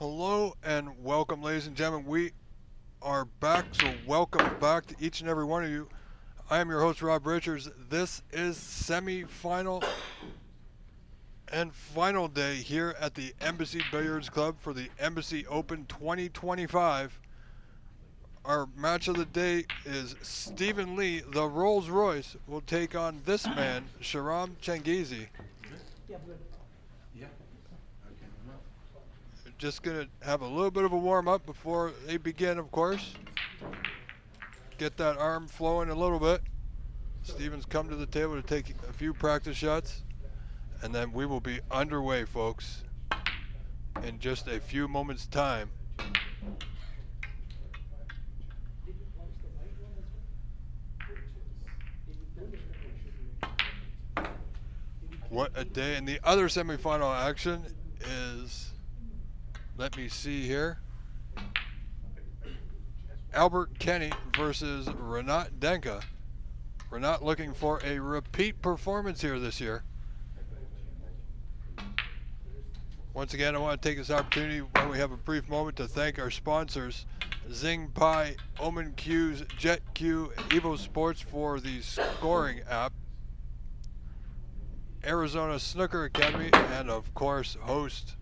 Hello and welcome, ladies and gentlemen. We are back, so welcome back to each and every one of you. I am your host, Rob Richards. This is semi-final and final day here at the Embassy Billiards Club for the Embassy Open 2025. Our match of the day is Stephen Lee, the Rolls Royce, will take on this man, Shahram Changizi. Just going to have a little bit of a warm-up before they begin, of course. Get that arm flowing a little bit. Stephen's come to the table to take a few practice shots, and then we will be underway, folks, in just a few moments' time. What a day. And the other semifinal action is, let me see here, Albert Kenny versus Renat Denka. Renat looking for a repeat performance here this year. Once again, I want to take this opportunity while we have a brief moment to thank our sponsors, Zing Pi, Omen Q's, Jet Q, Evo Sports for the scoring app, Arizona Snooker Academy, and of course, host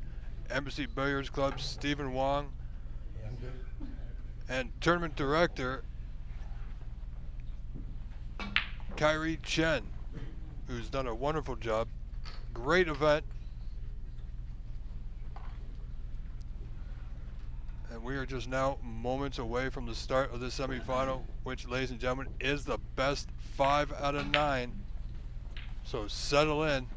Embassy Billiards Club, Stephen Wong, and tournament director, Kyrie Chen, who's done a wonderful job. Great event. And we are just now moments away from the start of the semifinal, which, ladies and gentlemen, is the best 5 out of 9. So settle in.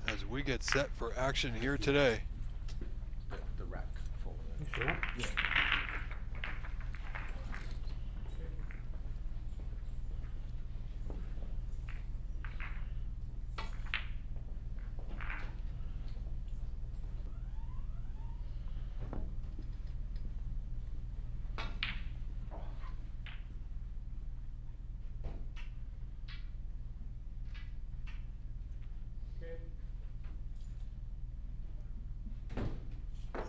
As we get set for action here today. The rack forward. You sure? Yeah.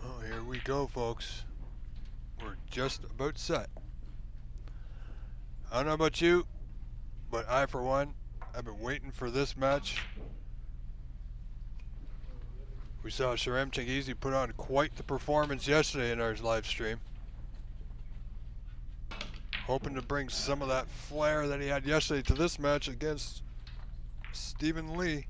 Oh, here we go, folks. We're just about set. I don't know about you, but I, for one, I've been waiting for this match. We saw Shahram Changizi put on quite the performance yesterday in our live stream. Hoping to bring some of that flair that he had yesterday to this match against Stephen Lee.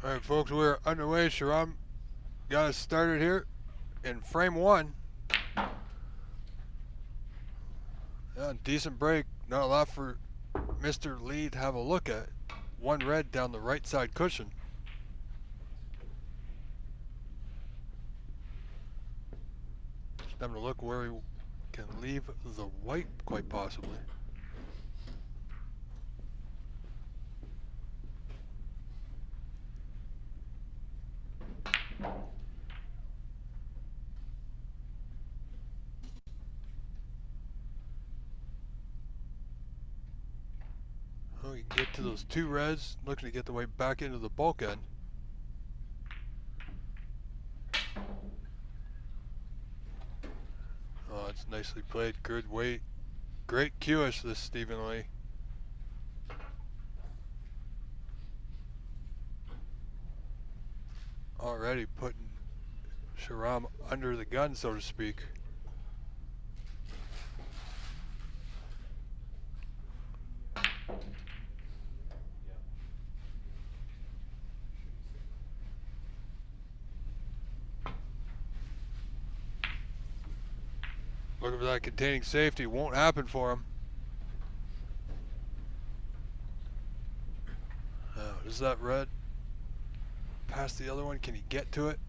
All right, folks, we're underway. Shahram got us started here in frame 1. Yeah, decent break. Not a lot for Mr. Lee to have a look at. 1 red down the right side cushion. Just having a look where he can leave the white, quite possibly. Oh, you can get to those 2 reds, looking to get the way back into the bulkhead. Oh, it's nicely played. Good weight. Great QS, this Stephen Lee. Already putting Sharam under the gun, so to speak. Looking for that containing safety. Won't happen for him. Is that red? Past the other one. Can he get to it?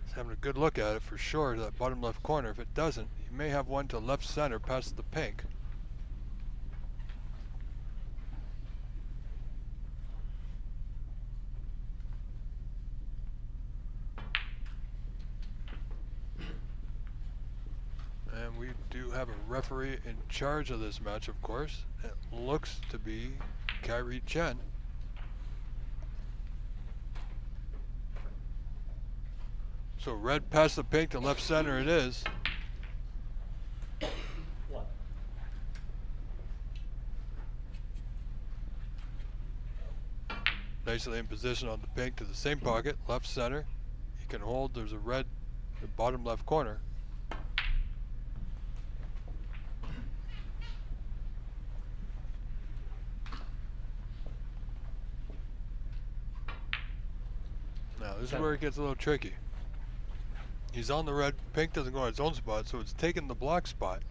He's having a good look at it for sure, that bottom left corner. If it doesn't, he may have one to left center past the pink. And we do have a referee in charge of this match, of course. It looks to be Kyrie Chen. So red past the pink to left center it is. What? Nicely in position on the pink to the same pocket, left center. He can hold, there's a red in the bottom left corner. Now this is where it gets a little tricky. He's on the red, pink doesn't go on its own spot, so it's taking the block spot.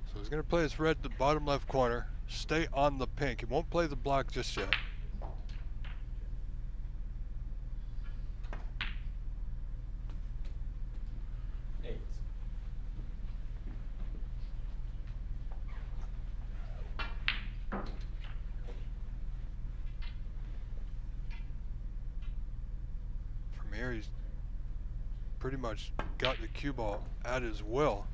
So he's gonna play his red to the bottom left corner, stay on the pink. He won't play the block just yet. Eight. From here he's pretty much got the cue ball at his will.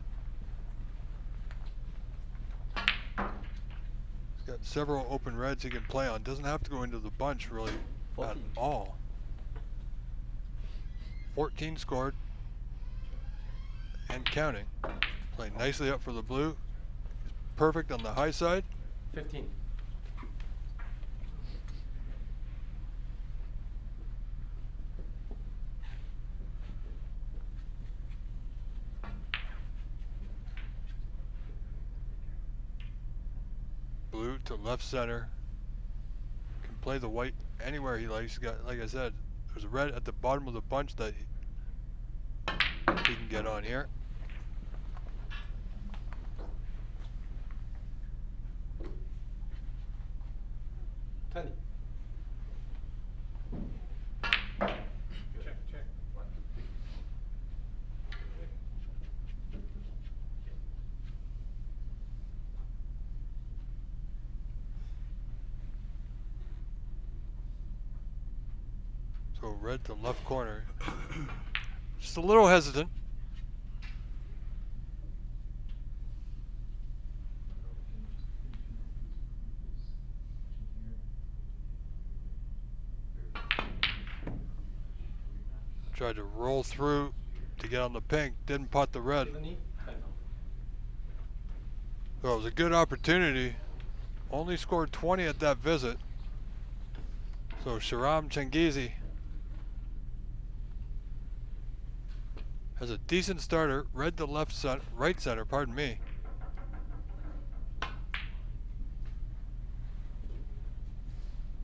He's got several open reds he can play on. Doesn't have to go into the bunch really 14. at all. 14 scored and counting. Playing nicely up for the blue. He's perfect on the high side. 15. Blue to left center. Can play the white anywhere he likes. He's got, like I said, there's a red at the bottom of the bunch that he can get on here. Twenty. Check, check. 1, 2, 3. So red to left corner. Just a little hesitant. Tried to roll through to get on the pink, didn't pot the red. 70. So it was a good opportunity. Only scored 20 at that visit. So Sharam Chengizi has a decent starter. Red to left center, right center, pardon me.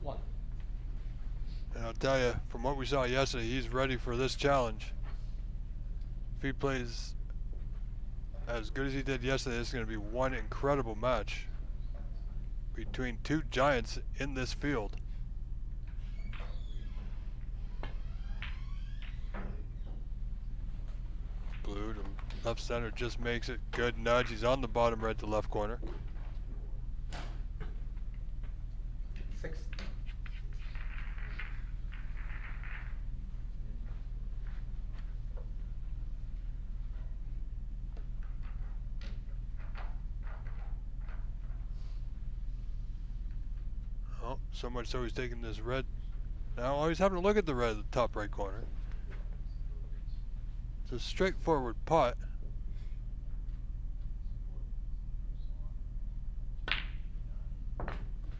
One. And I'll tell you, from what we saw yesterday, he's ready for this challenge. If he plays as good as he did yesterday, this is going to be one incredible match between two giants in this field. Blue to left center just makes it. Good nudge. He's on the bottom red to left corner. 6. Oh, so much so he's taking this red. Now, oh, he's having a look at the red at the top right corner. It's a straightforward putt.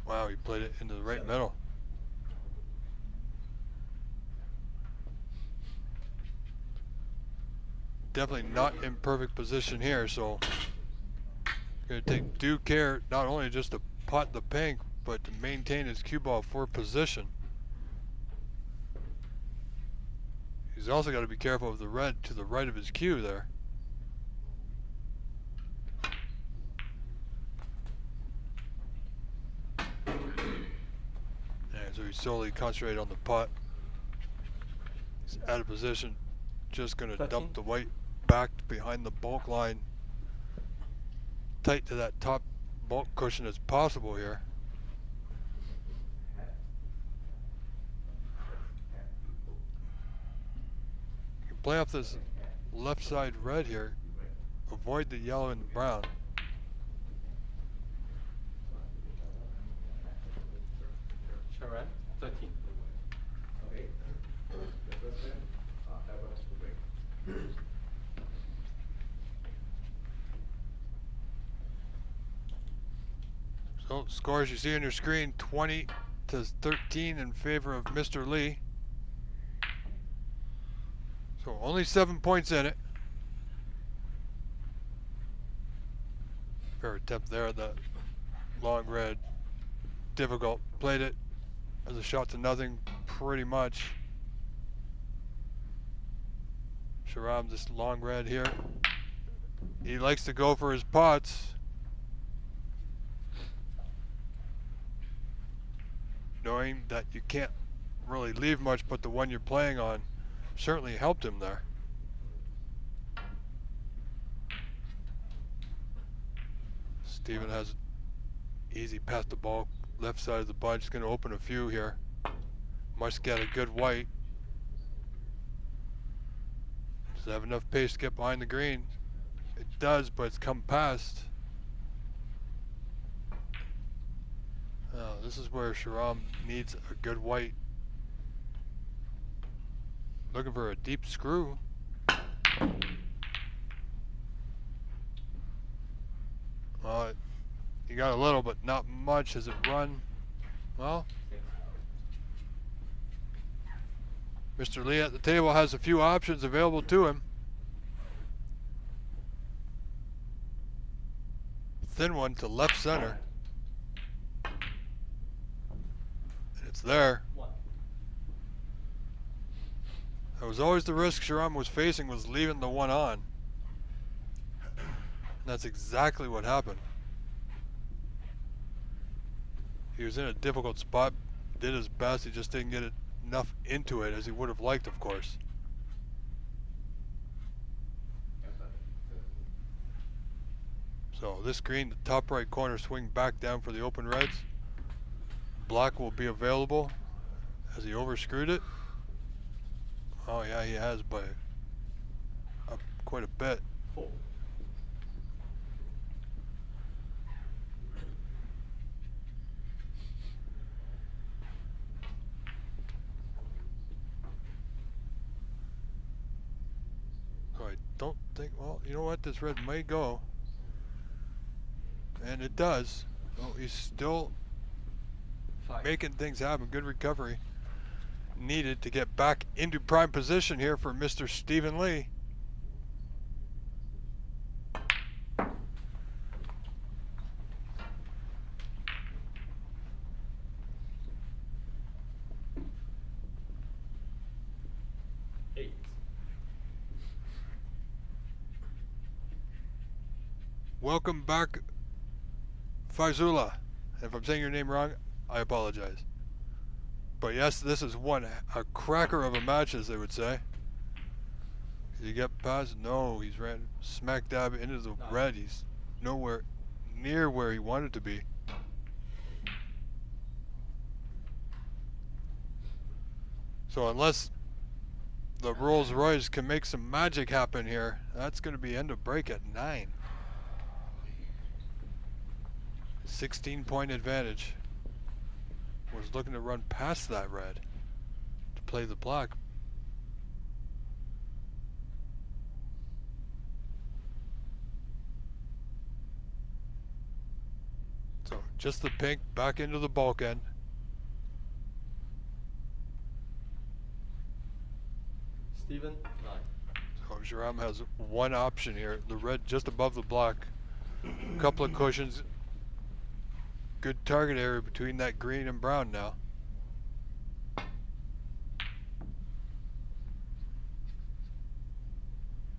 Wow, he played it into the right middle. Definitely not in perfect position here, so going to take due care not only just to putt the pink, but to maintain his cue ball for position. He's also got to be careful of the red to the right of his cue there. And so he's solely concentrated on the putt. He's out of position, just going to dump the white back behind the bulk line, tight to that top bulk cushion as possible here. You can play off this left side red here, avoid the yellow and the brown. Sharon, 13. Okay. The first time, ever has to break. So scores you see on your screen, 20 to 13 in favor of Mr. Lee. So only 7 points in it. Fair attempt there, the long red. Difficult. Played it as a shot to nothing, pretty much. Sharam, this long red here. He likes to go for his putts. Knowing that you can't really leave much but the one you're playing on certainly helped him there. Steven has easy past the ball, left side of the bunch. He's going to open a few here. Must get a good white. Does it have enough pace to get behind the green? It does, but it's come past. This is where Sharam needs a good white. Looking for a deep screw. You got a little, but not much. Has it run? Well, Mr. Lee at the table has a few options available to him. Thin one to left center. And it's there. That was always the risk Sharam was facing, was leaving the one on. And that's exactly what happened. He was in a difficult spot, did his best, he just didn't get enough into it as he would have liked, of course. So this green, the top right corner, swing back down for the open reds. Black will be available. Has he overscrewed it? Oh yeah, he has by quite a bit. So I don't think, well, you know what, this red may go. And it does. Oh, he's still making things happen. Good recovery needed to get back into prime position here for Mr. Stephen Lee. Welcome back, Faizullah. If I'm saying your name wrong, I apologize. But yes, this is a cracker of a match, as they would say. Did he get past? No, he's ran smack dab into the red. He's nowhere near where he wanted to be. So unless the Rolls Royce can make some magic happen here, that's going to be end of break at 9. 16-point advantage. Was looking to run past that red to play the black. Just the pink back into the bulk end. Steven? 9. So Sharam has one option here. The red just above the block. A couple of cushions. Good target area between that green and brown now.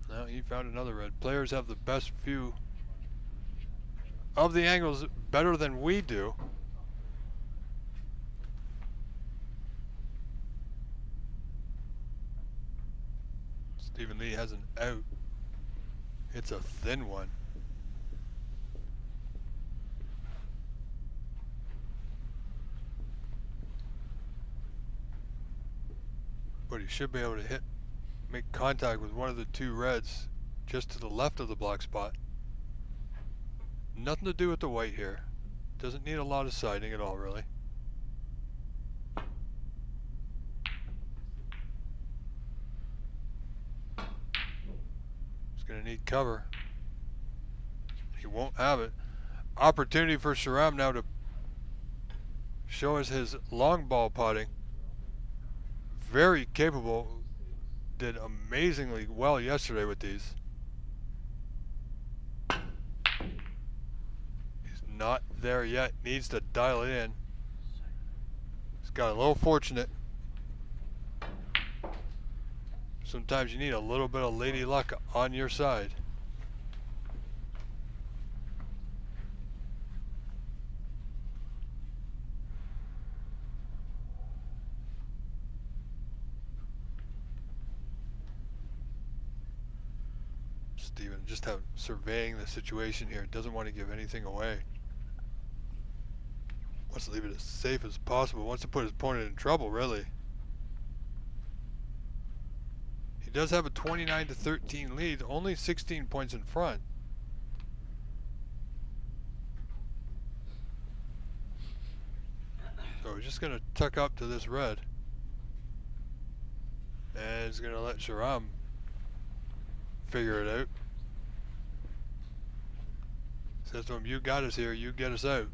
Now he found another red. Players have the best view of the angles, better than we do. Stephen Lee has an out. It's a thin one. But he should be able to make contact with one of the two reds just to the left of the block spot. Nothing to do with the white here. Doesn't need a lot of siding at all, really. He's gonna need cover. He won't have it. Opportunity for Sharam now to show us his long ball putting. Very capable. Did amazingly well yesterday with these. He's not there yet. Needs to dial it in. He's got a little fortunate. Sometimes you need a little bit of lady luck on your side. Steven just surveying the situation here. Doesn't want to give anything away. Wants to leave it as safe as possible. Wants to put his opponent in trouble, really. He does have a 29-13 lead, only 16 points in front. So he's just gonna tuck up to this red. And he's gonna let Sharam figure it out. Says to him, you got us here, you get us out.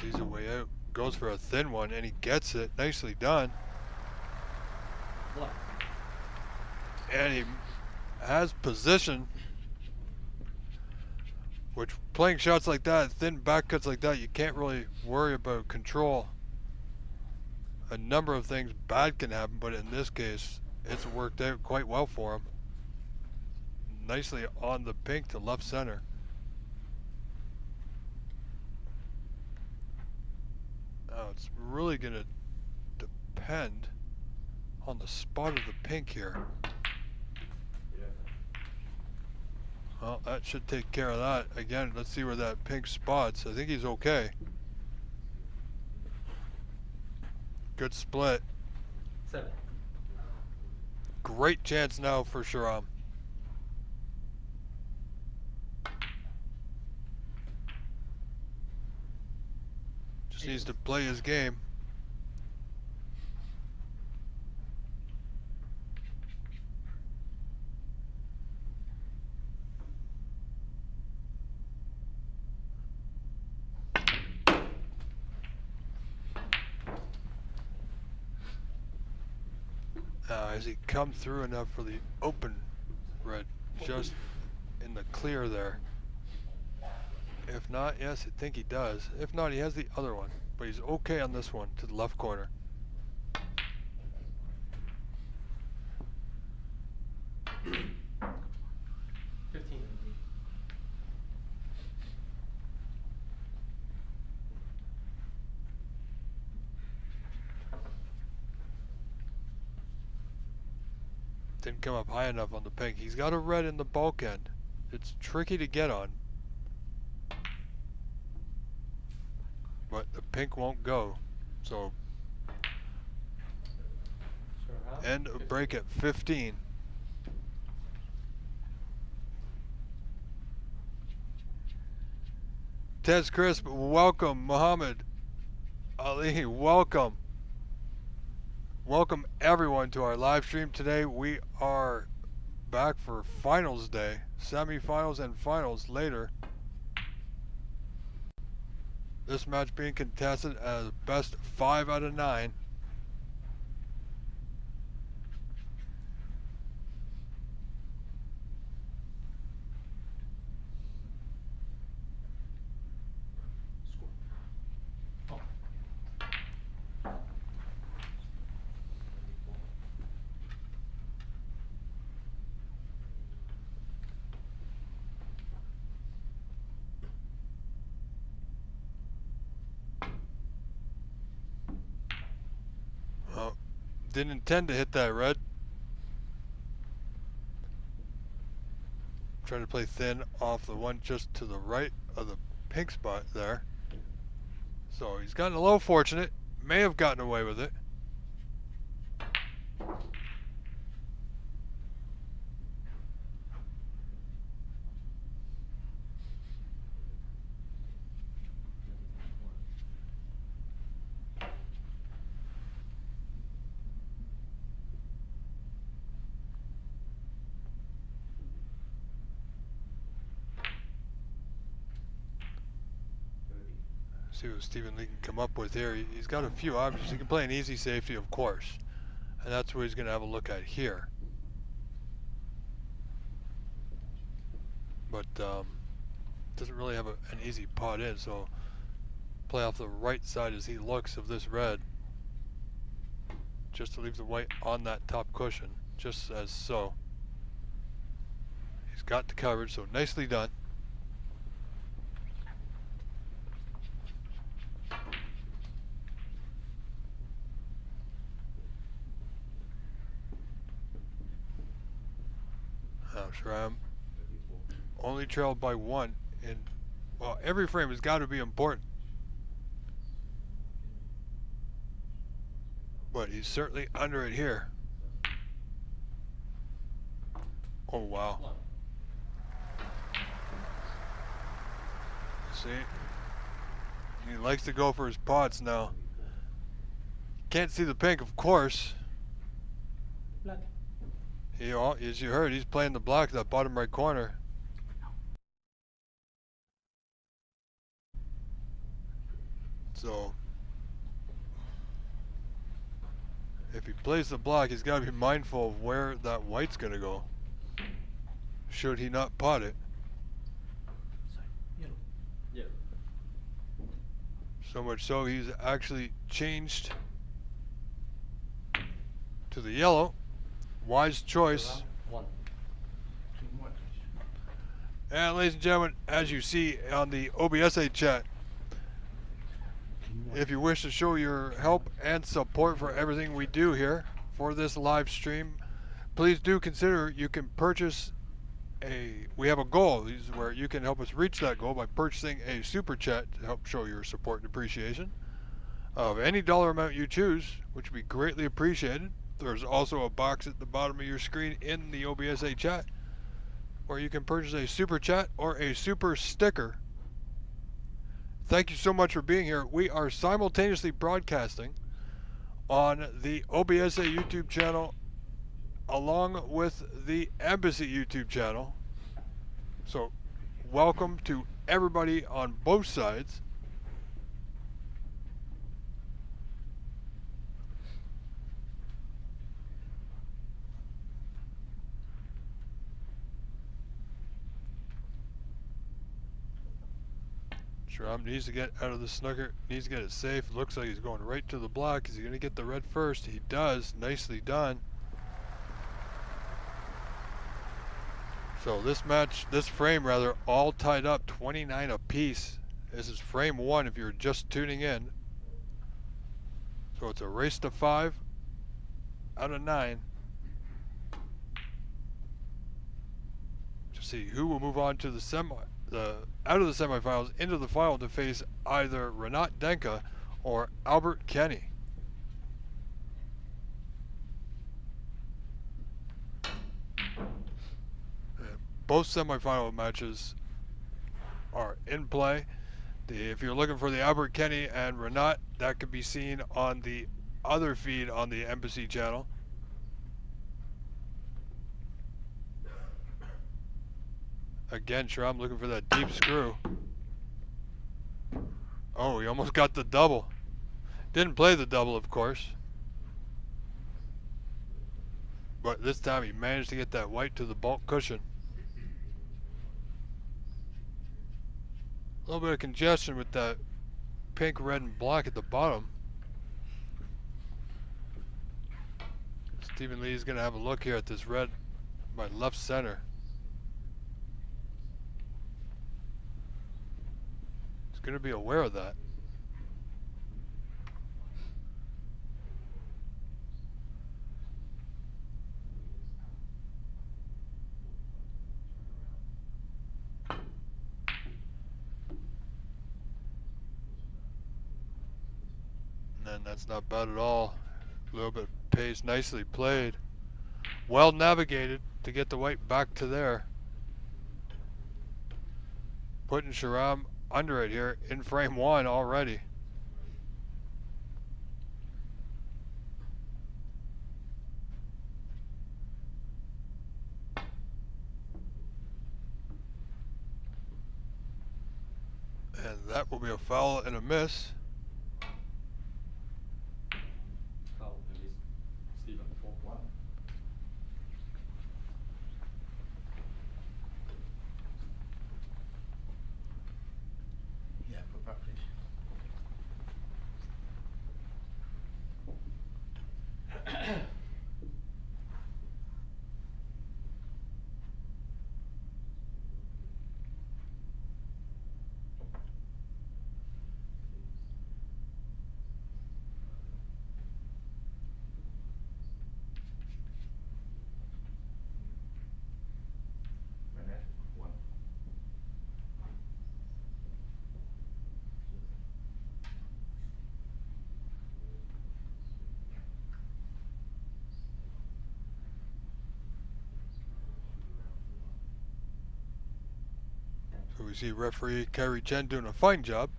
Sees a way out, goes for a thin one, and he gets it. Nicely done. What? And he has position, which playing shots like that, thin back cuts like that, you can't really worry about control. A number of things bad can happen, but in this case, it's worked out quite well for him. Nicely on the pink to left center. Now it's really going to depend on the spot of the pink here. Well, that should take care of that. Again, let's see where that pink spots. I think he's okay. Good split. 7. Great chance now for Sharam. Just needs to play his game. Has he come through enough for the open red? Just in the clear there. If not, yes, I think he does. If not, he has the other one. But he's okay on this one to the left corner. Didn't come up high enough on the pink. He's got a red in the bulk end. It's tricky to get on. but the pink won't go. So end of break at 15. Tez Crisp, welcome. Muhammad Ali, welcome. Welcome everyone to our live stream today. We are back for finals day, semifinals and finals later. This match being contested as best 5 out of 9. Didn't intend to hit that red. Trying to play thin off the one just to the right of the pink spot there. So he's gotten a little fortunate. May have gotten away with it. See what Stephen Lee can come up with here. He's got a few options. He can play an easy safety, of course. And that's what he's going to have a look at here. But doesn't really have an easy pot in, so play off the right side as he looks of this red. Just to leave the white on that top cushion, just as so. He's got the coverage, so nicely done. Shram only trailed by 1 in, well, every frame has got to be important, but he's certainly under it here. Oh wow. See, he likes to go for his pots now. Can't see the pink, of course. Black. As you heard, he's playing the black, that bottom right corner. So, if he plays the black, he's got to be mindful of where that white's going to go, should he not pot it. Yellow. Yellow. So much so, he's actually changed to the yellow. Wise choice. And ladies and gentlemen, as you see on the OBSA chat, if you wish to show your help and support for everything we do here for this live stream, please do consider you can purchase we have a goal where you can help us reach that goal by purchasing a super chat to help show your support and appreciation of any dollar amount you choose, which would be greatly appreciated. There's also a box at the bottom of your screen in the OBSA chat where you can purchase a super chat or a super sticker. Thank you so much for being here. We are simultaneously broadcasting on the OBSA YouTube channel along with the Embassy YouTube channel. So welcome to everybody on both sides. Schramm needs to get out of the snooker, needs to get it safe. Looks like he's going right to the block. Is he going to get the red first? He does. Nicely done. So this match, this frame rather, all tied up 29 apiece. This is frame 1 if you're just tuning in. So it's a race to 5 out of 9. To see who will move on to the out of the semifinals into the final to face either Renat Denka or Albert Kenny. Both semifinal matches are in play. If you're looking for the Albert Kenny and Renat, that could be seen on the other feed on the Embassy channel. Again, Schramm looking for that deep screw. Oh, he almost got the double. Didn't play the double, of course. But this time he managed to get that white to the bulk cushion. A little bit of congestion with that pink, red, and black at the bottom. Stephen Lee's going to have a look here at this red by left center. He's going to be aware of that. And that's not bad at all. A little bit of pace, nicely played. Well navigated to get the white back to there. Putting Sharam under it here in frame one already. And that will be a foul and a miss. Foul and miss. Stephen, 4-1. Yeah, put back, please. Renat, 1. So we see referee Kerry Chen doing a fine job.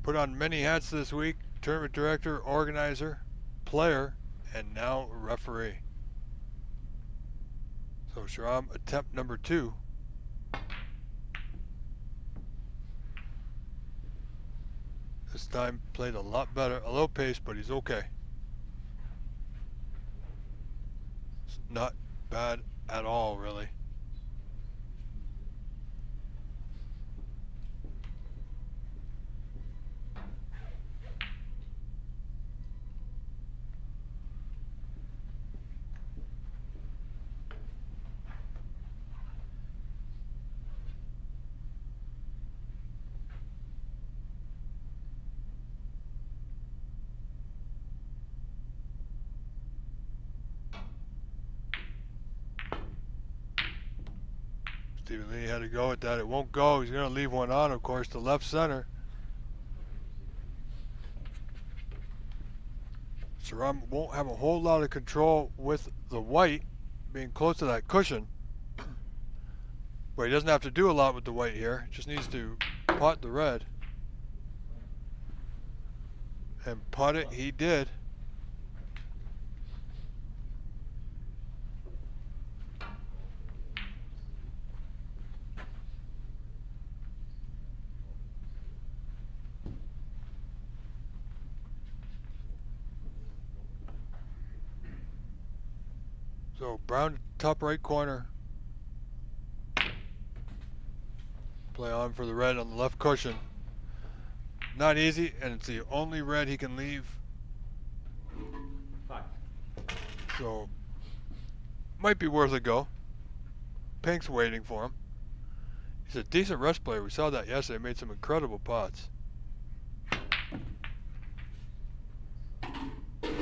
Put on many hats this week. Tournament director, organizer, player, and now referee. So Sharam, attempt number 2. This time played a lot better, a low pace, but he's okay. It's not bad at all, really. Stephen Lee had to go with that. It won't go. He's going to leave one on, of course, to left center. Sharam won't have a whole lot of control with the white being close to that cushion. But he doesn't have to do a lot with the white here. Just needs to pot the red. And pot it he did. So brown top right corner. Play on for the red on the left cushion. Not easy, and it's the only red he can leave. 5. So might be worth a go. Pink's waiting for him. He's a decent rest player. We saw that yesterday. Made some incredible pots. 6.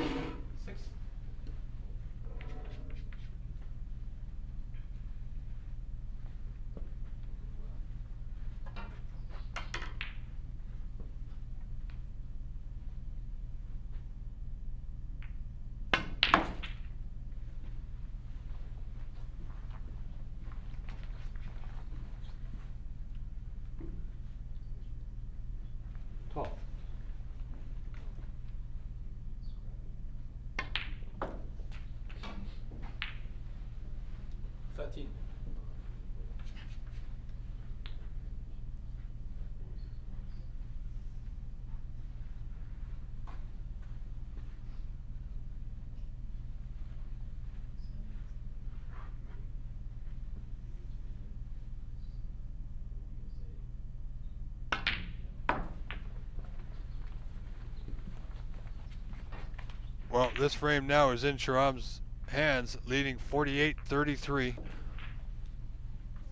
Well, this frame now is in Sharam's hands, leading 48-33.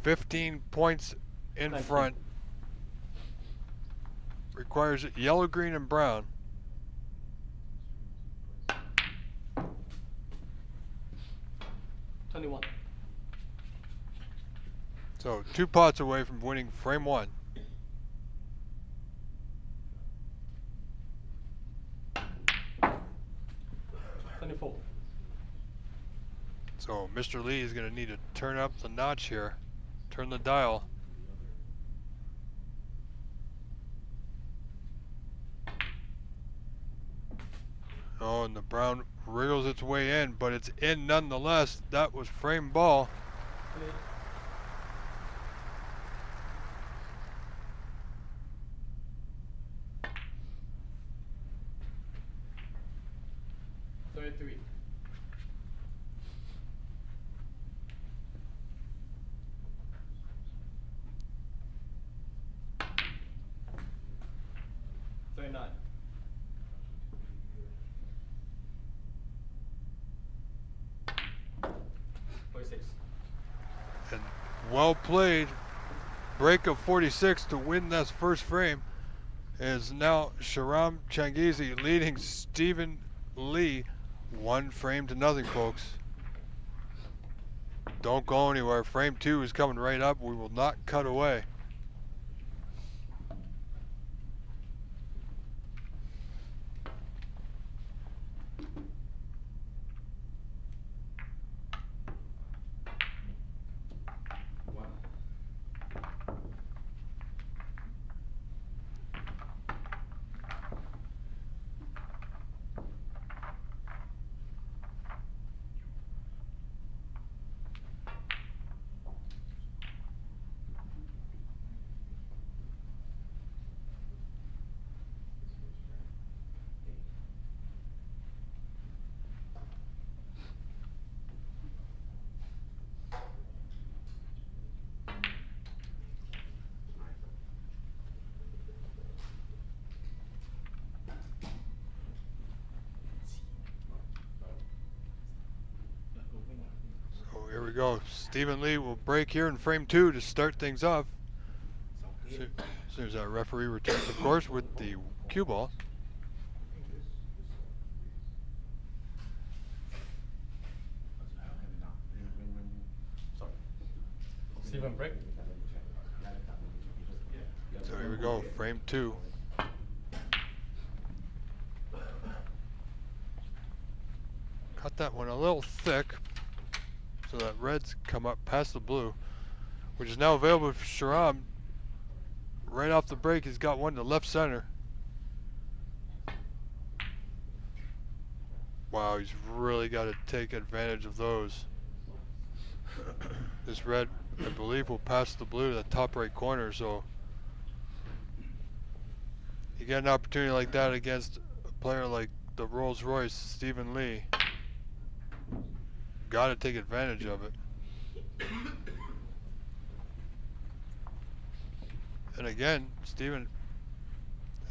15 points in 19. front. Requires yellow, green, and brown. $21. So 2 pots away from winning frame 1. $24. So Mr. Lee is going to need to turn up the notch here. Turn the dial. Oh, and the brown wriggles its way in, but it's in nonetheless. That was frame ball. 28. $33. $39. $46. And well played. Break of 46 to win this first frame. Is now Sharam Changizi leading Stephen Lee 1 frame to nothing, folks. Don't go anywhere. Frame 2 is coming right up. We will not cut away. So here we go. Stephen Lee will break here in frame 2 to start things off. As soon as our referee returns, of course, with the cue ball. Stephen break. So here we go, frame 2. Cut that one a little thick so that reds come up past the blue, which is now available for Sharam. Right off the break, he's got one to left center. Wow, he's really got to take advantage of those. This red, I believe, will pass the blue to the top right corner, so you get an opportunity like that against a player like the Rolls Royce, Stephen Lee. Got to take advantage of it. And again, Stephen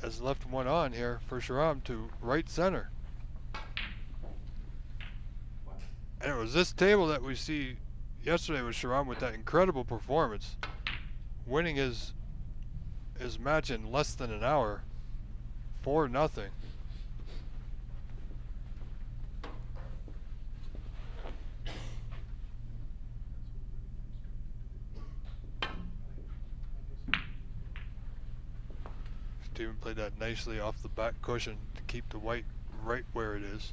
has left one on here for Sharam to right center. And it was this table that we see yesterday with Sharam with that incredible performance, winning his match in less than an hour, 4-0. Stephen played that nicely off the back cushion to keep the white right where it is.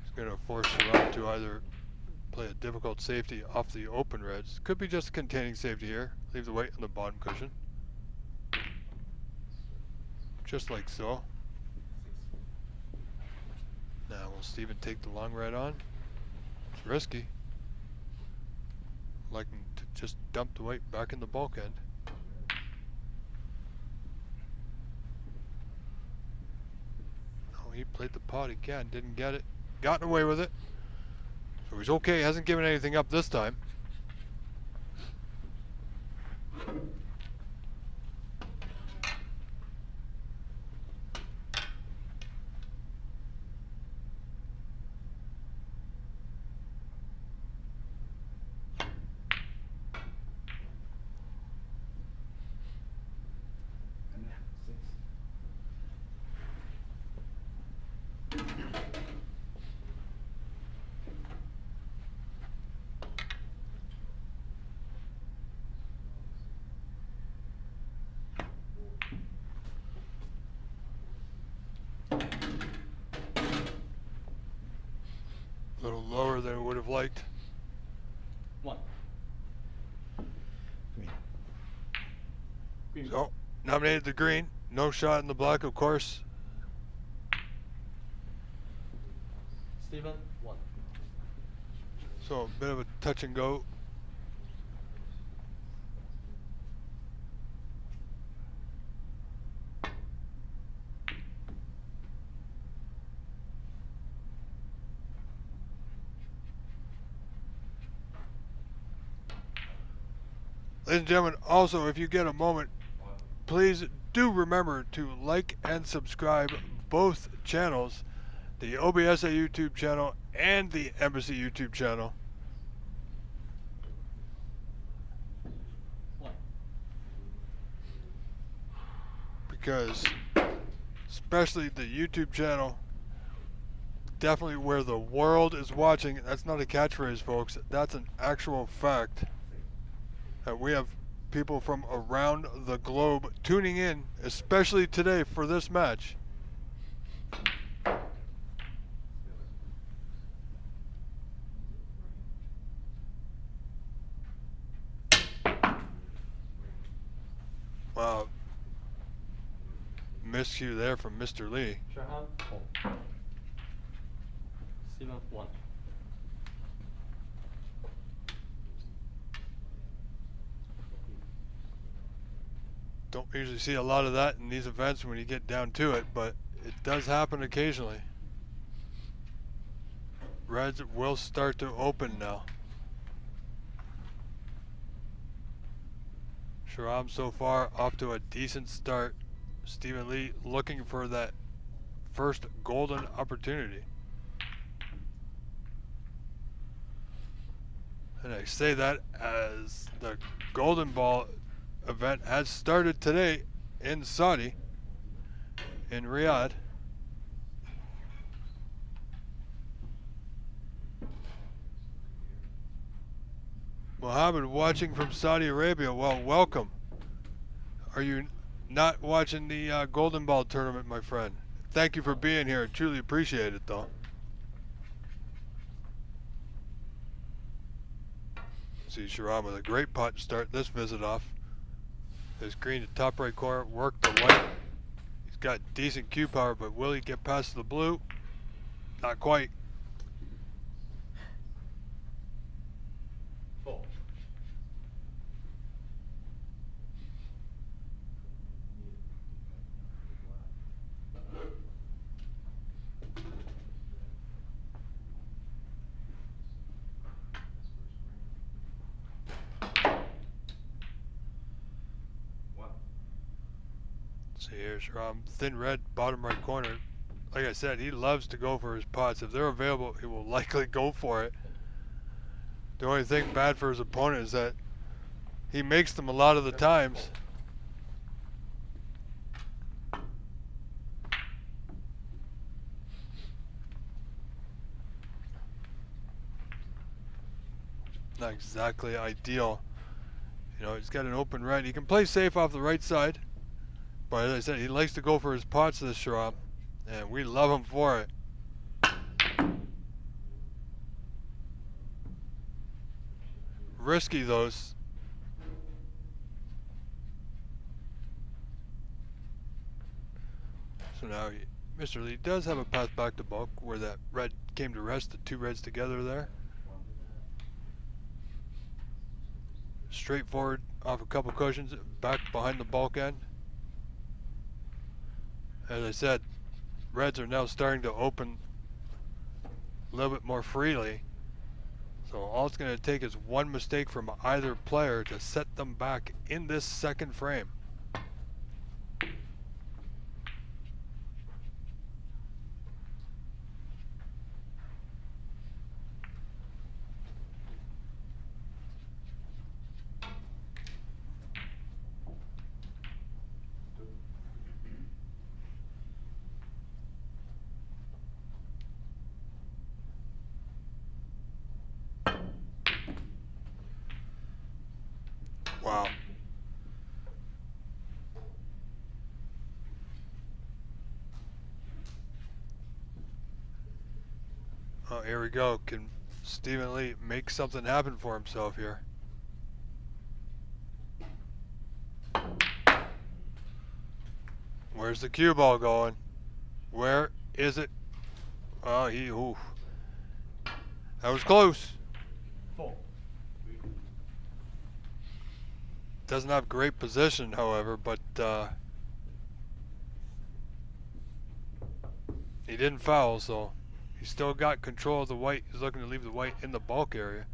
He's going to force Sharam to either play a difficult safety off the open reds. Could be just a containing safety here. Leave the white on the bottom cushion. Just like so. Now will Stephen take the long red on? It's risky. Like him to just dump the white back in the bulkhead. Oh, he played the pot again, didn't get it. Gotten away with it. So he's okay, hasn't given anything up this time. A little lower than I would have liked. 1. Green. So, nominated the green. No shot in the black, of course. Steven, 1. So, a bit of a touch and go. Ladies and gentlemen, also, if you get a moment, please do remember to like and subscribe both channels, the OBSA YouTube channel and the Embassy YouTube channel. 1. Because, especially the YouTube channel, definitely where the world is watching. That's not a catchphrase, folks. That's an actual fact. We have people from around the globe tuning in, especially today for this match. Wow. Miscue there from Mr. Lee. Shahan, 4. Steven, 1. Don't usually see a lot of that in these events when you get down to it, but it does happen occasionally. Reds will start to open now. Sharam so far off to a decent start. Stephen Lee looking for that first golden opportunity. And I say that as the golden ball event has started today in Saudi, in Riyadh. Mohammed watching from Saudi Arabia. Well, welcome. Are you not watching the Golden Ball tournament, my friend? Thank you for being here. Truly appreciate it, though. See Sharam with a great putt to start this visit off. His green to top right corner, work the white. He's got decent cue power, but will he get past the blue? Not quite. 4. See here's thin red, bottom right corner. Like I said, he loves to go for his putts. If they're available, he will likely go for it. The only thing bad for his opponent is that he makes them a lot of the times. Not exactly ideal. You know, he's got an open right. He can play safe off the right side. But as I said, he likes to go for his putts, this Sharam. And we love him for it. Risky, those. So now Mr. Lee does have a path back to bulk where that red came to rest, the two reds together there. Straightforward off a couple cushions, back behind the bulk end. As I said, reds are now starting to open a little bit more freely. So all it's going to take is one mistake from either player to set them back in this second frame. Wow. Oh, here we go. Can Stephen Lee make something happen for himself here? Where's the cue ball going? Where is it? Oh, ooh. That was close. Full. Doesn't have great position, however, but he didn't foul, so he's still got control of the white. He's looking to leave the white in the bulk area.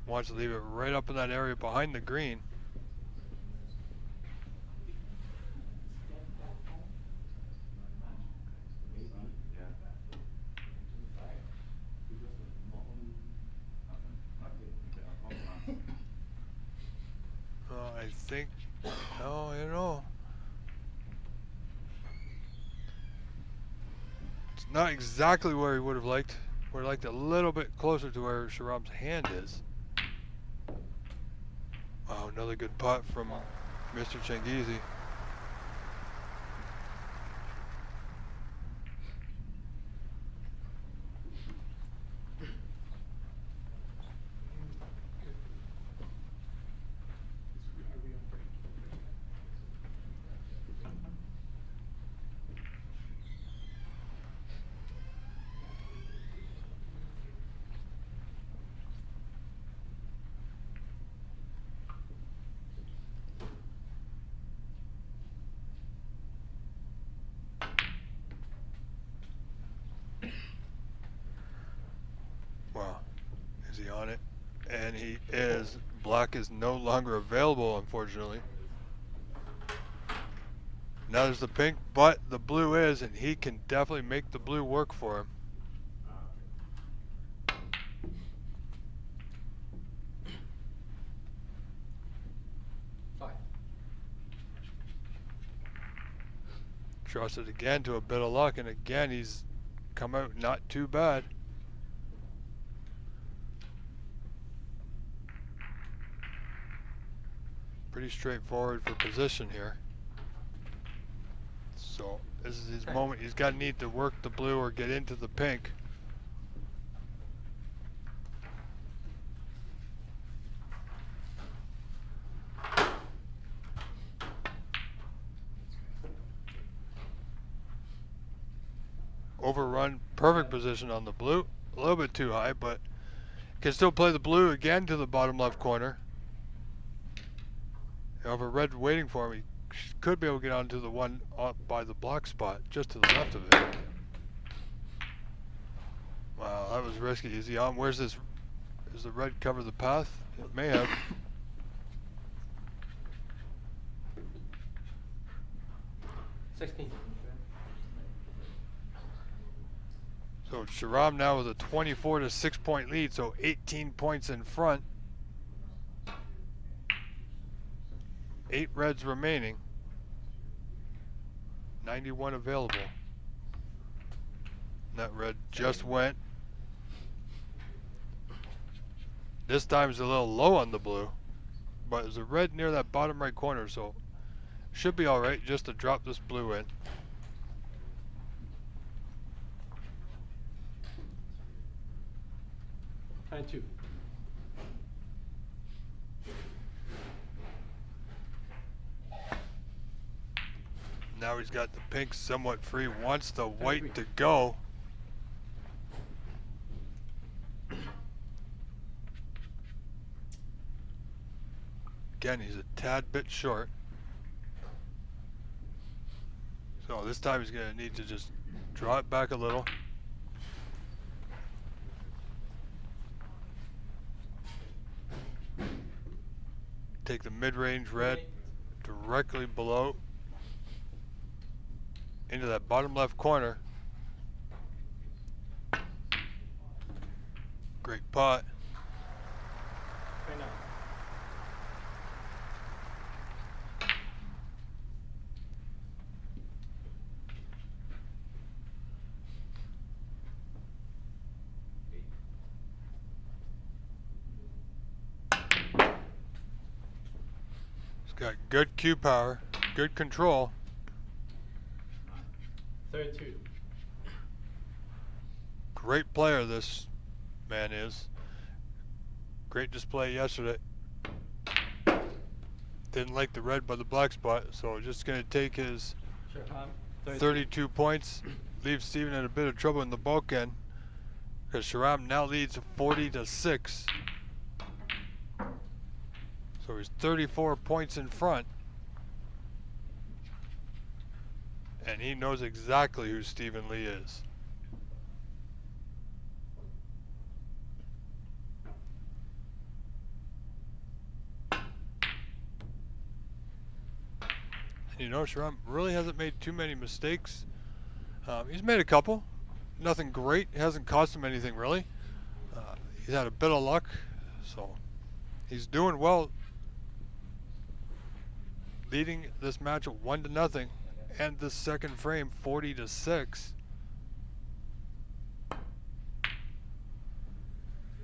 Wants to leave it right up in that area behind the green. I think, oh, you know. It's not exactly where he would have liked. Would have liked a little bit closer to where Sharam's hand is. Wow, another good putt from Mr. Changizi. Wow, is he on it? And he is. Black is no longer available, unfortunately. Now there's the pink, but the blue is, and he can definitely make the blue work for him. Trust it again to a bit of luck, and again he's come out not too bad. Pretty straightforward for position here. So this is his moment. He's got to need to work the blue or get into the pink. Overrun, perfect position on the blue. A little bit too high, but can still play the blue again to the bottom left corner. You have a red waiting for him. He could be able to get onto the one up by the block spot, just to the left of it. Wow, that was risky. Is he on? Where's this? Does the red cover the path? It may have. 16. So Sharam now with a 24 to 6 point lead, so 18 points in front. 8 reds remaining. 91 available. That red just went. This time is a little low on the blue, but there's a red near that bottom right corner, so should be all right just to drop this blue in. And 2. Now he's got the pink somewhat free, wants the white to go. Again, he's a tad bit short. So this time he's going to need to just draw it back a little. Take the mid-range red directly below into that bottom left corner. Great putt. Right now. He's got good cue power, good control. 32. Great player this man is. Great display yesterday. Didn't like the red by the black spot, so just going to take his 32 points, leave Steven in a bit of trouble in the bulkhead, because Sharam now leads 40-6. So he's 34 points in front, and he knows exactly who Stephen Lee is. And you know, Sharam really hasn't made too many mistakes. He's made a couple. Nothing great. It hasn't cost him anything, really. He's had a bit of luck, so he's doing well, leading this match 1-0, and the second frame 40-6.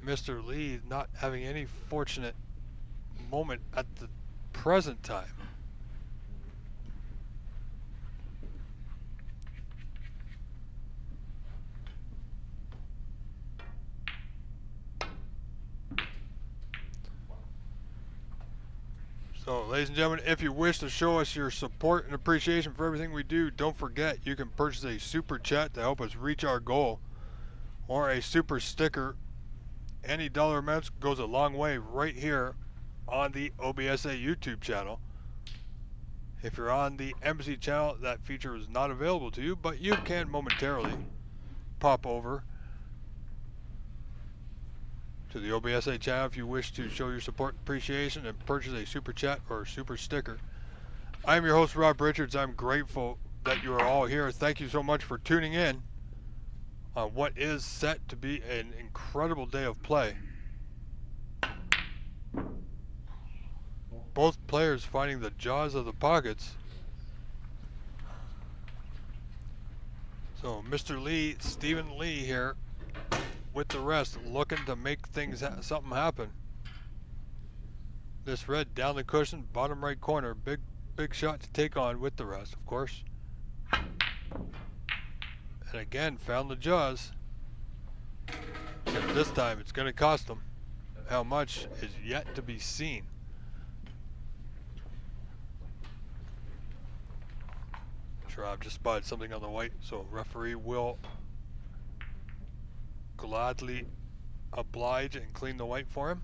Mr. Lee not having any fortunate moment at the present time. So, ladies and gentlemen, if you wish to show us your support and appreciation for everything we do, don't forget you can purchase a super chat to help us reach our goal, or a super sticker. Any dollar amounts goes a long way right here on the OBSA YouTube channel. If you're on the Embassy channel, that feature is not available to you, but you can momentarily pop over to the OBSA channel if you wish to show your support and appreciation and purchase a super chat or super sticker. I'm your host, Rob Richards. I'm grateful that you are all here. Thank you so much for tuning in on what is set to be an incredible day of play. Both players finding the jaws of the pockets. So Mr. Lee, Stephen Lee here with the rest, looking to make things something happen. This red down the cushion, bottom right corner, big shot to take on with the rest, of course. And again, found the jaws. Except this time it's going to cost them. How much is yet to be seen. Sure, I've just spotted something on the white, so referee will gladly oblige and clean the white for him.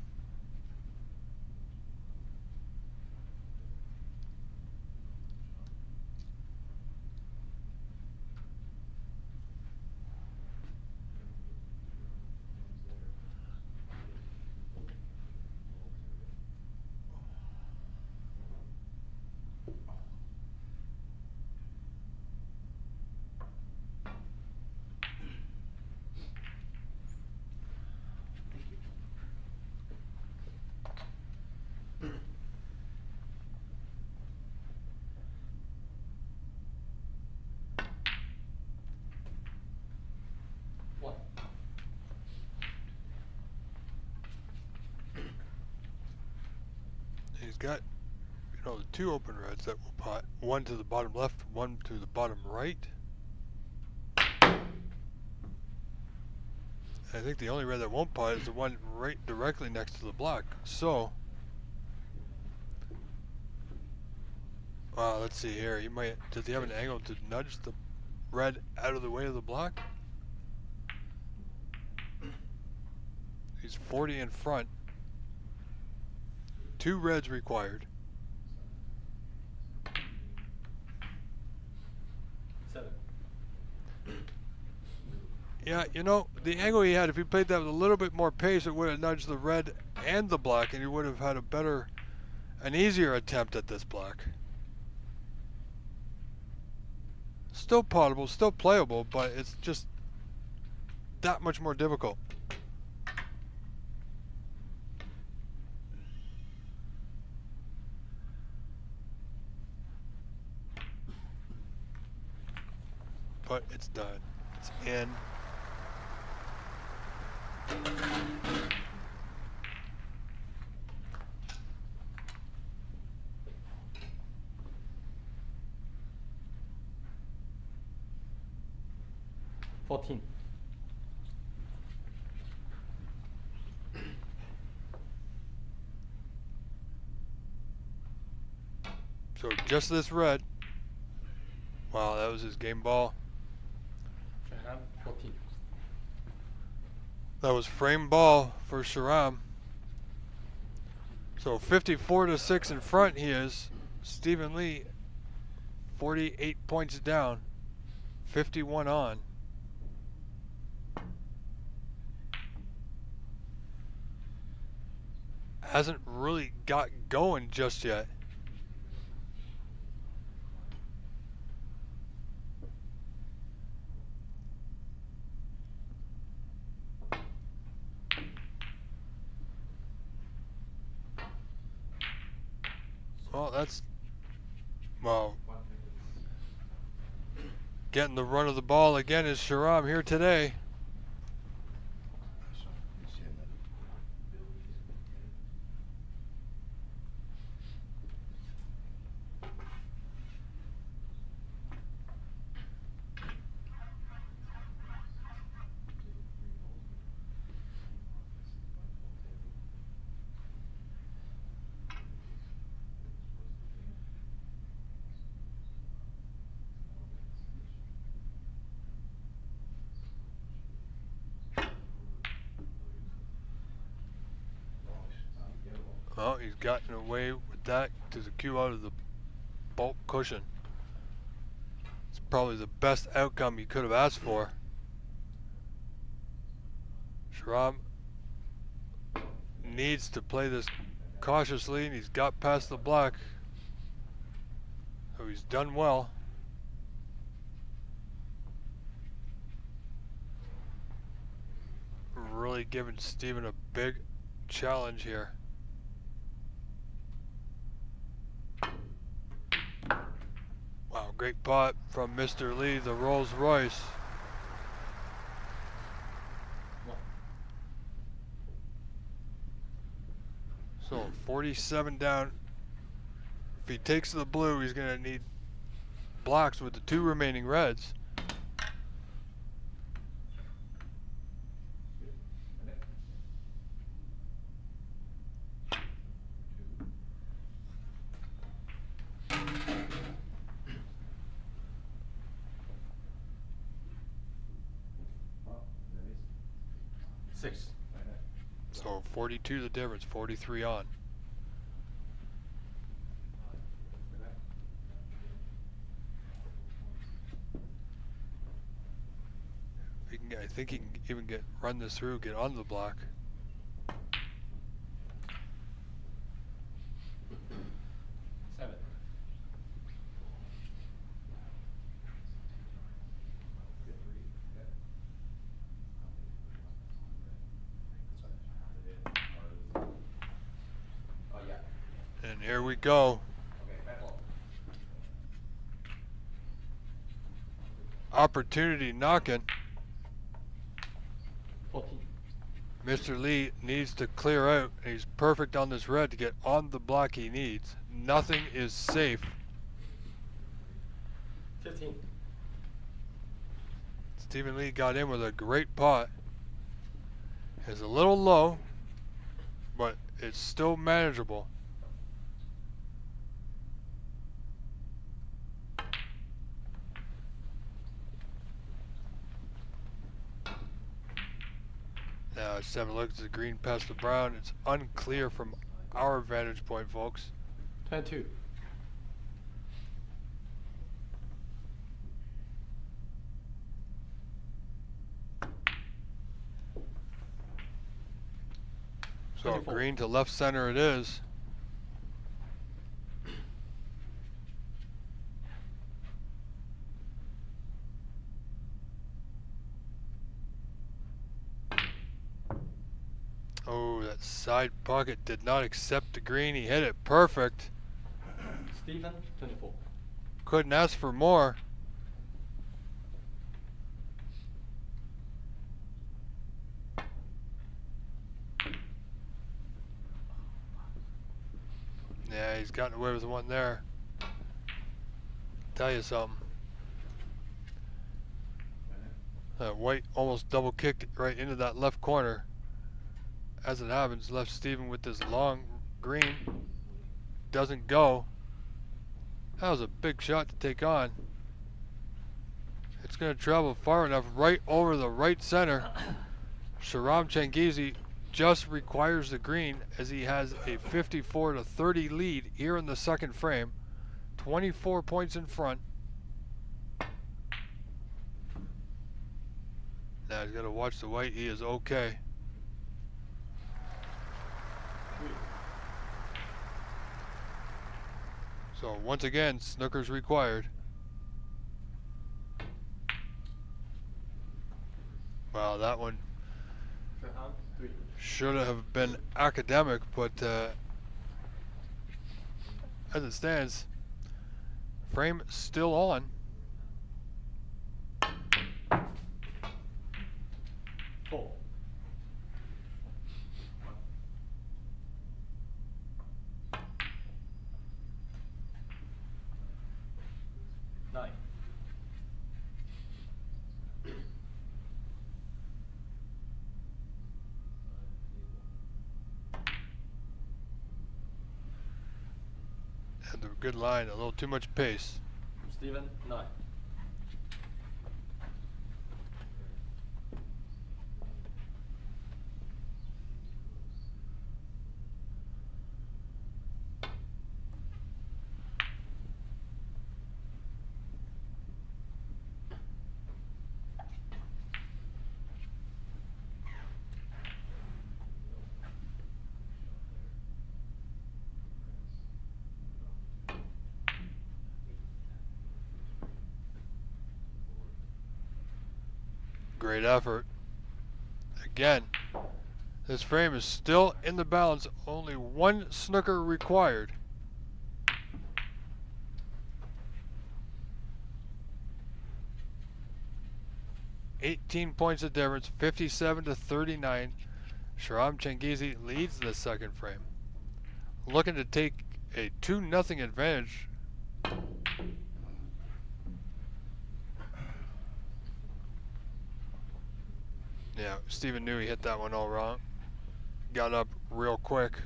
He's got, you know, the two open reds that will pot. One to the bottom left, one to the bottom right. I think the only red that won't pot is the one right directly next to the black. So, let's see here. He might. Does he have an angle to nudge the red out of the way of the black? He's 40 in front. 2 reds required. 7. Yeah, you know, the angle he had, if he played that with a little bit more pace, it would have nudged the red and the black, and he would have had an easier attempt at this black. Still potable, still playable, but it's just that much more difficult. But it's done. It's in. 14. So just this red. Wow, that was his game ball. Shahram, 14. That was frame ball for Sharam. So 54-6 in front he is. Stephen Lee, 48 points down, 51 on. Hasn't really got going just yet. Well, that's, well, getting the run of the ball again is Sharam here today. Well, he's gotten away with that to the cue out of the bulk cushion. It's probably the best outcome he could have asked for. Sharam needs to play this cautiously, and he's got past the black. So he's done well. Really giving Steven a big challenge here. Wow, great pot from Mr. Lee, the Rolls Royce. So 47 down. If he takes the blue, he's going to need blacks with the two remaining reds. Six. So 42 the difference, 43 on. He can, I think he can even run this through, get on the block. Seven. And here we go. Opportunity knocking. 14. Mr. Lee needs to clear out. He's perfect on this red to get on the block he needs. Nothing is safe. 15. Stephen Lee got in with a great pot. It's a little low, but it's still manageable. Now let's have a look at the green past the brown. It's unclear from our vantage point, folks. 22. So 24. green to left center it is. Oh, that side pocket did not accept the green. He hit it perfect. Stephen, 24. Couldn't ask for more. Yeah, he's gotten away with one there. Tell you something. White almost double kicked right into that left corner. As it happens, left Steven with this long green. Doesn't go. That was a big shot to take on. It's going to travel far enough right over the right center. Shahram Changizi just requires the green as he has a 54-30 lead here in the second frame. 24 points in front. Now he's got to watch the white. He is okay. So once again, snooker's required. Wow, that one should have been academic, but as it stands, frame still on. Four. 9. And the good line, a little too much pace. Steven, 9. Great effort. Again, this frame is still in the balance. Only one snooker required. $18 points of difference, 57-39. Shahram Changizi leads the second frame. Looking to take a 2-0 advantage. Yeah, Steven knew he hit that one all wrong. Got up real quick.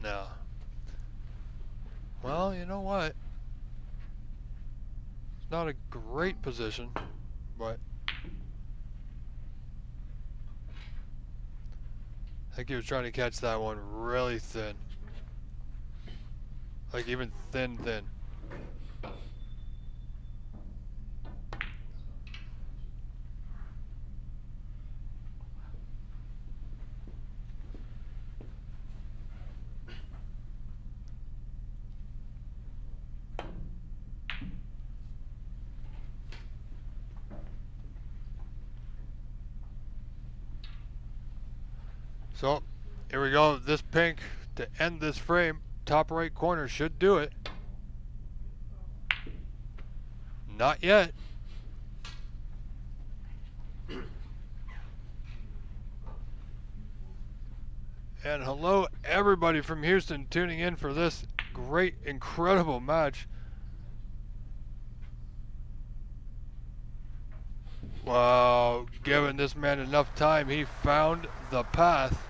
Now, well, you know what? It's not a great position, but I think he was trying to catch that one really thin. Like even thin. So, here we go. This pink to end this frame. Top right corner should do it. Not yet. And hello everybody from Houston tuning in for this great, incredible match. Wow, giving this man enough time, he found the path.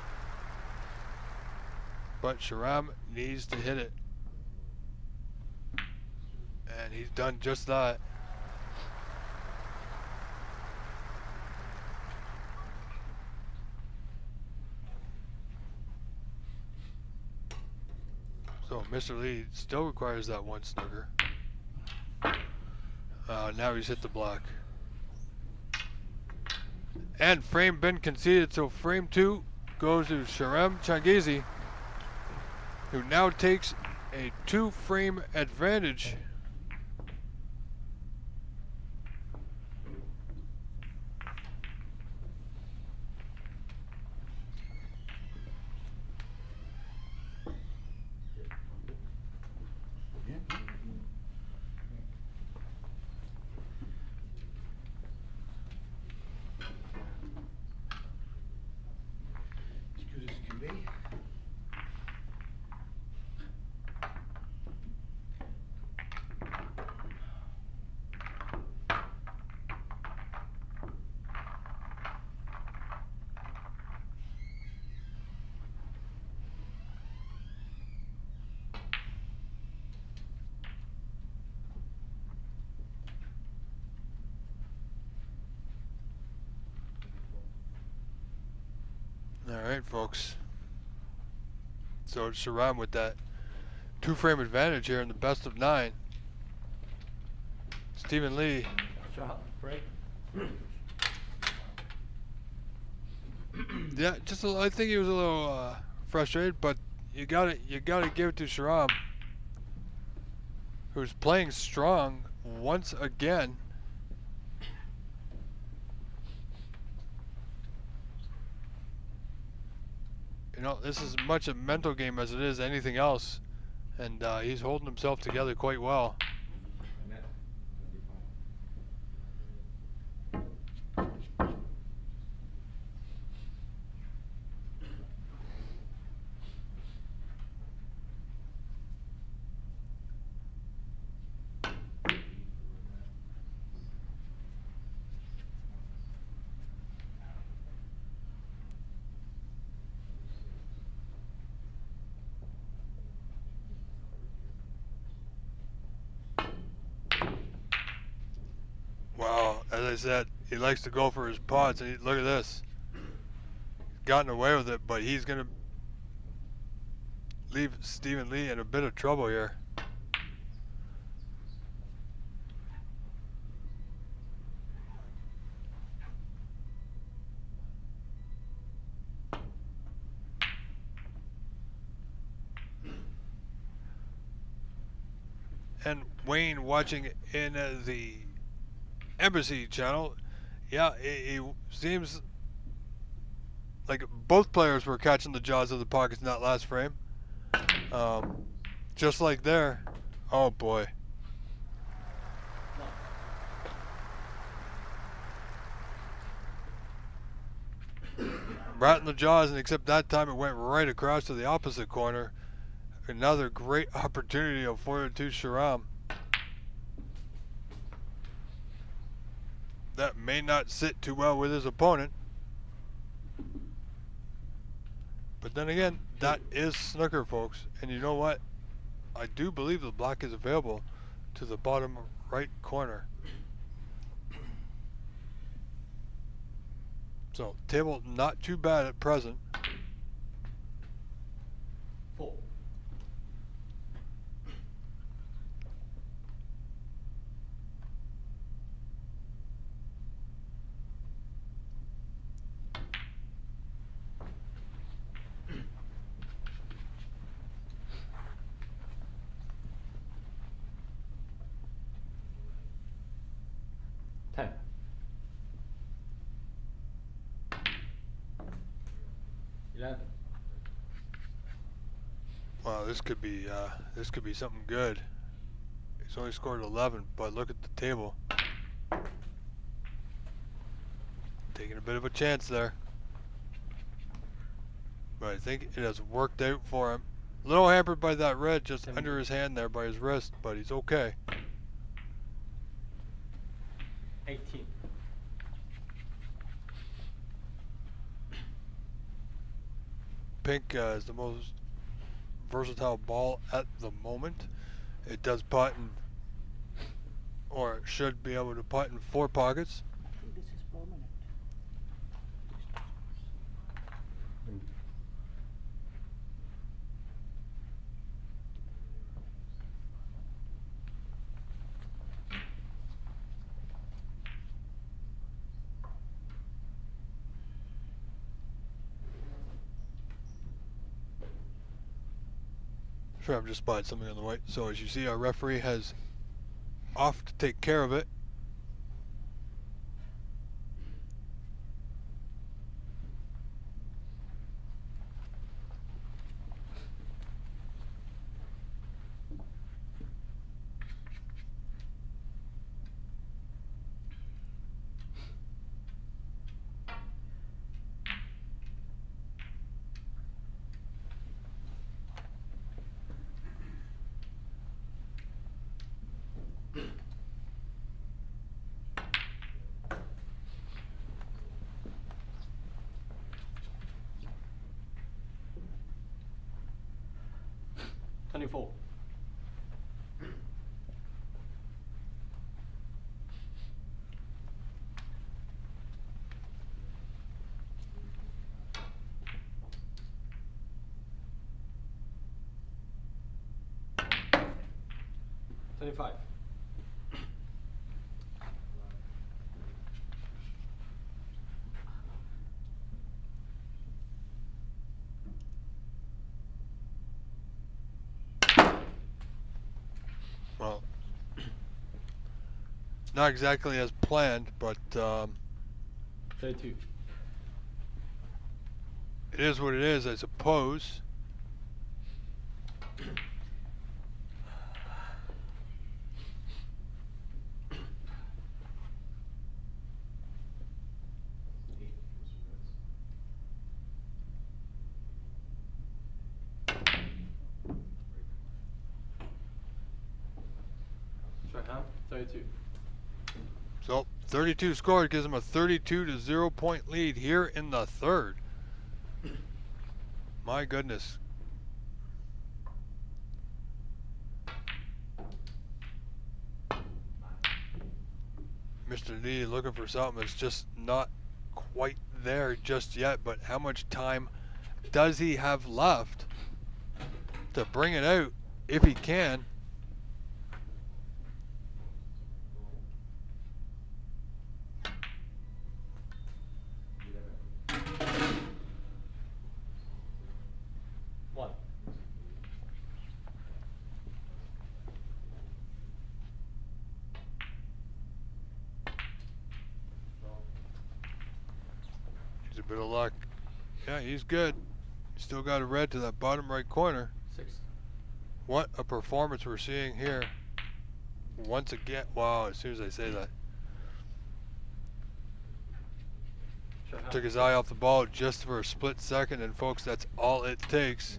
But Shahram needs to hit it. And he's done just that. So Mr. Lee still requires that one snooker. Now he's hit the block. And frame been conceded, so frame 2 goes to Shahram Changizi, who now takes a 2-frame advantage. As good as it can be. Alright, folks. So Sharam with that 2-frame advantage here in the best of 9. Stephen Lee. Shot, break. Yeah, I think he was a little frustrated, but you gotta give it to Sharam, who's playing strong once again. You know, this is as much a mental game as it is anything else, and he's holding himself together quite well. Net 25. Wow, as I said, he likes to go for his pots, and look at this. Gotten away with it, but he's gonna leave Stephen Lee in a bit of trouble here. And Wayne watching in the Embassy channel, yeah, it seems like both players were catching the jaws of the pockets in that last frame. Just like there. Oh boy. Right in the jaws, and except that time it went right across to the opposite corner. Another great opportunity afforded to Sharam. That may not sit too well with his opponent. But then again, that is snooker, folks. And you know what? I do believe the black is available to the bottom right corner. So, table not too bad at present. 4. Ten. Wow, this could be something good. He's only scored 11, but look at the table. Taking a bit of a chance there. But I think it has worked out for him. A little hampered by that red just under his hand there by his wrist, but he's okay. 18. Pink is the most versatile ball at the moment. It does putt in, or it should be able to putt in 4 pockets. This is permanent. Sure, I'm just spotted something on the white. So as you see, our referee has off to take care of it. Twenty-four. 25. Well, not exactly as planned, but 32. it is what it is, I suppose. Try how? 32. So 32 scored gives him a 32-0 point lead here in the third. My goodness. Mr. Lee looking for something that's just not quite there just yet, but how much time does he have left to bring it out if he can? One. Needs a bit of luck. Yeah, he's good. Still got a red to that bottom right corner. 6. What a performance we're seeing here. Once again, wow, as soon as I say that. Try how? Took his eye off the ball just for a split second, and folks, that's all it takes.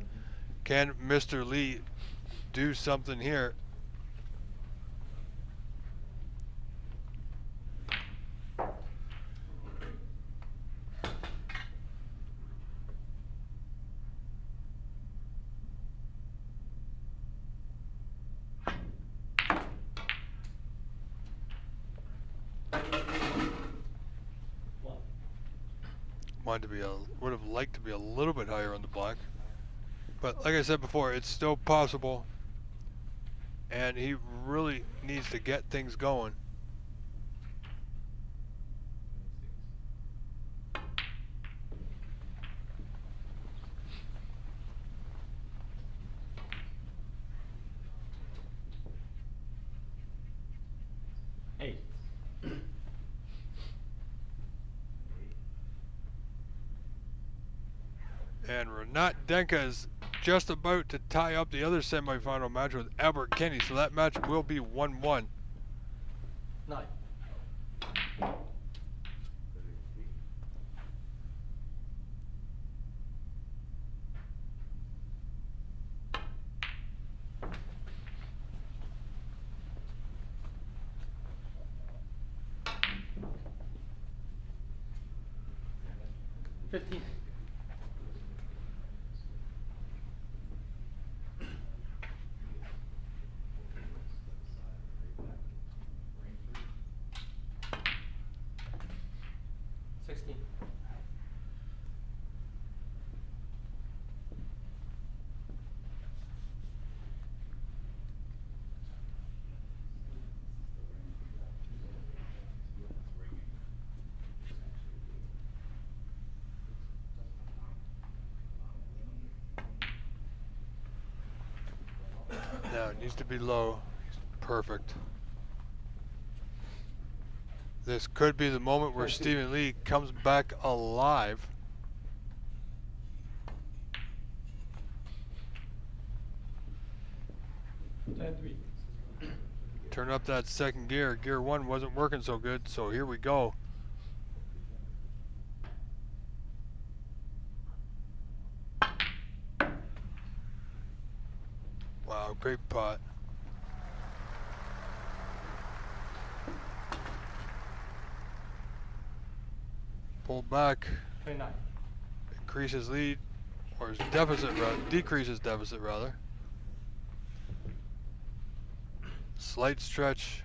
Can Mr. Lee do something here? One. Wanted to be would have liked to be a little bit higher on the black, but like I said before, it's still possible, and he really needs to get things going. Eight. And Renat Denka is just about to tie up the other semifinal match with Albert Kenny, so that match will be 1-1. 9. $15. $16. Now it needs to be low. Perfect. This could be the moment where 22. Stephen Lee comes back alive. $10-3. Turn up that second gear. Gear 1 wasn't working so good, so here we go. Wow, great pot. Pull back, 29. increases lead, or his deficit, decreases deficit rather. Slight stretch.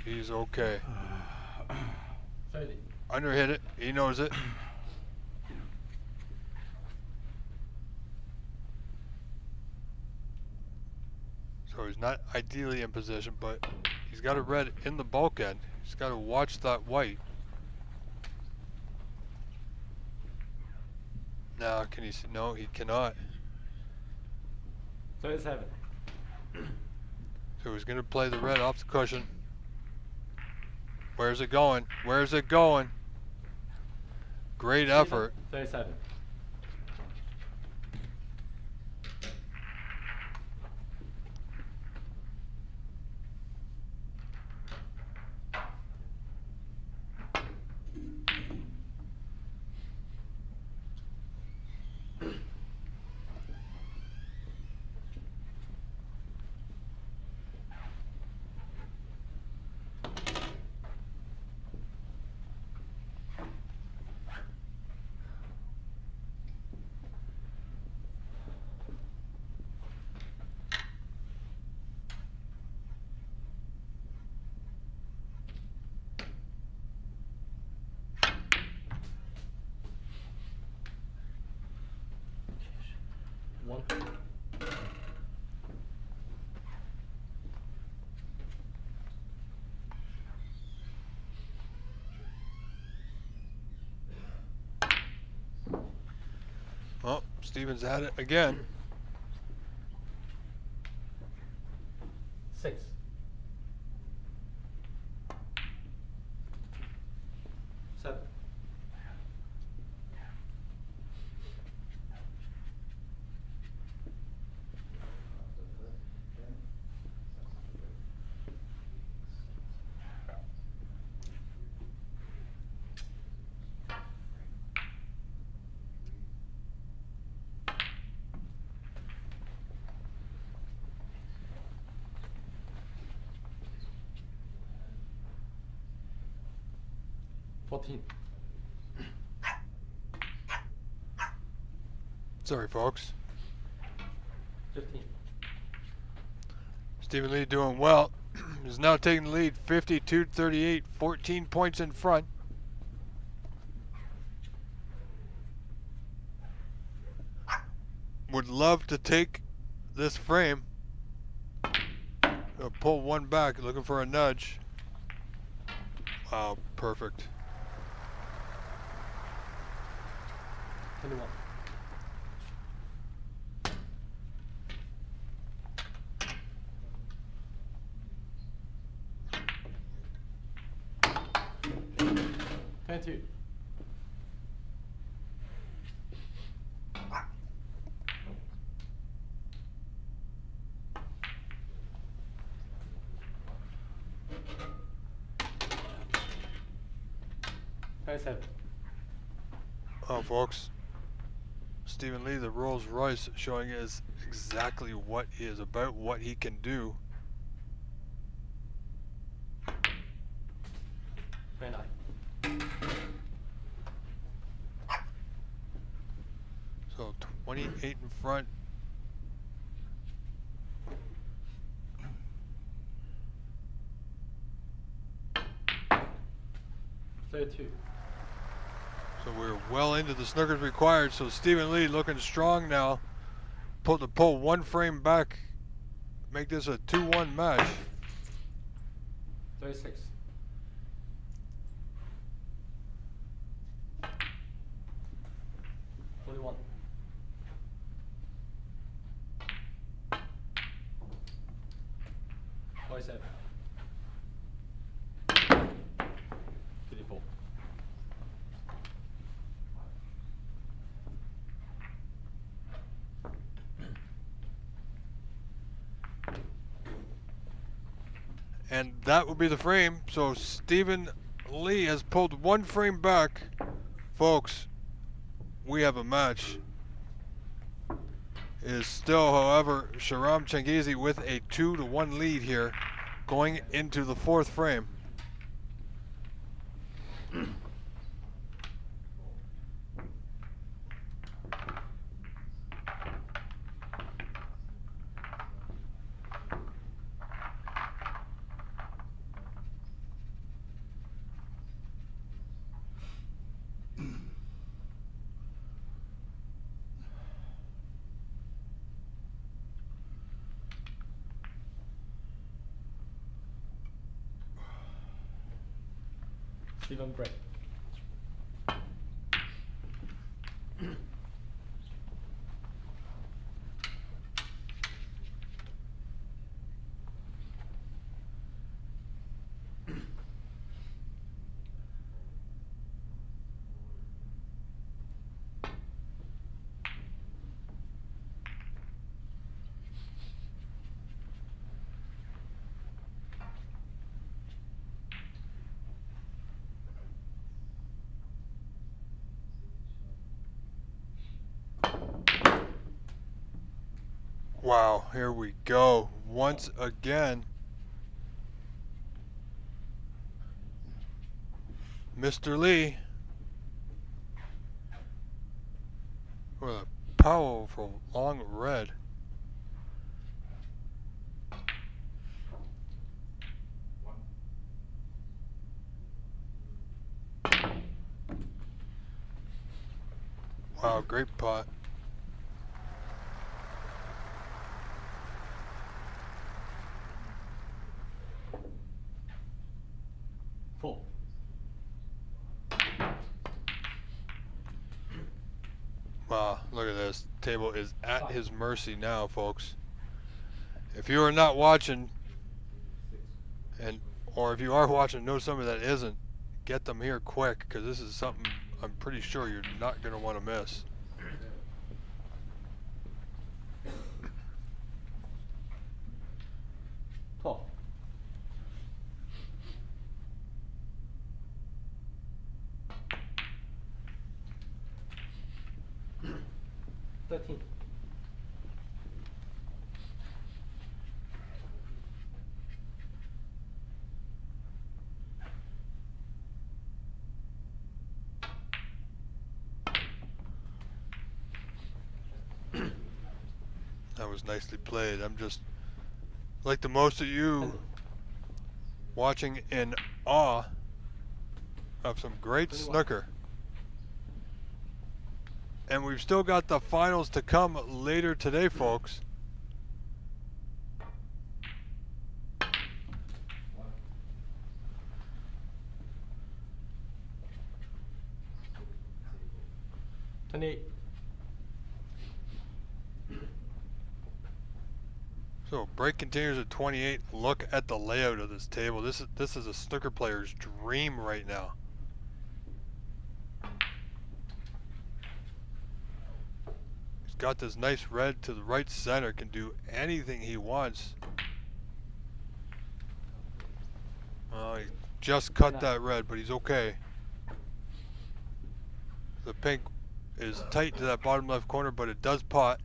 He's okay. 30. Underhit it. He knows it. So he's not ideally in position, but he's got a red in the bulkhead. He's got to watch that white. Now, can he see? No, he cannot. 37. So he's going to play the red off the cushion. Where's it going? Where's it going? Great effort. 37. One. Oh, Stevens at it again. 6. 7. Sorry, folks. 15. Stephen Lee doing well. Is now taking the lead 52-38, 14 points in front. Would love to take this frame. Pull one back, looking for a nudge. Wow, perfect. 21. Two. 27. Oh, folks. Stephen Lee, the Rolls Royce, showing us exactly what he is about, what he can do. 29. So 28 in front. Two. So we're well into the snookers required. So Stephen Lee looking strong now. Pull one frame back. Make this a 2-1 match. 36. 41. 47. 54. And that will be the frame. So Stephen Lee has pulled one frame back. Folks, we have a match. It is still, however, Shahram Changizi with a 2-1 lead here going into the fourth frame. Steven break. Wow, here we go. Once again, Mr. Lee with a powerful long red. Wow, great pot. Four. Wow, look at this. Table is at his mercy now, folks. If you are not watching, or if you are watching, know somebody that isn't, get them here quick, because this is something I'm pretty sure you're not going to want to miss. Twelve. 13. That was nicely played. I'm just, like the most of you, watching in awe of some great 21. snooker. And we've still got the finals to come later today, folks. So break continues at 28. Look at the layout of this table. This is a snooker player's dream right now. He's got this nice red to the right center, can do anything he wants. He just cut that red, but he's okay. The pink is tight to that bottom left corner, but it does pot.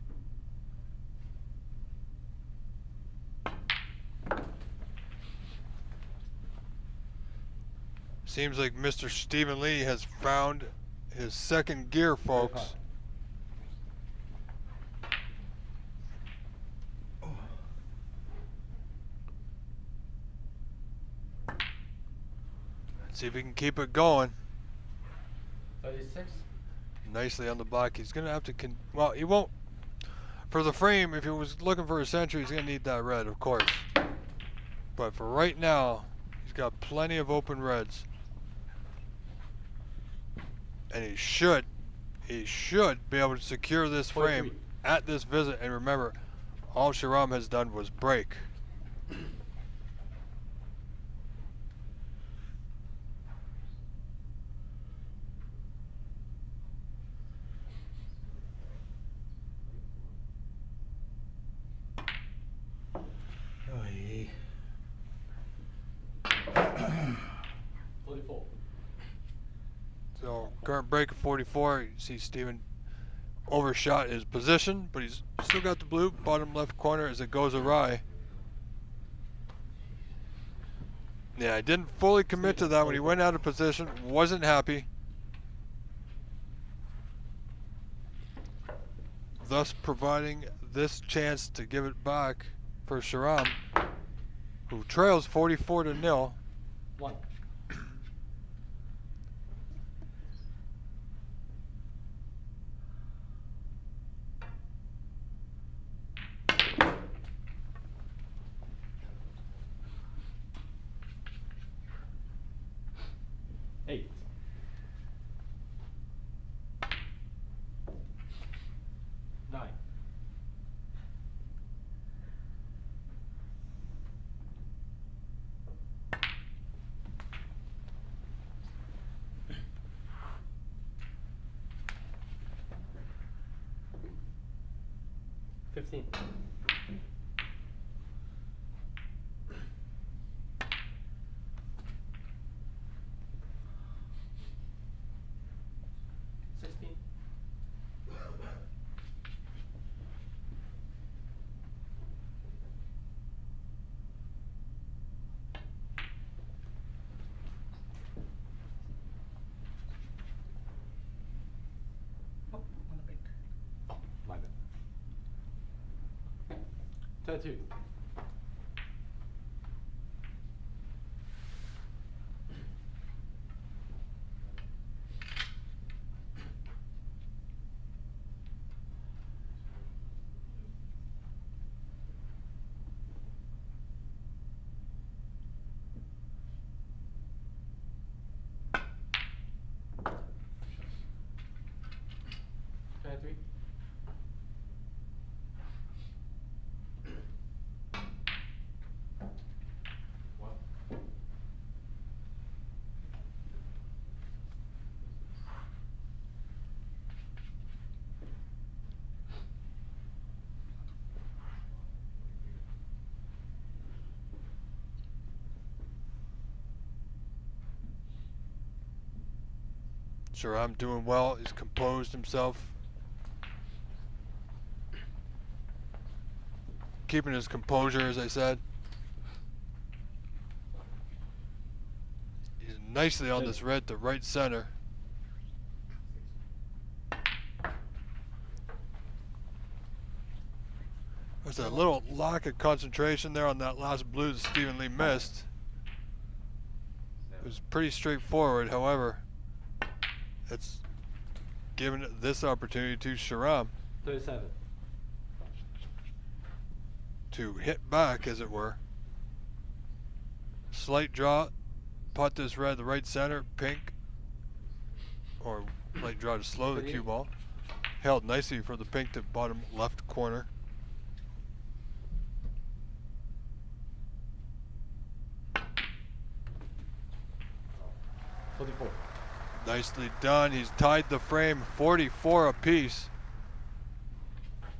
Seems like Mr. Stephen Lee has found his second gear, folks. Let's see if he can keep it going. 36. Nicely on the block. He's going to have to, well, he won't. For the frame, if he was looking for a century, he's going to need that red, of course. But for right now, he's got plenty of open reds. And he should be able to secure this frame 43. at this visit. And remember, all Sharam has done was break. Oy. 44. So current break of 44. You see Steven overshot his position, but he's still got the blue bottom left corner as it goes awry. Yeah, I didn't fully commit to that when he went out of position. Wasn't happy. Thus providing this chance to give it back for Sharam, who trails 44-0. 1. 15. My bad. 22. Three. One. Sharam doing well. He's composed himself. Keeping his composure, as I said. He's nicely on this red to right center. There's a little lack of concentration there on that last blue that Stephen Lee missed. It was pretty straightforward, however, it's given this opportunity to Sharam 37. to hit back, as it were. Slight draw, pot this red, the right center, pink, or light draw to slow the cue ball. Held nicely for the pink to bottom left corner. Nicely done. He's tied the frame 44 apiece.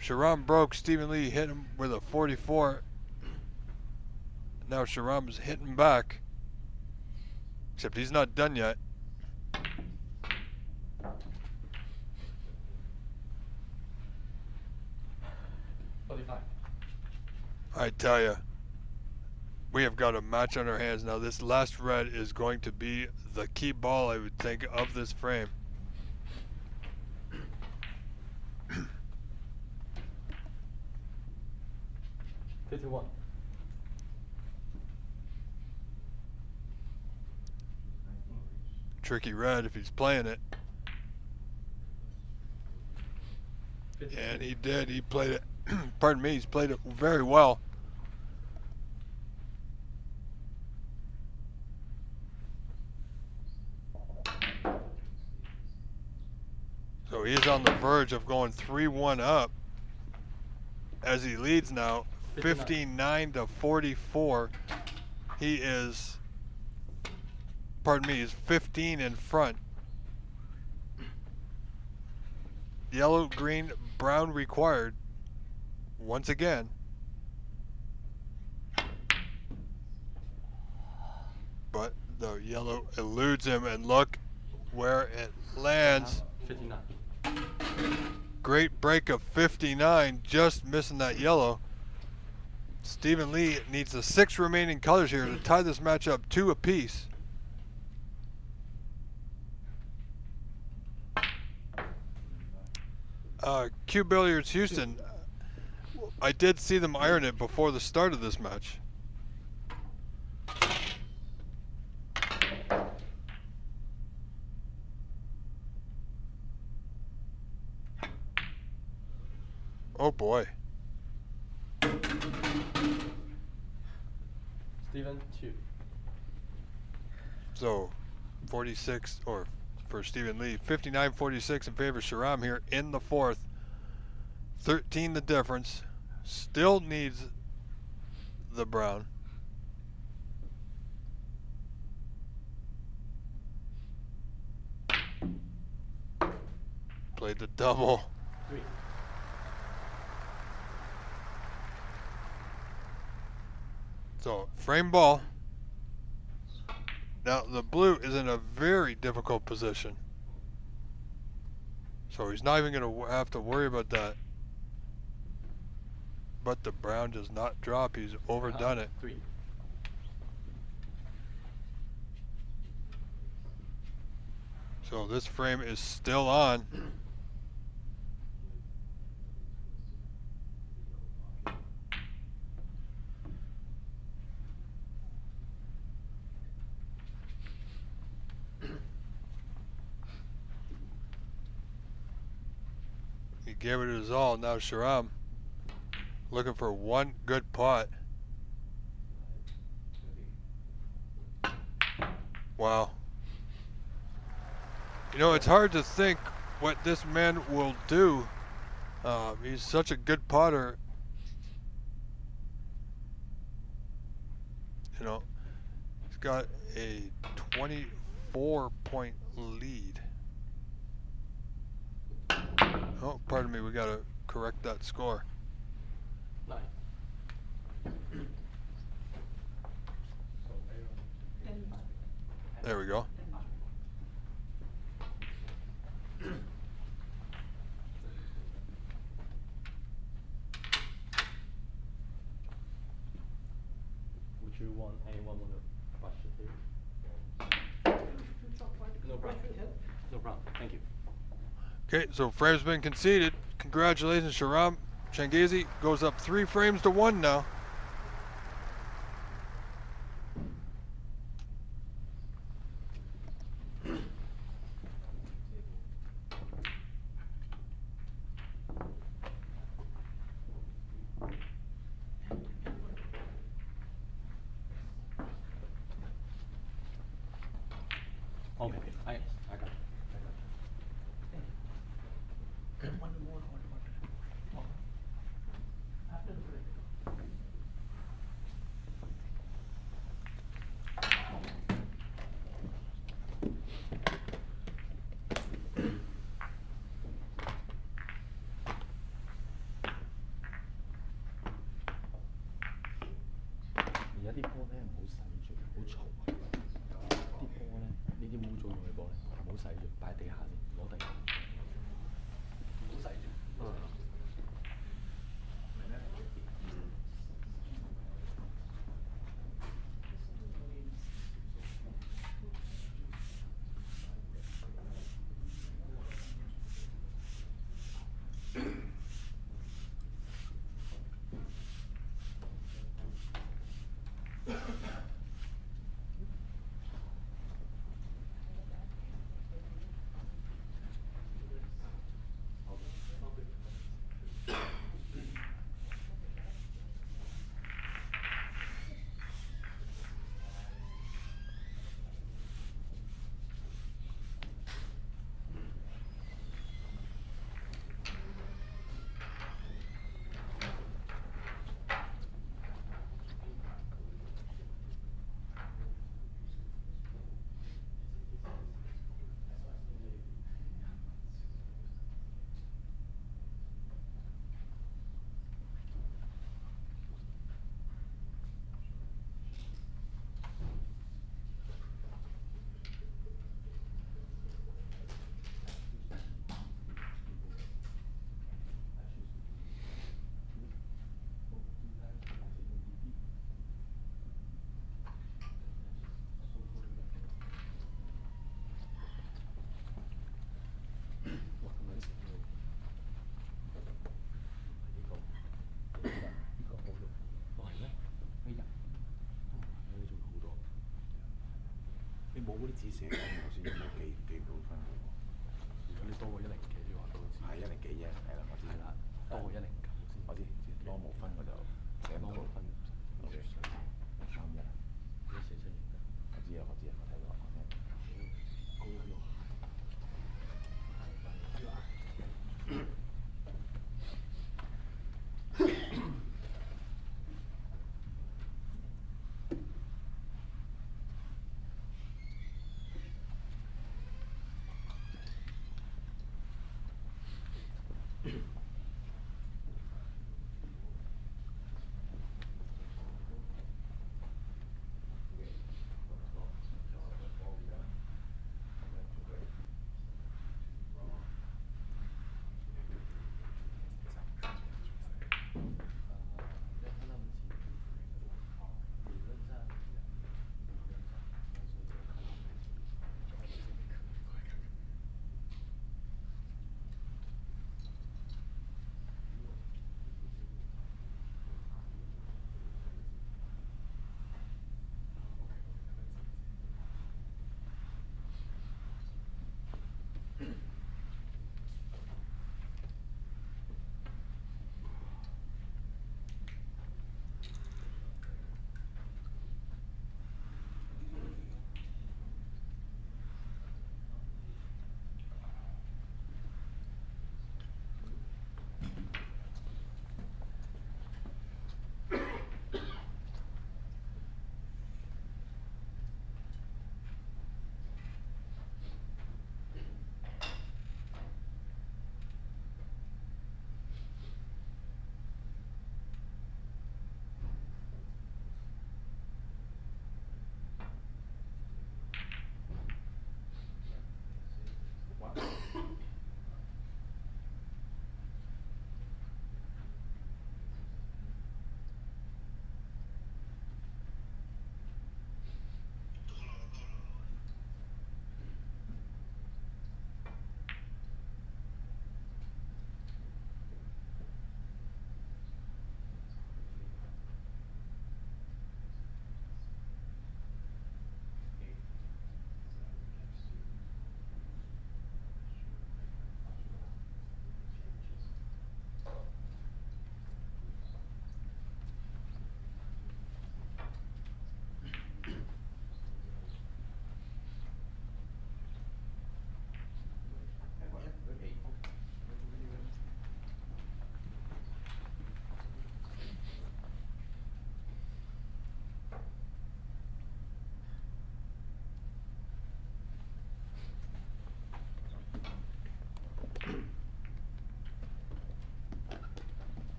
Sharam broke. Stephen Lee hit him with a 44. Now Sharam's hitting back. Except he's not done yet. I tell you, we have got a match on our hands now. This last red is going to be the key ball, I would think, of this frame. One. Tricky red if he's playing it. And he did. He played it. Pardon me. He's played it very well. So he's on the verge of going 3-1 up as he leads now 59 to 44. He is, pardon me, he's 15 in front. Yellow, green, brown required once again. But the yellow eludes him, and look where it lands. 59. Great break of 59, just missing that yellow. Stephen Lee needs the 6 remaining colors here to tie this match up 2 apiece. Q Billiards Houston, I did see them iron it before the start of this match. Oh boy. Steven, 2. So 46, or for Stephen Lee, 59-46 in favor of Sharam here in the 4th. 13 the difference. Still needs the brown. Played the double. 3. So, frame ball. Now, the blue is in a very difficult position. So he's not even going to have to worry about that. But the brown does not drop. He's overdone it. 3. So this frame is still on. He gave it his all. Now Sharam looking for one good pot. Wow. You know, it's hard to think what this man will do. He's such a good potter. You know, he's got a 24-point lead. Oh, pardon me, we got to correct that score. 9. There we go. Would you want anyone on the question here? No problem. No problem. Thank you. Okay, so frame's been conceded. Congratulations, Sharam. Changizi goes up 3 frames to 1 now. Okay, I got it.而家啲波咧唔好洗住，好嘈啊！啲波咧，呢啲污糟用嘅波咧，唔好洗住，擺喺地下先，攞第二個。唔好洗住。冇嗰啲指示，頭先有冇記唔到分嘅喎？如果你多過109嘅話，都知。係109啫，係啦，我知。係啦，多過109先。我知，多冇分我就寫唔到。多冇分。OK，31。147應得。我知啊，我睇到。高咗。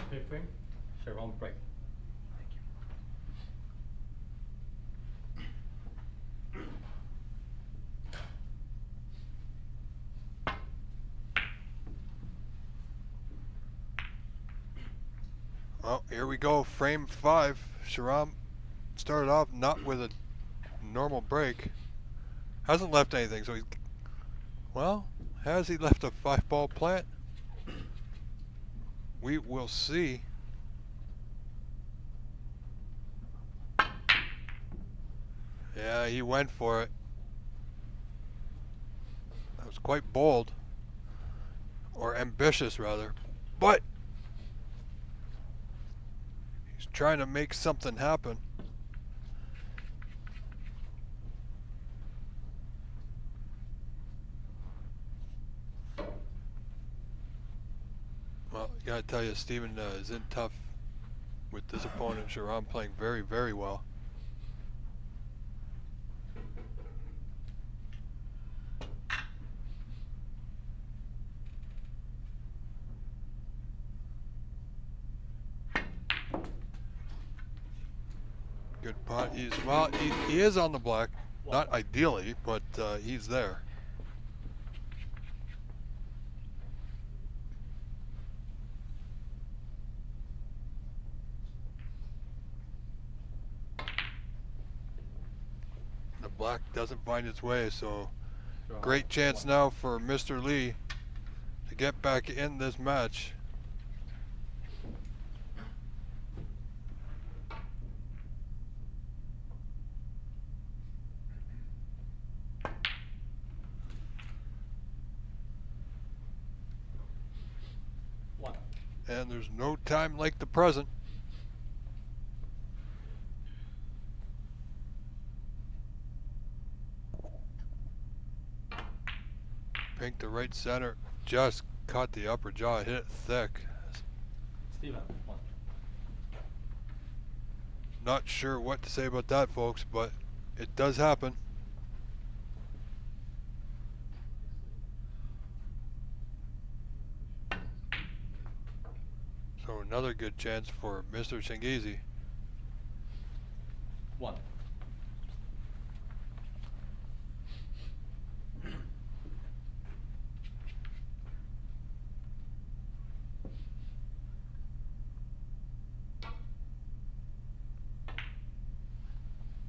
Fifth frame, Sharon break. Thank you. Well, here we go. Frame 5. Sharam started off not with a normal break. Hasn't left anything, so he's... Well, has he left a 5-ball plant? We will see. Yeah, he went for it. That was quite bold. Or ambitious, rather. But he's trying to make something happen. Well, gotta tell you, Steven is in tough with this opponent. Sharam playing very, very well. Good pot. He's well. He is on the black, not ideally, but he's there. The black doesn't find its way, so great chance now for Mr. Lee to get back in this match. And there's no time like the present. Pink to right center, just caught the upper jaw, hit it thick. Steven, 1. Not sure what to say about that, folks, but it does happen. So another good chance for Mr. Chingizi. 1.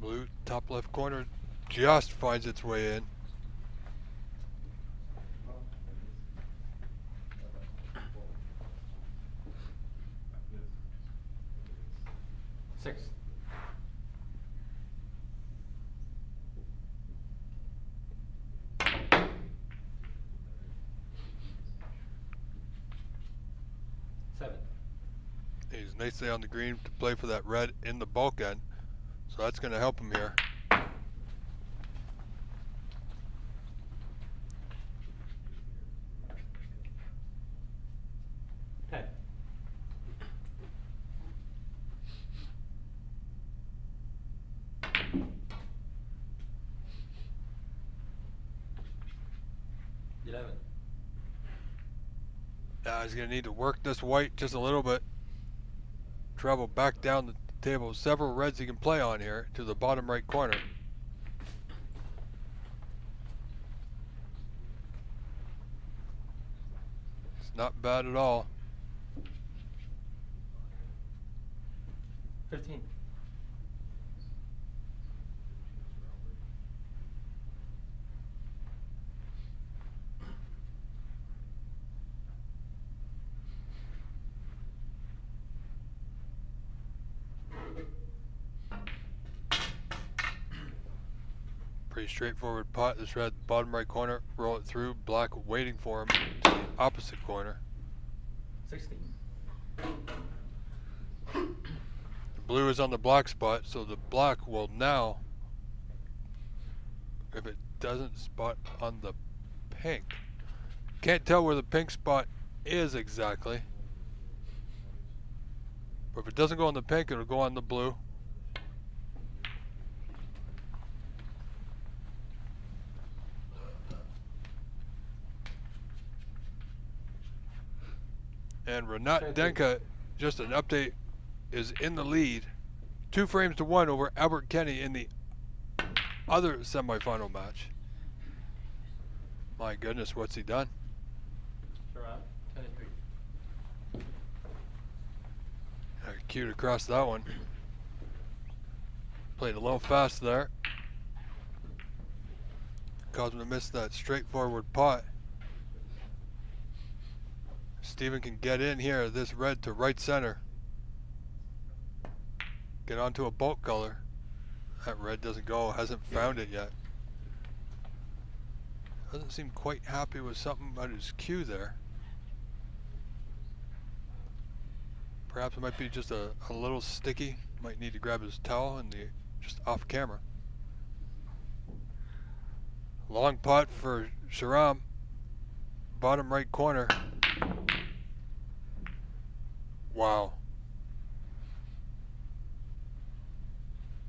Blue, top left corner, just finds its way in. Six. Seven. He's nicely on the green to play for that red in the bulk end, so that's going to help him here. Now he's going to need to work this white just a little bit. Travel back down the table. Several reds he can play on here to the bottom right corner. It's not bad at all. 15. Pretty straightforward pot. This red bottom right corner, roll it through. Black waiting for him to the opposite corner. 16. The blue is on the black spot, so the black will now, if it doesn't spot on the pink, can't tell where the pink spot is exactly, but if it doesn't go on the pink, it'll go on the blue. And Renat Denka just an update, is in the lead, 2 frames to 1 over Albert Kenny in the other semifinal match. My goodness, what's he done? Sharam, 23. Cued across that one. Played a little fast there. Caused him to miss that straightforward pot. Steven can get in here, this red to right center. Get onto a bulk color. That red doesn't go, hasn't found it yet. Doesn't seem quite happy with something about his cue there. Perhaps it might be just a little sticky. Might need to grab his towel and just off camera. Long pot for Sharam. Bottom right corner. Wow.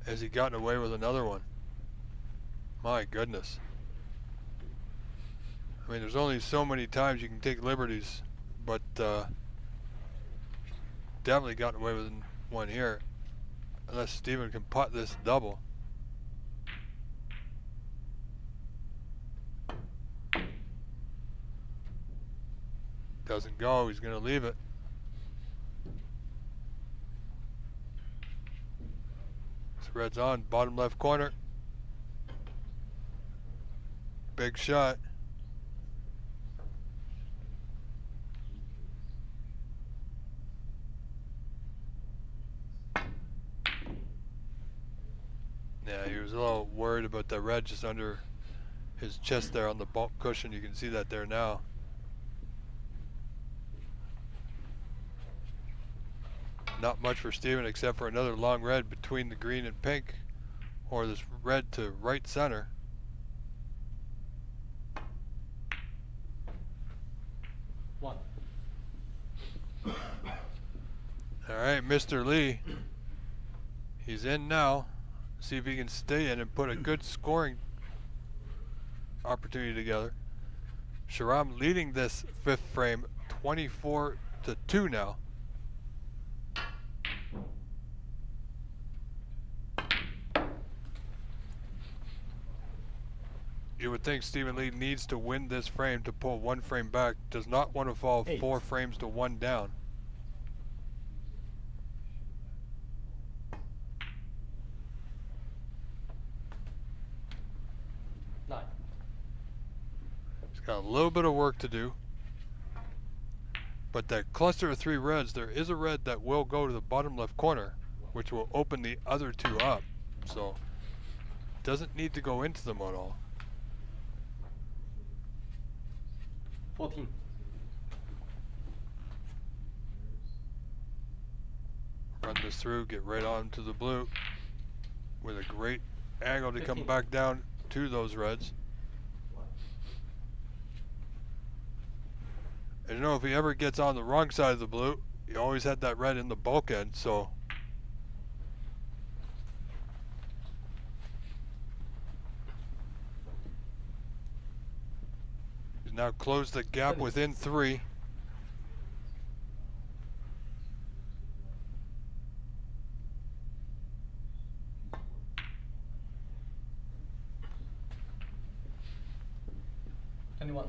Has he gotten away with another one? My goodness. I mean, there's only so many times you can take liberties, but definitely gotten away with one here. Unless Steven can putt this double. Doesn't go, he's gonna leave it. This red's on, bottom left corner. Big shot. Yeah, he was a little worried about the red just under his chest there on the bulk cushion. You can see that there now. Not much for Steven except for another long red between the green and pink, or this red to right center. One. Alright, Mr. Lee. He's in now. See if he can stay in and put a good scoring opportunity together. Sharam leading this 5th frame 24-2 now. You would think Steven Lee needs to win this frame to pull 1 frame back. Does not want to fall 4 frames to 1 down. Nine. He's got a little bit of work to do. But that cluster of 3 reds, there is a red that will go to the bottom left corner, which will open the other 2 up. So, doesn't need to go into them at all. 14. Run this through, get right on to the blue with a great angle to come 15. back down to those reds. And you know, if he ever gets on the wrong side of the blue, he always had that red in the bulk end, so he's now closed the gap within 3. Anyone?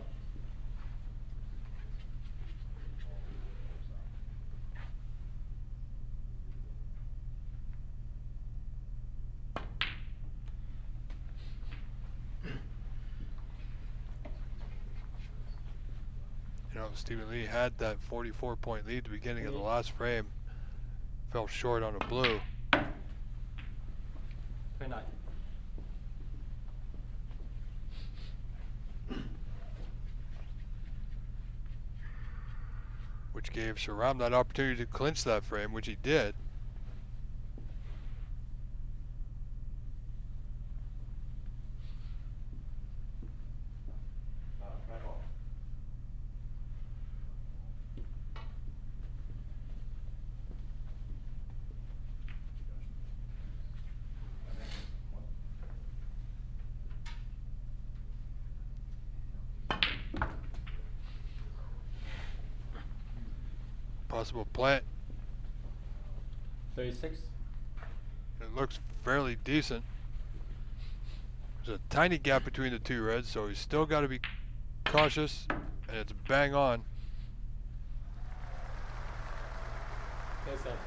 You know, Steven Lee had that 44-point lead at the beginning of the last frame. Fell short on a blue. 29. Which gave Sharam that opportunity to clinch that frame, which he did. Right off. Possible plant 36. It looks fairly decent. There's a tiny gap between the two reds, so he's still got to be cautious, and it's bang on. 37.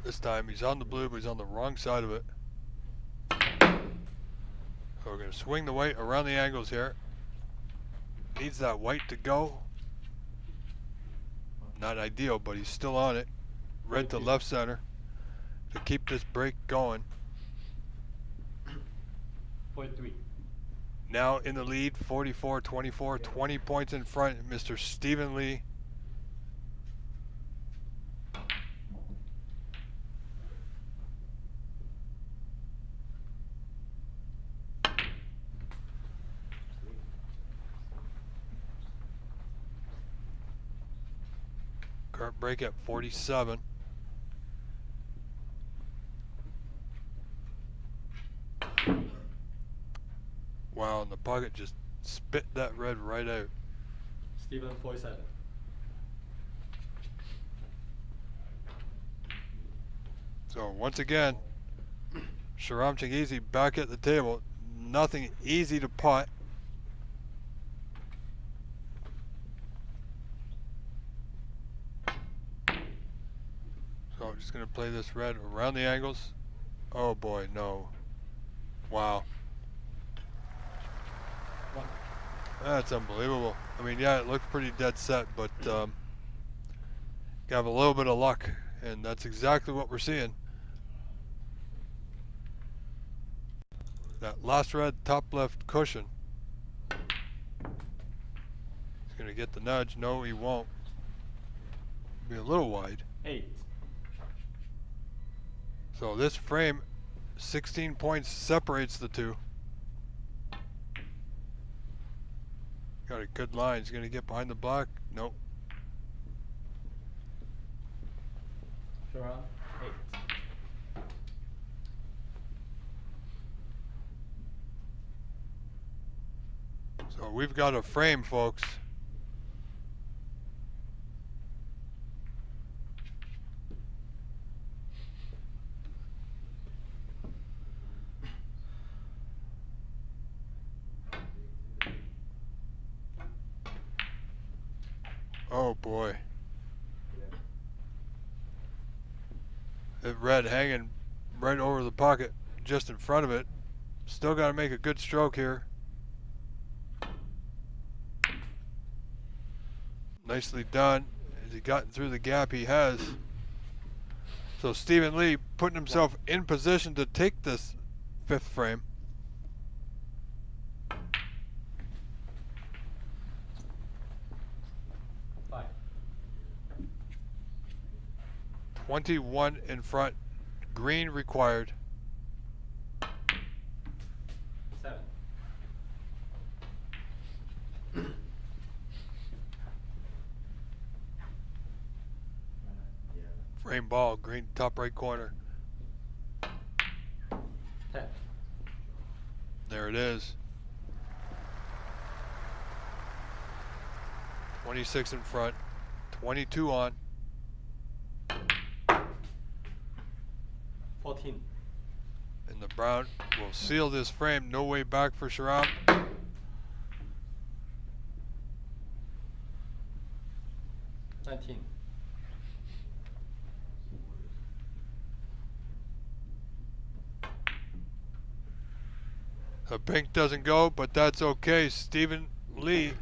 This time he's on the blue, but he's on the wrong side of it. So we're going to swing the white around the angles here. Needs that white to go. Not ideal, but he's still on it. Red to left center to keep this break going. 43. Now in the lead, 44-24, 20 points in front, Mr. Stephen Lee. Current break at 47. Wow, and the pocket just spit that red right out. Stephen 47. So once again, Shahram Changizi back at the table. Nothing easy to putt. So I'm just going to play this red around the angles. Oh boy, no. Wow. One. That's unbelievable. I mean, yeah, it looked pretty dead set, but you have a little bit of luck, and that's exactly what we're seeing. That last red top left cushion. He's going to get the nudge. No, he won't. Be a little wide. 8. So this frame, 16 points separates the two. Got a good line. He's going to get behind the block. Nope. Shahram 8. So we've got a frame, folks. Oh boy. That red hanging right over the pocket, just in front of it. Still got to make a good stroke here. Nicely done. Has he gotten through the gap? He has. So Stephen Lee putting himself in position to take this fifth frame. Five. 21 in front. Green required. 7. Frame ball, green top right corner. 10. There it is. 26 in front. 22 on. 14. And the brown will seal this frame. No way back for Shahram. 19. The pink doesn't go, but that's okay. Stephen Lee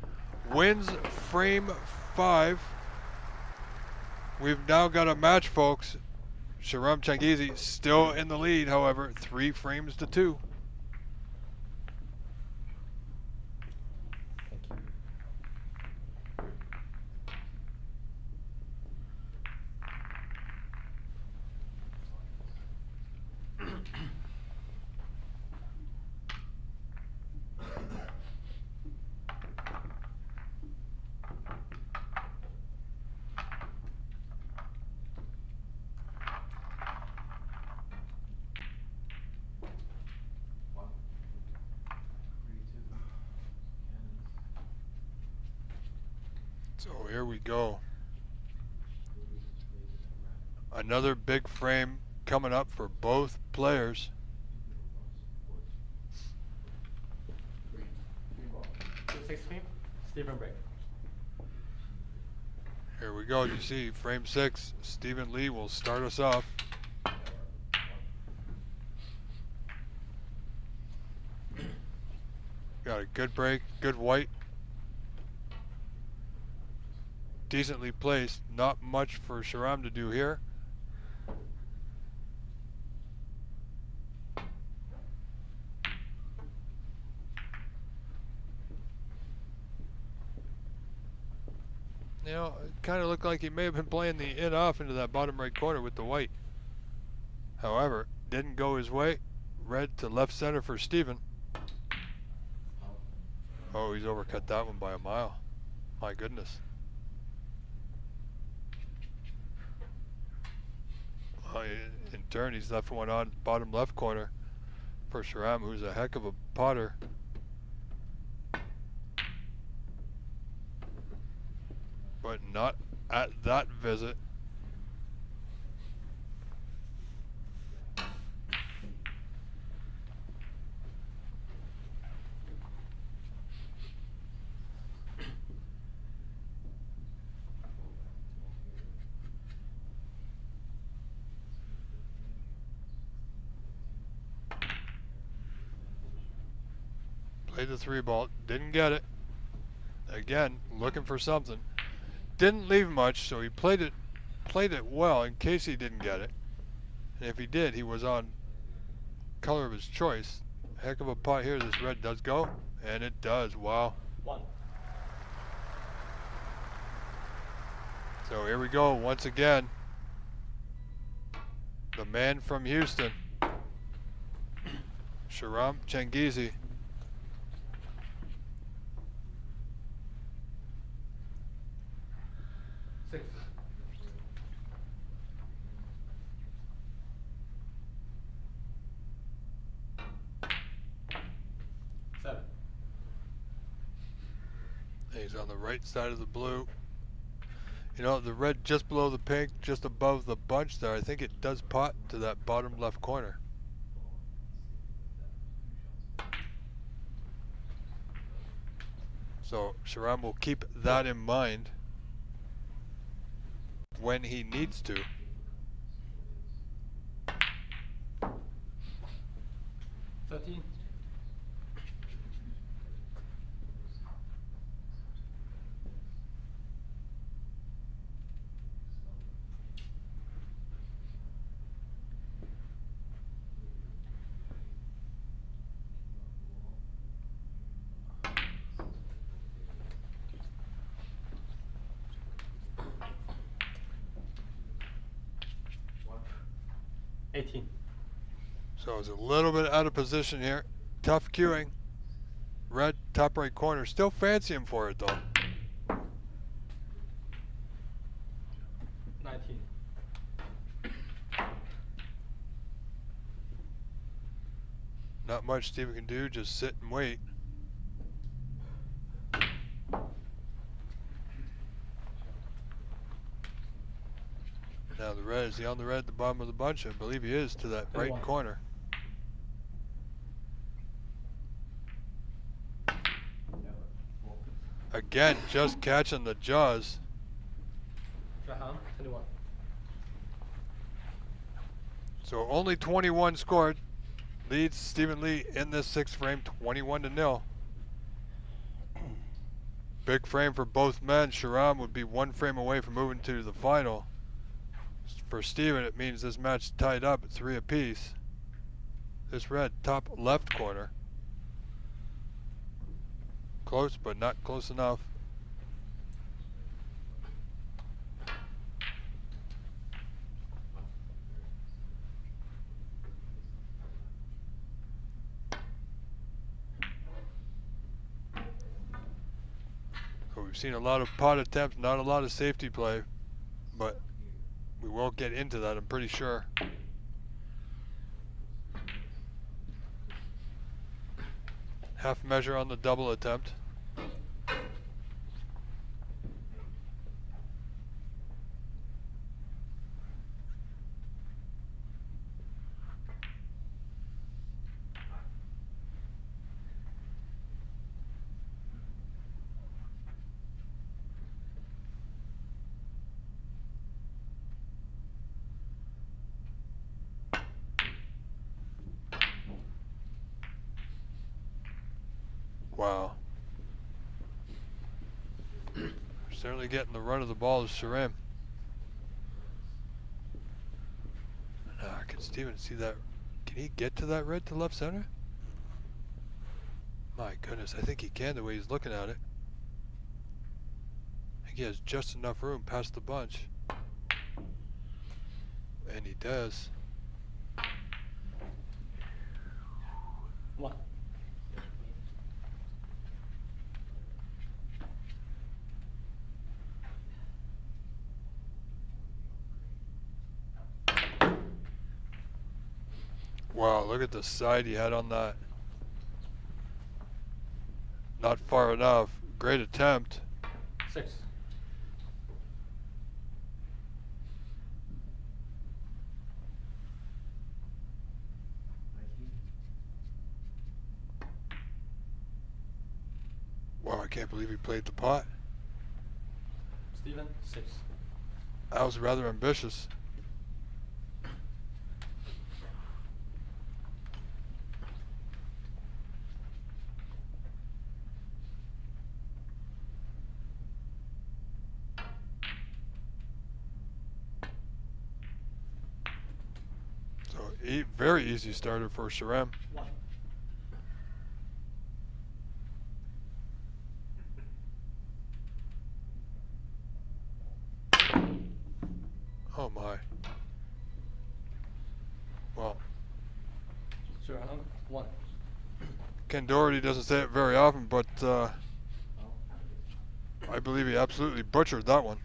wins frame 5. We've now got a match, folks. Shahram Changizi still in the lead, however, 3 frames to 2. Thank you. So here we go. Another big frame coming up for both players. Green ball. 2-6 Stephen break. Here we go. You see frame 6. Stephen Lee will start us off. Got a good break, good white. Decently placed. Not much for Sharam to do here. You know, it kind of looked like he may have been playing the in-off into that bottom right corner with the white. However, didn't go his way. Red to left center for Stephen. Oh, he's overcut that one by a mile. My goodness. Well, in turn, he's left one on bottom left corner for Sharam, who's a heck of a potter. But not at that visit. Played the 3-ball, didn't get it. Again, looking for something. Didn't leave much, so he played it well in case he didn't get it. And if he did, he was on color of his choice. Heck of a putt here. This red does go, and it does. Wow. 1. So here we go once again. The man from Houston, Sharam Changizi. 6. 7. He's on the right side of the blue. You know, the red just below the pink, just above the bunch there. I think it does pot to that bottom left corner. So Sharam will keep that in mind when he needs to. $13. $18. So it's a little bit out of position here. Tough cueing. Red top right corner. Still fancy him for it though. 19. Not much Steven can do, just sit and wait. Now the red, is he on the red at the bottom of the bunch? I believe he is, to that right corner. Again, just catching the jaws. 21. So only 21 scored. Leads Stephen Lee in this 6th frame, 21-0. Big frame for both men. Sharam would be 1 frame away from moving to the final. For Stephen, it means this match tied up at 3 apiece. This red top left corner. Close, but not close enough. So we've seen a lot of pot attempts, not a lot of safety play, but we won't get into that, I'm pretty sure. Half measure on the double attempt. Wow. Certainly getting the run of the ball is Sharam. Can Steven see that? Can he get to that red to left center? My goodness, I think he can the way he's looking at it. I think he has just enough room past the bunch. And he does. One. Wow, look at the side he had on that. Not far enough. Great attempt. 6. Wow, I can't believe he played the pot. Steven, 6. That was rather ambitious. So, very easy starter for Sharam. 1. Oh my. Well, Sharam, 1. Ken Doherty doesn't say it very often, but I believe he absolutely butchered that one.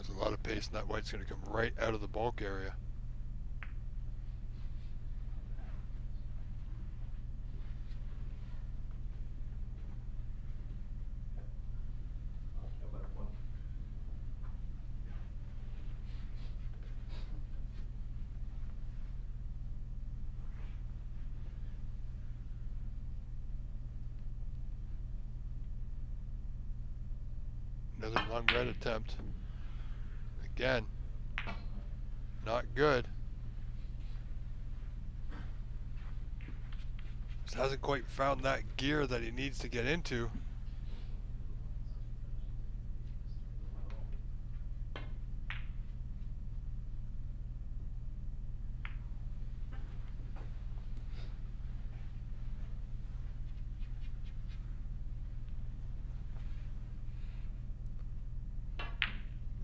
There's a lot of pace, and that white's going to come right out of the bulk area. Another long red attempt. Again, not good. Just hasn't quite found that gear that he needs to get into.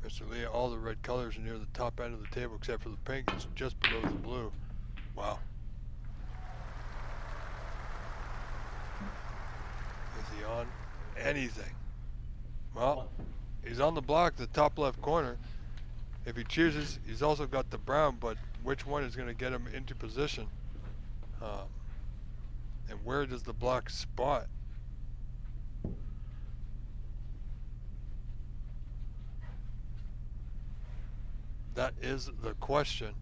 Mr. Lee, all the red colors are near the top end of the table except for the pink. It's just below the blue. Wow. Is he on anything? Well, he's on the block, the top left corner. If he chooses, he's also got the brown, but which one is going to get him into position? And where does the block spot? That is the question.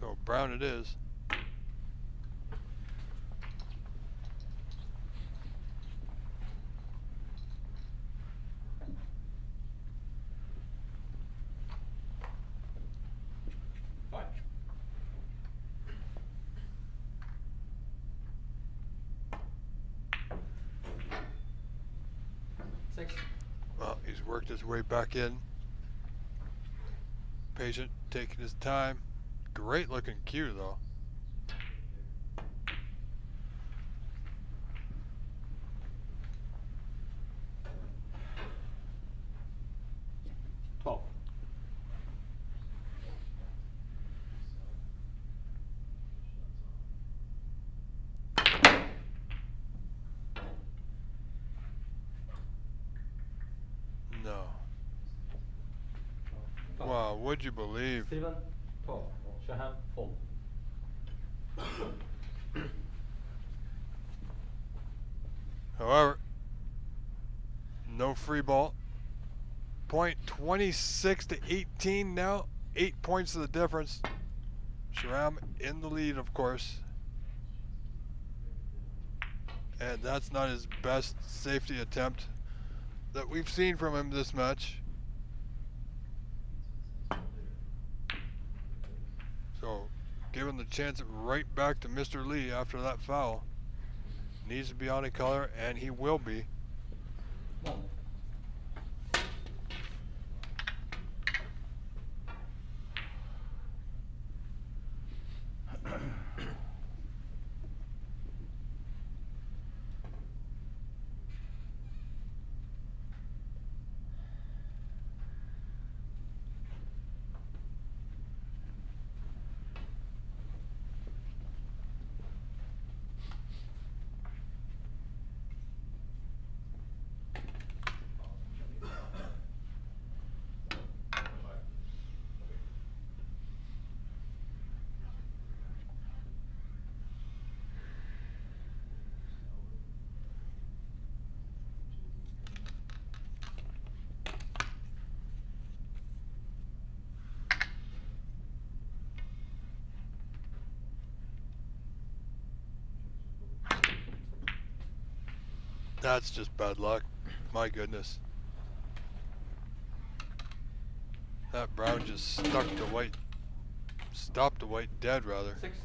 So brown it is. Five. 6. Well, he's worked his way back in. Patient, taking his time. Great looking cue though. No. Wow, would you believe? Steven, 12. Shaham, 4. However, no free ball. Point 26 to 18 now. 8 points of the difference. Sharam in the lead, of course. And that's not his best safety attempt that we've seen from him this match. So, giving the chance right back to Mr. Lee after that foul. Needs to be on a color, and he will be. One. That's just bad luck. My goodness. That brown just stuck the white. Stopped the white dead, rather. 6.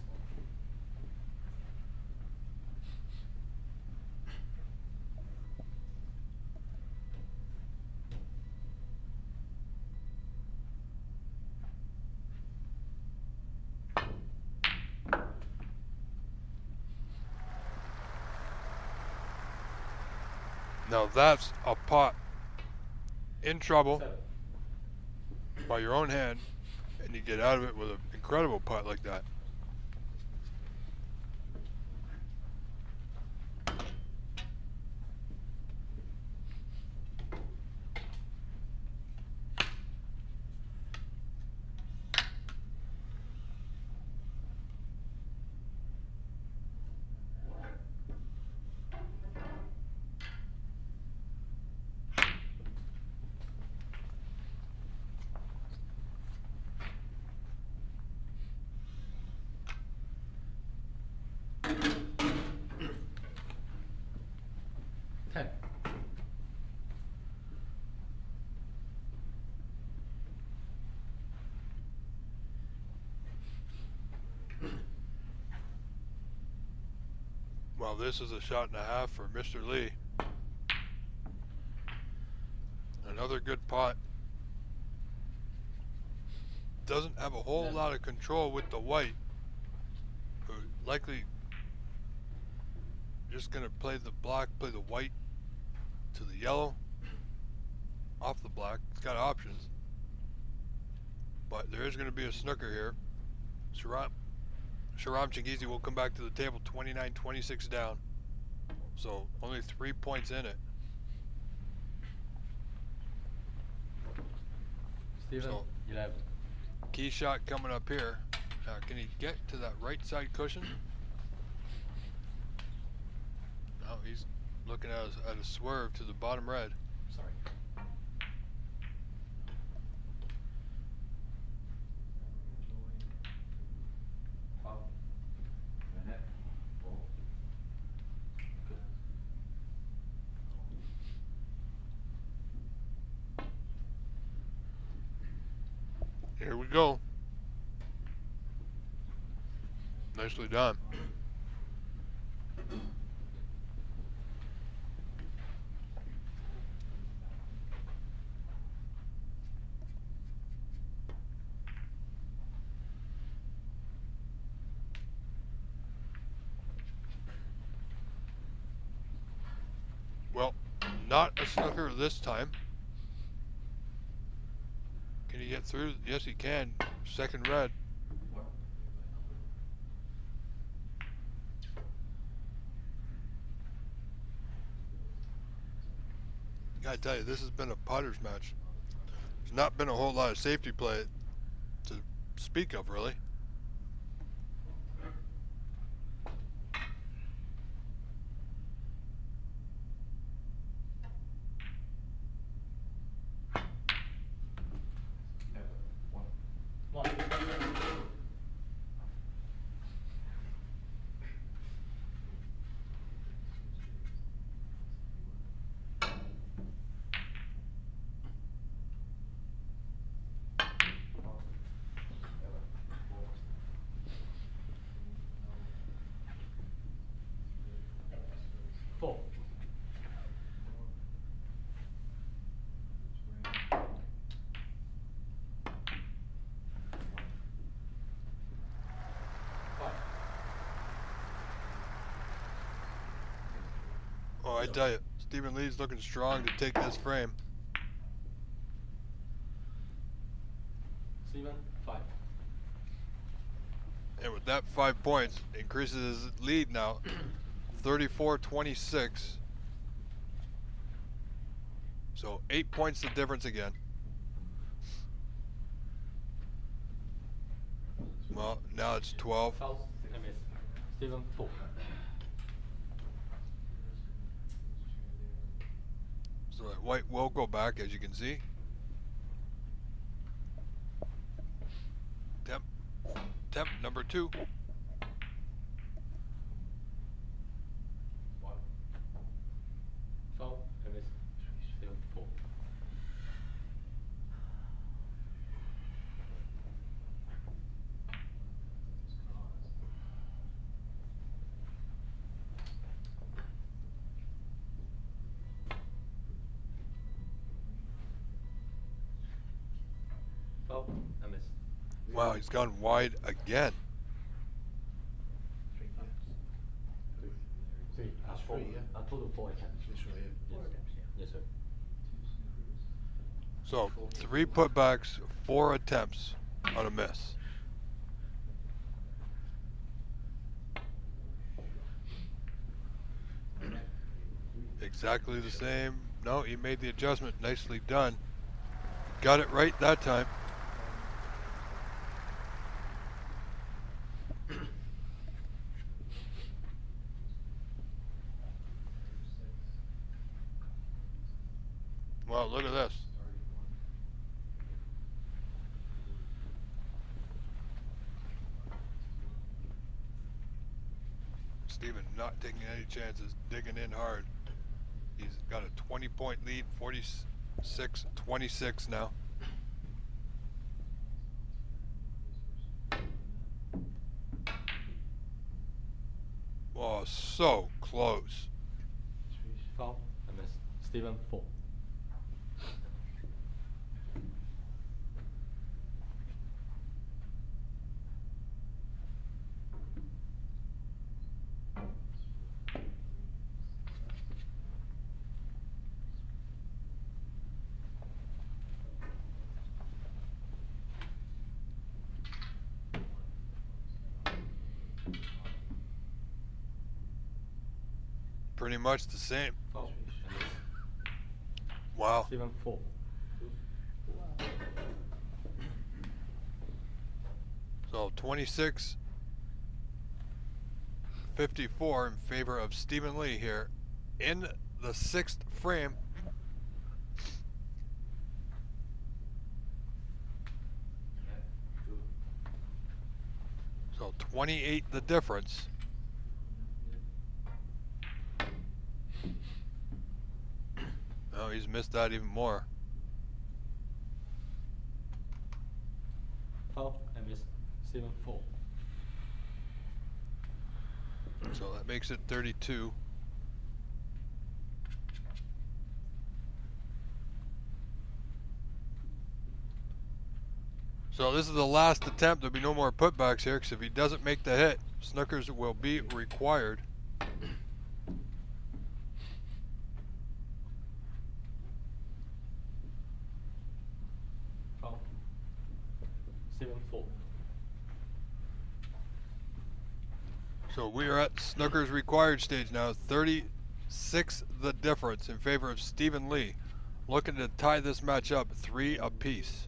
Now that's a pot in trouble 7. by your own hand, and you get out of it with an incredible putt like that. Well, this is a shot and a half for Mr. Lee. Another good pot. Doesn't have a whole lot of control with the white. Likely just gonna play the black, play the white to the yellow, off the black. It's got options. But there is gonna be a snooker here. Sharam Chingizi will come back to the table 29-26 down. So only 3 points in it. Steven, So, 11. Key shot coming up here. Now, can he get to that right side cushion? No, he's looking at a swerve to the bottom red. Sorry. Here we go. Nicely done. Well, not a snooker this time. Can he get through? Yes, he can. Second red. Gotta tell you, this has been a putter's match. There's not been a whole lot of safety play to speak of, really. I tell you, Stephen Lee's looking strong to take this frame. Steven, 5. And with that 5 points, increases his lead now, 34-26. So 8 points the difference again. Well, now it's 12. Foul, I miss. Steven, 4. So that white will go back, as you can see. Temp number 2. Foul, I miss. Steven, 4. Foul, I miss. Wow, he's gone wide again. 3. Total 4 attempts. Yes, sir. So 3 putbacks, 4 attempts on a miss. Exactly the same. No, he made the adjustment. Nicely done. Got it right that time. Wow, look at this. Steven not taking any chances, digging in hard. He's got a 20-point lead, 46-26 now. Oh, so close. Foul, I miss. Steven, 4. Pretty much the same. Foul, I miss. Wow. Steven, 4. So 26-54 in favor of Stephen Lee here in the 6th frame. So 28 the difference. Oh, he's missed that even more. Foul, I miss. Steven, 4. So that makes it 32. So this is the last attempt. There'll be no more putbacks here, because if he doesn't make the hit, snookers will be required. Foul. Steven, 4. So we are at snookers required stage now. 36 the difference in favor of Stephen Lee. Looking to tie this match up 3 apiece.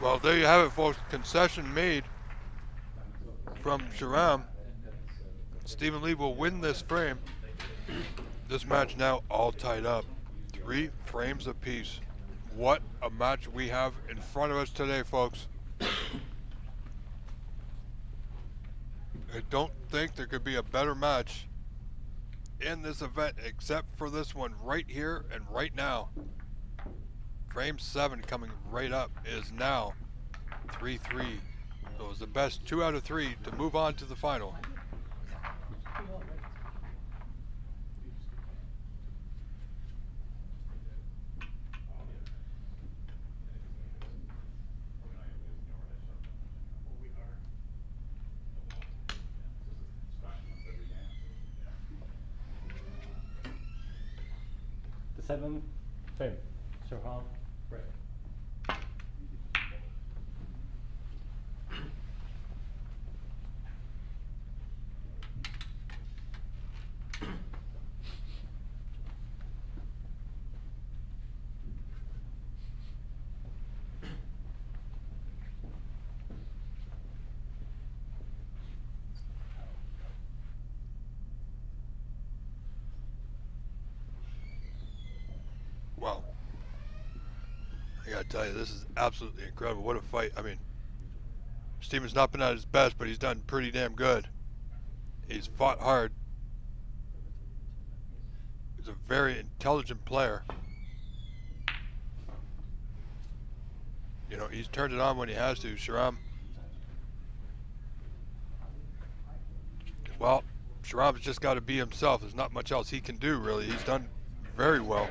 Well, there you have it, folks. Concession made from Sharam. Stephen Lee will win this frame. This match now all tied up. 3 frames apiece. What a match we have in front of us today, folks. I don't think there could be a better match in this event except for this one right here and right now. Frame 7 coming right up is now 3-3. So it's the best 2 out of 3 to move on to the final. The 7th frame. Shahram, red. Wow. I gotta tell you, this is absolutely incredible. What a fight. I mean, Steven's not been at his best, but he's done pretty damn good. He's fought hard. He's a very intelligent player. You know, he's turned it on when he has to, Sharam. Well, Sharam's just got to be himself. There's not much else he can do, really. He's done very well.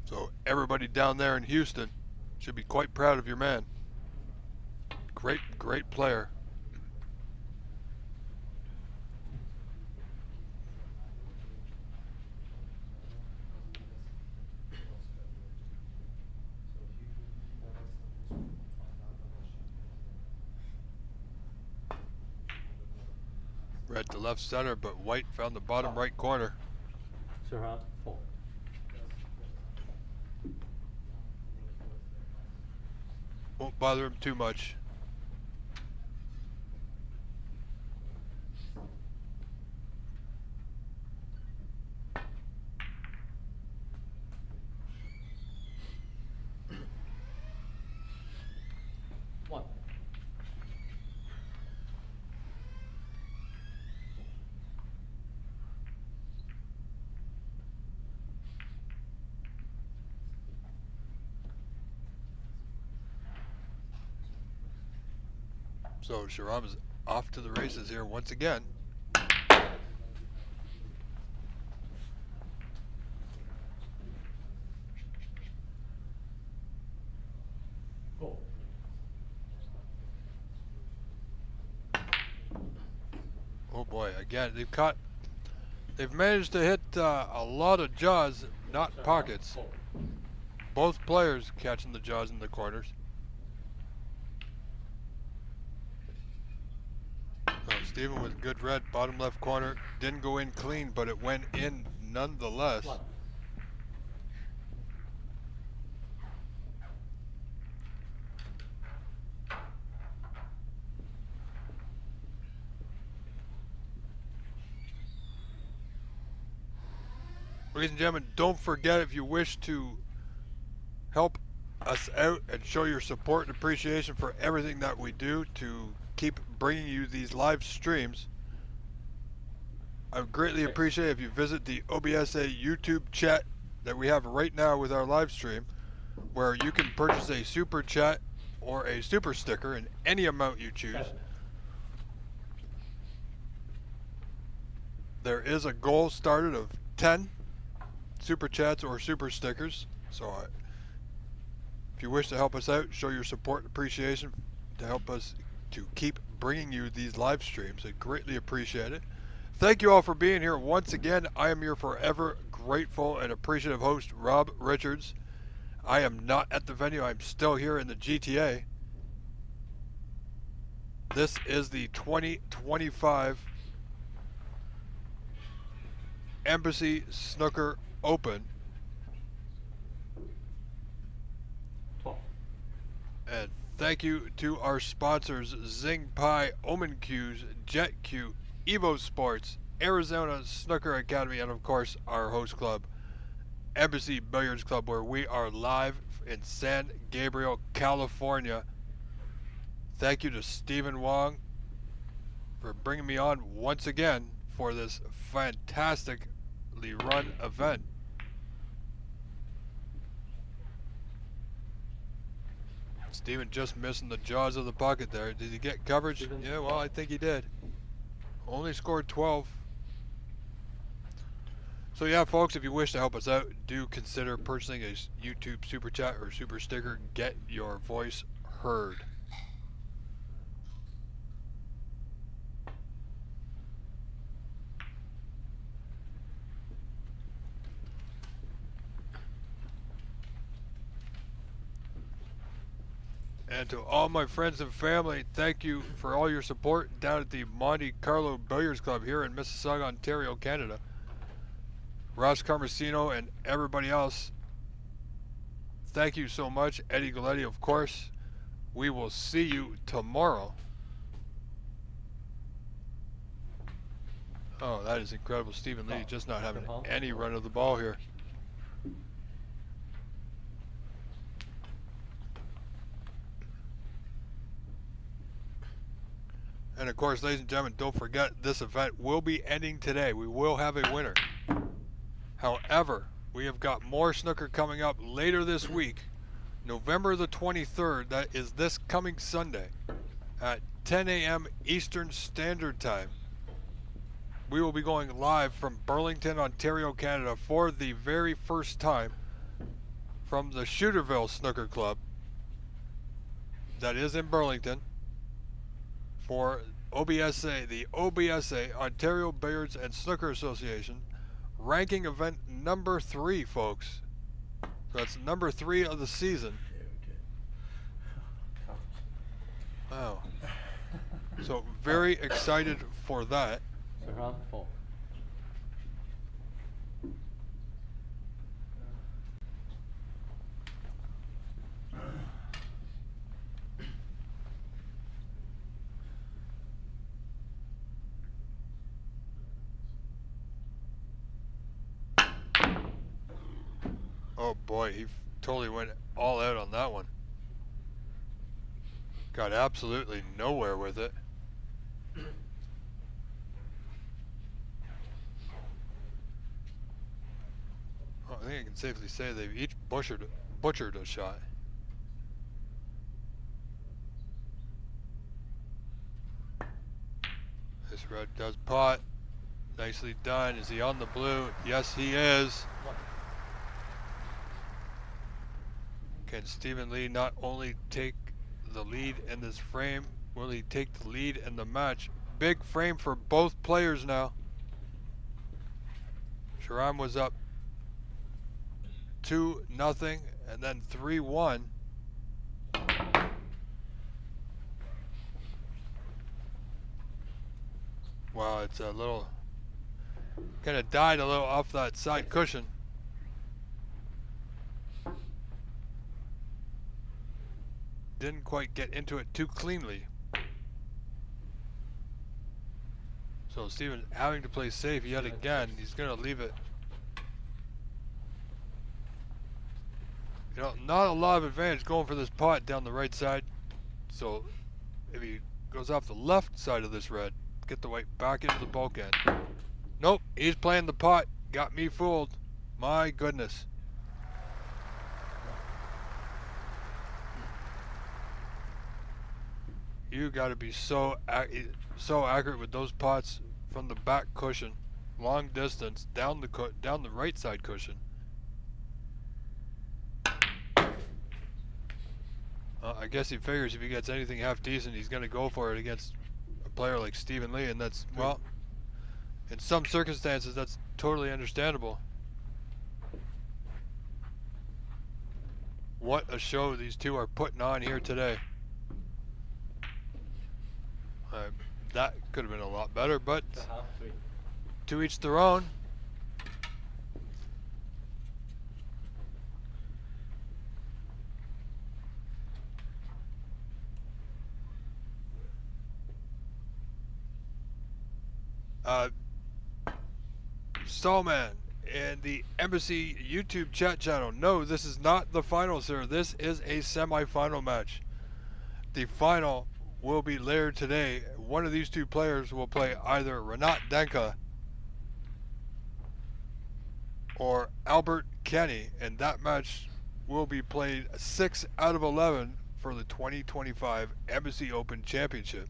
So everybody down there in Houston should be quite proud of your man. Great, great player. Red to left center, but white found the bottom right corner. Shahram, 4. Won't bother him too much. One. So Sharam is off to the races here once again. Go. Oh boy, again, they've managed to hit a lot of jaws, not pockets. Both players catching the jaws in the corners. So Steven with good red, bottom left corner. Didn't go in clean, but it went in nonetheless. One. Ladies and gentlemen, don't forget, if you wish to help us out and show your support and appreciation for everything that we do to keep bringing you these live streams, I would greatly appreciate if you visit the OBSA YouTube chat that we have right now with our live stream, where you can purchase a super chat or a super sticker in any amount you choose. There is a goal started of 10 super chats or super stickers, so if you wish to help us out, show your support and appreciation to help us to keep bringing you these live streams, I greatly appreciate it. Thank you all for being here once again. I am your forever grateful and appreciative host, Rob Richards. I am not at the venue, I'm still here in the GTA. This is the 2025 Embassy Snooker Open. thank you to our sponsors, Zing Pi, Omen Q's, Jet Q, Evo Sports, Arizona Snooker Academy, and of course our host club, Embassy Billiards Club, where we are live in San Gabriel, California. Thank you to Stephen Wong for bringing me on once again for this fantastically run event. Steven just missing the jaws of the pocket there. Did he get coverage? Steven. Yeah, well, I think he did. Only scored 12. So yeah, folks, if you wish to help us out, do consider purchasing a YouTube Super Chat or Super Sticker. Get your voice heard. And to all my friends and family, thank you for all your support down at the Monte Carlo Billiards Club here in Mississauga, Ontario, Canada. Ross Carmesino and everybody else, thank you so much. Eddie Galletti, of course. We will see you tomorrow. Oh, that is incredible. Stephen Lee just not having any run of the ball here. And of course, ladies and gentlemen, don't forget this event will be ending today. We will have a winner. However, we have got more snooker coming up later this week, November the 23rd. That is this coming Sunday at 10 a.m. Eastern Standard Time. We will be going live from Burlington, Ontario, Canada for the very first time from the Shooterville Snooker Club that is in Burlington for OBSA, the OBSA, Ontario Billiards and Snooker Association, ranking event number 3, folks. So that's number 3 of the season. Wow. So very excited for that. So round 4. Oh boy, he totally went all out on that one. Got absolutely nowhere with it. Oh, I think I can safely say they've each butchered a shot. This red does pot. Nicely done. Is he on the blue? Yes, he is. Can Stephen Lee not only take the lead in this frame, will he take the lead in the match? Big frame for both players now. Sharam was up 2-0 and then 3-1. Wow, it's a little, kind of died a little off that side cushion. Didn't quite get into it too cleanly. So Steven having to play safe yet again. He's going to leave it. You know, not a lot of advantage going for this pot down the right side. So if he goes off the left side of this red, get the white back into the bulkhead. Nope, he's playing the pot. Got me fooled. My goodness. You got to be so accurate with those pots from the back cushion, long distance down the right side cushion. I guess he figures if he gets anything half decent, he's going to go for it against a player like Stephen Lee, and that's, well, in some circumstances, that's totally understandable. What a show these two are putting on here today. That could have been a lot better, but to each their own. Stallman and the Embassy YouTube chat channel. No, this is not the final, sir. This is a semi-final match. The final will be later today. One of these two players will play either Renat Denka or Albert Kenny, and that match will be played 6 out of 11 for the 2025 Embassy Open Championship.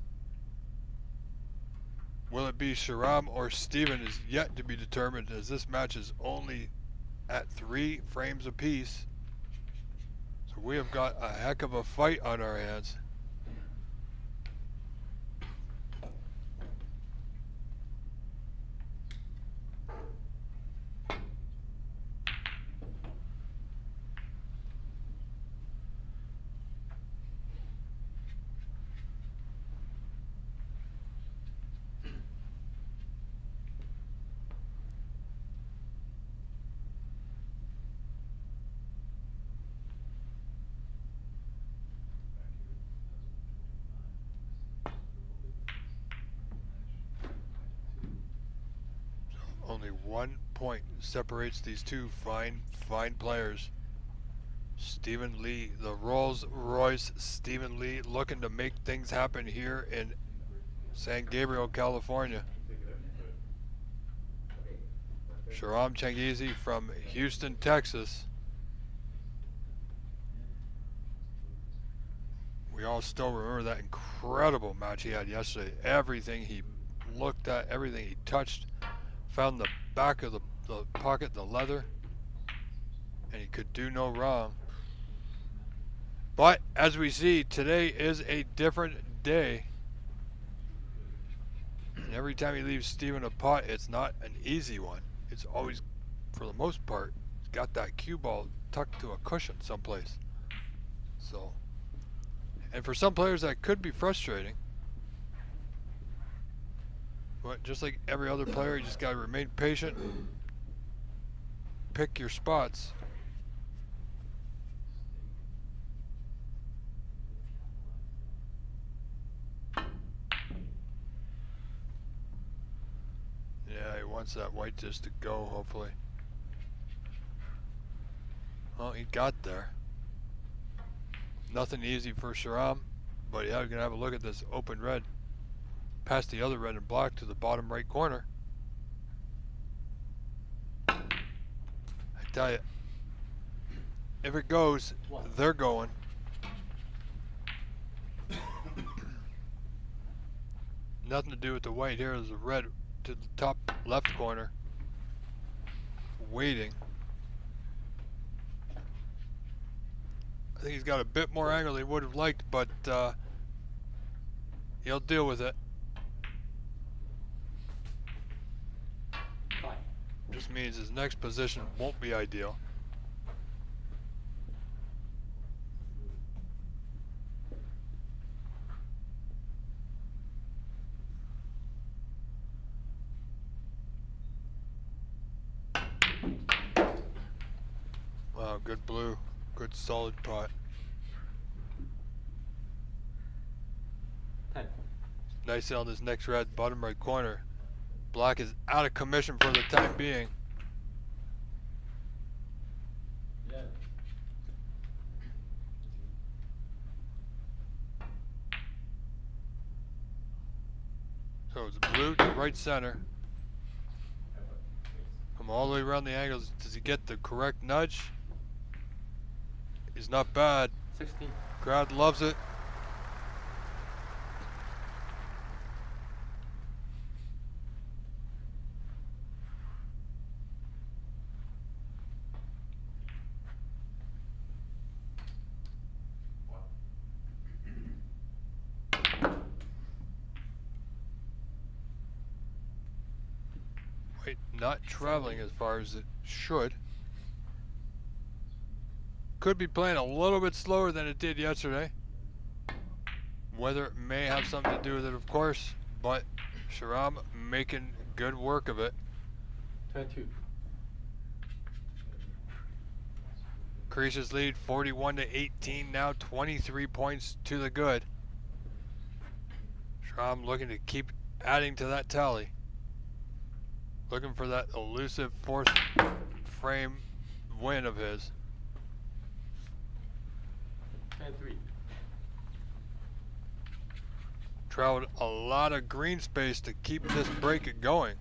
Will it be Sharam or Steven is yet to be determined, as this match is only at 3 frames apiece. So we have got a heck of a fight on our hands. Only 1 point separates these two fine players. Stephen Lee, the Rolls Royce Stephen Lee, looking to make things happen here in San Gabriel, California. Sharam Changizi from Houston, Texas. We all still remember that incredible match he had yesterday. Everything he looked at, everything he touched, found the back of the pocket, the leather, and he could do no wrong. But as we see, today is a different day. And every time he leaves Steven a pot, it's not an easy one. It's always, for the most part, got that cue ball tucked to a cushion someplace. So, and for some players that could be frustrating. But just like every other player, you just got to remain patient. Pick your spots. Yeah, he wants that white disc to go, hopefully. Well, he got there. Nothing easy for Sharam, but yeah, we're going to have a look at this open red. Past the other red and black to the bottom right corner. I tell you, if it goes, they're going. Nothing to do with the white here. There's a red to the top left corner. Waiting. I think he's got a bit more angle than he would have liked, but he'll deal with it. Just means his next position won't be ideal. Wow, good blue, good solid pot. 10. Nice on this next red, bottom right corner. Black is out of commission for the time being. Yeah. So it's blue to right center. Come all the way around the angles. Does he get the correct nudge? He's not bad. 16. Crowd loves it. Wait, not traveling as far as it should. Could be playing a little bit slower than it did yesterday. Weather may have something to do with it, of course, but Sharam making good work of it. 22. Increases lead 41 to 18 now, 23 points to the good. Sharam looking to keep adding to that tally. Looking for that elusive fourth frame win of his. 10-3. Traveled a lot of green space to keep this break going.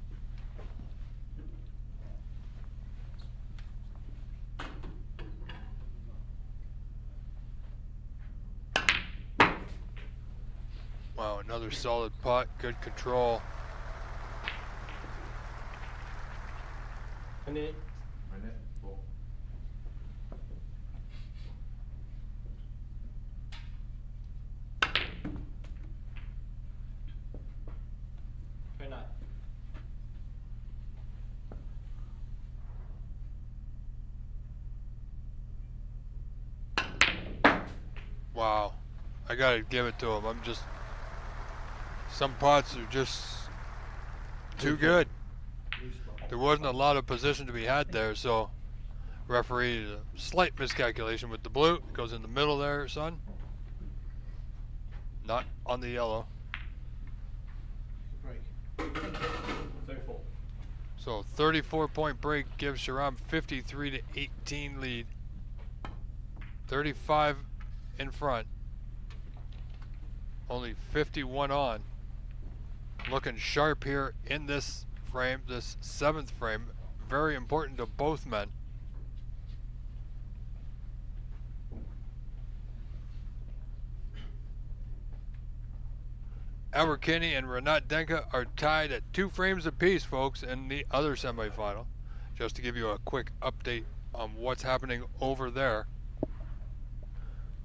Wow, another solid putt, good control. 20. Minute 4. Wow, I gotta give it to him. Some putts are just too good. There wasn't a lot of position to be had there, so referee, a slight miscalculation with the blue. It goes in the middle there, son. Not on the yellow. Break. 34. So 34-point break gives Sharam 53-18 lead. 35 in front. Only 51 on. Looking sharp here in this frame, this 7th frame. Very important to both men. Albert Kinney and Renat Denka are tied at 2 frames apiece, folks, in the other semifinal. Just to give you a quick update on what's happening over there.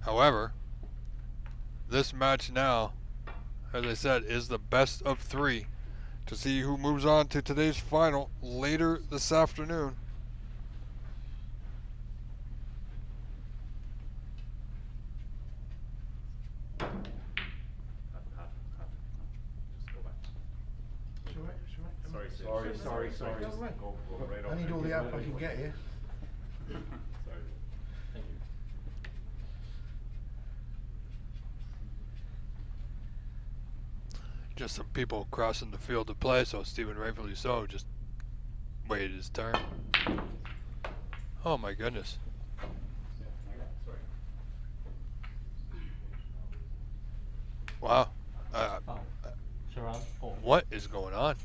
However, this match now, as I said, is the best of 3 to see who moves on to today's final later this afternoon. Sorry. Go right I need all the help I can get here. Sorry. Thank you. Just some people crossing the field to play, so Stephen, rightfully so, just waited his turn. Oh my goodness. Sorry. Wow. Foul. Sharam 4. What is going on?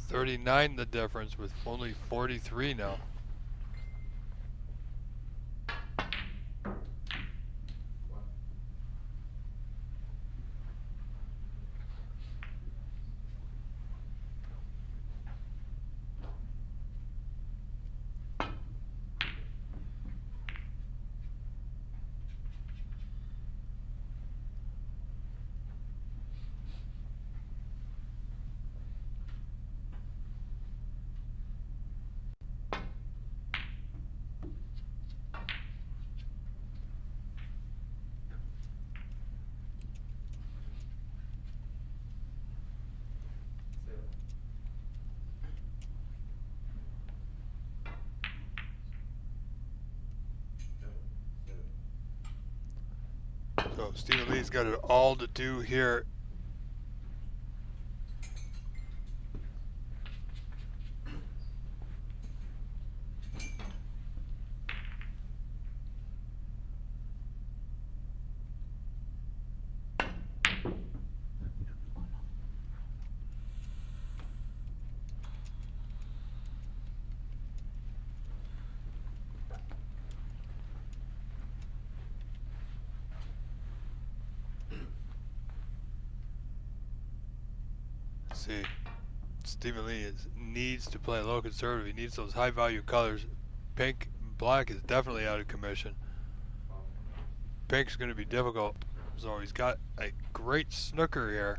$39 the difference with only 43 now. So Stephen Lee's got it all to do here. See, Stephen Lee needs to play low conservative. He needs those high value colors. Pink and black is definitely out of commission. Pink's going to be difficult. So he's got a great snooker here.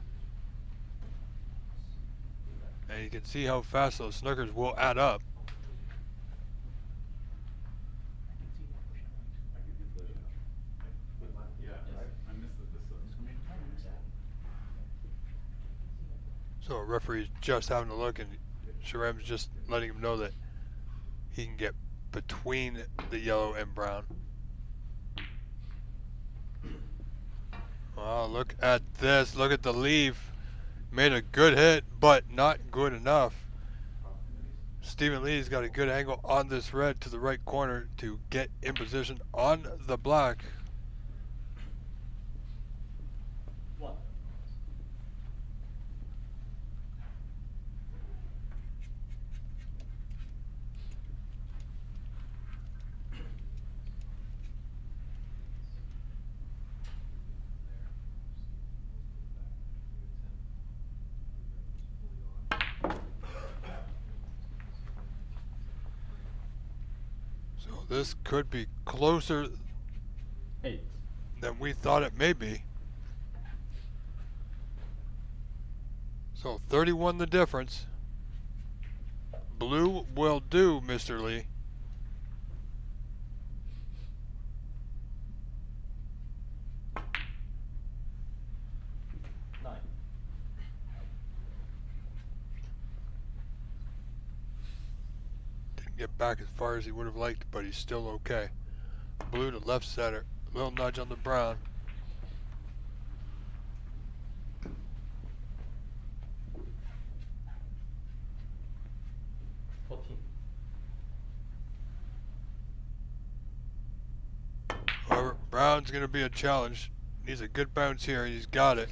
And you can see how fast those snookers will add up. So referee's just having a look, and Sharam's just letting him know that he can get between the yellow and brown. Oh, look at this. Look at the leave. Made a good hit, but not good enough. Stephen Lee's got a good angle on this red to the right corner to get in position on the black. One. So this could be closer 8. than we thought it may be. So 31 the difference. Blue will do, Mr. Lee. Didn't get back as far as he would have liked, but he's still okay. Blue to left center. Little nudge on the brown. However, brown's going to be a challenge. Needs a good bounce here, and he's got it.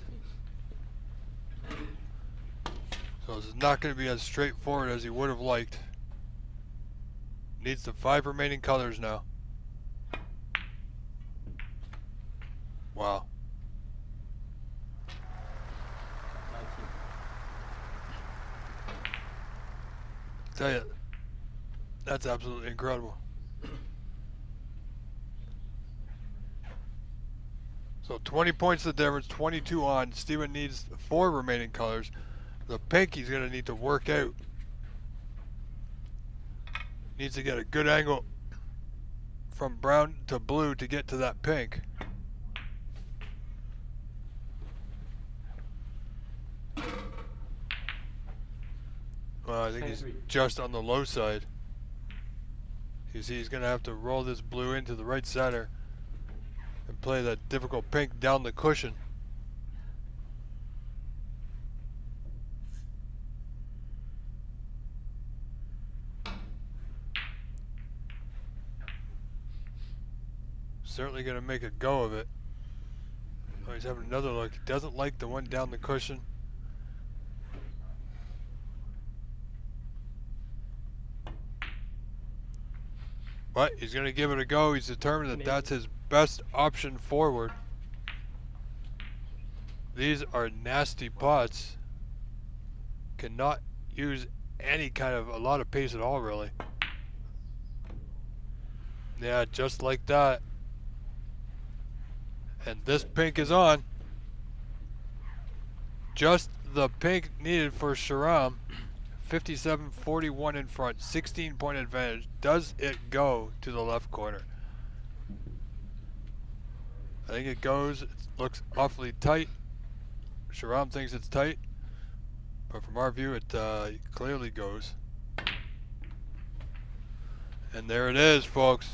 So this is not going to be as straightforward as he would have liked. Needs the 5 remaining colors now. Wow. 19. Tell you, that's absolutely incredible. So 20 points the difference, 22 on. Steven needs 4 remaining colors. The pink he's going to need to work out. Needs to get a good angle from brown to blue to get to that pink. Well, I think he's just on the low side. You see, he's going to have to roll this blue into the right center and play that difficult pink down the cushion. Certainly going to make a go of it. Oh, he's having another look. He doesn't like the one down the cushion. But he's going to give it a go. He's determined that that's his best option forward. These are nasty pots. Cannot use any kind of a lot of pace at all, really. Yeah, just like that. And this pink is on. Just the pink needed for Sharam. 57-41 in front, 16-point advantage. Does it go to the left corner? I think it goes. It looks awfully tight. Sharam thinks it's tight, but from our view, it clearly goes. And there it is, folks.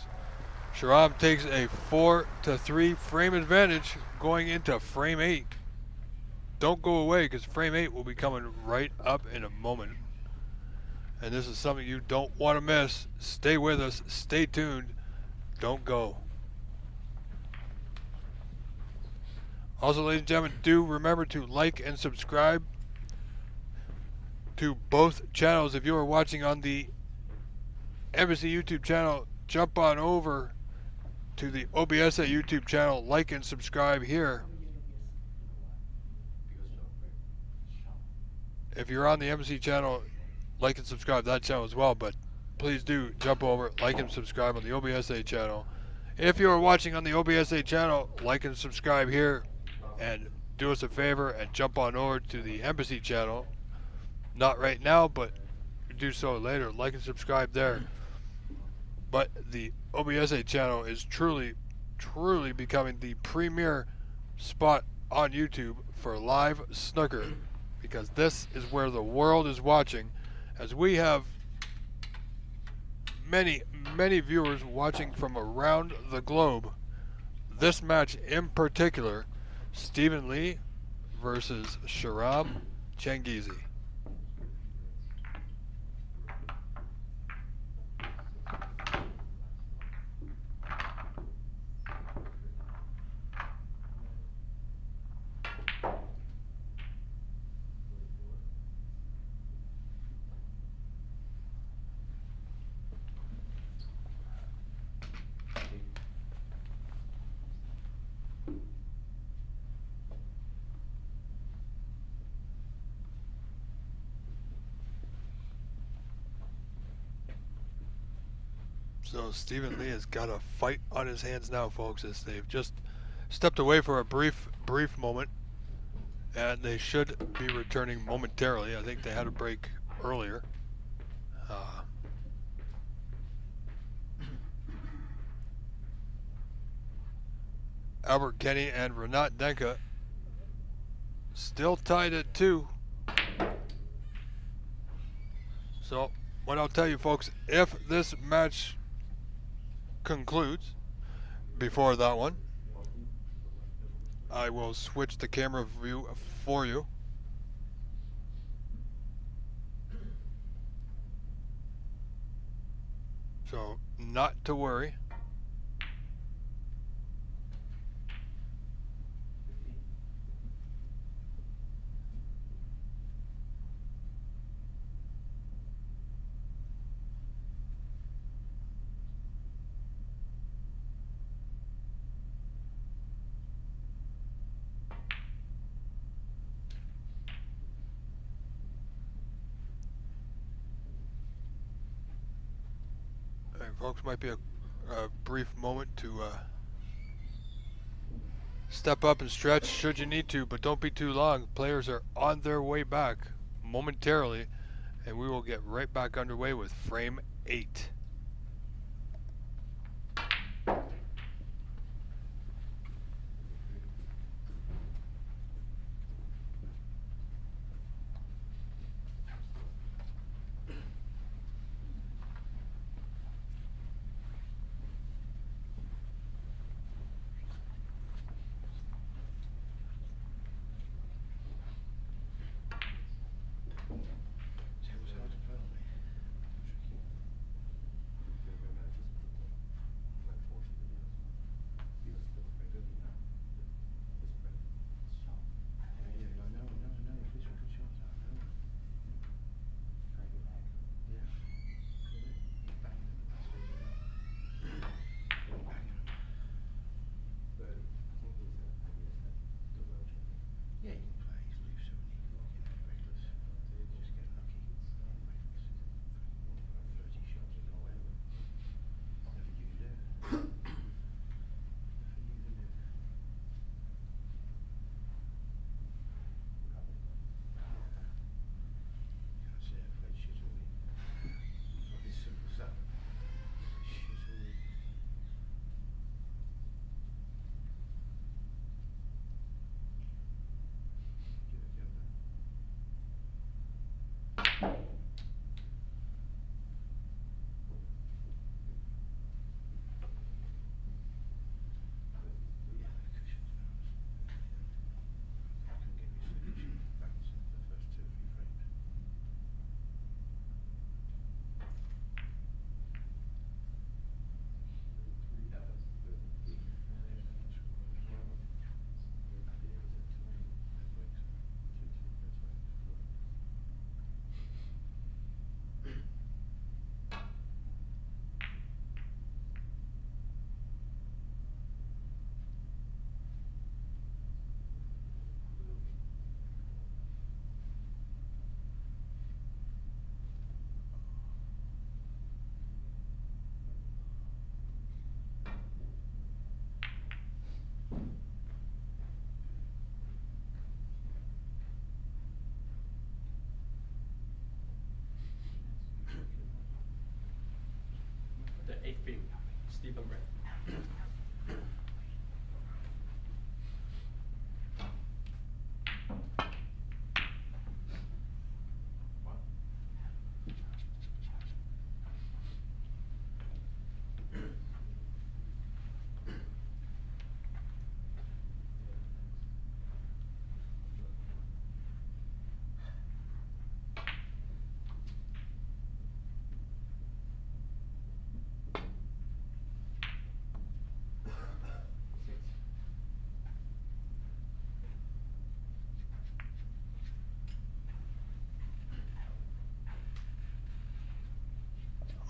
Sharam takes a 4-3 frame advantage going into frame 8. Don't go away, because frame 8 will be coming right up in a moment. And this is something you don't want to miss. Stay with us. Stay tuned. Don't go. Also, ladies and gentlemen, do remember to like and subscribe to both channels. If you are watching on the Embassy YouTube channel, jump on over to the OBSA YouTube channel. Like and subscribe here. If you're on the Embassy channel, like and subscribe to that channel as well, but please do jump over, like and subscribe on the OBSA channel. If you are watching on the OBSA channel, like and subscribe here, and do us a favor and jump on over to the Embassy channel. Not right now, but do so later. Like and subscribe there. But the OBSA channel is truly becoming the premier spot on YouTube for live snooker, because this is where the world is watching, as we have many viewers watching from around the globe. This match in particular Stephen Lee versus Sharam Changizi. So Stephen Lee has got a fight on his hands now, folks, as they've just stepped away for a brief moment, and they should be returning momentarily. I think they had a break earlier. Albert Kenny and Renat Denka still tied at 2. So what I'll tell you, folks, if this match concludes before that one, I will switch the camera view for you. So not to worry. Folks, might be a brief moment to step up and stretch should you need to, but don't be too long. Players are on their way back momentarily, and we will get right back underway with frame 8.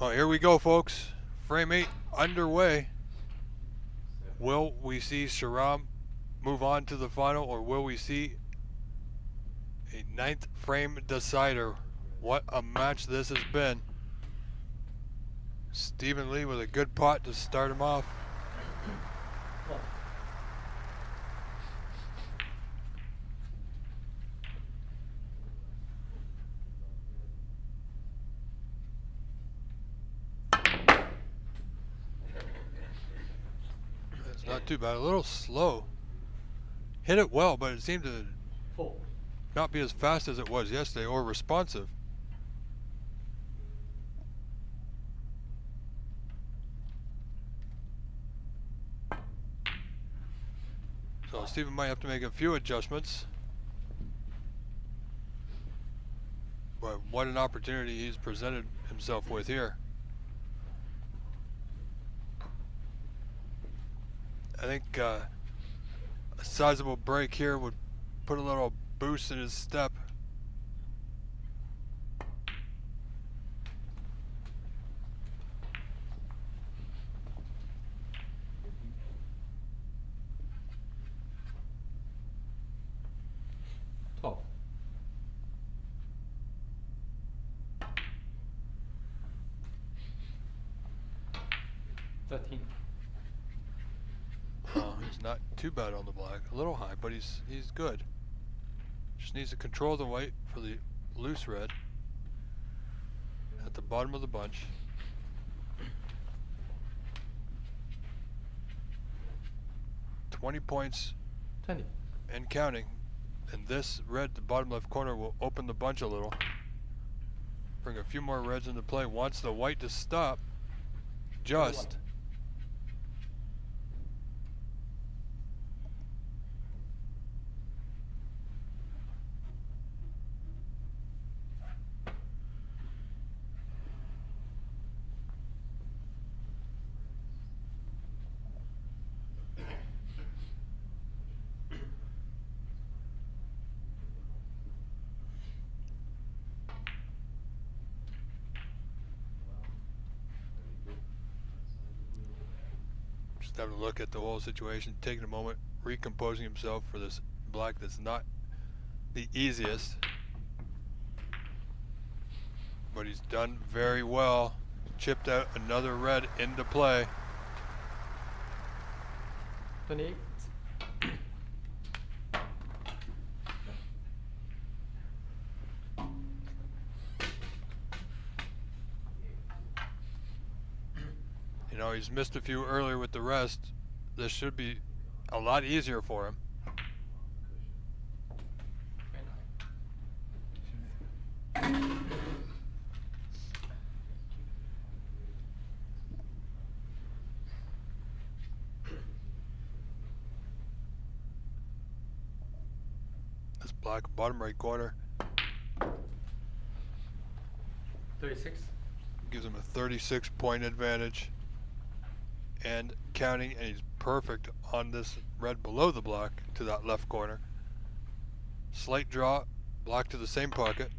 Well, here we go, folks. Frame 8 underway. Will we see Sharam move on to the final, or will we see a 9th frame decider? What a match this has been. Stephen Lee with a good pot to start him off. It's not too bad. A little slow. Hit it well, but it seemed to not be as fast as it was yesterday, or responsive. So Stephen might have to make a few adjustments. But what an opportunity he's presented himself with here. I think a sizable break here would put a little boost in his step. Top. 13. He's not too bad on the black. A little high, but he's good. Just needs to control the white for the loose red at the bottom of the bunch. £20 20. and counting. And this red, the bottom left corner, will open the bunch a little. Bring a few more reds into play. Wants the white to stop. Just. Just having a look at the whole situation, taking a moment, recomposing himself for this black that's not the easiest. But he's done very well. Chipped out another red into play. 28. You know, he's missed a few earlier with the rest. This should be a lot easier for him. This black bottom right corner 36. gives him a 36-point advantage. And counting, and he's perfect on this red below the black to that left corner. Slight draw, black to the same pocket.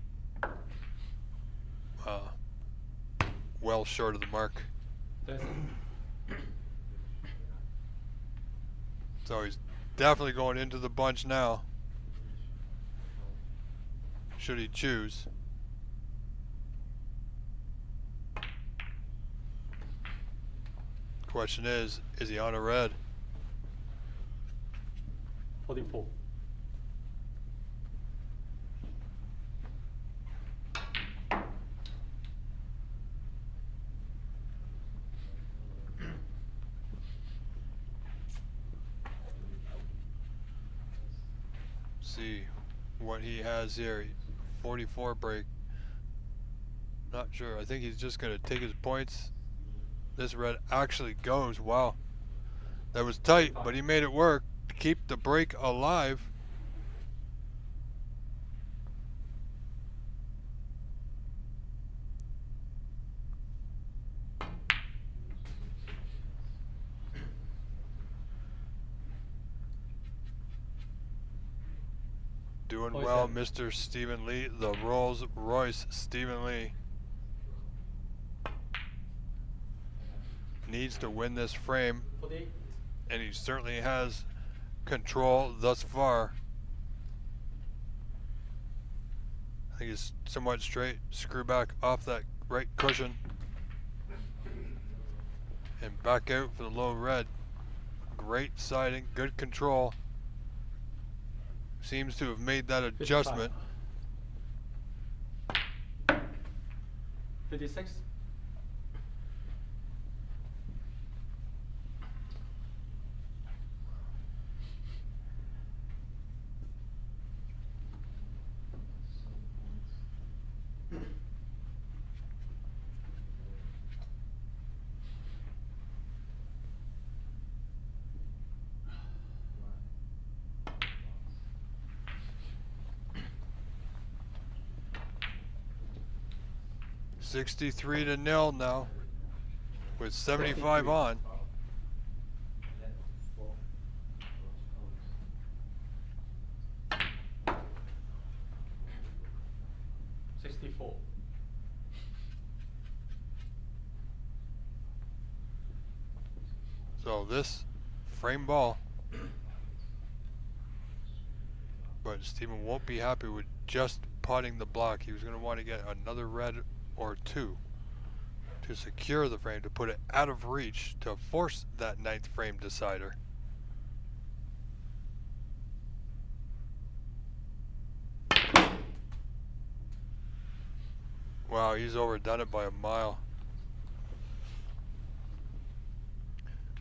Well short of the mark. 37. So he's definitely going into the bunch now, should he choose. Question is he on a red? 44. See what he has here. 44 break. Not sure. I think he's just gonna take his points. This red actually goes. Wow. That was tight, but he made it work to keep the break alive. Doing well, Mr. Stephen Lee, the Rolls Royce Stephen Lee. needs to win this frame, 48. and he certainly has control thus far. I think he's somewhat straight. Screw back off that right cushion. And back out for the low red. Great siding, good control. Seems to have made that 55. adjustment. 56. $63 to 0 now, with 75 on. So this frame ball, but Steven won't be happy with just putting the block. He was going to want to get another red or two to secure the frame, to put it out of reach, to force that ninth frame decider. Wow, he's overdone it by a mile.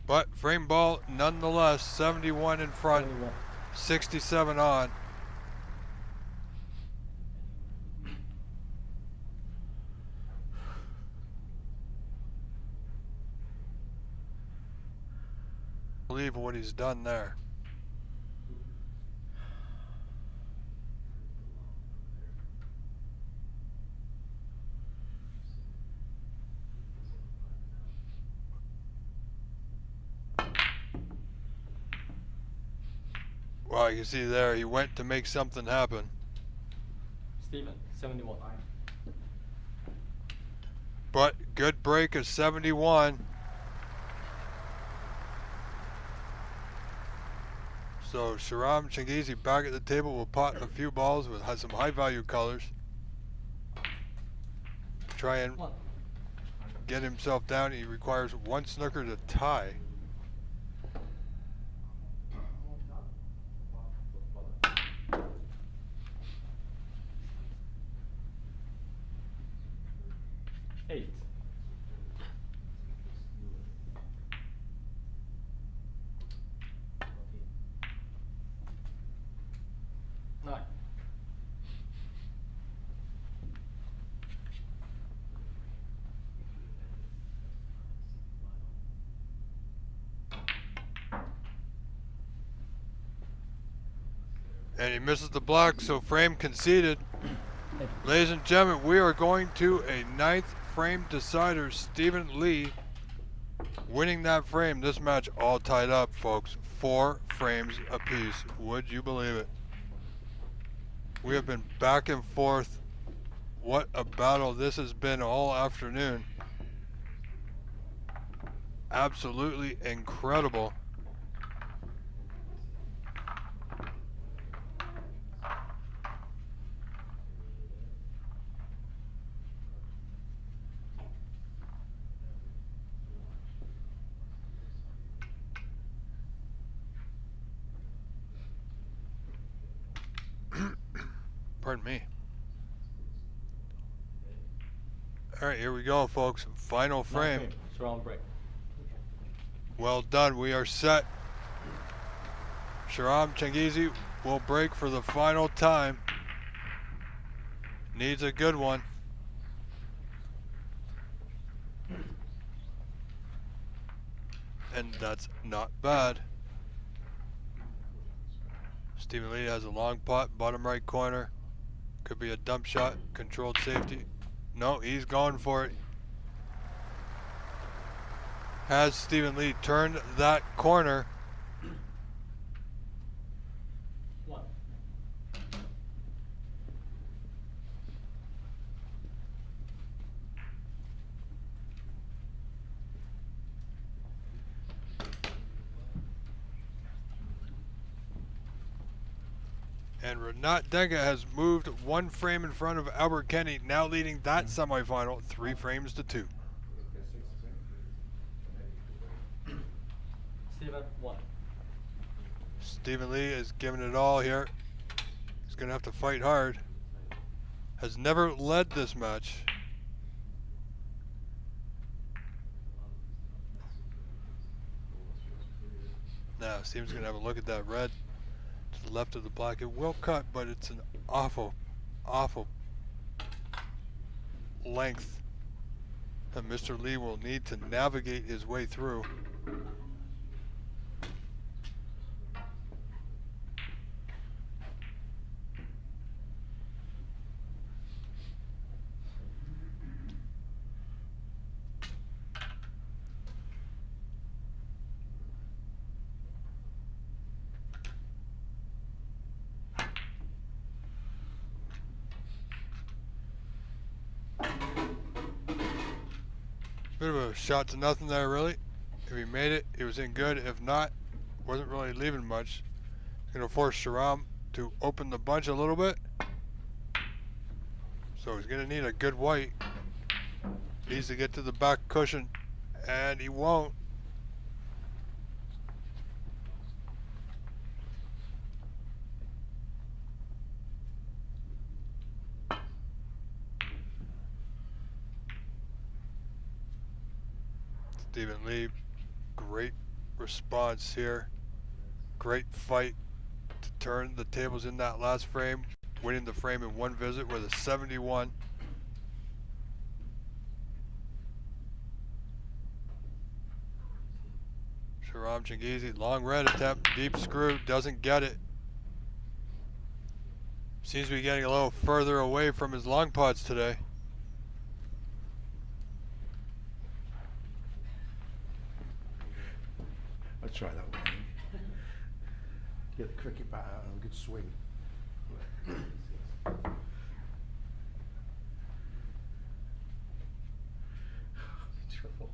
But frame ball nonetheless, 71 in front, 71. 67 on. Believe what he's done there. Wow, you can see there, he went to make something happen. Steven, 71. But good break of 71. So Shahram Changizi back at the table will pot a few balls with some high value colors. Try and get himself down. He requires one snooker to tie. Eight. Nine. And he misses the block, so frame conceded. Ladies and gentlemen, we are going to a ninth frame decider. Stephen Lee winning that frame. This match all tied up, folks. 4 frames apiece. Would you believe it? We have been back and forth. What a battle this has been all afternoon. Absolutely incredible. Pardon me. All right, here we go, folks. Final frame. Surround break. Well done. We are set. Shahram Changizi will break for the final time. Needs a good one. And that's not bad. Stephen Lee has a long pot, bottom right corner. Could be a dump shot, controlled safety. No, he's going for it. Has Stephen Lee turned that corner? One. And Renat Denga has moved 1 frame in front of Albert Kenny, now leading that semifinal 3 frames to 2. Steven, 1. Stephen Lee is giving it all here. He's going to have to fight hard. Has never led this match. Now, Steven's going to have a look at that red to the left of the black. It will cut, but it's an awful, awful length that Mr. Lee will need to navigate his way through. Bit of a shot to nothing there, really. If he made it, he was in good. If not, wasn't really leaving much. Going to force Sharam to open the bunch a little bit. So he's going to need a good white. Needs to get to the back cushion, and he won't. Stephen Lee, great response here. Great fight to turn the tables in that last frame, winning the frame in 1 visit with a 71. Sharam Chingizi, long red attempt, deep screw, doesn't get it. Seems to be getting a little further away from his long pots today. I'll try that one. Get the cricket bat out and a good swing. Trouble.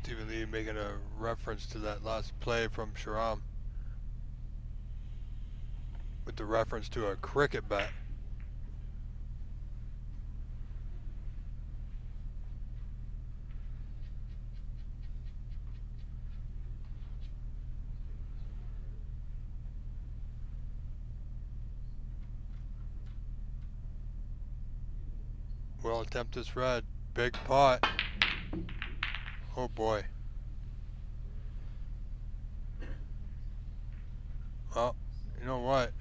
Stephen Lee making a reference to that last play from Sharam with the reference to a cricket bat. Will attempt this red. Big pot. Oh boy. Well, you know what?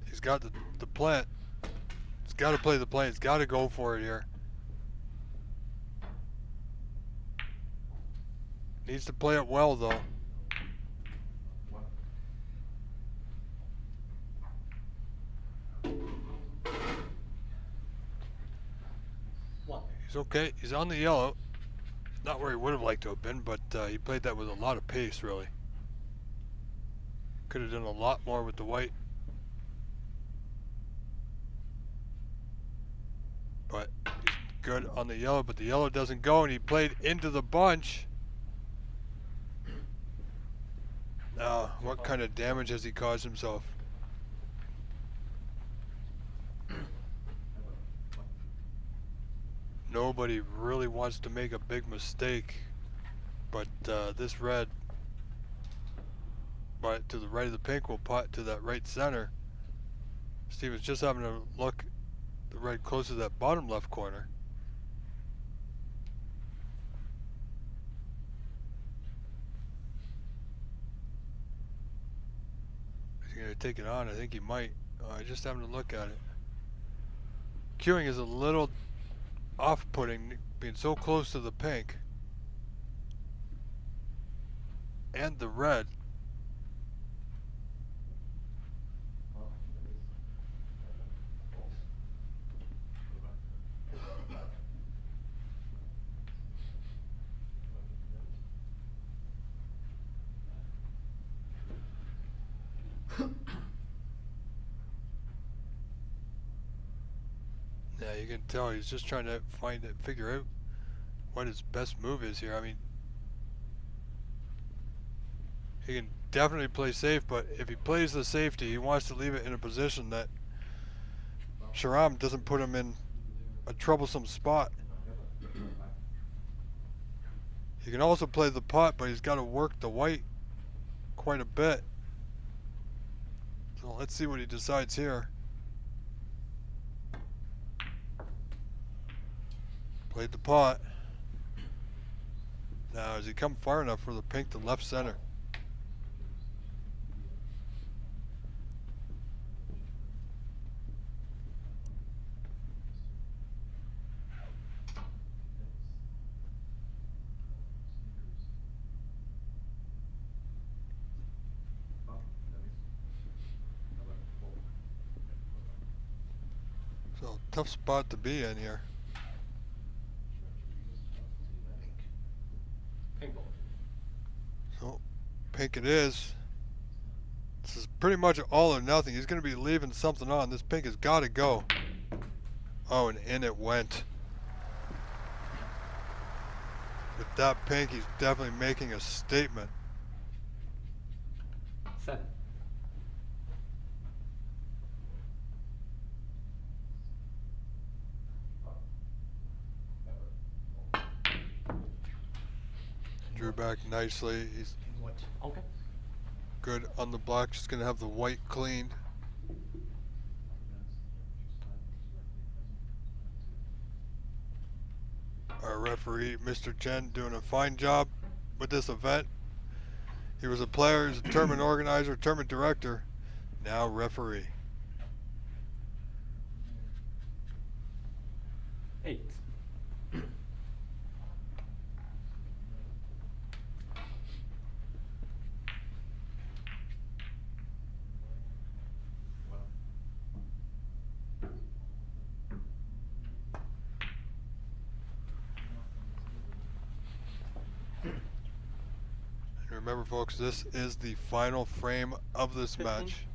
He's got the plant. He's got to play the plant. He's got to go for it here. Needs to play it well though. He's okay. He's on the yellow. Not where he would have liked to have been, but he played that with a lot of pace, really. Could have done a lot more with the white. But he's good on the yellow, but the yellow doesn't go, and he played into the bunch. Now, what kind of damage has he caused himself? Nobody really wants to make a big mistake, but this red, but to the right of the pink, will pot to that right center. Steven's just having a look the red close to that bottom left corner. Is he going to take it on? I think he might. Just having a look at it. Queuing is a little off-putting, being so close to the pink and the red. Yeah, you can tell he's just trying to figure out what his best move is here. I mean, he can definitely play safe, but if he plays the safety, he wants to leave it in a position that Sharam doesn't put him in a troublesome spot. He can also play the pot, but he's got to work the white quite a bit. So let's see what he decides here. Played the pot. Now, has he come far enough for the pink to left center? So, tough spot to be in here. Pink ball. So, pink it is. This is pretty much all or nothing. He's going to be leaving something on. This pink has got to go. Oh, and in it went. With that pink, he's definitely making a statement. 7. Drew back nicely. He's What? Okay. good on the block. Just going to have the white cleaned. Our referee, Mr. Chen, doing a fine job with this event. He was a player, he's a tournament organizer, tournament director, now referee. 8. And remember, folks, this is the final frame of this 15. match.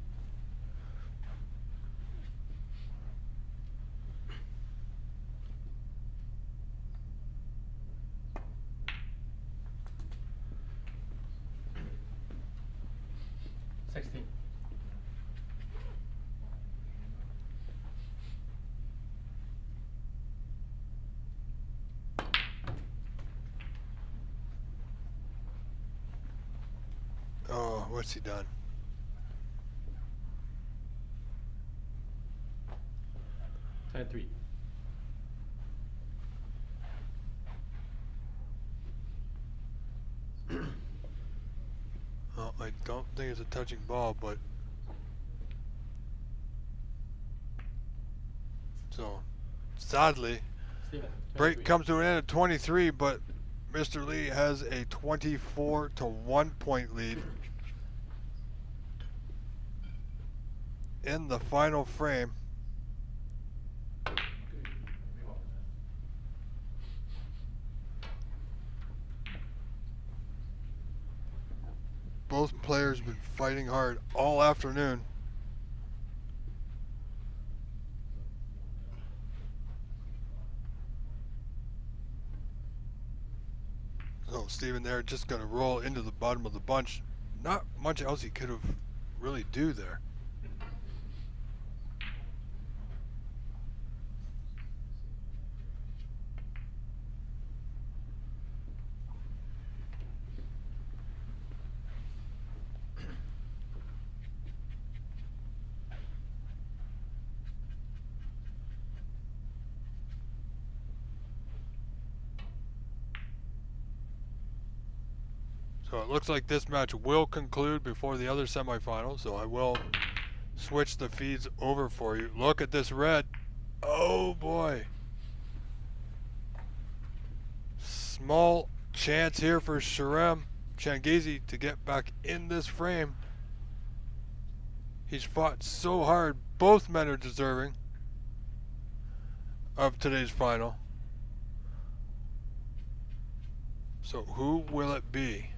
Oh, what's he done? Three. Well, I don't think it's a touching ball, but so sadly, Steven. break 23. comes to an end at 23, but Mr. Lee has a 24-1 point lead in the final frame. Both players have been fighting hard all afternoon. So Steven there just going to roll into the bottom of the bunch. Not much else he could have really do there. So it looks like this match will conclude before the other semifinal, so I will switch the feeds over for you. Look at this red. Oh boy. Small chance here for Sharem Changizi to get back in this frame. He's fought so hard. Both men are deserving of today's final. So who will it be?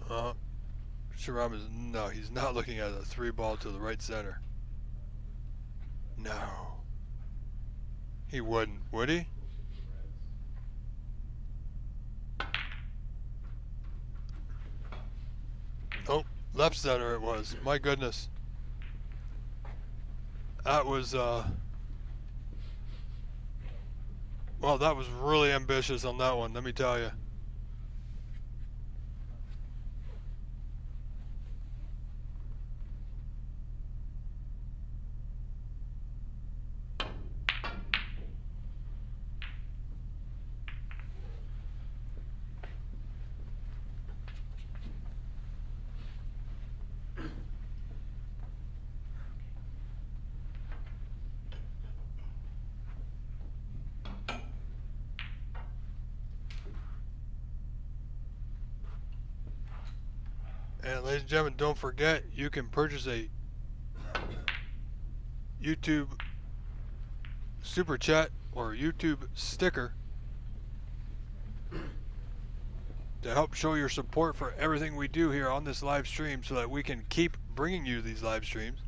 Sharam is, no, he's not looking at a 3-ball to the right center. No. He wouldn't, would he? Oh, left center it was. My goodness. That was, well, that was really ambitious on that one, let me tell you. And ladies and gentlemen, don't forget, you can purchase a YouTube Super Chat or YouTube sticker to help show your support for everything we do here on this live stream so that we can keep bringing you these live streams.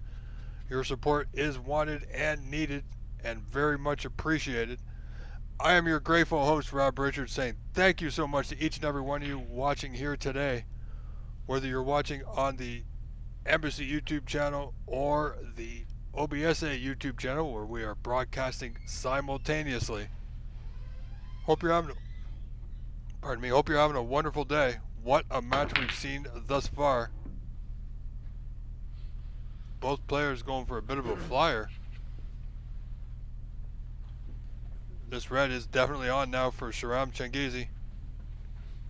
Your support is wanted and needed and very much appreciated. I am your grateful host, Rob Richards, saying thank you so much to each and every one of you watching here today. Whether you're watching on the Embassy YouTube channel or the OBSA YouTube channel where we are broadcasting simultaneously. Hope you're having a wonderful day. What a match we've seen thus far. Both players going for a bit of a flyer. This red is definitely on now for Sharam Changizi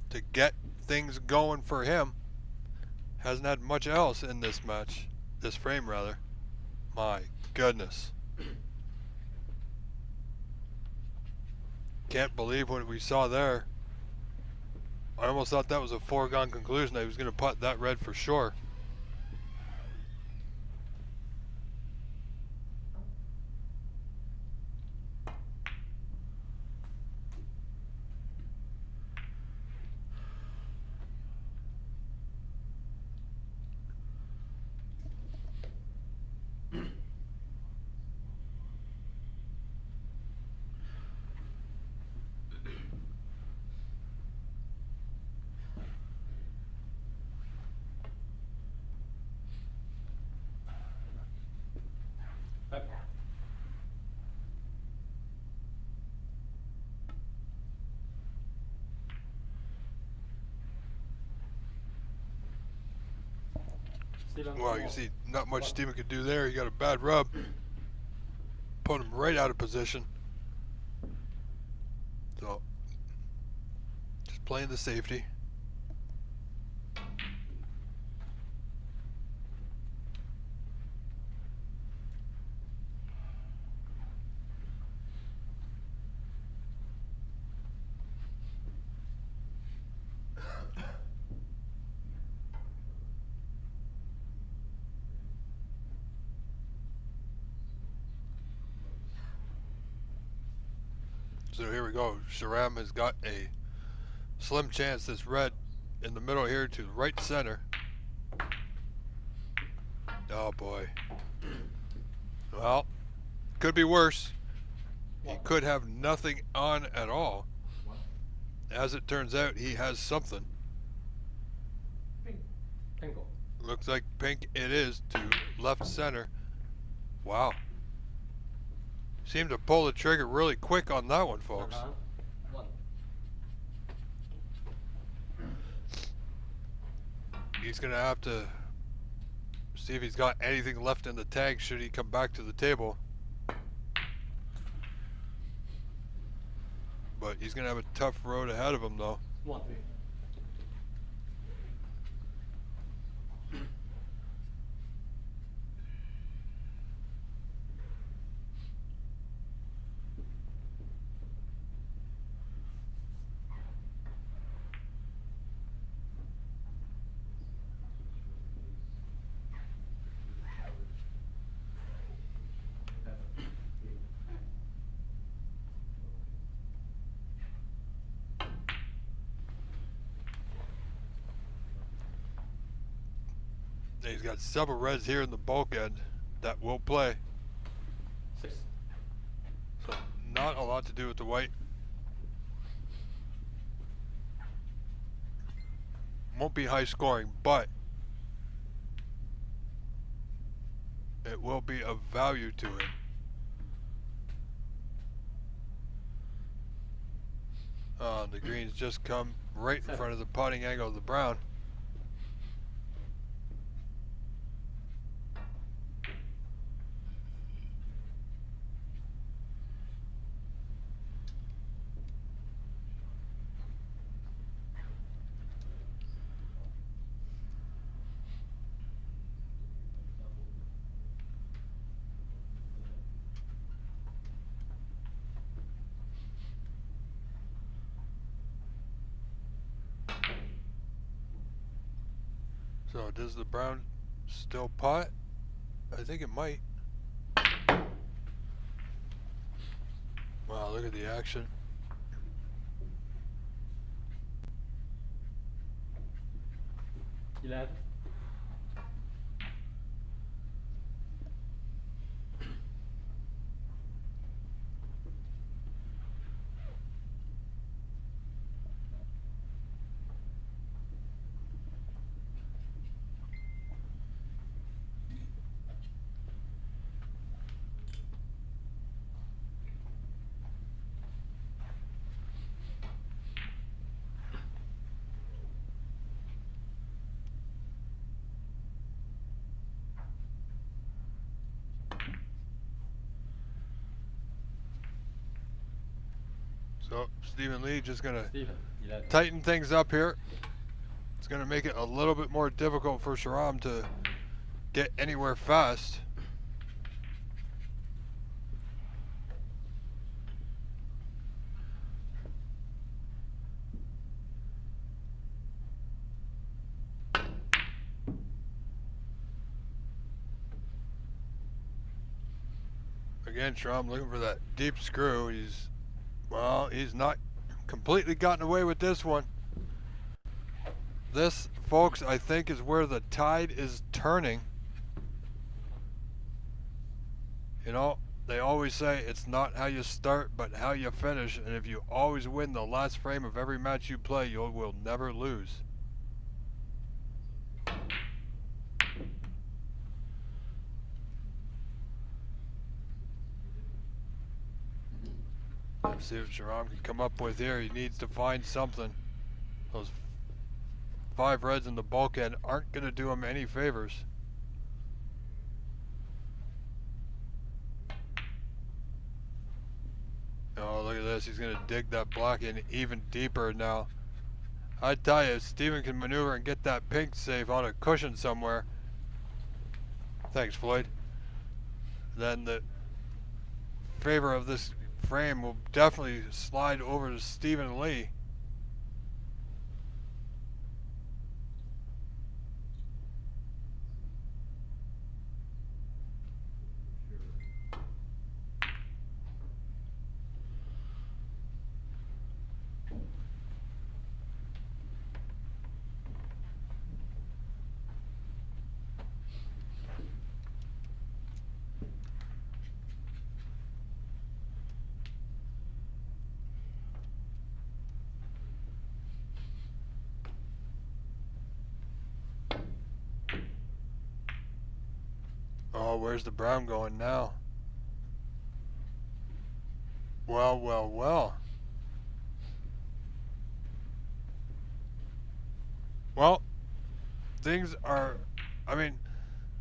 to get things going for him. Hasn't had much else in this match, this frame rather. My goodness. Can't believe what we saw there. I almost thought that was a foregone conclusion that he was going to putt that red for sure. Well, you see, not much Steven could do there. He got a bad rub. Put him right out of position. So, just playing the safety. So here we go. Sharam has got a slim chance. This red in the middle here to right center. Oh boy. Well, could be worse. He could have nothing on at all. As it turns out, he has something. Pink. Looks like pink it is to left center. Wow. Seemed to pull the trigger really quick on that one, folks. He's going to have to see if he's got anything left in the tank should he come back to the table. But he's going to have a tough road ahead of him, though. And he's got several reds here in the bulkhead that will play. 6. So not a lot to do with the white. Won't be high scoring, but it will be of value to him. The greens just come right in front of the putting angle of the brown. So does the brown still putt? I think it might. Wow, look at the action. Eleven. So Stephen Lee just gonna Stephen. 11. tighten things up here. It's gonna make it a little bit more difficult for Sharam to get anywhere fast. Again, Sharam looking for that deep screw. He's not completely gotten away with this one. This, folks, I think is where the tide is turning. You know, they always say it's not how you start, but how you finish. And if you always win the last frame of every match you play, you will never lose. Let's see what Sharam can come up with here. He needs to find something. Those 5 reds in the bulkhead aren't going to do him any favors. Oh, look at this. He's going to dig that black in even deeper now. I tell you, if Steven can maneuver and get that pink safe on a cushion somewhere. Thanks, Floyd. Then the favor of this frame will definitely slide over to Stephen Lee. Oh, where's the brown going now? Well, well, well. Well, things are, I mean,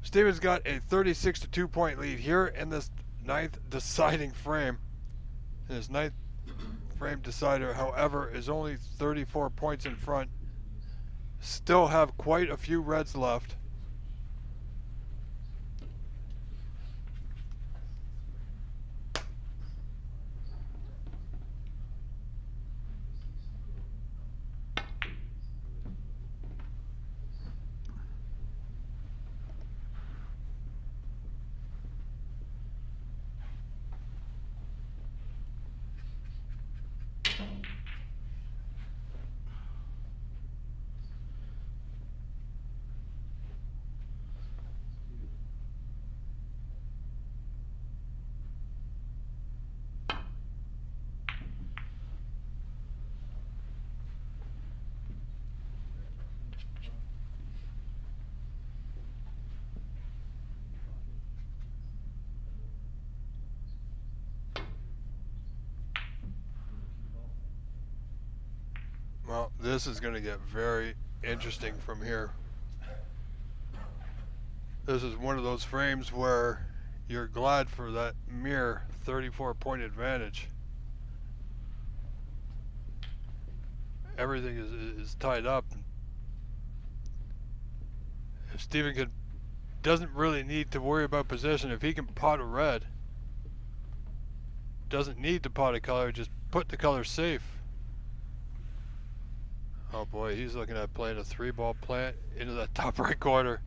Steven's got a 36 to 2 point lead here in this 9th deciding frame. And his 9th frame decider, however, is only 34 points in front. Still have quite a few reds left. This is going to get very interesting from here. This is one of those frames where you're glad for that mere 34-point advantage. Everything is tied up. If Steven doesn't really need to worry about position, if he can pot a red, doesn't need to pot a color, just put the color safe. Oh boy, he's looking at playing a 3-ball plant into that top right corner.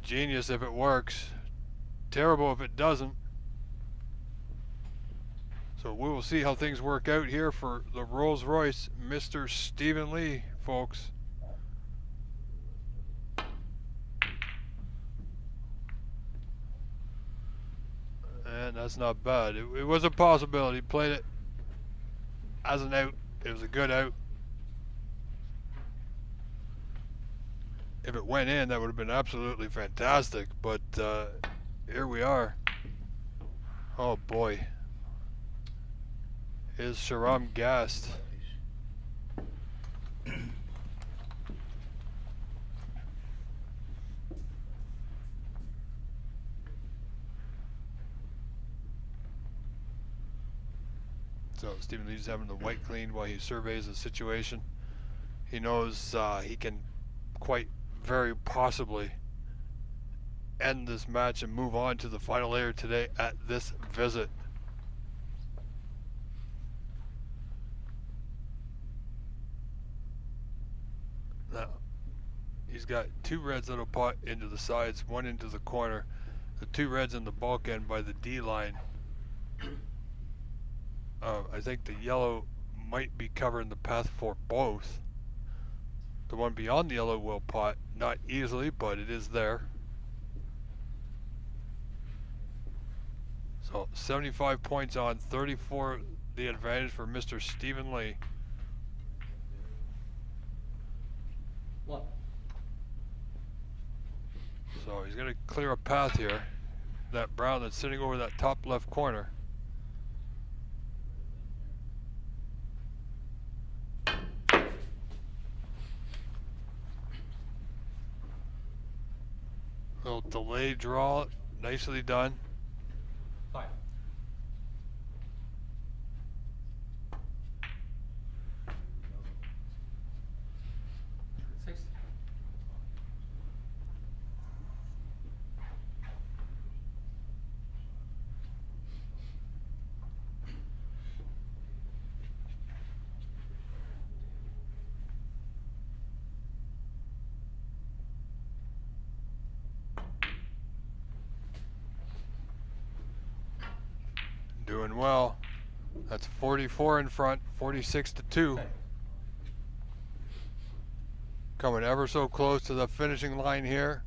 Genius if it works. Terrible if it doesn't. So we will see how things work out here for the Rolls Royce, Mr. Steven Lee, folks. And that's not bad. It was a possibility. Played it as an out. It was a good out. If it went in, that would have been absolutely fantastic. But here we are. Oh boy. Is Sharam gassed? So Steven Lee's having the white cleaned while he surveys the situation. He knows he can quite very possibly end this match and move on to the final layer today at this visit. Now, he's got 2 reds that'll pot into the sides, 1 into the corner. The 2 reds in the bulk end by the D line. I think the yellow might be covering the path for both. The one beyond the yellow will pot, not easily, but it is there. So 75 points on, 34 the advantage for Mr. Steven Lee. What? So he's going to clear a path here. That brown that's sitting over that top left corner. Little delay draw, nicely done. 5. Six. Doing well. That's 44 in front, 46 to 2. Okay. Coming ever so close to the finishing line here.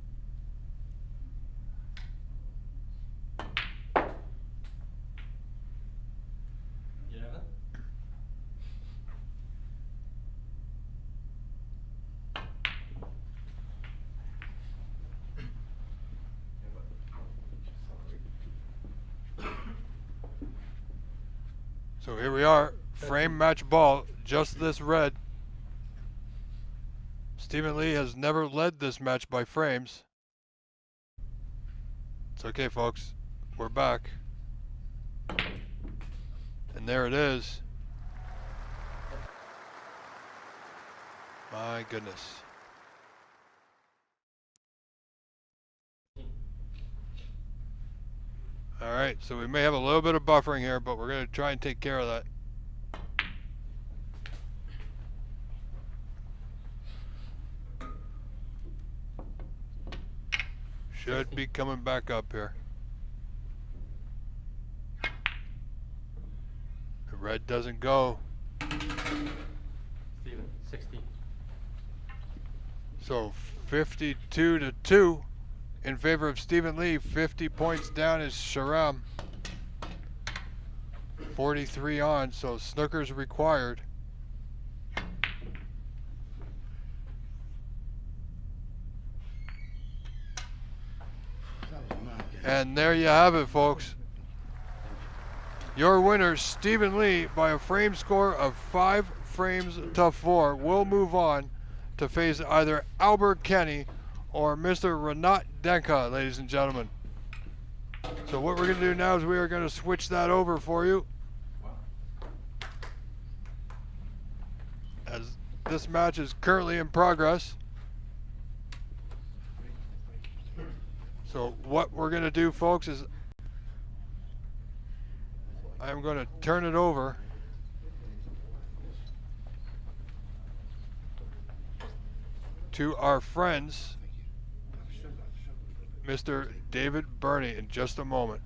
So here we are, frame match ball, just this red. Steven Lee has never led this match by frames. It's okay, folks, we're back. And there it is. My goodness. All right, so we may have a little bit of buffering here, but we're going to try and take care of that. Should be coming back up here. The red doesn't go. Steven, 16. So 52 to 2 in favor of Steven Lee. 50 points down is Sharam. 43 on, so snooker's required. And there you have it, folks. Your winner, Steven Lee, by a frame score of frames to 4 will move on to face either Albert Kenny or Mr. Renat Denka, ladies and gentlemen. So what we're going to do now is we are going to switch that over for you, as this match is currently in progress. So what we're going to do, folks, is I'm going to turn it over to our friends, Mr. David Burney, in just a moment.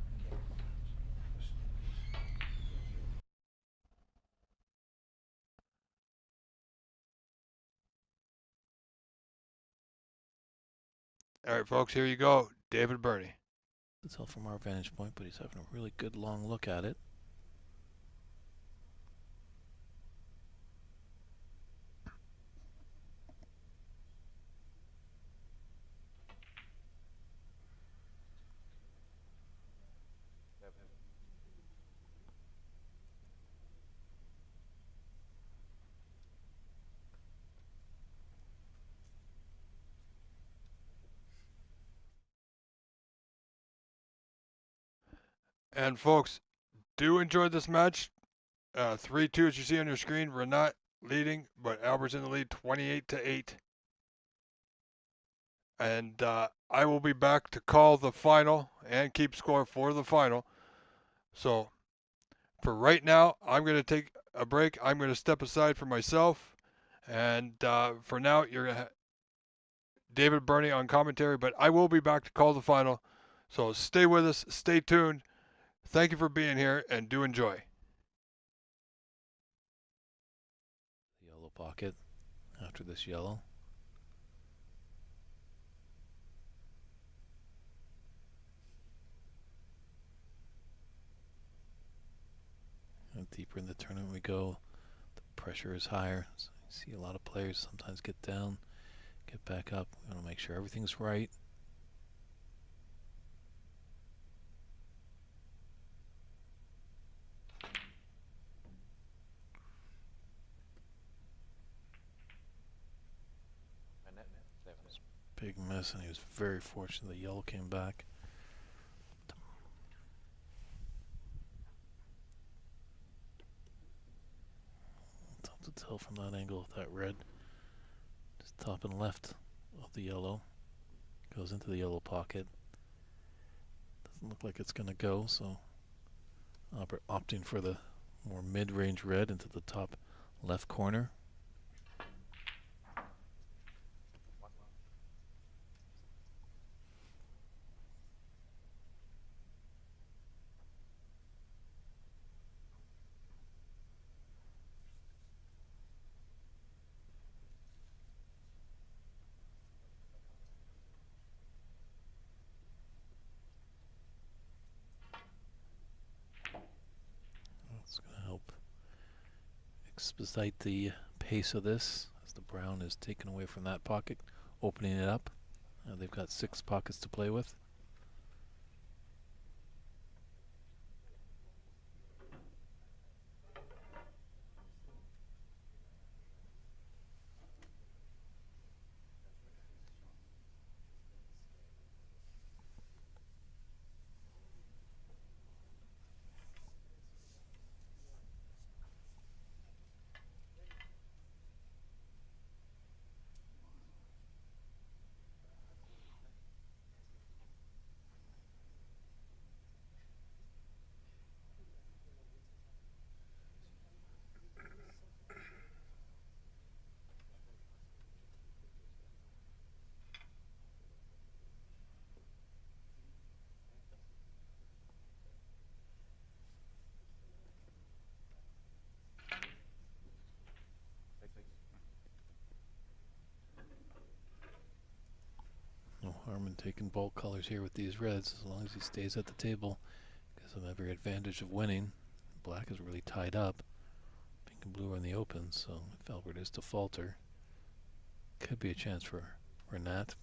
All right, folks, here you go, David Burney. To tell from our vantage point, but he's having a really good long look at it. And folks, do enjoy this match. 3-2 as you see on your screen. Renat leading, but Albert's in the lead 28-8. And I will be back to call the final and keep score for the final. So for right now, I'm going to take a break. I'm going to step aside for myself. And for now, you're going to David Burney on commentary, but I will be back to call the final. So stay with us, stay tuned. Thank you for being here, and do enjoy. The yellow pocket after this yellow. And deeper in the tournament we go, the pressure is higher. So you see a lot of players sometimes get down, get back up. We want to make sure everything's right. Big miss, and he was very fortunate the yellow came back. Tough to tell from that angle if that red, just top and left of the yellow, goes into the yellow pocket. Doesn't look like it's going to go, so Albert opting for the more mid-range red into the top left corner. It's going to help expedite the pace of this as the brown is taken away from that pocket, opening it up. They've got 6 pockets to play with. No harm in taking bulk colors here with these reds, as long as he stays at the table. Gives him every advantage of winning. Black is really tied up. Pink and blue are in the open, so if Albert is to falter, could be a chance for Renat.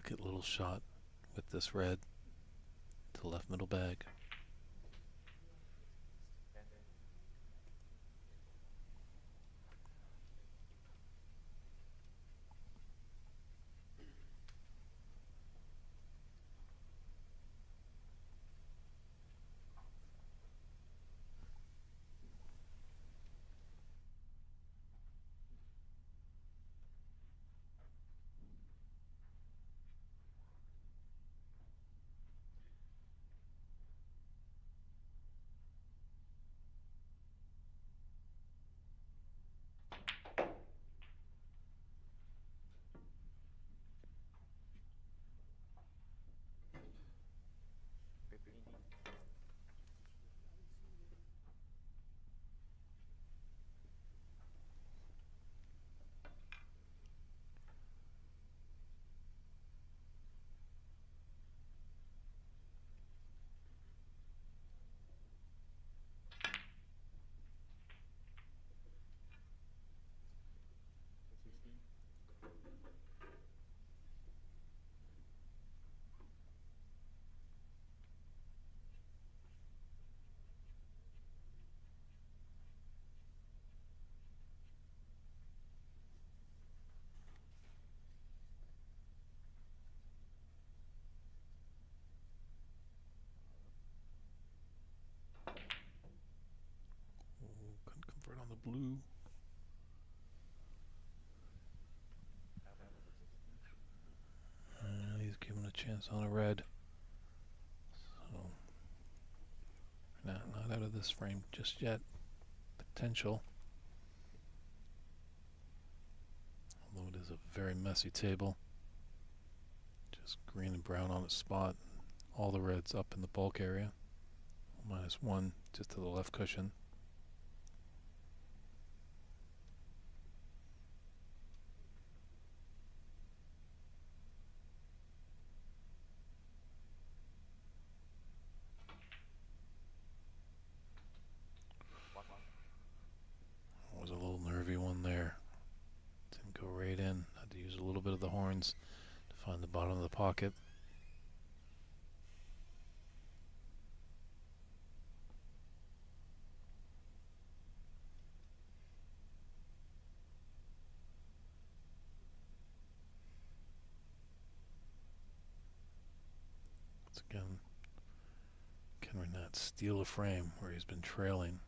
delicate little shot with this red to the left middle bag. Couldn't convert on the blue. And he's given a chance on a red. So, not out of this frame just yet. Potential. Although it is a very messy table. Just green and brown on its spot. All the reds up in the bulk area. -1 just to the left cushion. Was a little nervy one there. Didn't go right in. Had to use a little bit of the horns to find the bottom of the pocket. Once again, can Renat steal a frame where he's been trailing?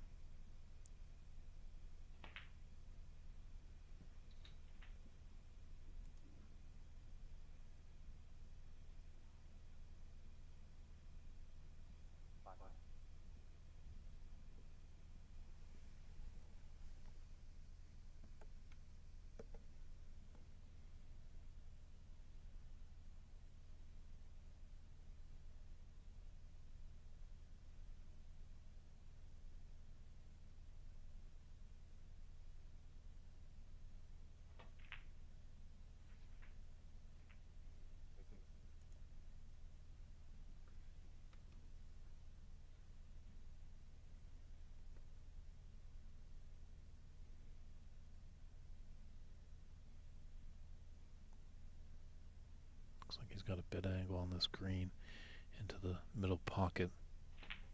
Looks like he's got a bit angle on this green into the middle pocket.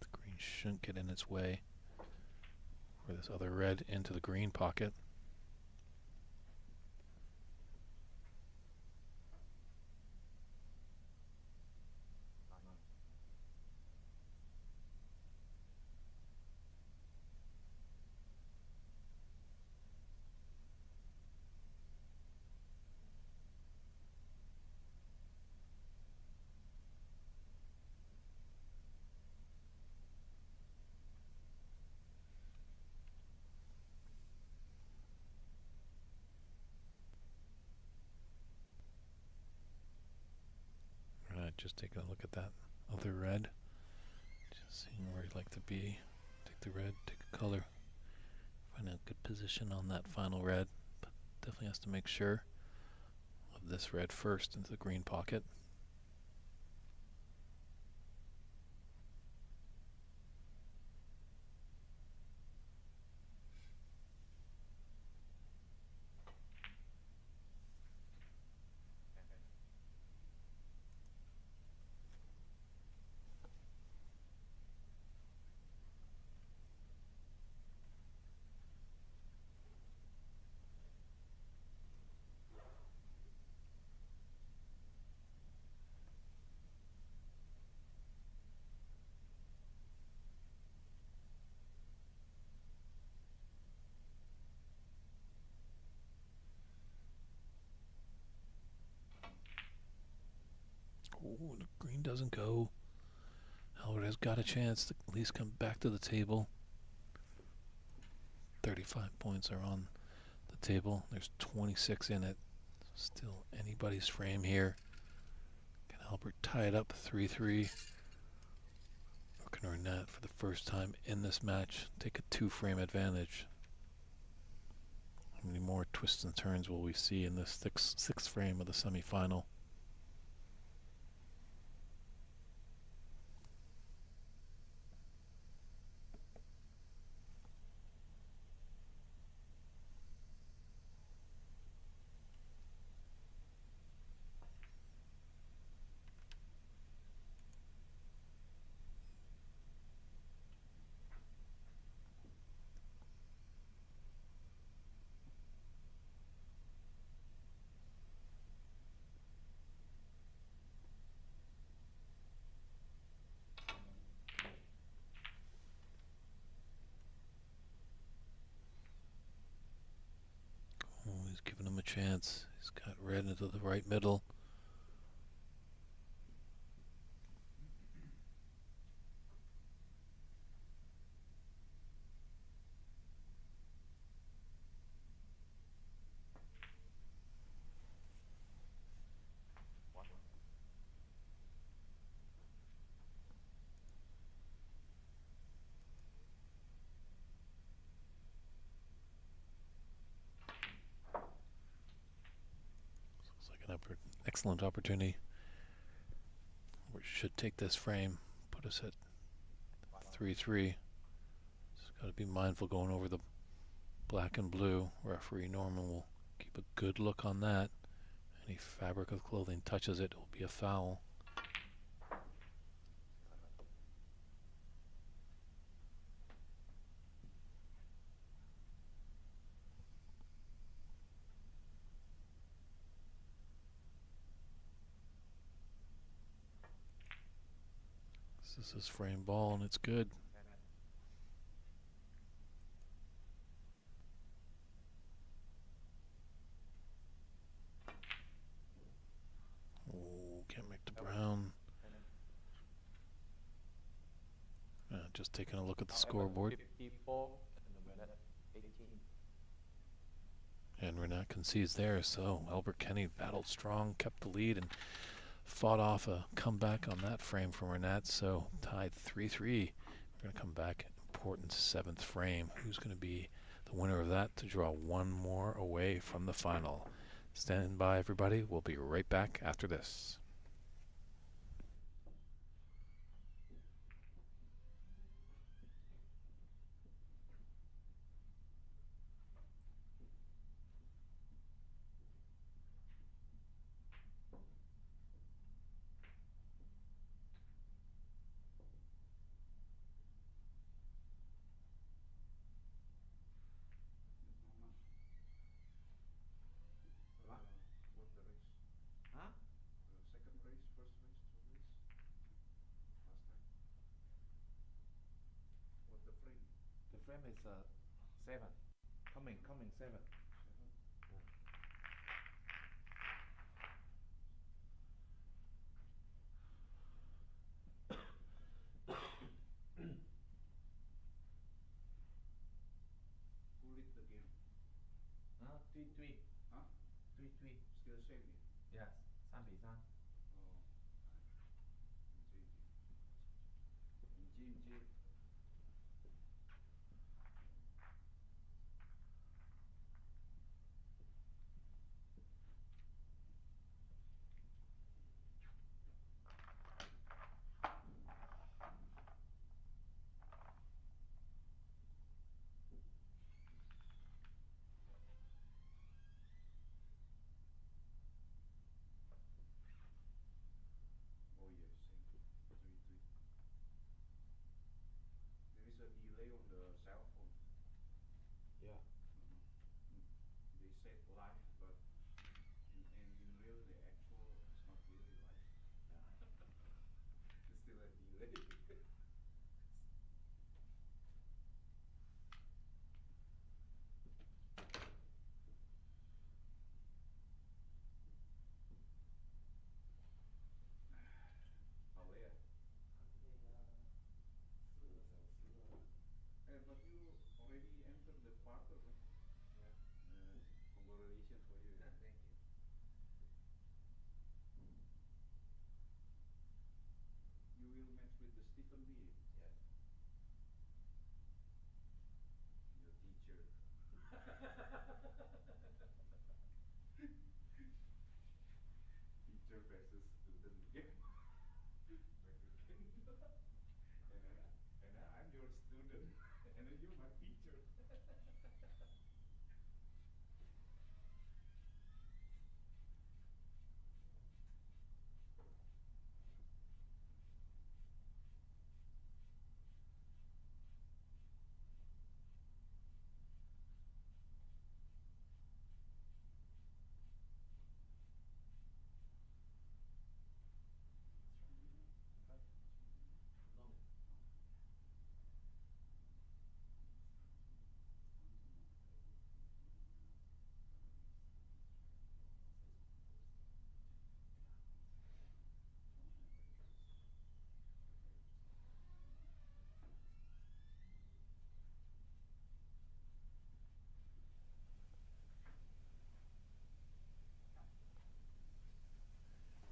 The green shouldn't get in its way. Or this other red into the green pocket. Just taking a look at that other red. Just seeing where he'd like to be. Take the red, take a color. Find a good position on that final red. But definitely has to make sure of this red first into the green pocket. doesn't go. Albert has got a chance to at least come back to the table. 35 points are on the table. There's 26 in it. Still anybody's frame here. Can Albert tie it up 3-3? Or can Renat, for the first time in this match, take a 2-frame advantage? How many more twists and turns will we see in this sixth frame of the semifinal? Oh, he's giving him a chance. He's got red into the right middle. Looks like an excellent opportunity. We should take this frame, put us at 3-3. Just got to be mindful going over the black and blue. Referee Norman will keep a good look on that. Any fabric of clothing touches it, will be a foul. This is his frame ball, and it's good. Oh, can't make the brown. Just taking a look at the scoreboard. 54 and 18. And Renat concedes there, so Albert Kenny battled strong, kept the lead, and fought off a comeback on that frame from Renat, so tied 3-3. We're going to come back, important 7th frame. Who's going to be the winner of that to draw one more away from the final? Stand by, everybody. We'll be right back after this. What the race? Huh? Second race, first race, third race? Last time? What the frame? The frame is 7. Coming 7. 7? Who lead the game? 3-3. Huh? 3-3. Still same here? Yes. 3-3. Oh. G. teacher versus student game. And I'm your student, and then you're my teacher.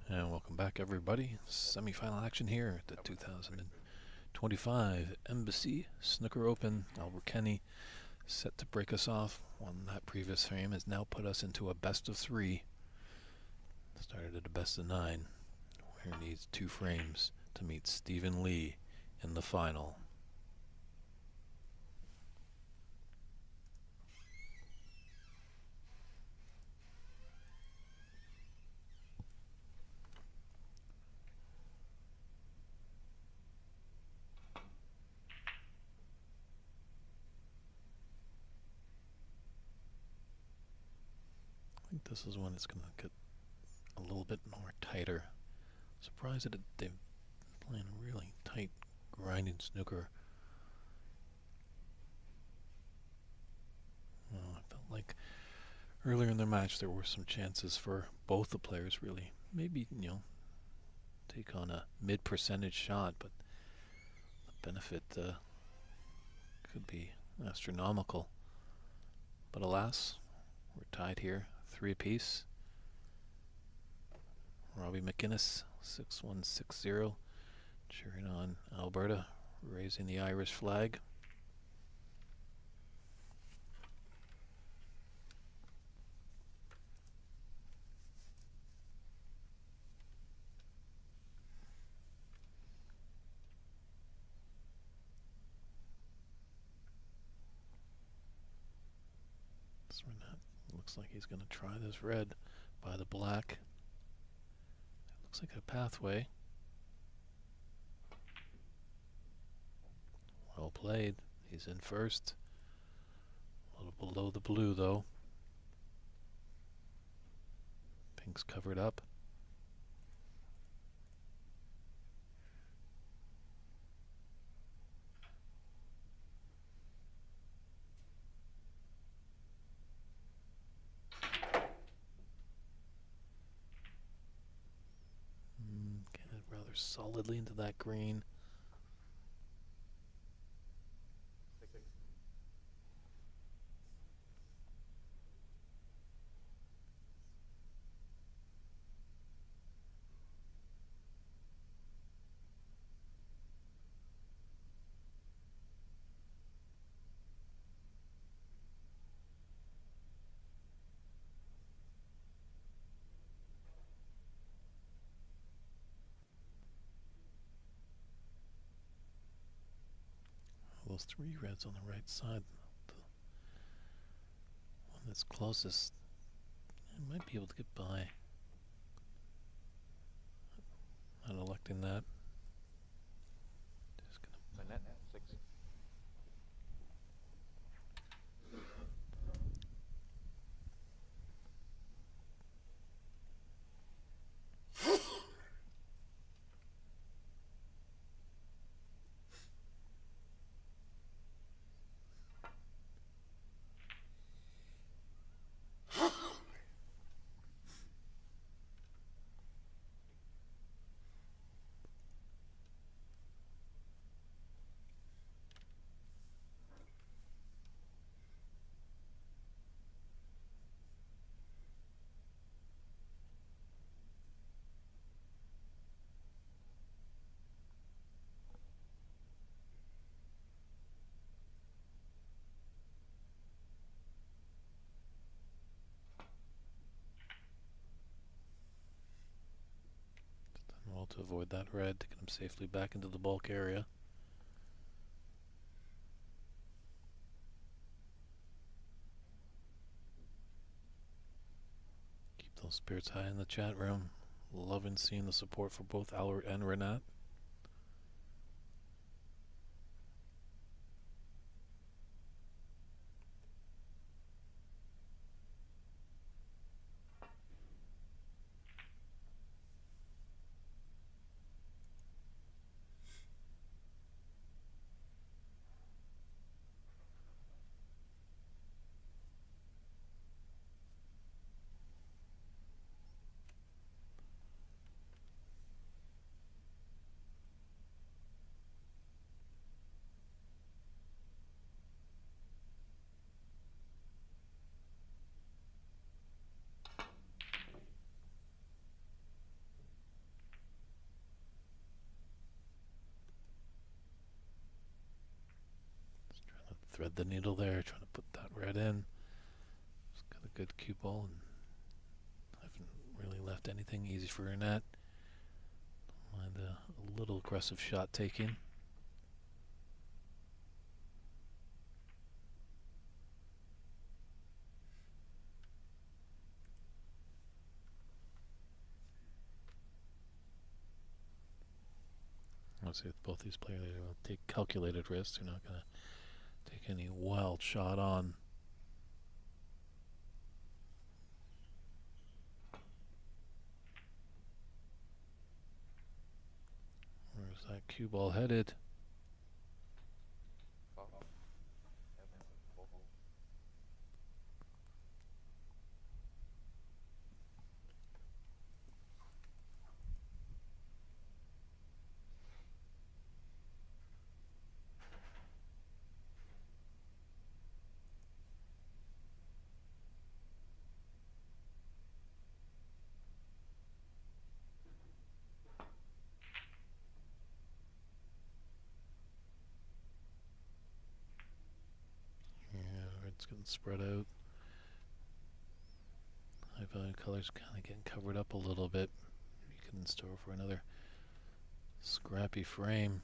And welcome back, everybody. Semi-final action here at the 2025 Embassy Snooker Open. Albert Kenny set to break us off. Won that previous frame has now put us into a best of 3. Started at a best of 9. Winner needs 2 frames to meet Stephen Lee in the final. I think this is when it's going to get a little bit more tighter. Surprised that they've been playing really tight, grinding snooker. I felt like earlier in the match there were some chances for both the players really. Maybe, take on a mid-percentage shot, but the benefit could be astronomical. But alas, we're tied here, 3 apiece. Robbie McInnes, 6160, cheering on Alberta, raising the Irish flag. Looks like he's going to try this red by the black. It looks like a pathway. Well played. He's in first. A little below the blue, though. Pink's covered up. Get it rather solidly into that green. Those 3 reds on the right side. The one that's closest, I might be able to get by. Not electing that. Just gonna Net 6. to avoid that red to get him safely back into the bulk area. Keep those spirits high in the chat room. Loving seeing the support for both Albert and Renat. Thread the needle there, trying to put that red in. Just got a good cue ball and haven't really left anything easy for Renat. Don't mind a little aggressive shot taking. Let's see, with both these players, they will take calculated risks. They're not going to take any wild shot on. Where's that cue ball headed? It's getting spread out. High value colors kind of getting covered up a little bit. You can in store for another scrappy frame.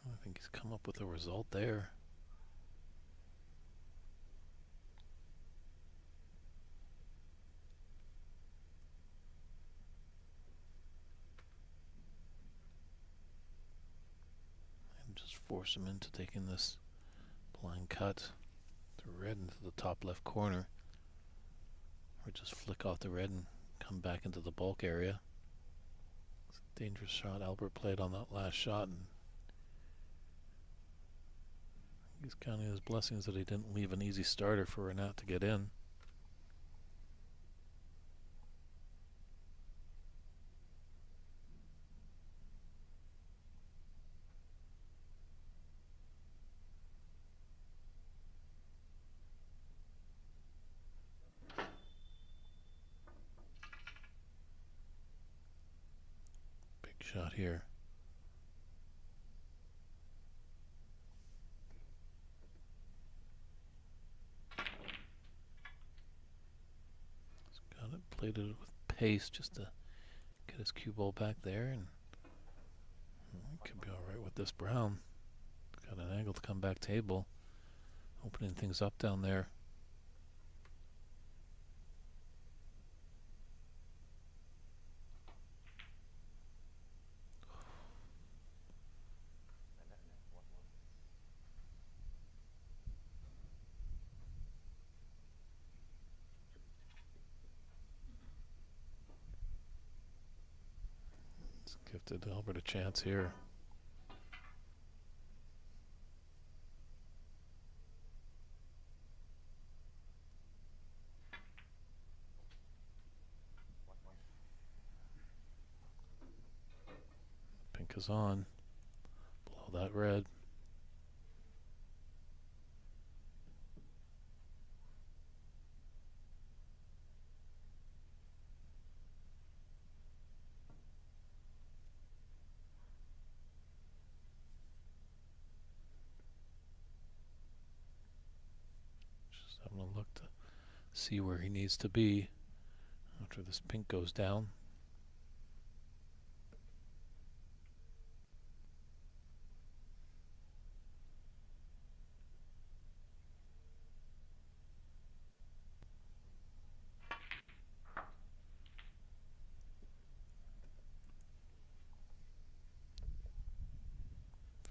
I think he's come up with a result there. And just force him into taking this blind cut to red into the top left corner. Or just flick off the red and come back into the bulk area. It's a dangerous shot Albert played on that last shot, and he's counting his blessings that he didn't leave an easy starter for Renat to get in. Big shot here. Played it with pace just to get his cue ball back there, and Could be alright with this brown. Got an angle to come back table. Opening things up down there. It's gifted Albert a chance here. Pink is on. Below that red. Just having a look to see where he needs to be after this pink goes down.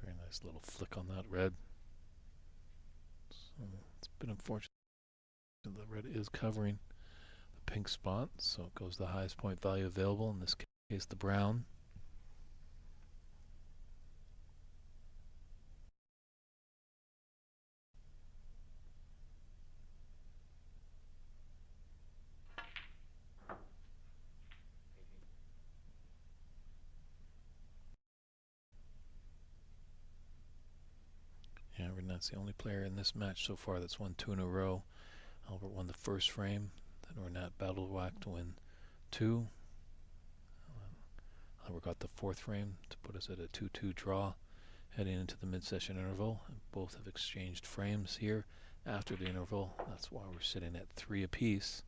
Very nice little flick on that red. So it's been unfortunate. The red is covering the pink spot, so it goes the highest point value available, in this case the brown. Yeah, Renat's the only player in this match so far that's won 2 in a row. Albert won the first frame, then Renat battle whacked to win 2. Albert got the 4th frame to put us at a 2-2 draw heading into the mid-session interval. And both have exchanged frames here after the interval. That's why we're sitting at 3 apiece.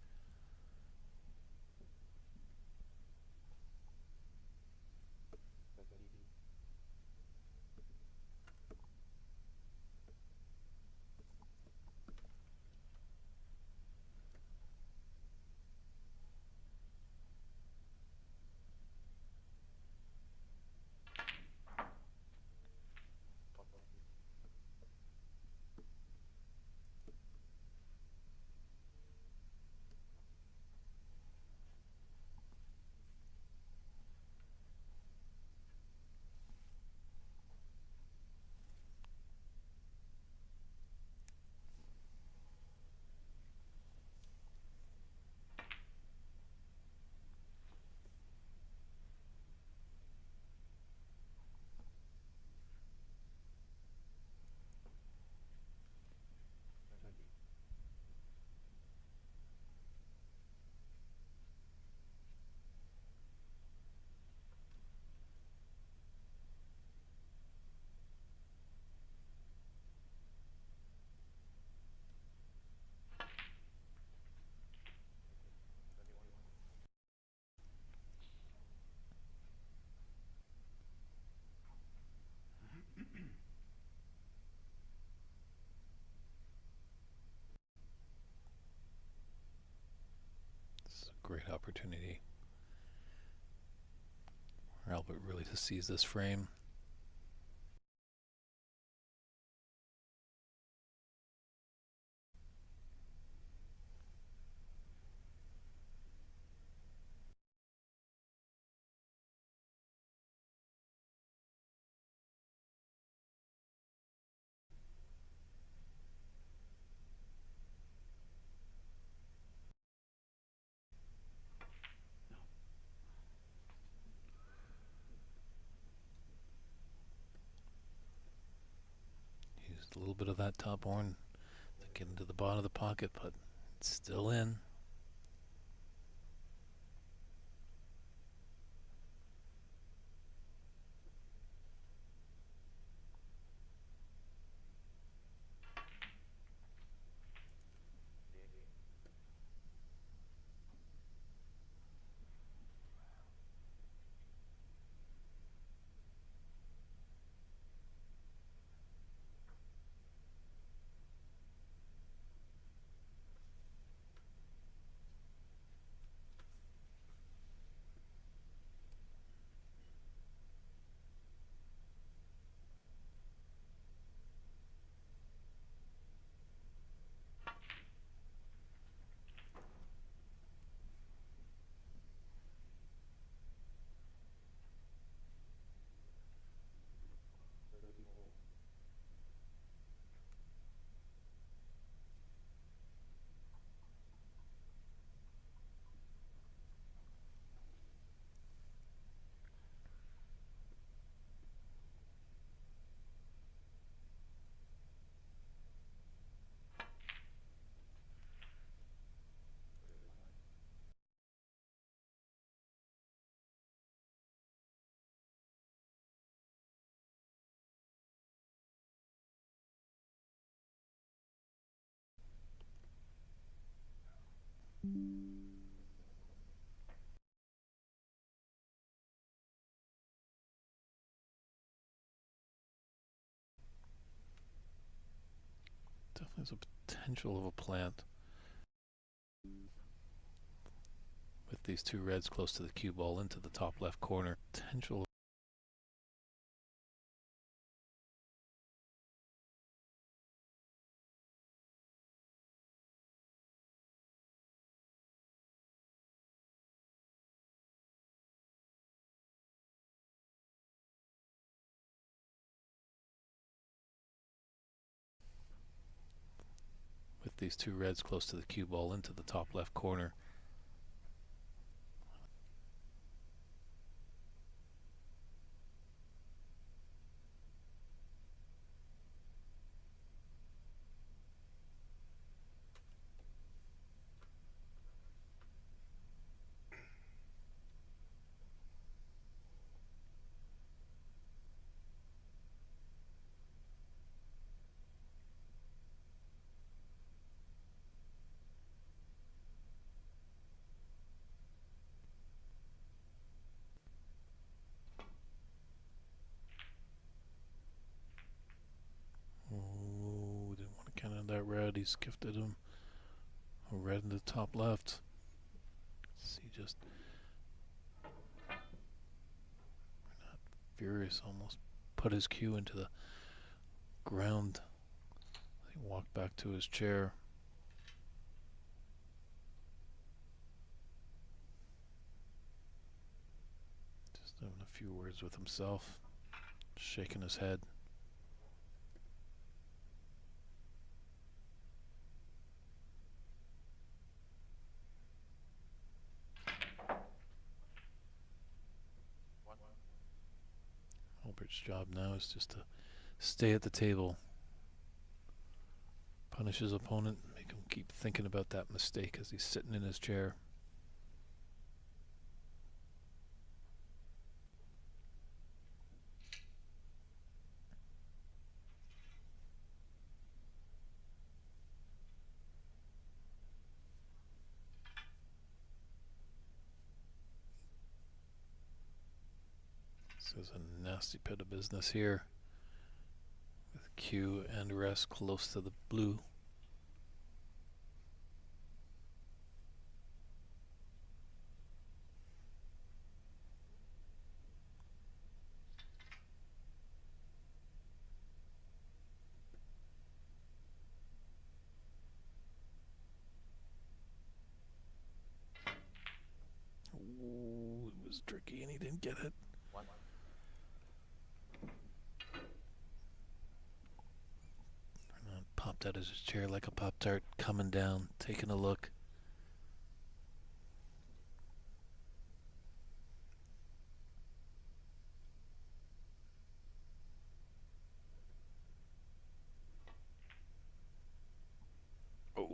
It's a great opportunity for Albert really to seize this frame. Used a little bit of that top horn to get into the bottom of the pocket, but it's still in. Definitely has a potential of a plant. With these two reds close to the cue ball into the top left corner. Potential. With these two reds close to the cue ball into the top left corner. Oh, didn't want to count on that red. He's gifted him a red in the top left. See, just not furious, almost put his cue into the ground. He walked back to his chair. Just having a few words with himself, shaking his head. Albert's job now is just to stay at the table, punish his opponent, make him keep thinking about that mistake as he's sitting in his chair. This is a nasty bit of business here, with cue and rest close to the blue. Ooh, it was tricky and he didn't get it. Popped out of his chair like a Pop-Tart, coming down, taking a look. Oh.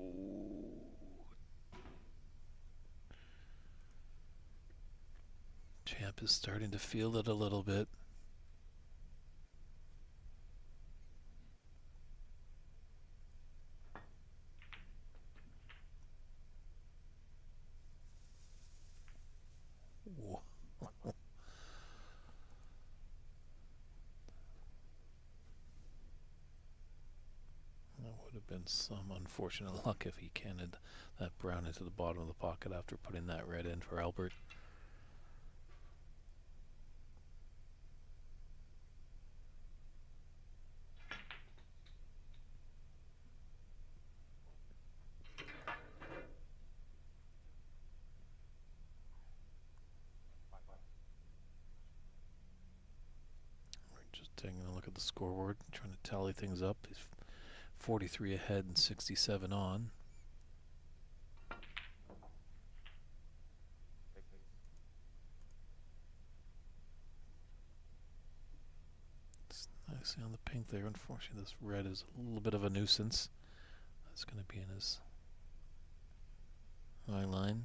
Champ is starting to feel it a little bit. Whoa. That would have been some unfortunate luck if he cannoned that brown into the bottom of the pocket after putting that red in for Albert. Just taking a look at the scoreboard, trying to tally things up. He's 43 ahead and 67 on. It's nicely on the pink there. Unfortunately, this red is a little bit of a nuisance. That's going to be in his eye line.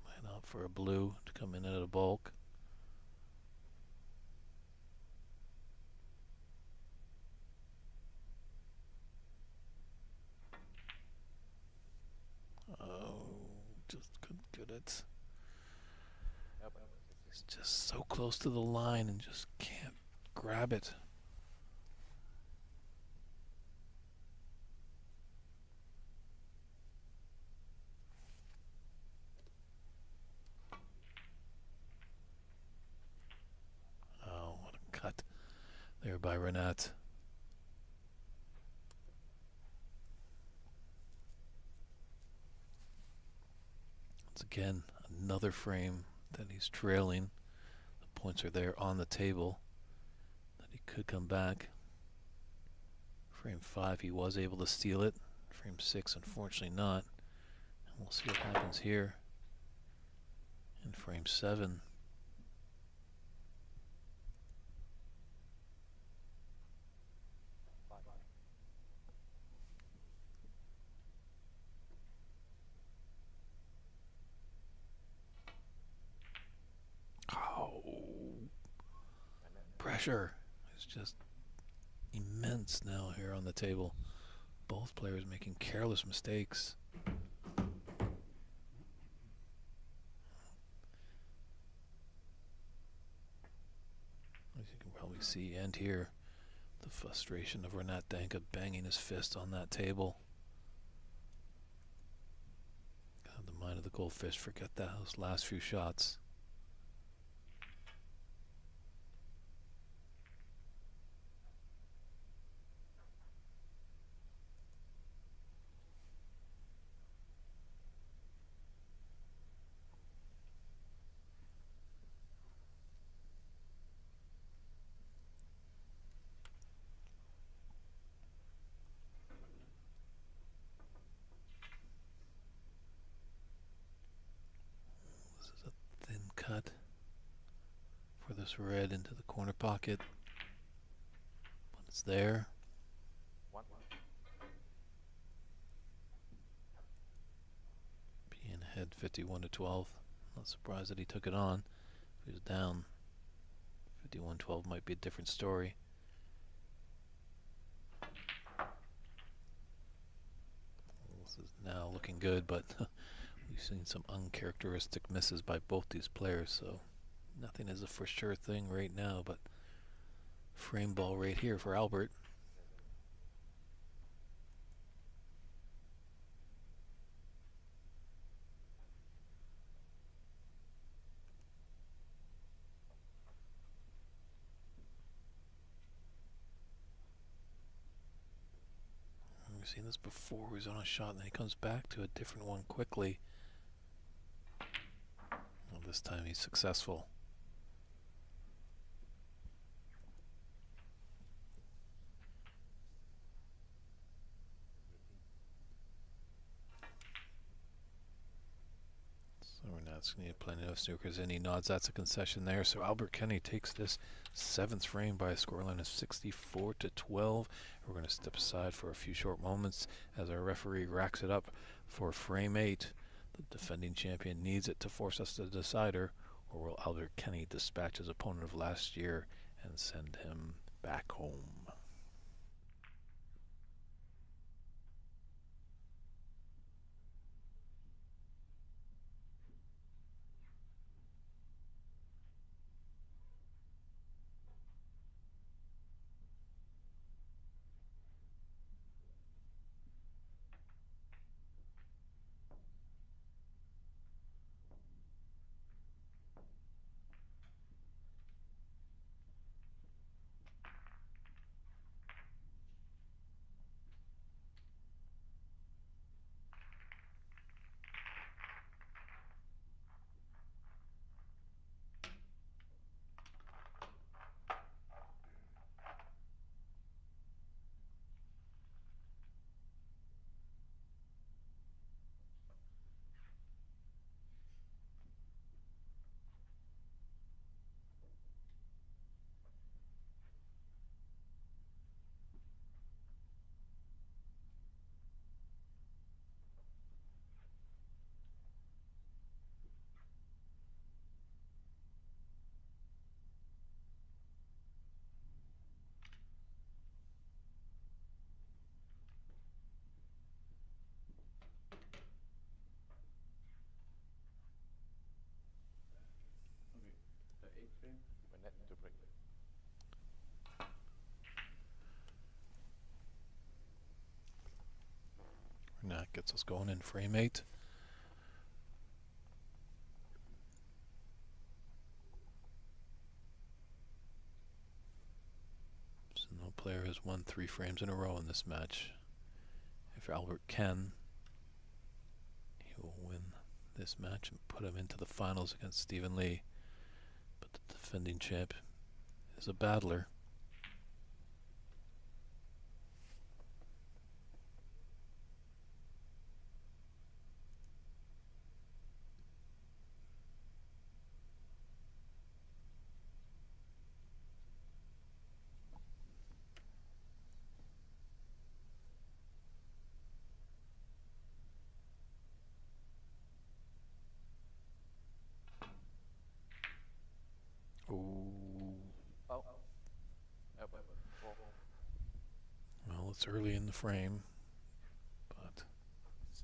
Might opt for a blue to come in at a bulk. Oh, just He's just so close to the line and just can't grab it. Oh, what a cut there by Renat. Once again, another frame that he's trailing. The points are there on the table that he could come back. Frame 5, he was able to steal it. Frame 6, unfortunately not. And we'll see what happens here in frame 7. Oh, pressure is just immense now here on the table. Both players making careless mistakes. As you can probably see and hear, the frustration of Renat Danka banging his fist on that table. God, the mind of the goldfish, forget those last few shots. This is a thin cut for this red into the corner pocket, but it's there. Being ahead 51-12. Not surprised that he took it on. If he was down 51-12, might be a different story. This is now looking good, but we've seen some uncharacteristic misses by both these players, so nothing is a for sure thing right now, but frame ball right here for Albert. We've seen this before. He's on a shot and then he comes back to a different one quickly. Well, this time he's successful. So we're not going to need plenty of snookers in. He nods that's a concession there. So Albert Kenny takes this 7th frame by a scoreline of 64-12. We're going to step aside for a few short moments as our referee racks it up for frame 8. The defending champion needs it to force us to the decider, or will Albert Kenny dispatch his opponent of last year and send him back home? gets us going in frame 8. So no player has won 3 frames in a row in this match. If Albert can, he will win this match and put him into the finals against Stephen Lee. But the defending champ is a battler. Well, it's early in the frame, but he's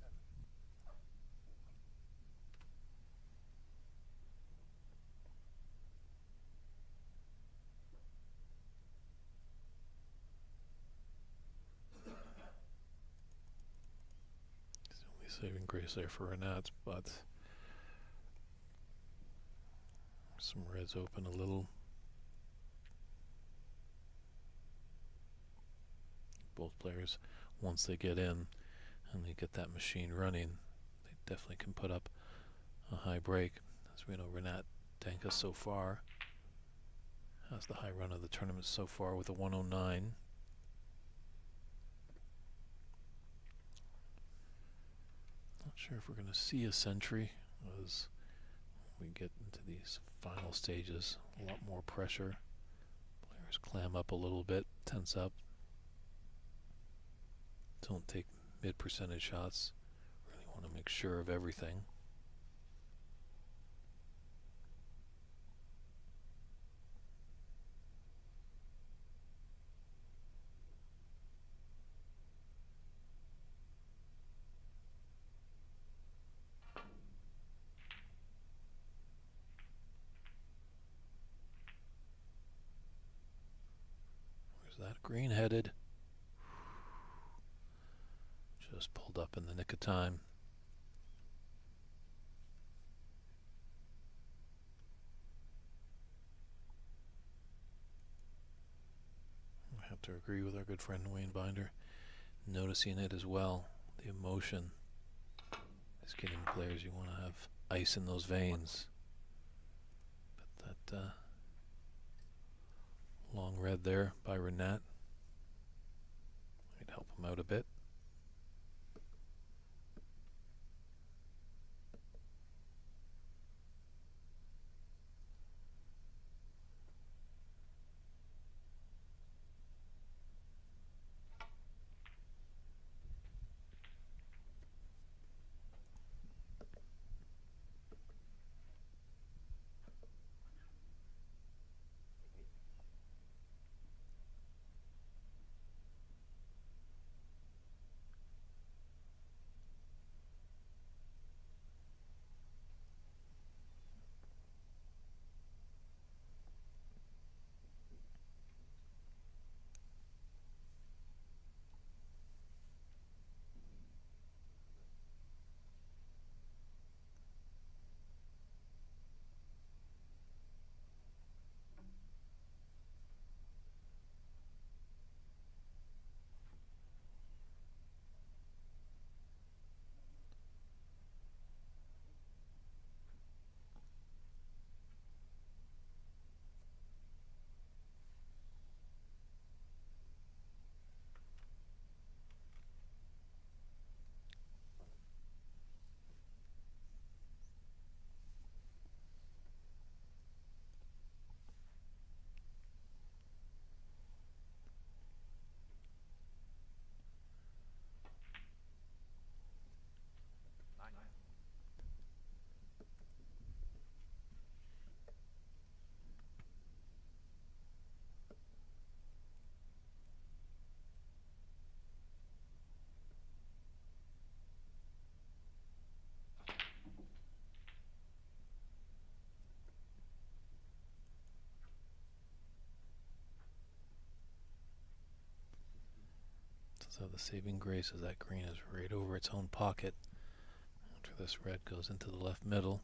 only saving grace there for Renat, but some reds open a little. Both players, once they get in and they get that machine running, they definitely can put up a high break. As we know, Renat Danka so far has the high run of the tournament so far with a 109. Not sure if we're going to see a century as we get into these final stages. A lot more pressure. Players clam up a little bit, tense up. Don't take mid-percentage shots. Really want to make sure of everything. Where's that green headed? Just pulled up in the nick of time. I have to agree with our good friend Wayne Binder, noticing it as well. The emotion is getting players. You want to have ice in those veins. But that long red there by Renat might help him out a bit. Does have the saving grace as that green is right over its own pocket after this red goes into the left middle.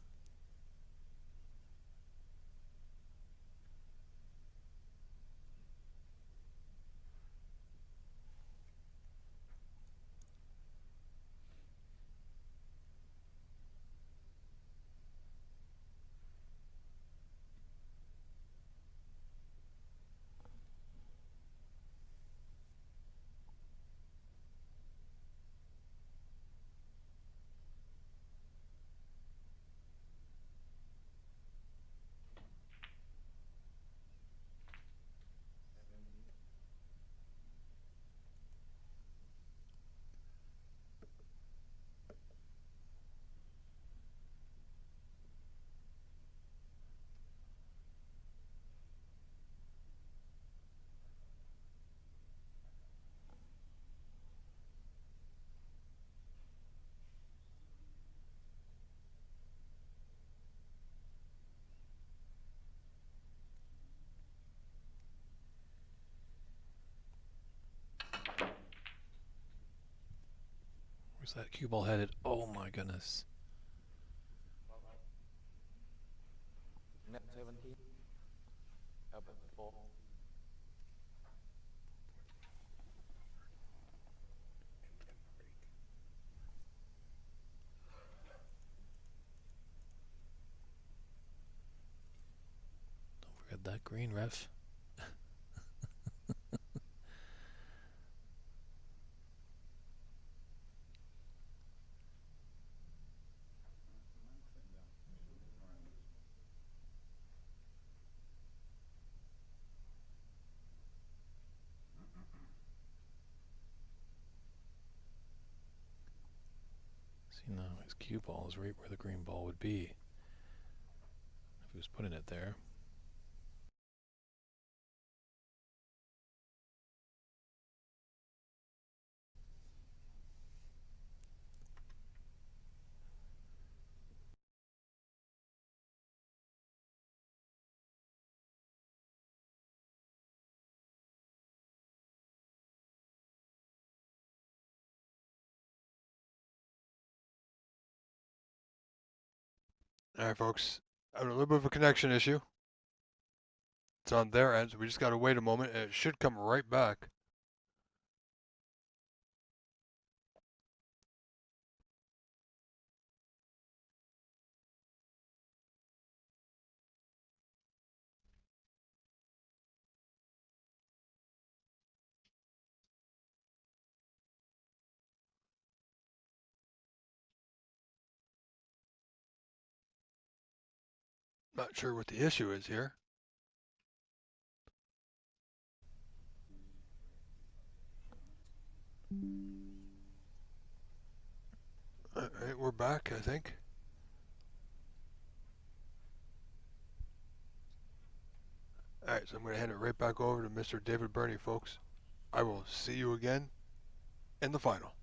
Where's that cue ball headed? Oh my goodness. Net 17. About 4. Don't forget that green, ref. See now, his cue ball is right where the green ball would be if he was putting it there. All right, folks. Having a little bit of a connection issue. It's on their end, so we just got to wait a moment, and it should come right back. Not sure what the issue is here. All right, we're back, I think. All right, so I'm going to hand it right back over to Mr. David Burney, folks. I will see you again in the final.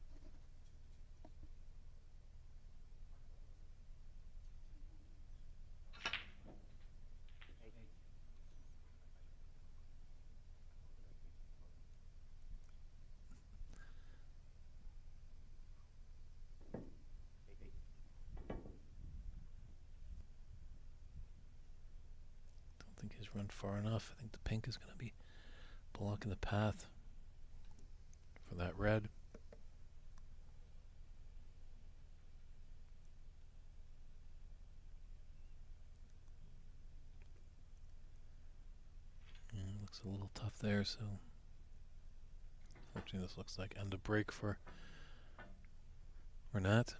Don't think he's run far enough. I think the pink is going to be blocking the path for that red. Looks a little tough there, so unfortunately this looks like end of break for Renat.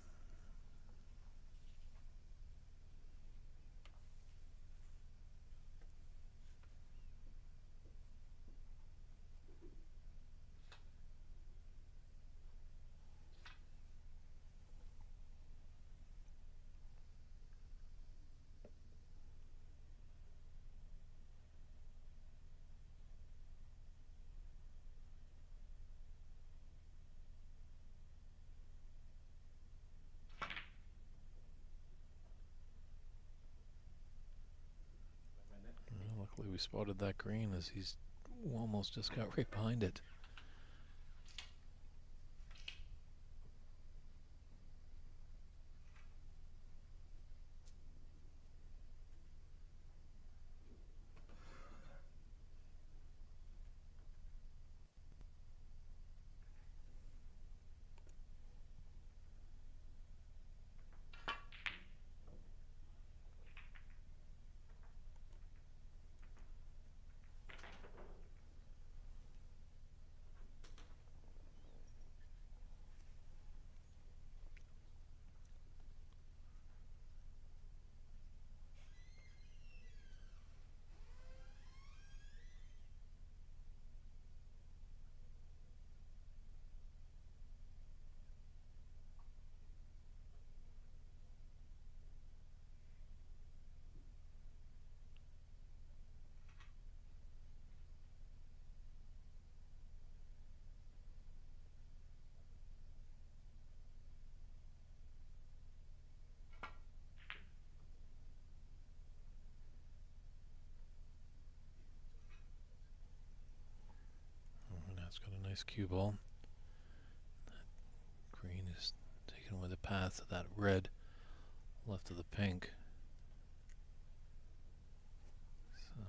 Luckily we spotted that green as he's almost just got right behind it. It's got a nice cue ball. That green is taken away the path of that red left of the pink. So,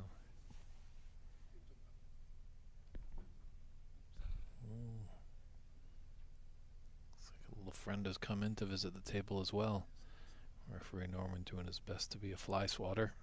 looks like a little friend has come in to visit the table as well. Referee Norman doing his best to be a fly swatter.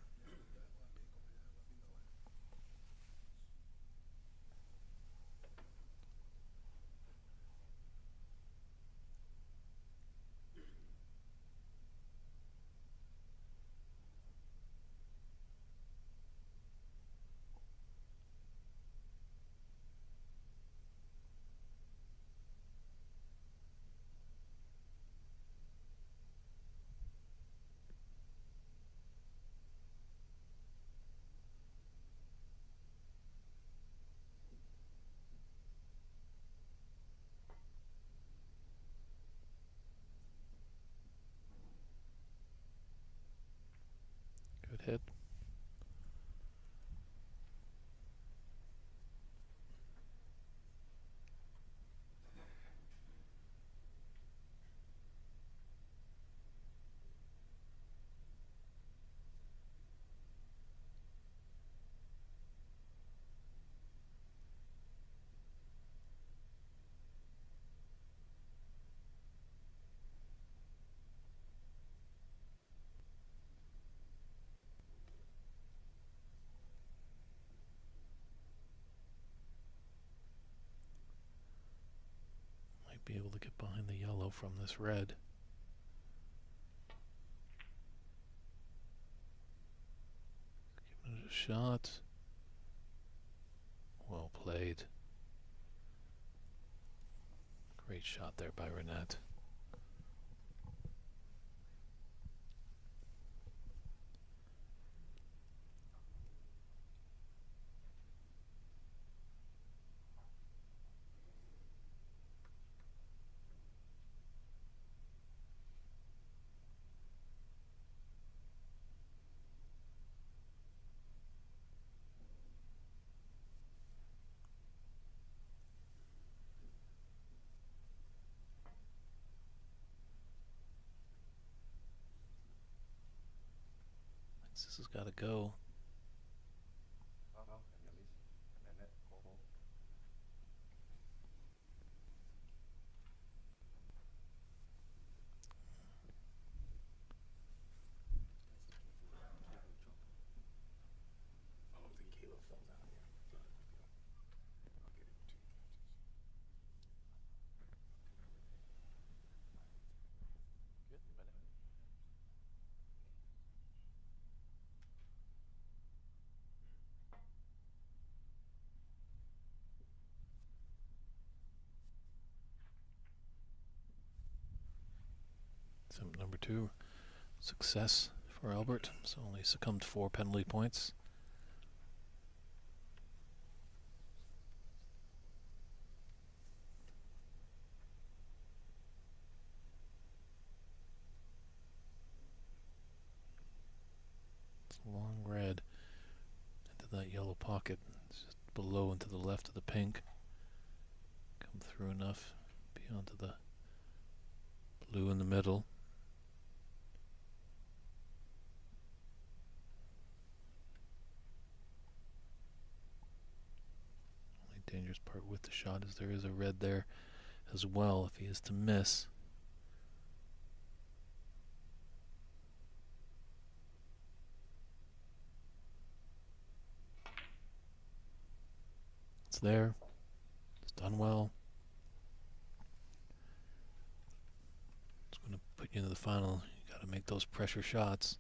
Good hit. Might be able to get behind the yellow from this red. Giving it a shot. Well played. Great shot there by Renette. This has got to go. Attempt number 2, success for Albert. So only succumbed 4 penalty points. It's a long red into that yellow pocket. It's just below and to the left of the pink. Come through enough beyond to the blue in the middle. Only dangerous part with the shot is there is a red there as well if he is to miss. It's there. It's done well. It's going to put you into the final. You got to make those pressure shots.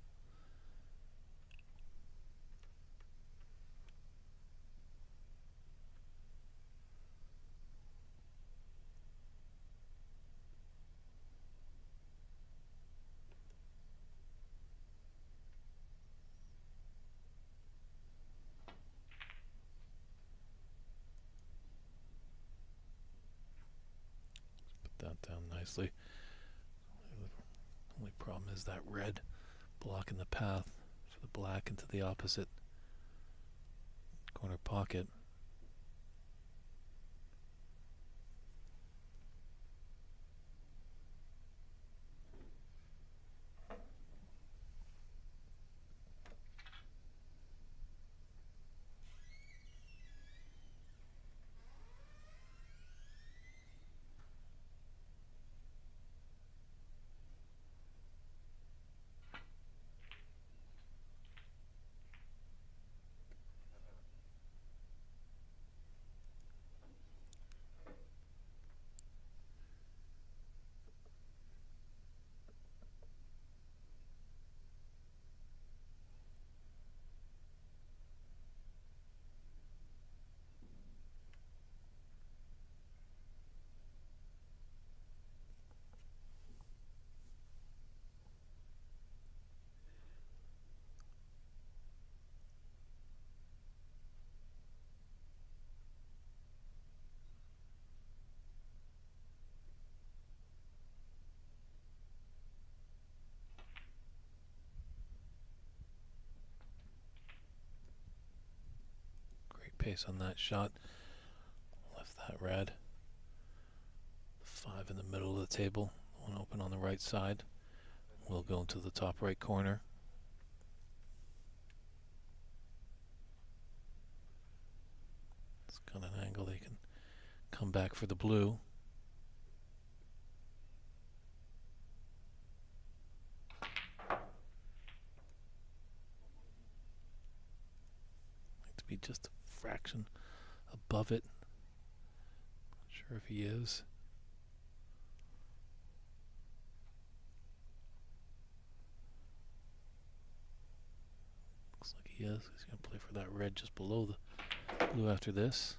That down nicely. The only problem is that red blocking the path for the black into the opposite corner pocket. Break pace on that shot. Left that red. 5 in the middle of the table. One open on the right side. We'll go into the top right corner. It's kind of an angle they can come back for the blue. Like to be just a fraction above it. Not sure if he is. Looks like he is. He's going to play for that red just below the blue after this.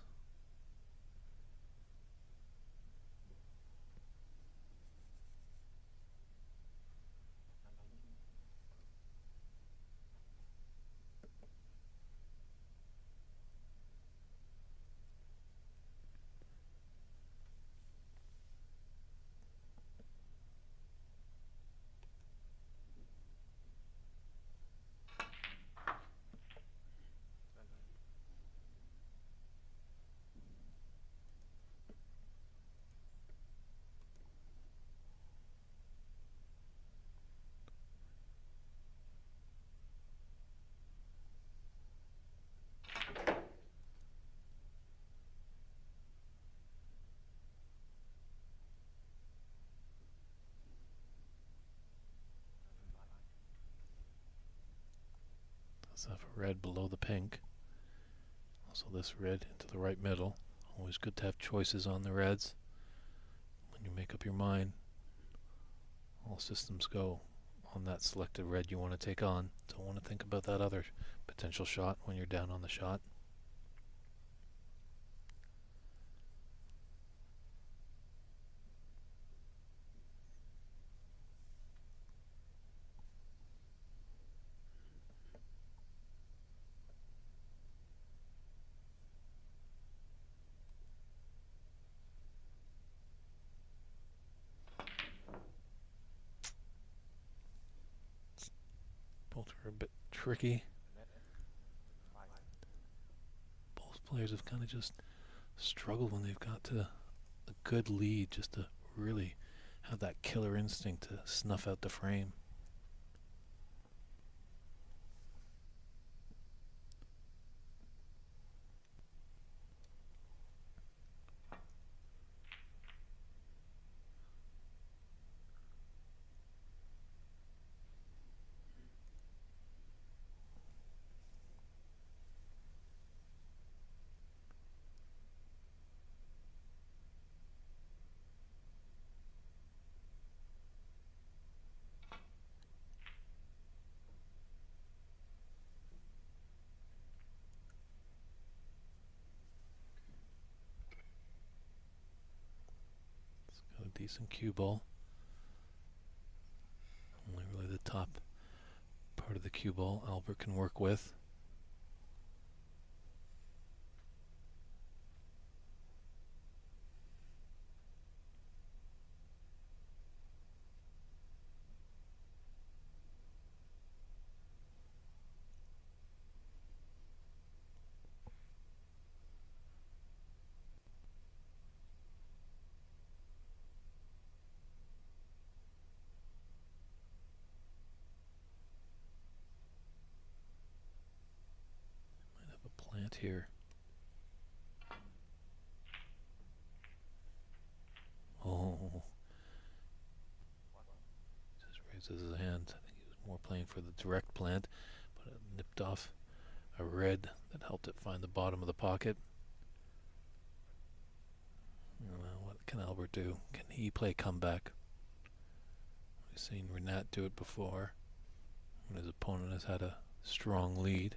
Let's have a red below the pink. Also this red into the right middle. Always good to have choices on the reds. When you make up your mind, all systems go on that selected red you want to take on. Don't want to think about that other potential shot when you're down on the shot. Both are a bit tricky. Both players have kind of just struggled when they've got to a good lead just to really have that killer instinct to snuff out the frame. Got a decent cue ball. Only really the top part of the cue ball Albert can work with. Might have a plant here. Oh. Just raises his hand. I think he was more playing for the direct plant, but it nipped off a red that helped it find the bottom of the pocket. What can Albert do? Can he play comeback? We've seen Renat do it before when his opponent has had a strong lead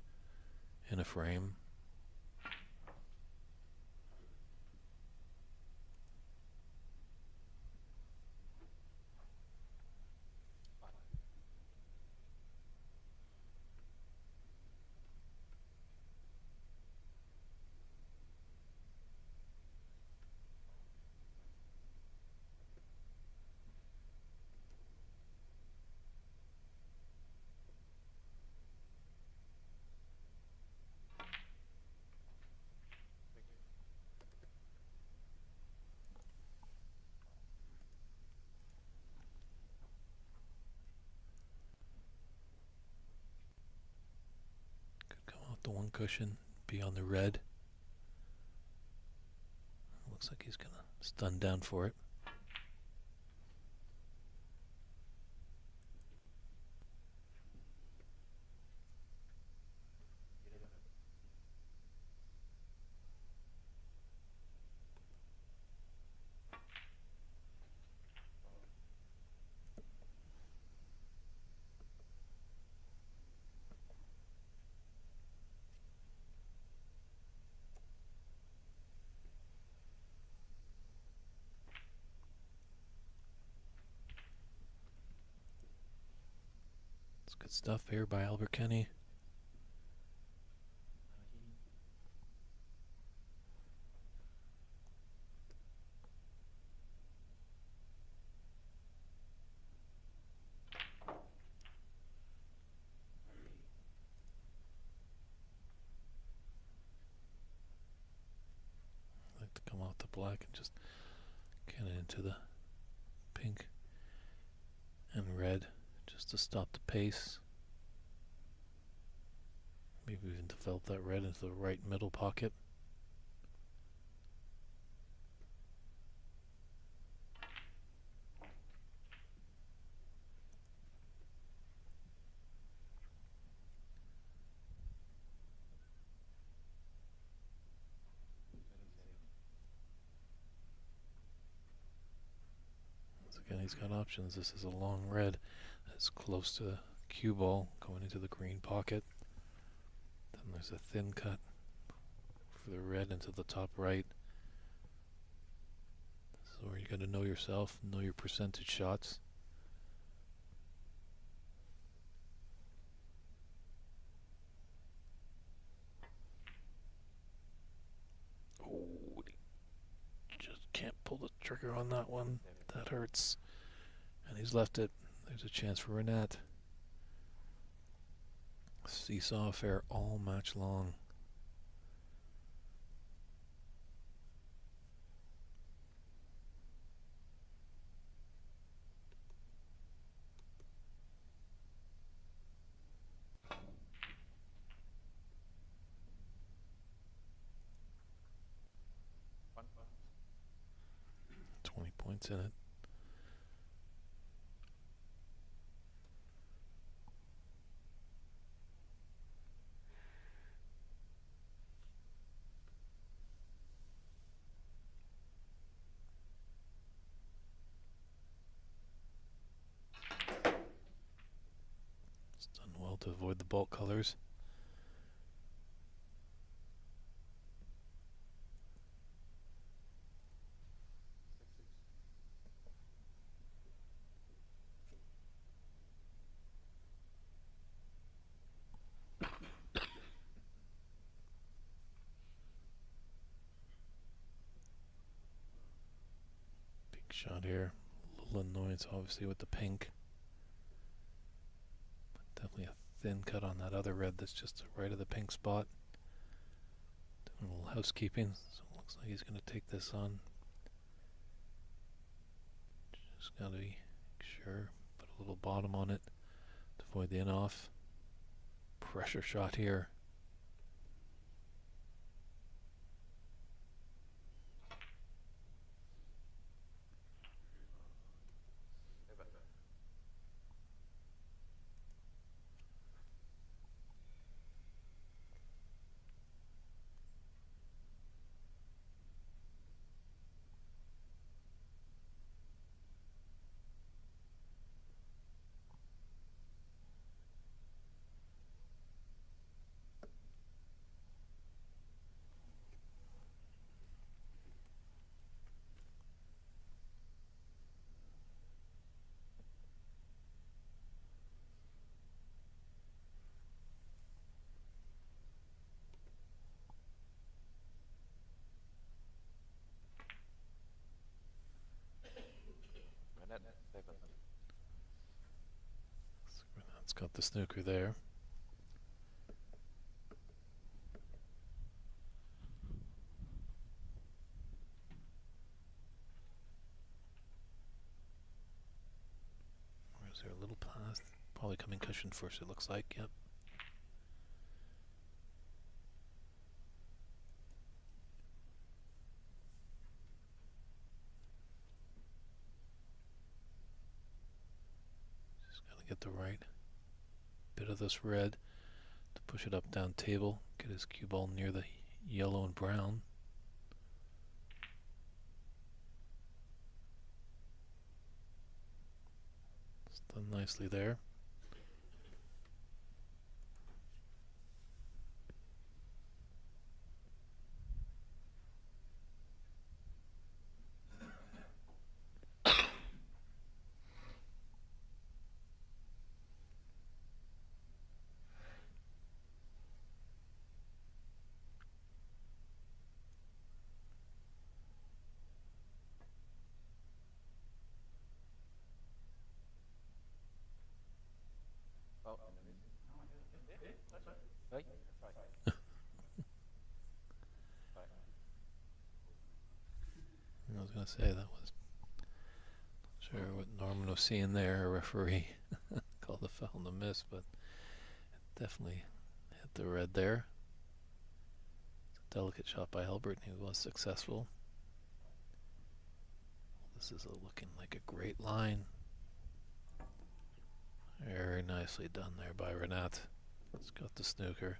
in a frame. the one cushion, be on the red. Looks like he's gonna stun down for it. It's good stuff here by Albert Kenny. I like to come off the black and just get it into the pink and red just to stop the pace. Maybe even develop that red into the right middle pocket. Once again, he's got options. This is a long red that's close to the cue ball going into the green pocket. Then there's a thin cut for the red into the top right. This is where you got to know yourself, know your percentage shots. Oh, just can't pull the trigger on that one. That hurts. And he's left it. There's a chance for Renat. Seesaw affair all match long. One. 20 points in it. It's done well to avoid the bulk colors. Big shot here. A little annoyance obviously with the pink. But definitely a thin cut on that other red that's just right of the pink spot. Doing a little housekeeping, so it looks like he's going to take this on. Just got to be sure, put a little bottom on it to avoid the in-off. Pressure shot here. It's got the snooker there. Or is there a little path? Probably coming cushion first, it looks like. Yep. get the right bit of this red to push it up down table, get his cue ball near the yellow and brown. It's done nicely there. I was going to say that was not sure what Norman was seeing there. A referee called the foul and the miss, but it definitely hit the red there. It's a delicate shot by Albert, and he was successful. This is looking like a great line. Very nicely done there by Renat. It's got the snooker.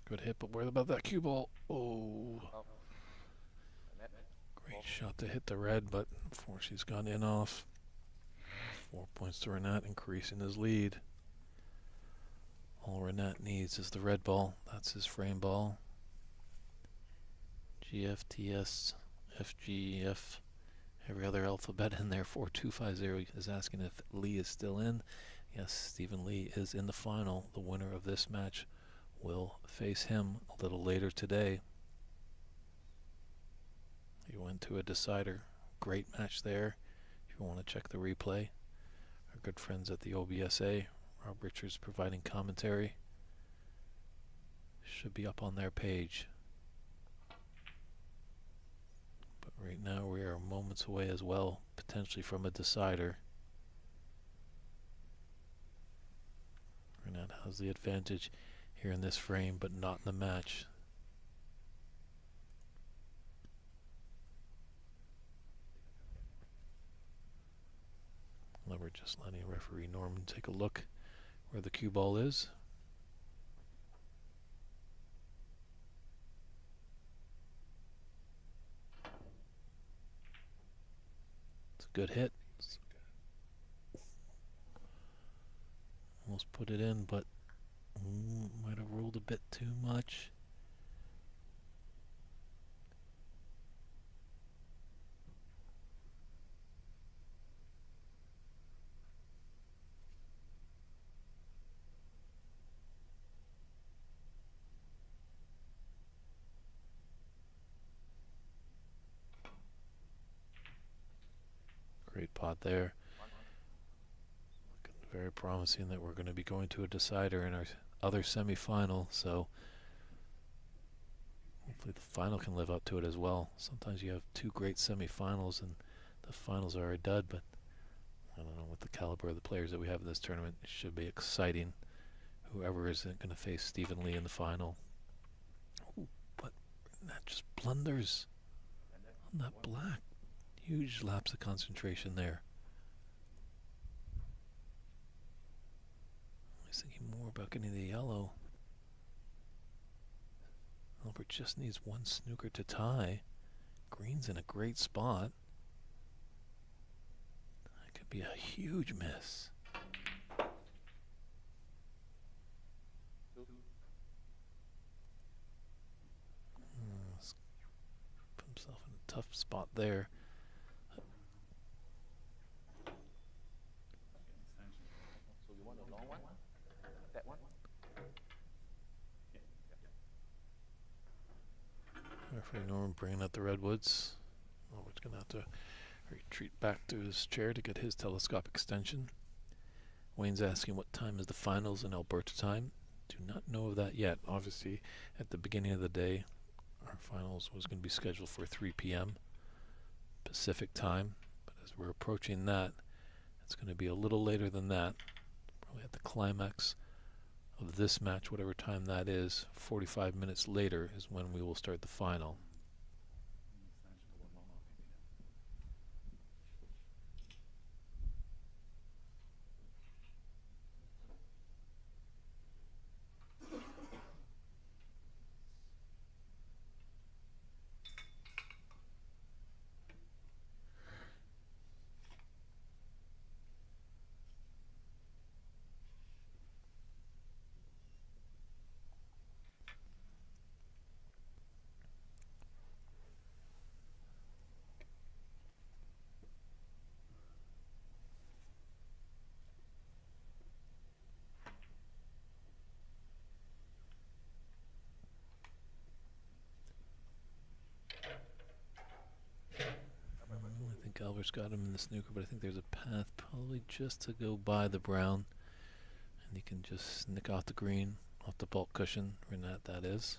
Good hit, but where about that cue ball? Oh. Great shot to hit the red, but unfortunately she's gone in off. 4 points to Renat, increasing his lead. All Renat needs is the red ball. That's his frame ball. GFTS, FGF, every other alphabet in there. 4250 is asking if Lee is still in. Yes, Stephen Lee is in the final. The winner of this match will face him a little later today. He went to a decider. Great match there. If you want to check the replay, our good friends at the OBSA, Rob Richards providing commentary, should be up on their page. But right now we are moments away as well, potentially from a decider. Renat has the advantage here in this frame, but not in the match. Now we're just letting referee Norman take a look where the cue ball is. It's a good hit. Almost put it in, but might have rolled a bit too much. Great pot there. Looking very promising that we're going to be going to a decider in our other semi-final, so hopefully the final can live up to it as well. Sometimes you have two great semi-finals and the finals are a dud, but I don't know, with the caliber of the players that we have in this tournament, it should be exciting. Whoever is going to face Stephen Lee in the final. Ooh, but that just blunders on that black. Huge lapse of concentration there. I was thinking more about getting the yellow. Albert just needs one snooker to tie. Green's in a great spot. That could be a huge miss. Put himself in a tough spot there. Referee Norman bringing out the redwoods. Albert's going to have to retreat back to his chair to get his telescope extension. Wayne's asking what time is the finals in Alberta time. Do not know of that yet. Obviously, at the beginning of the day, our finals was going to be scheduled for 3 p.m. Pacific time. But as we're approaching that, it's going to be a little later than that. Probably at the climax of this match, whatever time that is, 45 minutes later is when we will start the final. I think Albert's got him in the snooker, but I think there's a path probably just to go by the brown. And he can just nick off the green, off the bulk cushion, Renat that is.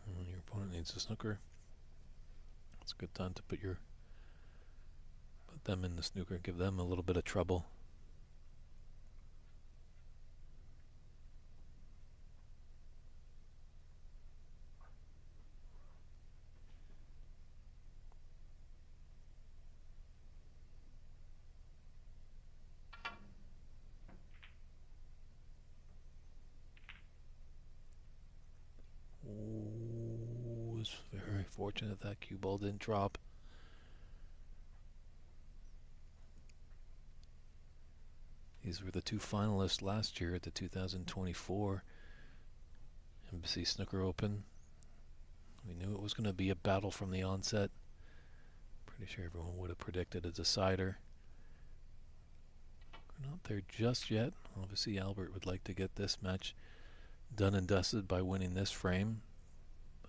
And your opponent needs a snooker. It's a good time to put them in the snooker, give them a little bit of trouble. Was very fortunate that cue ball didn't drop. These were the two finalists last year at the 2024 Embassy Snooker Open. We knew it was going to be a battle from the onset. Pretty sure everyone would have predicted a decider. We're not there just yet. Obviously Albert would like to get this match done and dusted by winning this frame,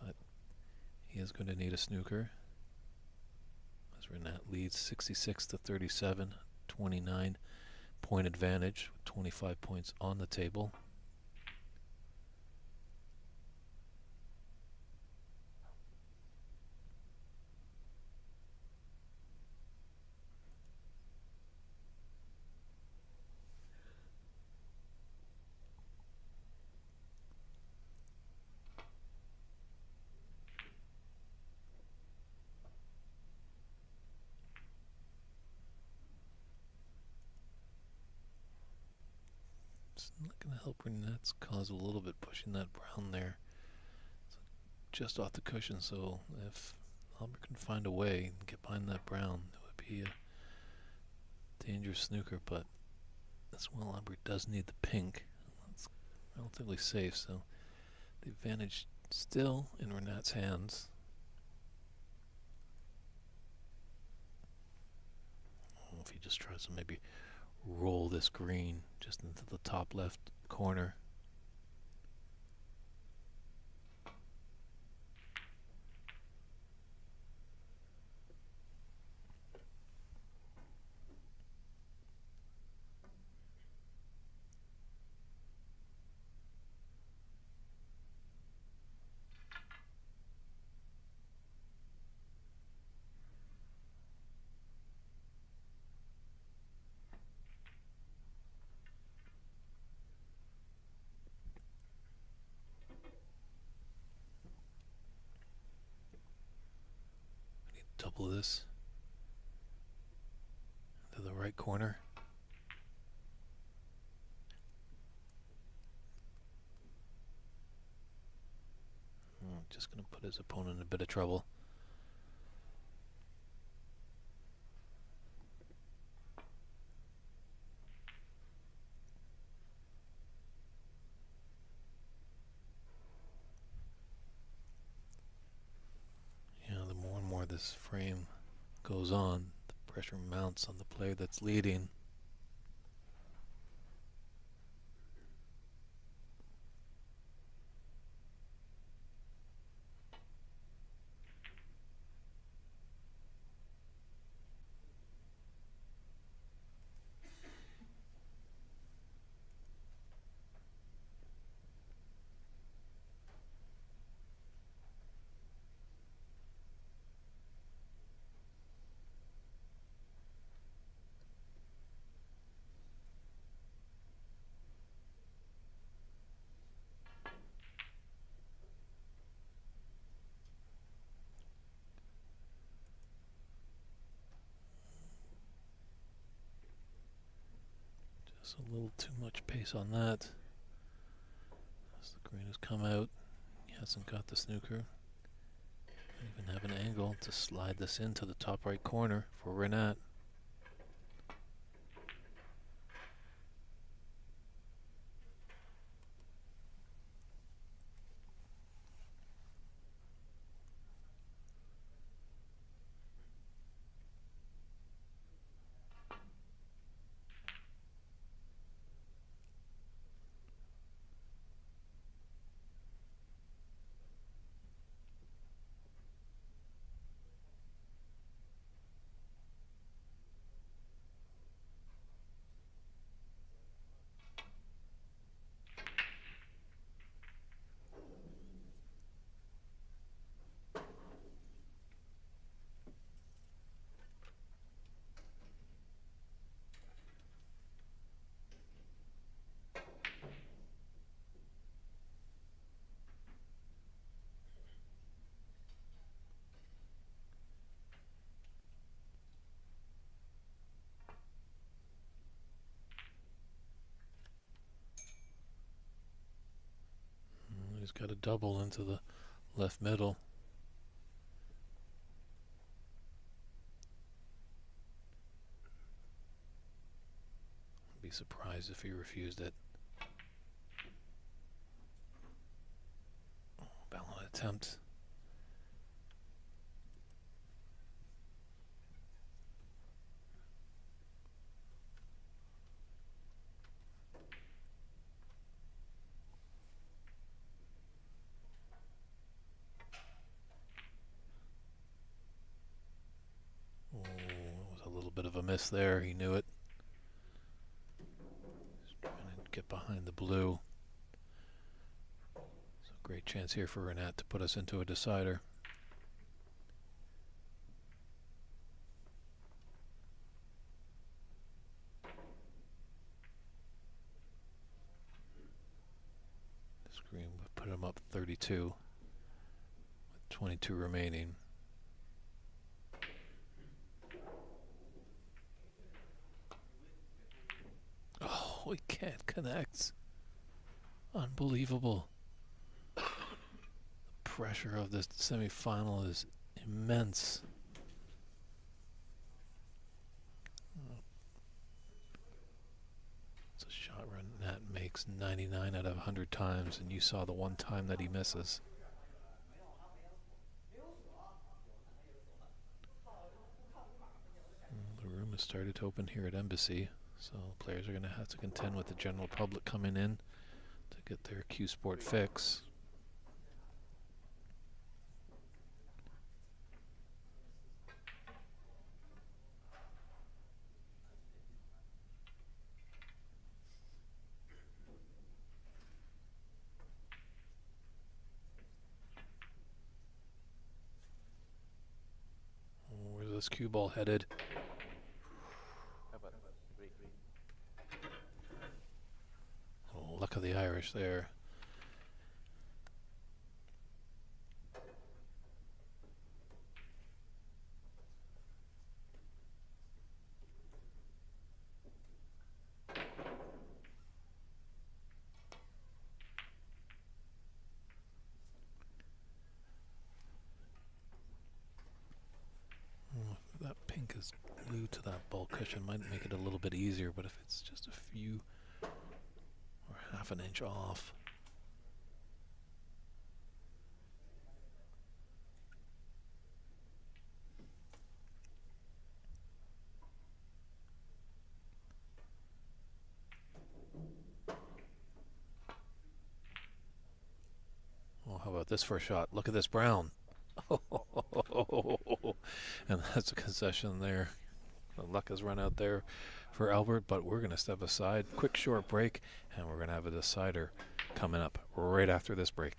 but he is going to need a snooker as Renat leads 66-37, 29 point advantage with 25 points on the table. It's not going to help Renat's cause a little bit pushing that brown there. So just off the cushion, so if Albert can find a way and get behind that brown, it would be a dangerous snooker, but as well Albert does need the pink. That's relatively safe, so the advantage still in Renat's hands. If he just tries to maybe roll this green just into the top left corner. Double this to the right corner. Just going to put his opponent in a bit of trouble. The more and more this frame goes on, the pressure mounts on the player that's leading. Just a little too much pace on that. As the green has come out, he hasn't got the snooker. Even have an angle to slide this into the top right corner for Renat. He's got a double into the left middle. I'd be surprised if he refused it. Oh, ballot attempt. Oh, it was a little bit of a miss there. He knew it. He's trying to get behind the blue. So great chance here for Renat to put us into a decider. This green would put him up 32 with 22 remaining. Oh, he can't connect. Unbelievable. The pressure of this semifinal is immense. It's a shot Renat makes 99 out of 100 times, and you saw the one time that he misses. The room has started to open here at Embassy, so players are going to have to contend with the general public coming in to get their Q Sport fix. Where's this cue ball headed? Oh, luck of the Irish there. That pink is glued to that ball cushion might make it a little bit easier, but if it's just a few or half an inch off. Oh, how about this for a shot? Look at this brown. And that's a concession there. The luck has run out there for Albert, but we're going to step aside. Quick short break, and we're going to have a decider coming up right after this break.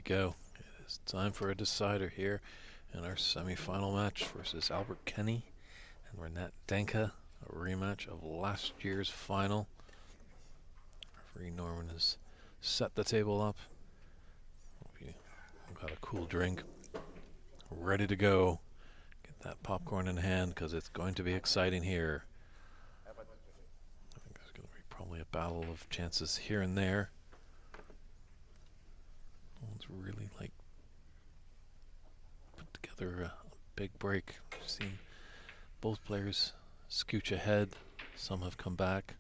go. It is time for a decider here in our semifinal match versus Albert Kenny and Renat Denka, a rematch of last year's final. Referee Norman has set the table up. We've got a cool drink ready to go. Get that popcorn in hand because it's going to be exciting here. I think there's going to be probably a battle of chances here and there. One's really like put together a big break. We've seen both players scooch ahead. Some have come back.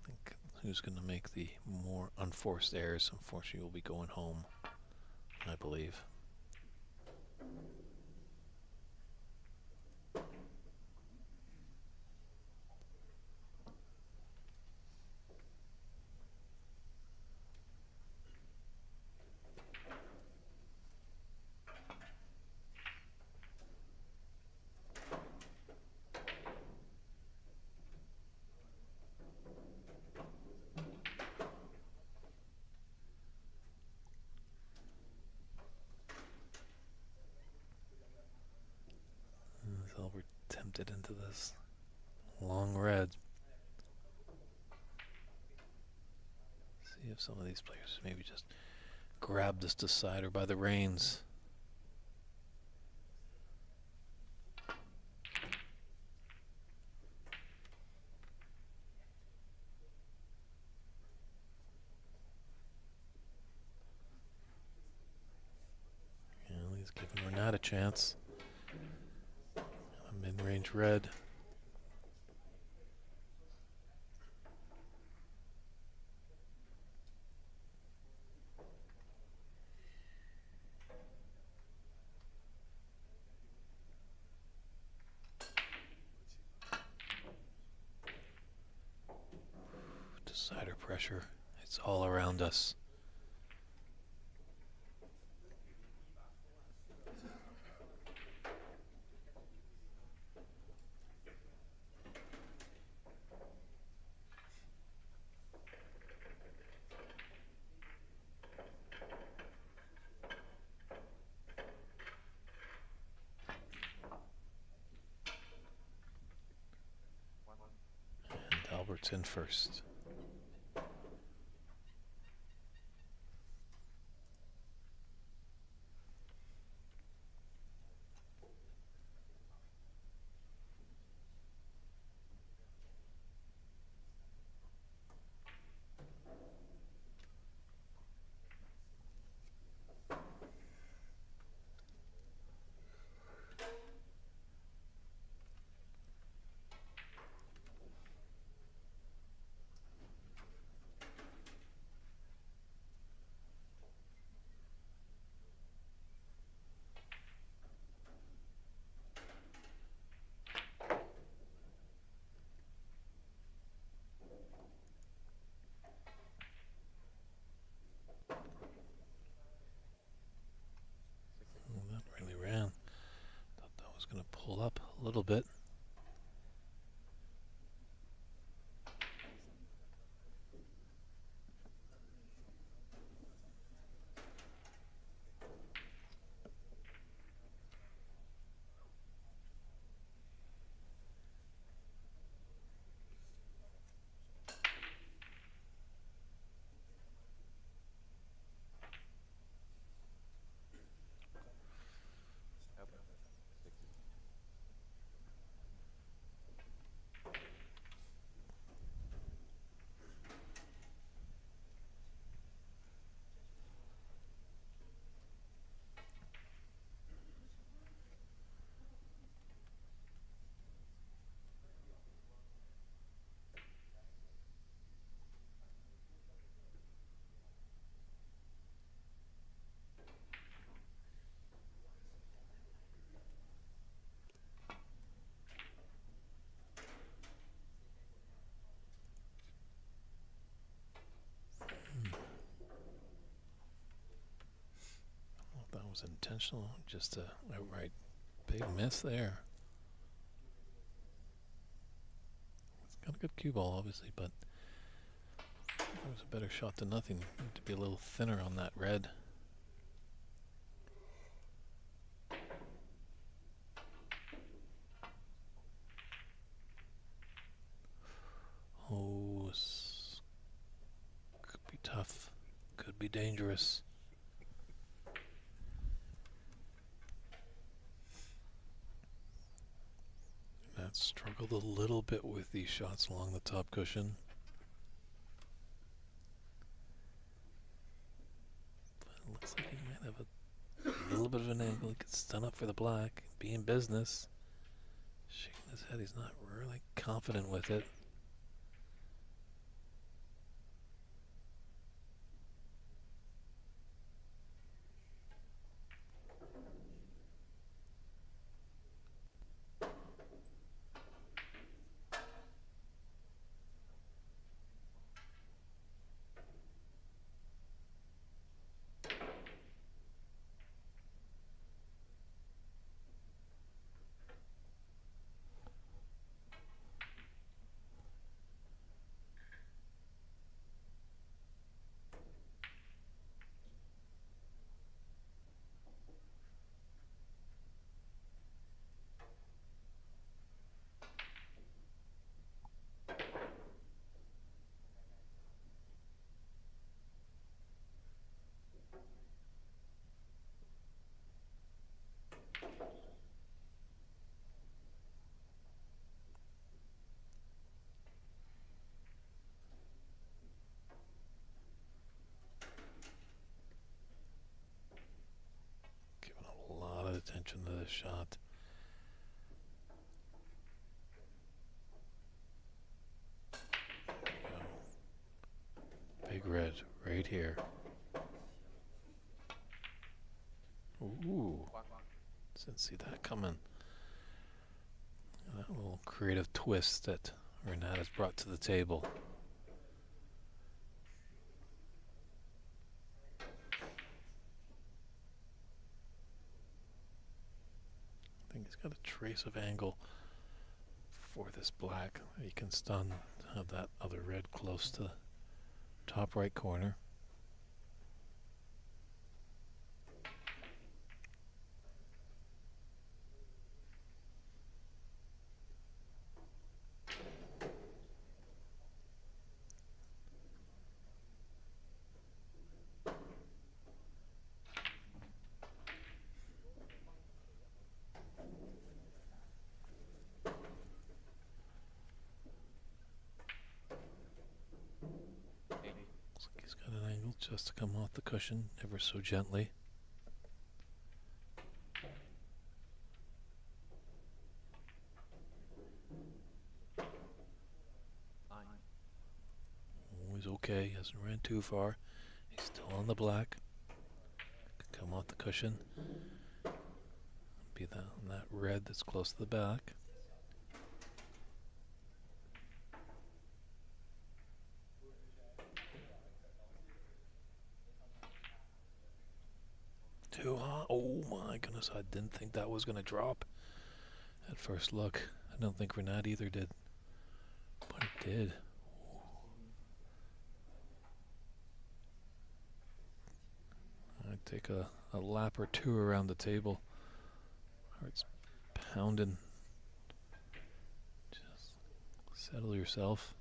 I think who's going to make the more unforced errors, unfortunately, will be going home, I believe. Albert tempted into this long red. See if some of these players maybe just grab this decider by the reins. Well, he's giving Renat a chance. A mid-range red. Decider pressure. It's all around us. And Albert's in first. That really ran. Thought that was going to pull up a little bit. That was intentional, just a outright big miss there. It's got a good cue ball, obviously, but That was a better shot than nothing. Need to be a little thinner on that red. Oh, this could be tough. Could be dangerous. Matt struggled a little bit with these shots along the top cushion. But it looks like he might have a little bit of an angle. He could stun up for the black, be in business. Shaking his head, he's not really confident with it. Giving a lot of attention to this shot. There we go. Big red right here. Ooh. Didn't see that coming. That little creative twist that Renat has brought to the table. I think he's got a trace of angle for this black. He can stun, have that other red close to the top right corner. Looks like he's got an angle just to come off the cushion, ever so gently. Always okay, hasn't ran too far. He's still on the black. Could come off the cushion. Be that red that's close to the back. Too hot. Oh my goodness, I didn't think that was going to drop at first look. I don't think Renat either did. But it did. I'd take a lap or two around the table. Heart's pounding. Just settle yourself.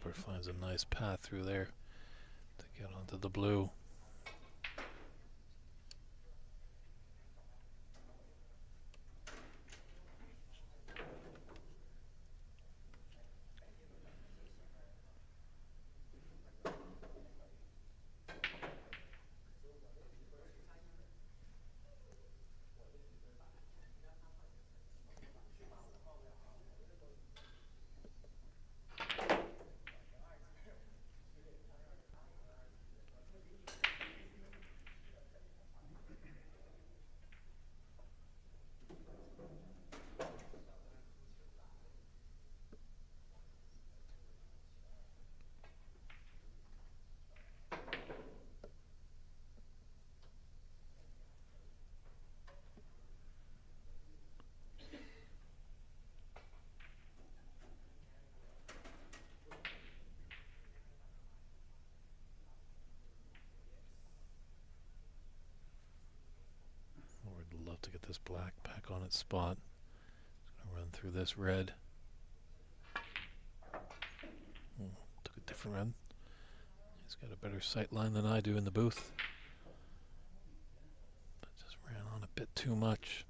Hope it finds a nice path through there to get onto the blue. Would love to get this black back on its spot. It's going to run through this red. Took a different run. He's got a better sight line than I do in the booth. But just ran on a bit too much.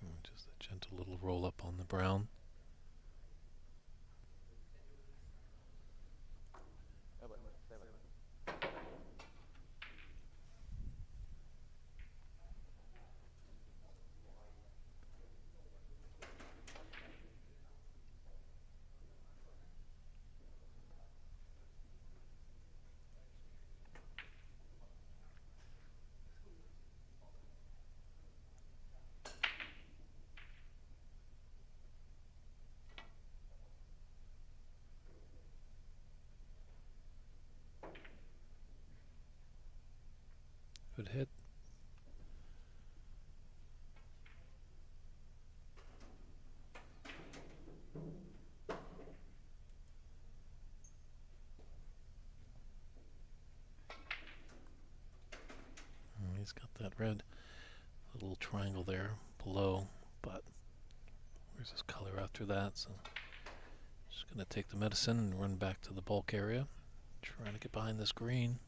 So just a gentle little roll up on the brown. Good hit. He's got that red little triangle there below, but where's his color after that? So just gonna take the medicine and run back to the bulk area, trying to get behind this green.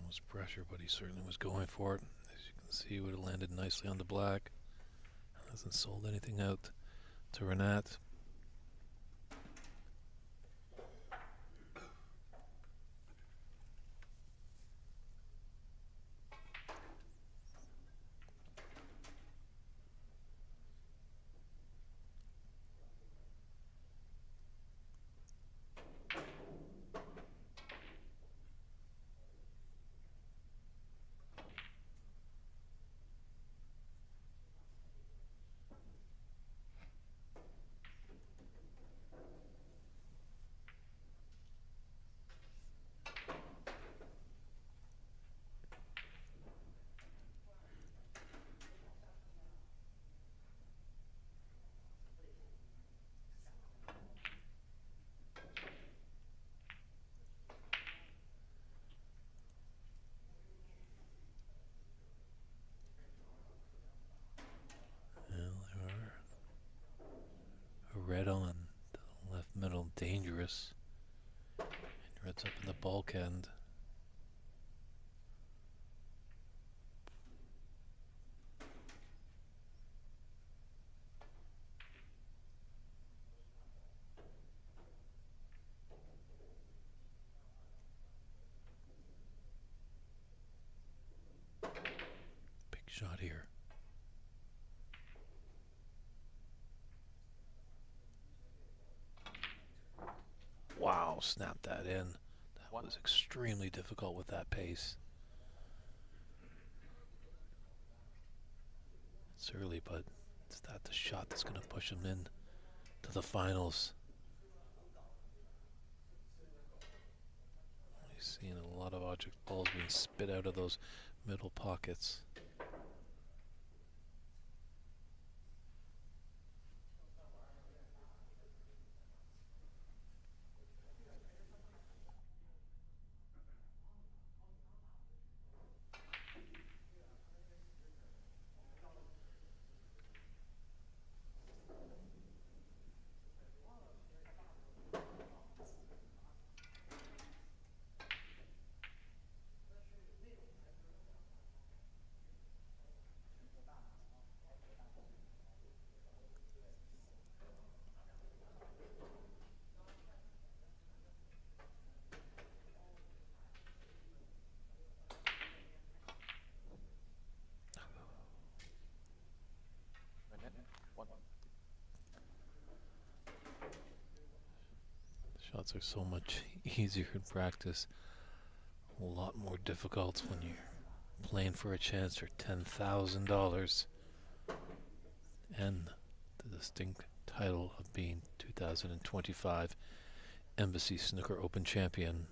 Almost pressure, but he certainly was going for it. As you can see, would have landed nicely on the black. Hasn't sold anything out to Renat. Red on to the left middle, dangerous. And red's up in the bulk end. Wow, snapped that in. That was extremely difficult with that pace. It's early, but is that the shot that's going to push him in to the finals? We've seen a lot of object balls being spit out of those middle pockets. Shots are so much easier in practice. A lot more difficult when you're playing for a chance for $10,000 and the distinct title of being 2025 Embassy Snooker Open Champion.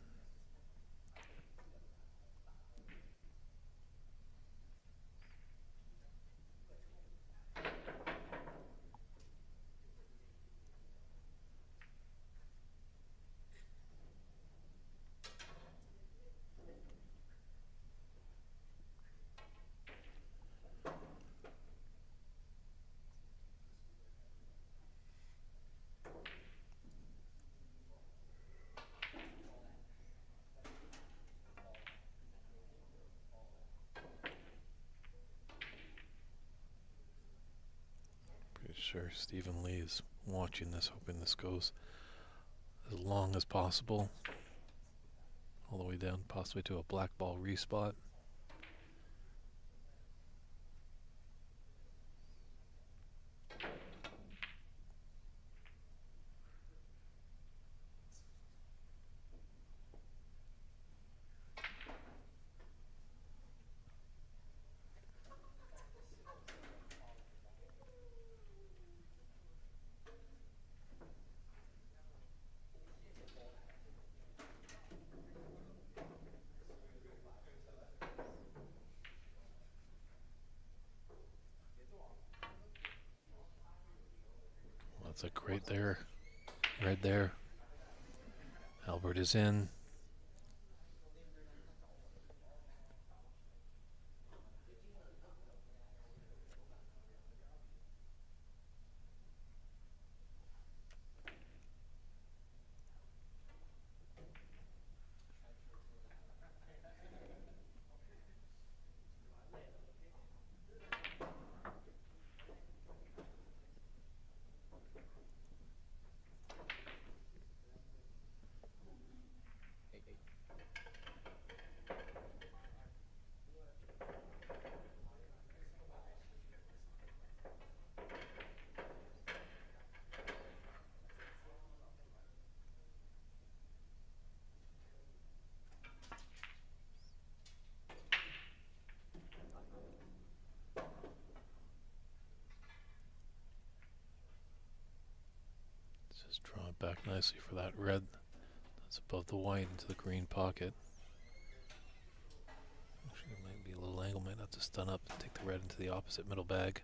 Sure, Stephen Lee is watching this, hoping this goes as long as possible, all the way down possibly to a black ball respot. That's a great there, right there. Albert is in. Just draw it back nicely for that red that's above the white into the green pocket. Actually, it might be a little angle, might have to stun up and take the red into the opposite middle bag.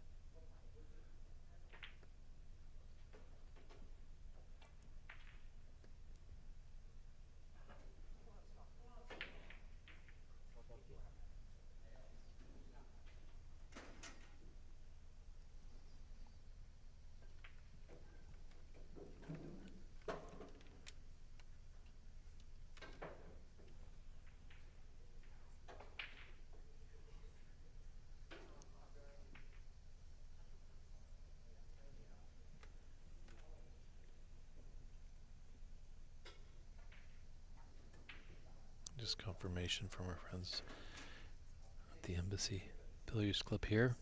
Just confirmation from our friends at the Embassy Billiards Club here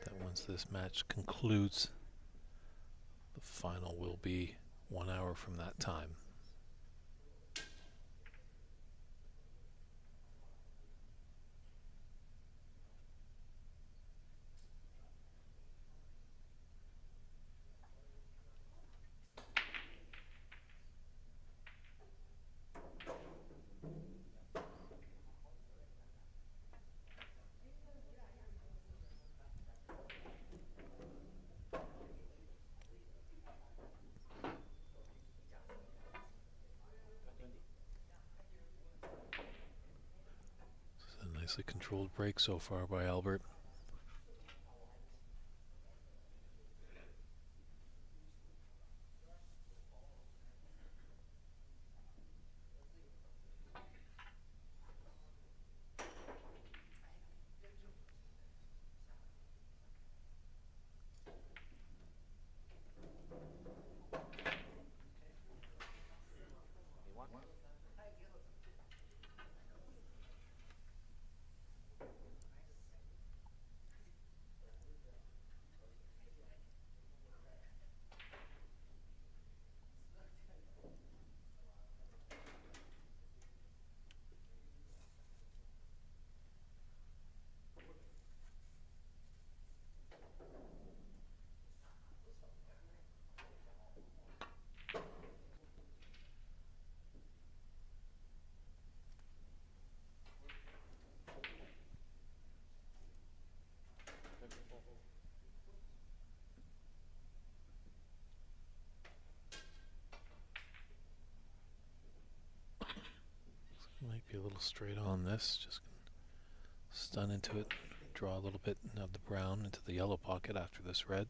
that once this match concludes, The final will be 1 hour from that time. It's a nicely controlled break so far by Albert. Might be a little straight on this. Just stun into it, draw a little bit of the brown into the yellow pocket after this red.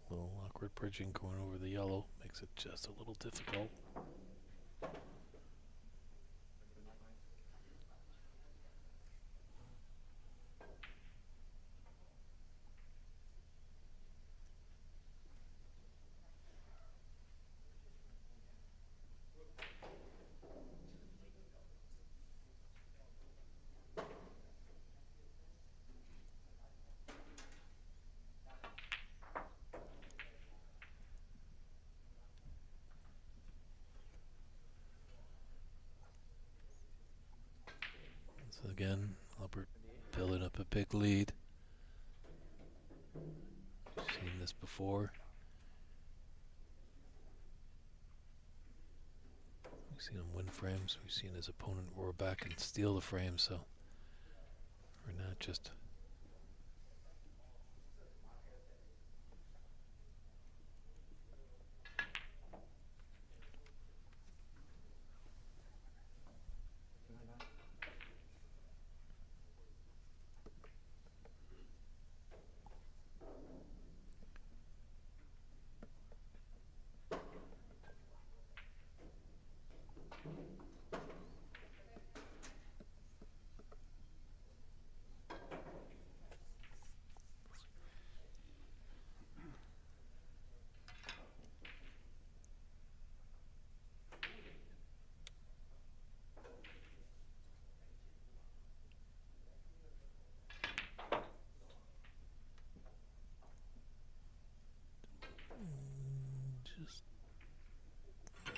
A little awkward bridging going over the yellow makes it just a little difficult. So again, Albert building up a big lead. Seen this before. We've seen him win frames. We've seen his opponent roar back and steal the frame. So we're not just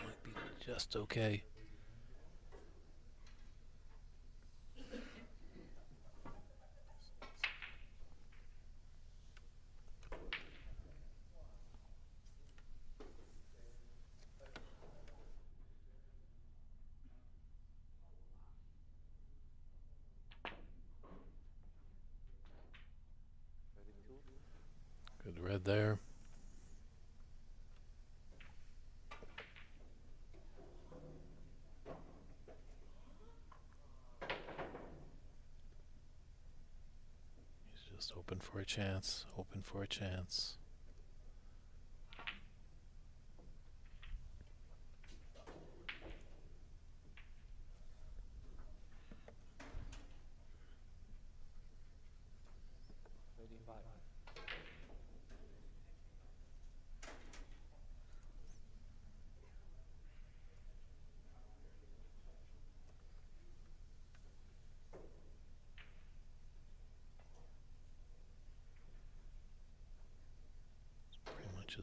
might be just okay. Good red there. He's just open for a chance, open for a chance.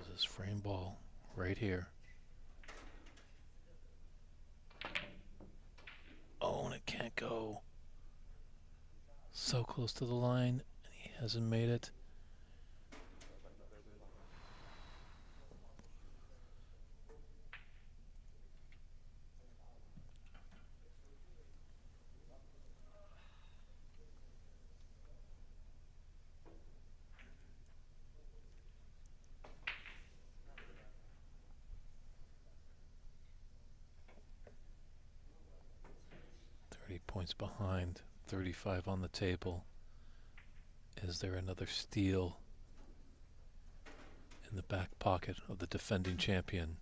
is this frame ball right here. Oh, and it can't go. So close to the line, and he hasn't made it. Points behind, 35 on the table. Is there another steal in the back pocket of the defending champion?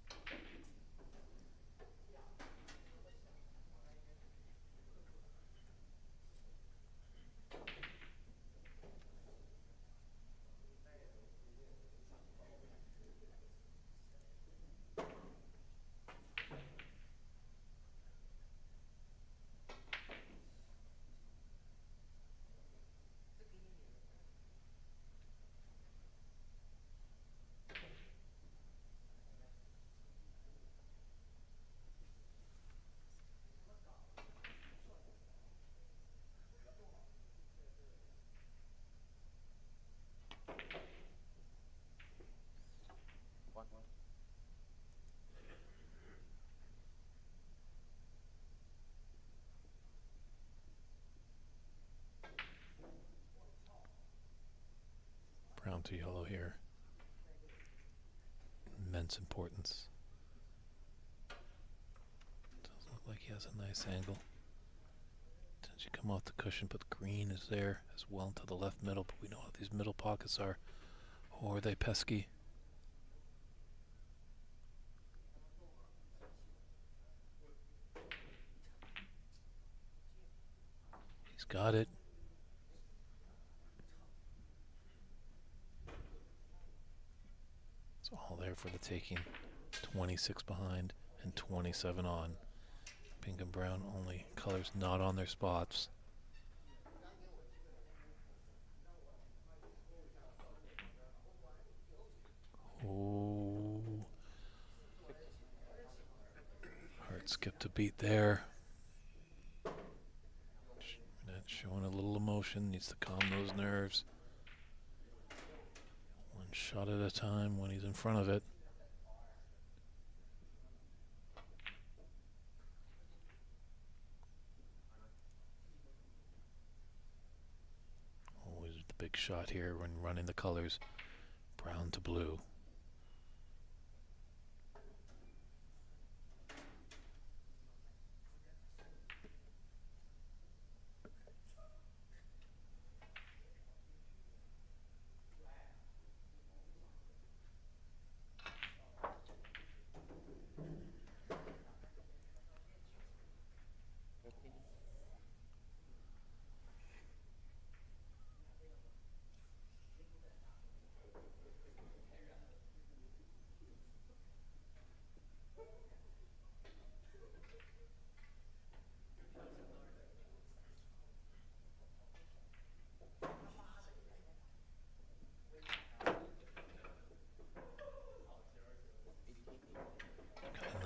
Brown to yellow here. Immense importance. Doesn't look like he has a nice angle. Didn't you come off the cushion, but green is there as well to the left middle, but we know how these middle pockets are. Or are they pesky? He's got it. It's all there for the taking. 26 behind and 27 on. Pink and brown only colors not on their spots. Oh, hard skip to beat there. Showing a little emotion, needs to calm those nerves. One shot at a time when he's in front of it. Always the big shot here when running the colors, brown to blue.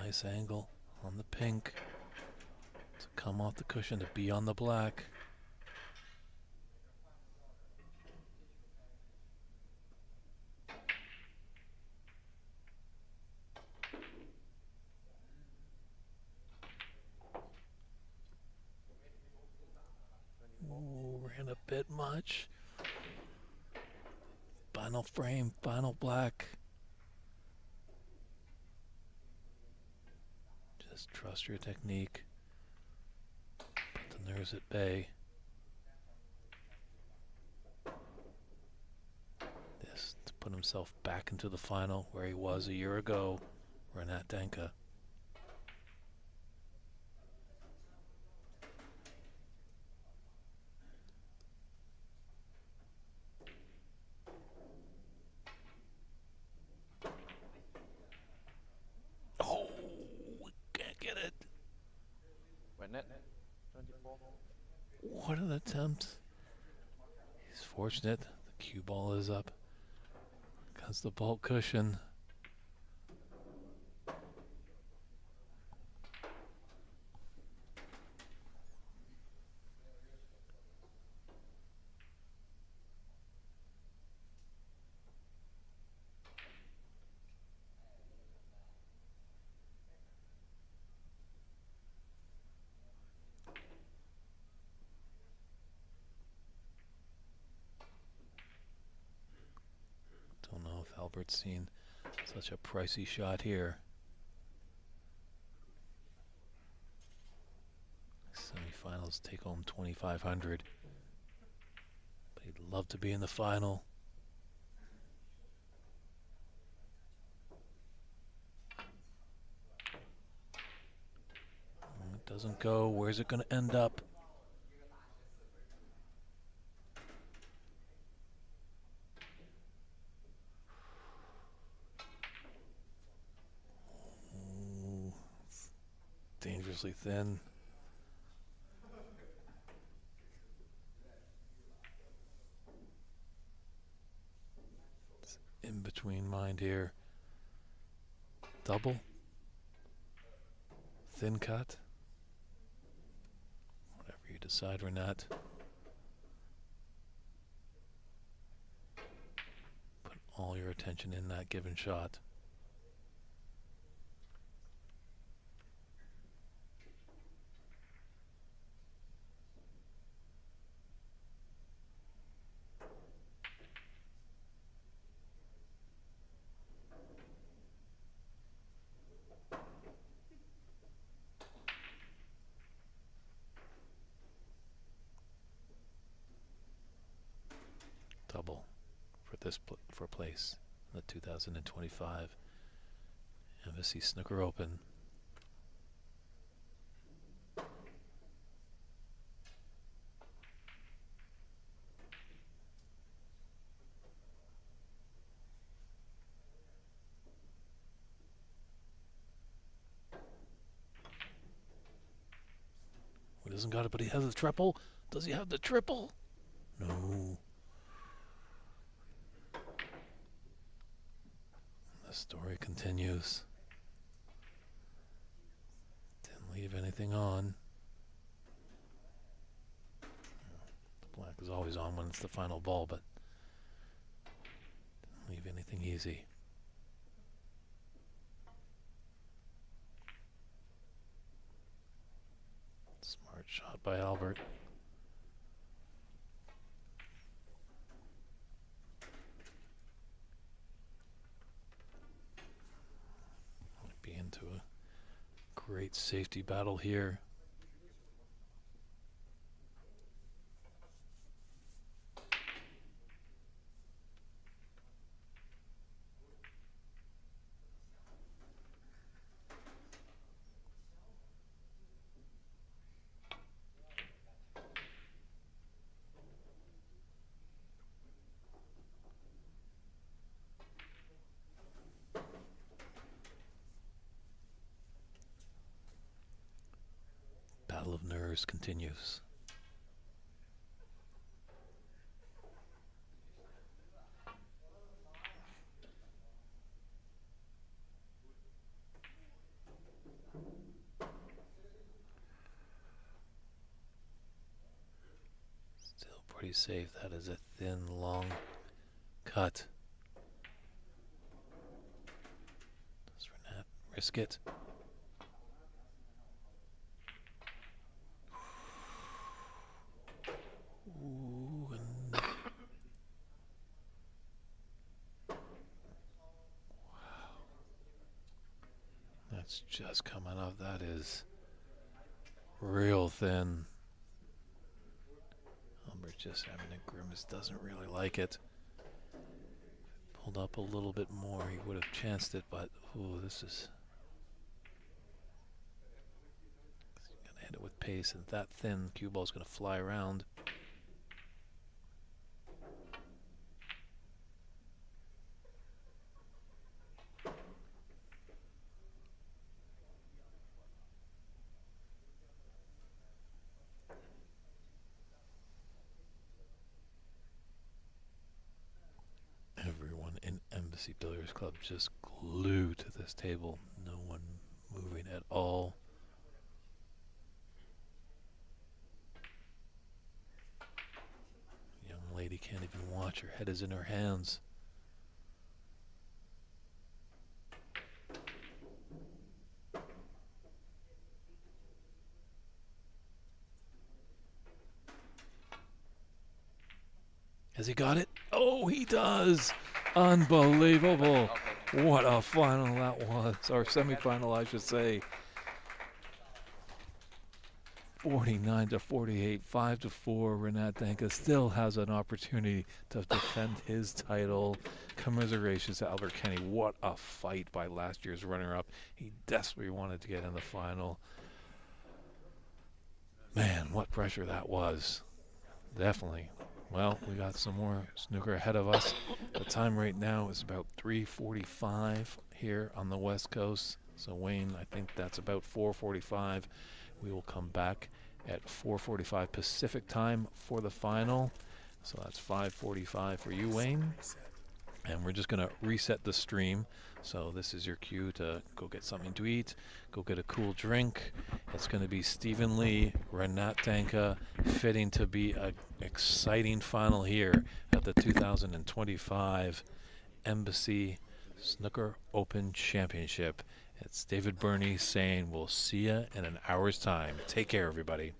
Nice angle on the pink to come off the cushion to be on the black. Ooh, ran a bit much. Final frame, final black. Just trust your technique. Put the nerves at bay. This to put himself back into the final where he was a year ago, Renat Danka. Oh, we can't get it. Net 24. What an attempt. He's fortunate. The cue ball is up. Cuts the bulk cushion. Albert's seen such a pricey shot here. Semifinals take home $2,500. But he'd love to be in the final. It doesn't go. Where's it going to end up? Ooh, dangerously thin. It's in between mind here. Double. Thin cut. Whatever you decide, Renat. Put all your attention in that given shot. Double for this for place in the 2025 Embassy Snooker Open. He doesn't got it, but he has the triple. Does he have the triple? No. The story continues. Didn't leave anything on. The black is always on when it's the final ball, but didn't leave anything easy. Smart shot by Albert. Into a great safety battle here. Battle of nerves continues. Still pretty safe. That is a thin, long cut. Does Renat risk it? Ooh, and wow. That's just coming up. That is real thin. Albert just having a grimace, doesn't really like it. Pulled up a little bit more, he would have chanced it, but ooh, this is gonna hit it with pace, and that thin cue ball is gonna fly around. Everyone in Embassy Billiards Club just glued to this table. No one moving at all. Young lady can't even watch. Her head is in her hands. Has he got it? Oh, he does! Unbelievable. What a final that was. Or semifinal, I should say. 49-48, 5-4. Renat Danka still has an opportunity to defend his title. Commiserations to Albert Kenny. What a fight by last year's runner-up. He desperately wanted to get in the final. Man, what pressure that was. Definitely. Well, we got some more snooker ahead of us. The time right now is about 3:45 here on the West Coast. So Wayne, I think that's about 4:45. We will come back at 4:45 Pacific time for the final. So that's 5:45 for you, Wayne. And we're just going to reset the stream. So this is your cue to go get something to eat, go get a cool drink. It's going to be Stephen Lee, Renat Danka, fitting to be an exciting final here at the 2025 Embassy Snooker Open Championship. It's David Burney saying we'll see you in an hour's time. Take care, everybody.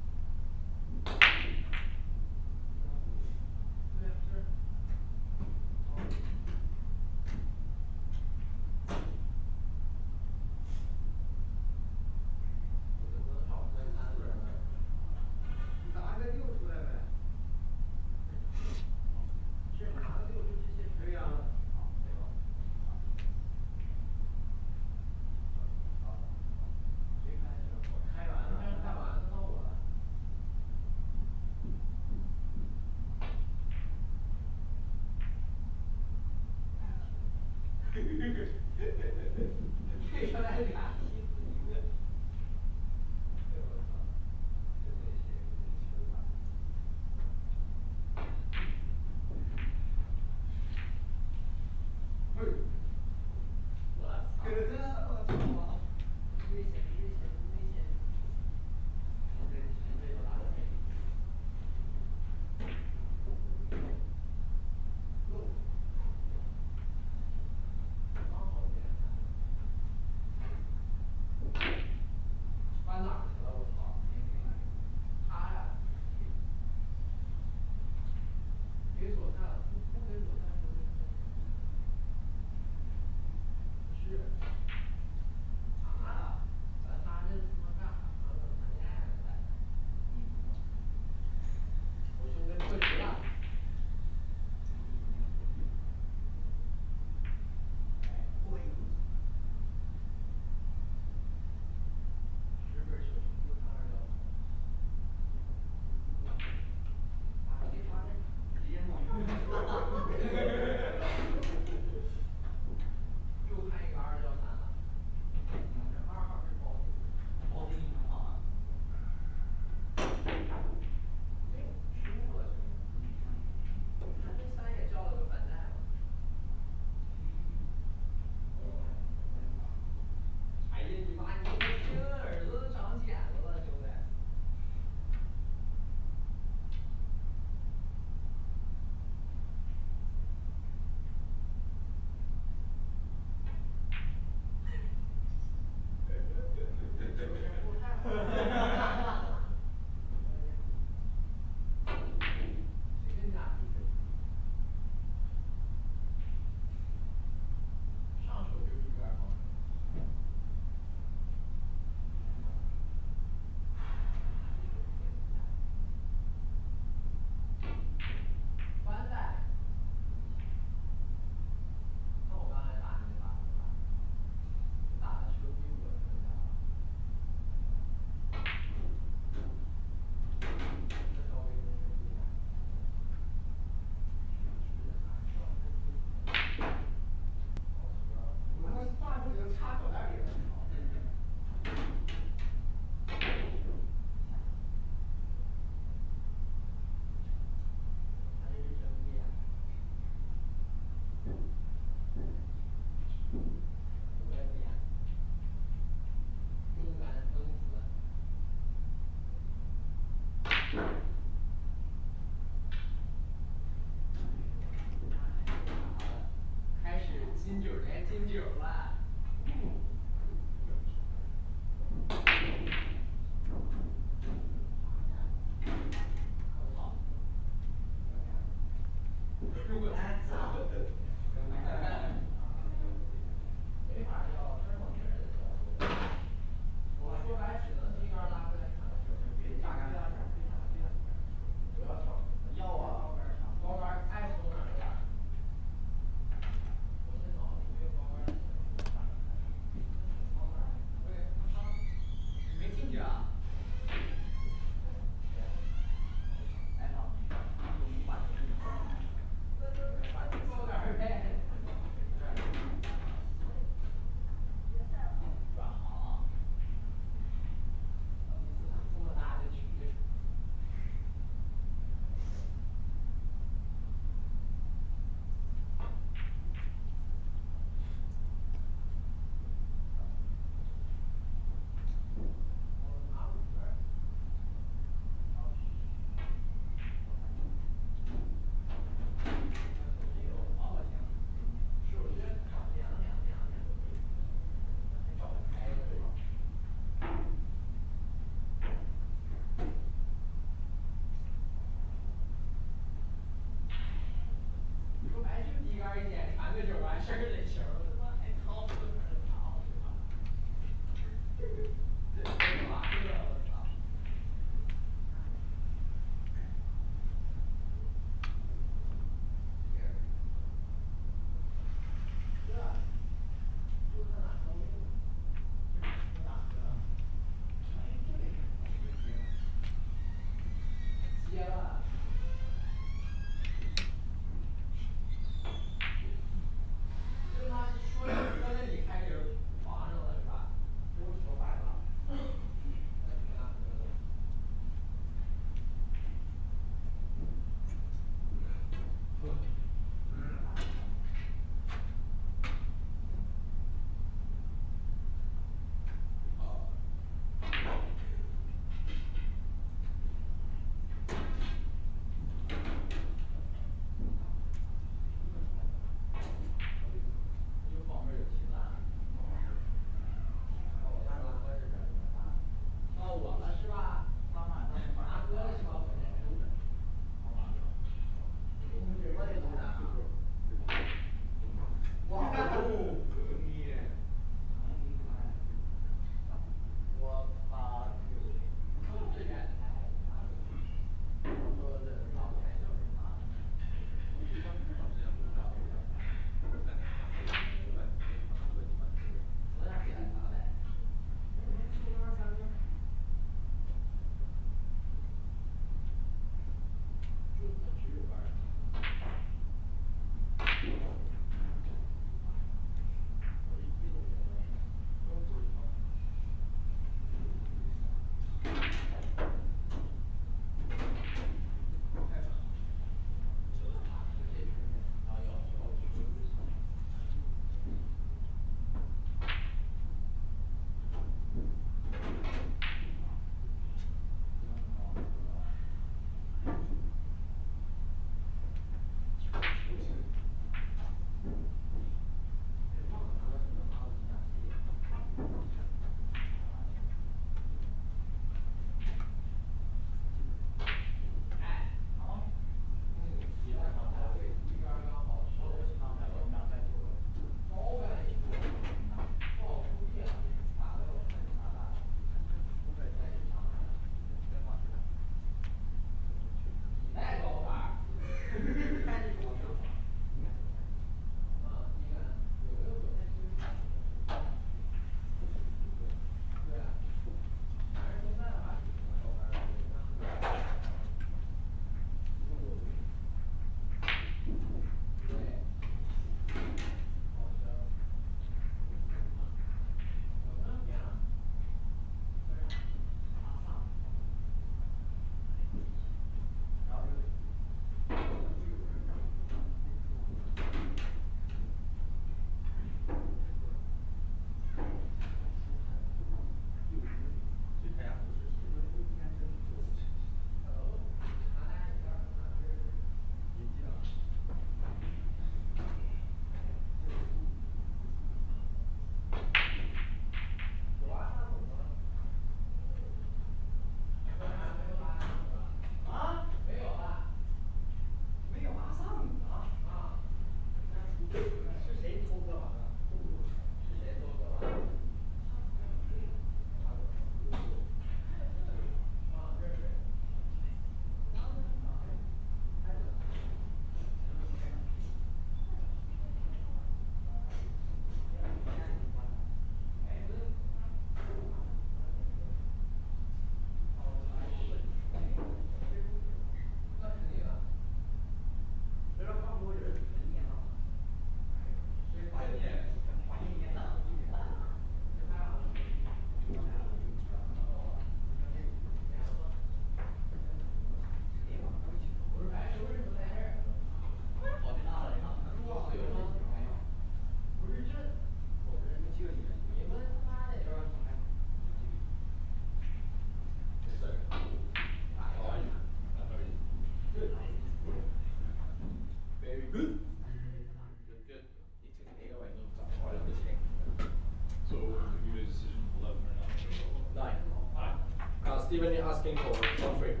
Steven asking for one frame.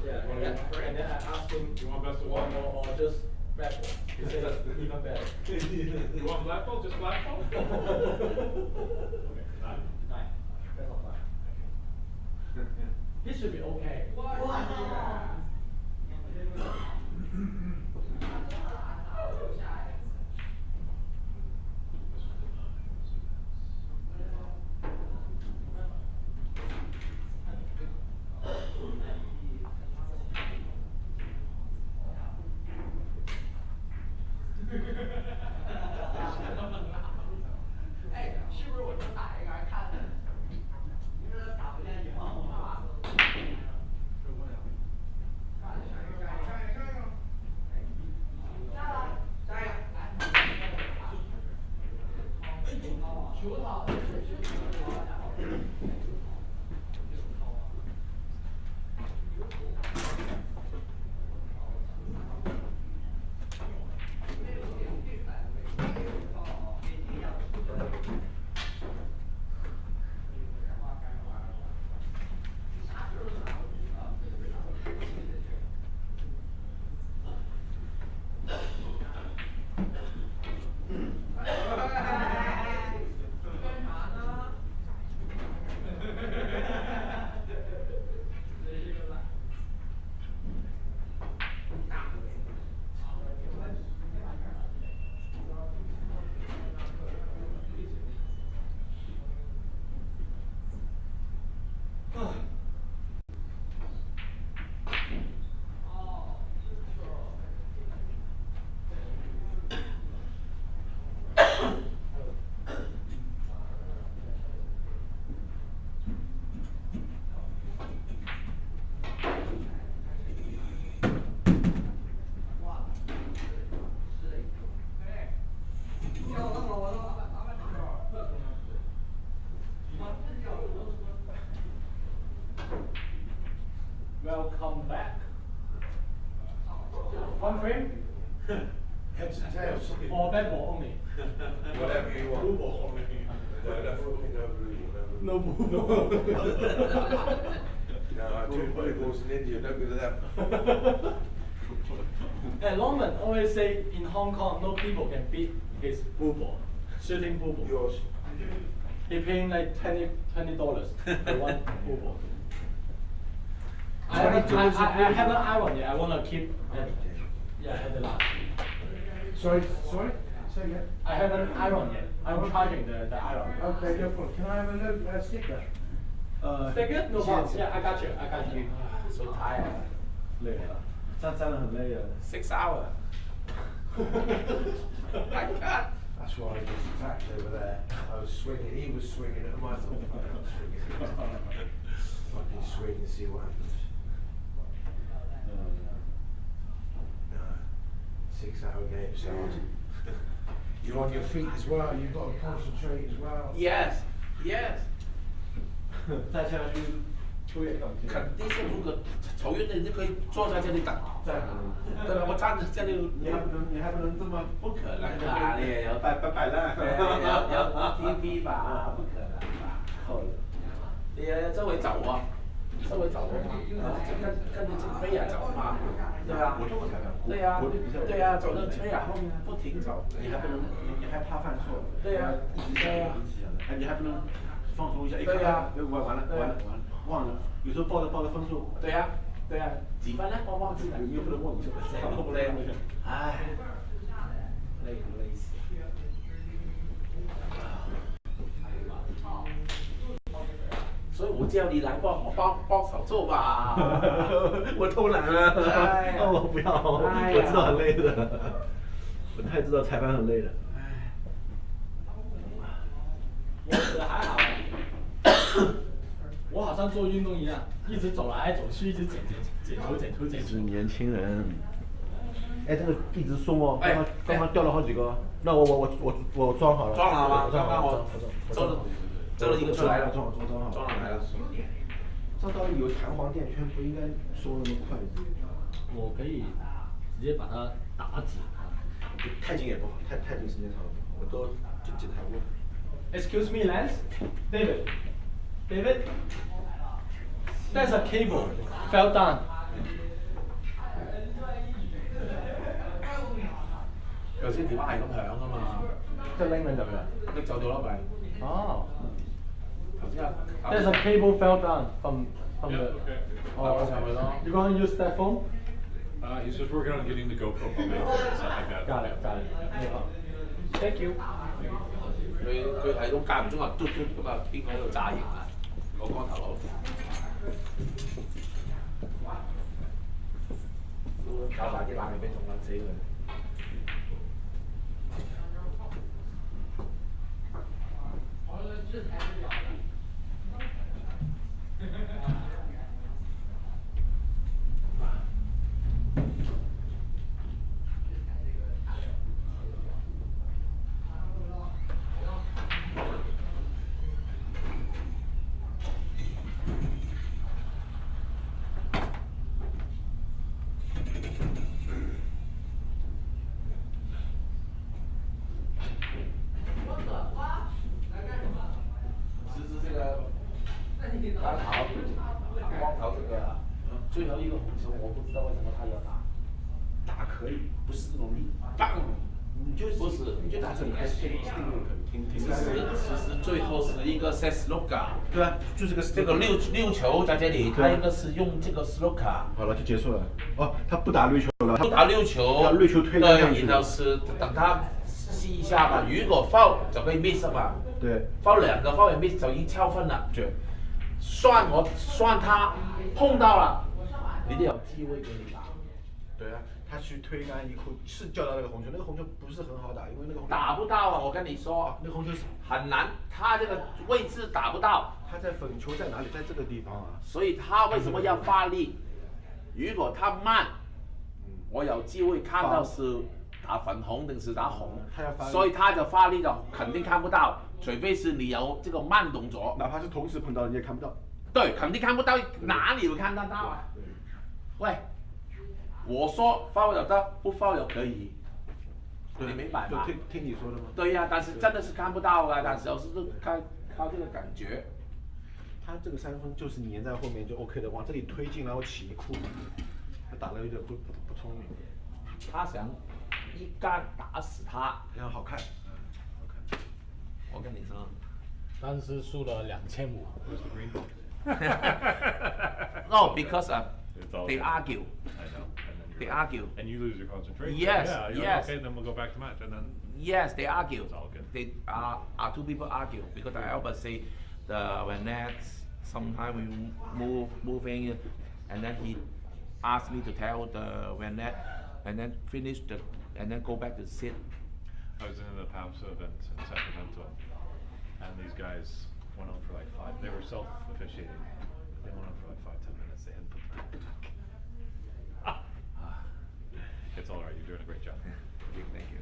Yeah, and then I asked him, You want best of one? or just red ball. He said even better. You want black ball? Just black ball? Okay, 9. 9. That's not bad. This should be okay. Welcome back. One frame? Heads and tails. Or red ball only? Whatever you want. Blue ball only. No, No blue ball. No, two blue balls in India, don't go to them. And Longman always say in Hong Kong, no people can beat his blue ball, shooting blue ball. Yours. He paying like $20 for one blue ball. I haven't ironed yet. I wanna keep. Yeah, at the last. Sorry? Say again? I haven't ironed yet. I'm charging the iron. Okay, no problem. Can I have a note, sticker? Sticker? No problem. Yeah, I got you. So tired. 累了，站得很累啊。 6 hours. I can't. That's why I was attacked over there. I was swinging, he was swinging at him, I thought, I'm swinging. Fucking swing and see what happens. No. 6-hour game, so you're on your feet as well, you've got to concentrate as well. Yes. 再下去出也搞不定。肯定是如果仇怨的人就可以坐在这里等。再可能。对了，我站在这里。你还不能这么不可能啊！你也要摆烂。要 TV 吧？不可能吧？好的。你周围走啊，周围走啊，跟着这个飞啊走嘛，对吧？我这么才干。对呀，走到飞啊后面不停走。你还不能，你还怕犯错。对呀，哎，你还不能放松一下。对呀，完了，忘了。有时候报个分数。对呀，几分呢？我忘记了。你又不能忘记了。对，唉，累死。所以我叫你来帮手做吧。我偷懒了。我不要，我知道很累的。我太知道裁判很累的。我觉得还好。我好像做运动一样，一直走来走去，一直捡球。是年轻人。哎，这个一直松哦，刚刚掉了好几个。那我装好了。装好了，刚刚我做了一个出来了，装好了。照道理有弹簧垫圈，不应该松那么快。我可以直接把它打紧啊。太紧也不好，太紧时间长了不好，我都检查过。Excuse me, Lance, David. David, there's a cable fell down. 頭先電話係咁響啊嘛，即係拎緊就嘅。拎走咗啦咪。哦。頭先啊。There's a cable fell down from Yeah, the. okay. Oh, you gonna use that phone? He's just working on getting the GoPro phone and stuff like that. Got it, got it. Thank you. 佢係咁間唔中啊嘟嘟咁啊，邊個喺度炸型啊？個光頭佬。搞埋啲冷氣俾凍撚死佢。光头这个，最后一个红球我不知道为什么他要打，打可以，不是那种你棒，你就不是，你就打成你还是定位挺。其实最后是一个 set snooker， 对啊，就是个这个六球在这里，他应该是用这个 snooker。好了，就结束了。哦，他不打6球了，不打6球，要6球推上去。对，然后是等他试一下嘛，如果 foul 就可以 miss 嘛。对 ，foul 2个 foul 也 miss 就已经超分了。对。算他碰到了，你都有机会给你打。对啊，他去推杆一扣是叫到那个红球，那个红球不是很好打，因为那个红球打不到啊！我跟你说，那个红球是很难，他这个位置打不到。他在粉球在哪里？在这个地方啊。所以他为什么要发力？如果他慢，我有机会看到是打粉红定是打红，所以他的发力就肯定看不到，除非是你有这个慢动作，哪怕是同时碰到，你也看不到。对，肯定看不到，哪里会看得到啊？喂，我说发有的，不发有可以，你明白吗？听你说的吗？对呀、但是真的是看不到啊，但是有时候靠这个感觉。他这个3分就是粘在后面就 OK 的，往这里推进，然后起库，他打的有点不聪明。他想一杆打死他，这样好看，好看。我跟你说。但是输了2500。No, because they argue. I know. And then They argue. And you lose your concentration. Yes, Yeah, you're yes. like, okay, then we'll go back to match, and then. Yes, they argue. It's all good. They two people argue because I always say when that's sometime we moving, and then he asked me to tell the when that, and then finish the and then go back to sit. I was in the PAMS event in Sacramento, and these guys went on for like 5. They were self-officiating. They went on for like 5-10 minutes. They hadn't put the back. It's all right. You're doing a great job. Thank you.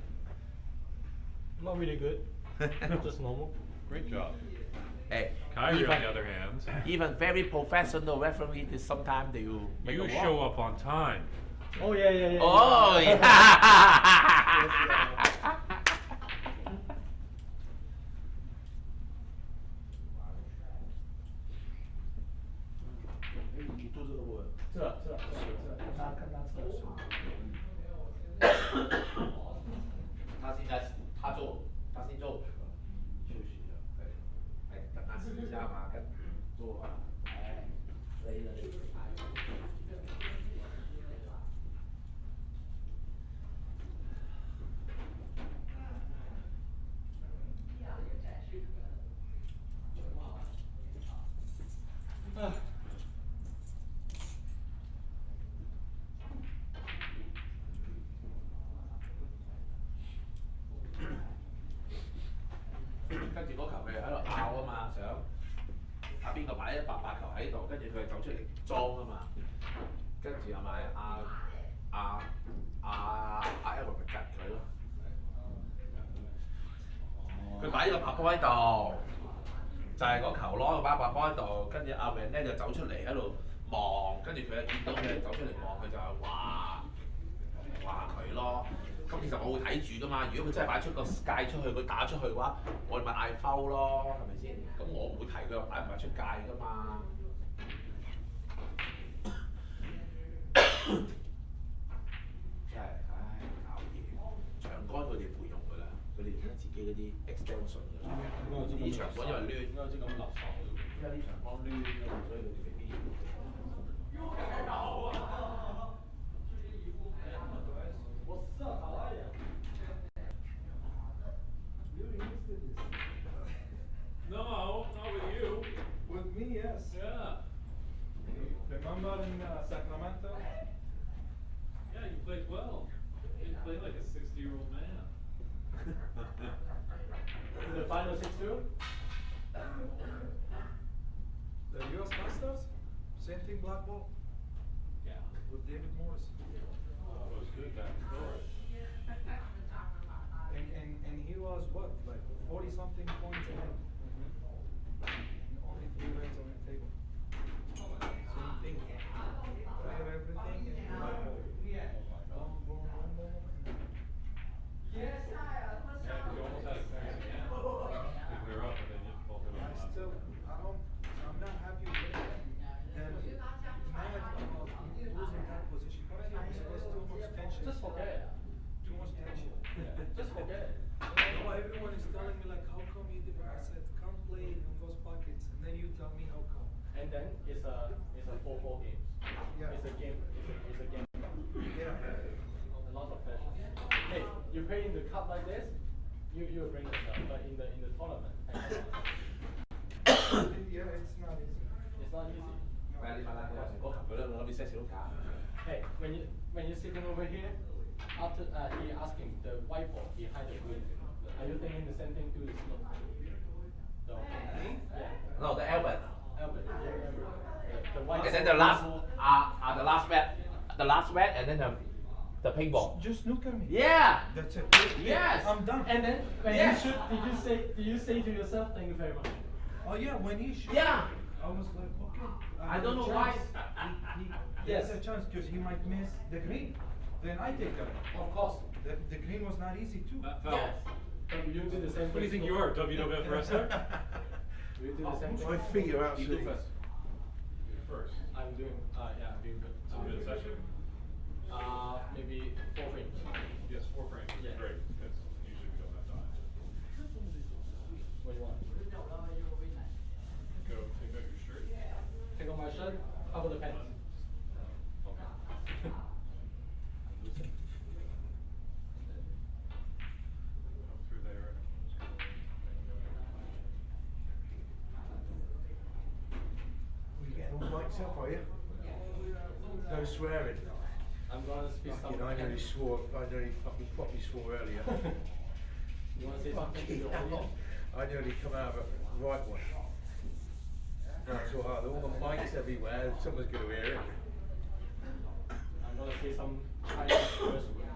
Not really good. Just normal. Great job. Hey, Kyrie, on the other hand, even very professional referee, sometimes they will make you a show walk. up on time. Oh yeah. Oh yeah. 你肚子饿不饿？看他测试。他现在他先做，休息了，哎，等他试一下嘛，跟做啊，哎，累了。跟住嗰球佢喺度拗啊嘛，想下邊個擺一白球喺度，跟住佢走出嚟裝啊嘛，跟住係咪Edward 咪窒佢咯？佢擺咗個白波喺度，就係個球攞個白波喺度，跟住阿 Van 咧就走出嚟喺度望，跟住佢就見到佢走出嚟望，佢就係話佢咯。咁咁其實我會睇住㗎嘛。如果佢真係擺出個界出去，佢打出去嘅話，我哋咪嗌 foul 咯，係咪先？咁我唔會提佢擺唔擺出界㗎嘛。真係，唉，搞嘢！長杆佢哋唔會用㗎啦，佢哋用緊自己嗰啲 extension 㗎啦。啲長杆因為攣，應該知咁垃圾。因為啲長杆攣㗎嘛，所以佢哋未必用。No, not with you. With me, yes. Yeah. Remember in Sacramento? Yeah, you played well. You played like a 60-year-old man. In the final 6-2? The US Masters? Same thing, black ball? Yeah. With David Morris. Oh, it was good back and forth. And he was what, like 40 something points ahead. And only 3 reds on the table. Same thing. I have everything and black ball. Boom, boom, boom, boom. Yeah, you almost had a chance again. To clear up, but then you both hit I on the still, I'm not happy with it. And mad about losing that position. There's too much tension. Just forget it. Too much tension. Just forget it. No, everyone is telling me like, how come you did it? I said, come play in those pockets, and then you tell me how come. And then it's a 4-4 game. Yeah. It's a game. It's a game. Yeah. A lot of pressure. Hey, you play in the cup like this, you will bring yourself, but in the tournament, Yeah, it's not easy. it's not easy. 喂，你買啦，你話成哥琴佢咧攞啲 set 小假。Hey, when you're sitting over here, after he asking the whiteboard behind the green, are you thinking the same thing to the snow? Yeah. No, the Albert. Albert, yeah, the white. And then the last, the last red, and then the pink ball. Just look at me. Yeah. That's it. Yes. I'm done. And then when Yes. you shoot, did you say to yourself, thank you very much? Oh yeah, when he shot, Yeah. I was like, okay. I have don't a know chance. why. He Yes. has a chance because he might miss the green. Then I take that. Of course. The green was not easy too. That foul. Yes. But you do the same. What do you think you are, WWF wrestler? You do the same. My thing? feet are You absolutely. do first. First. I'm doing. Yeah, I'm doing good. It's a good session. Maybe 4 frames. Yes, 4 frames. Yeah. Great. That's usually we don't have time. What do you want? Go take out your shirt. Take off my shirt. Cover the pants. Okay. Up through there. You getting all mic'd up, are you? No swearing. I'm gonna speak Fucking, something. I nearly swore. I nearly fucking properly swore earlier. You wanna say something to Fucking the hell. audience? I nearly come out of a right one. No, it's all hard. All the mics everywhere. Someone's going to hear it. I'm gonna say some Chinese first word.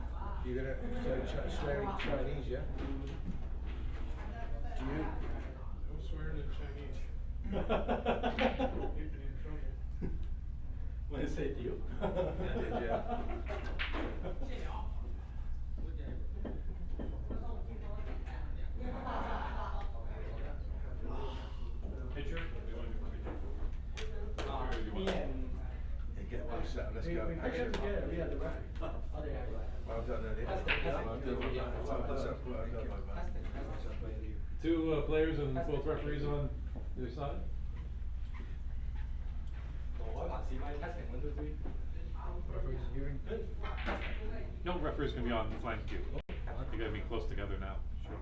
You're going to swearing Chinese, yeah? Do you? I'm swearing in Chinese. Keep me in trouble. When I say you? did, yeah. Pitcher? What do you want to do for pitcher? Me and Yeah, get well set. Let's we go. picture together. We are the ref. Other guy. Well done, Eddie. Well done. Two players and both referees on either side? Testing 1, 2, 3. Referees hearing. Good. No, referees can be on the flank too. You gotta be close together now. Sure.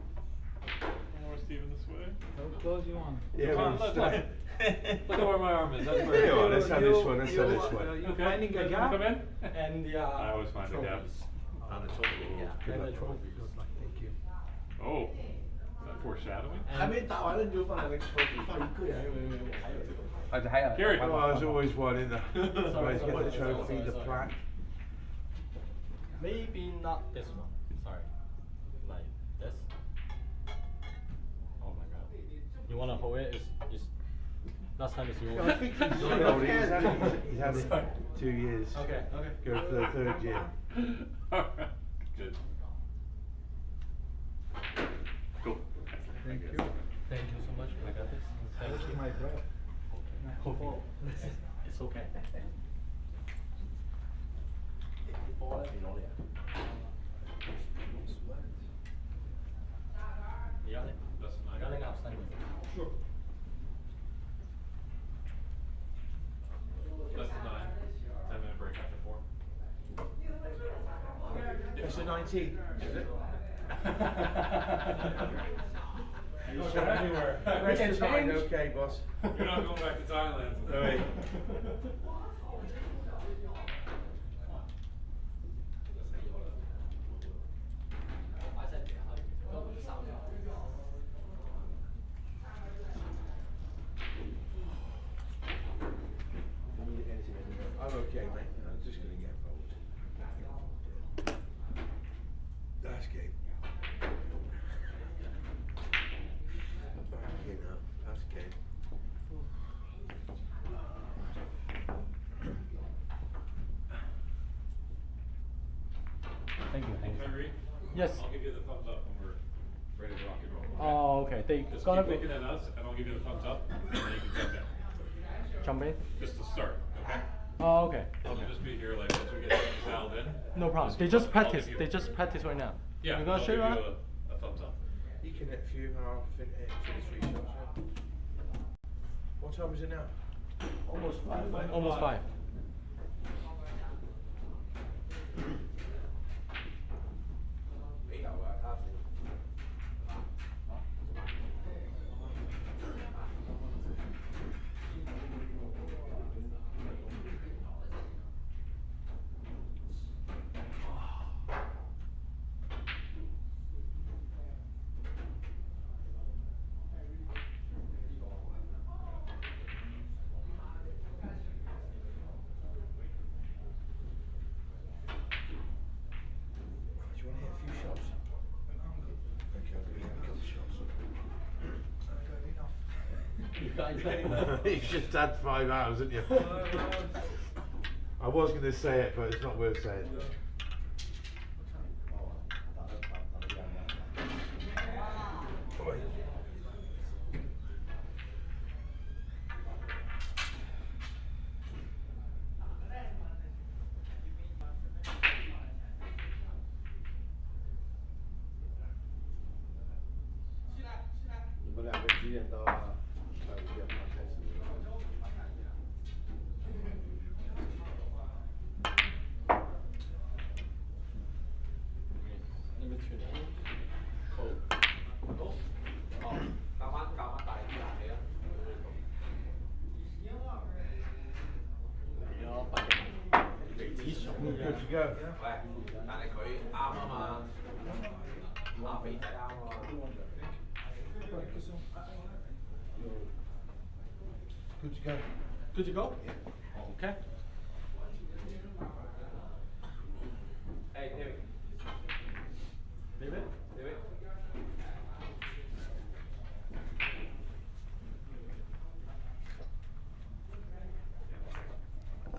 More Steven this way. How close you want? Yeah, Come on, we'll look, start. look at where my arm is. That's There where you are. Let's have this one. Let's have this one. You Okay. finding a Come gap? in. And the I always find a gap. trophies. On the top. Yeah. And the trophies. Thank you. Oh, is that foreshadowing? 還未答完，你要翻嚟個 trophy，翻嚟居然係我睇下。 Gary. Oh, there's always one in there. Sorry, Always get the sorry, trophy, the sorry. plaque. Maybe not this one. Sorry. Like this. Oh my god. You wanna hold it? It's last time it's yours. I think he's old. He's had it 2 years. Okay, okay. Go for the 3rd year. Alright, good. Thank you. Thank you so much. I got this. Thank This is you. my breath. Oh, it's okay. 波咧，你攞嚟啊？而家咧，而家拎鴨身嘅。 Sure. Less than 9. 10-minute break after 4. It's a 19, is it? You don't go anywhere. It's a 9, okay, boss. You're not going back to Thailand. Alright. I'm okay, mate. I'm just going to get involved. That's game. You know, that's game. Thank you. Thank you. Agree? Yes. I'll give you the thumbs up when we're ready to rock and roll. Oh, okay. They Just gonna keep be looking at us, and I'll give you the thumbs up, and then you can jump in. jump in. Just to start, okay? Oh, okay. We'll Okay. just be here like once we get things dialed in. No problem. They I'll just give practice. you- They just practice right now. Yeah, You're I'll gonna give show you you a thumbs up. You can hit a few, I'll hit 2 or 3 shots. What time is it now? Almost 5. Almost 5. Do you want to hit a few shots? Okay, I'll give you a couple shots. You just had 5 hours, didn't you? I was going to say it, but it's not worth saying. Good to go. Good to go. Good to go? Okay. Hey, David. David? David.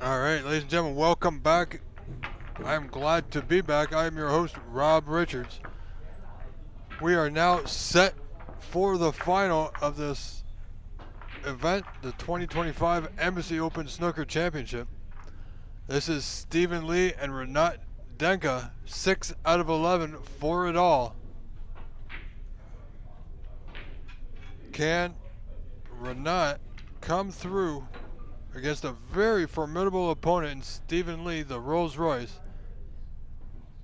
All right, ladies and gentlemen, welcome back. I'm glad to be back. I'm your host, Rob Richards. We are now set for the final of this event, the 2025 Embassy Open Snooker Championship. This is Stephen Lee and Renat Denka, 6 out of 11 for it all. Can Renat come through against a very formidable opponent in Stephen Lee, the Rolls Royce,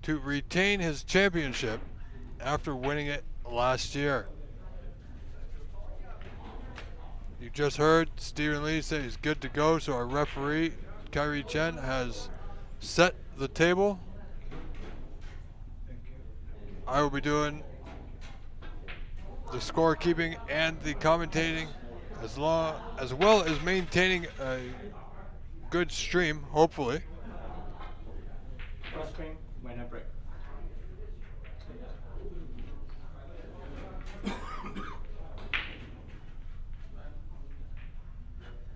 to retain his championship after winning it last year? You just heard Stephen Lee say he's good to go, so our referee, Kyrie Chen, has set the table. I will be doing the scorekeeping and the commentating, as well as maintaining a good stream, hopefully. First screen, when I break.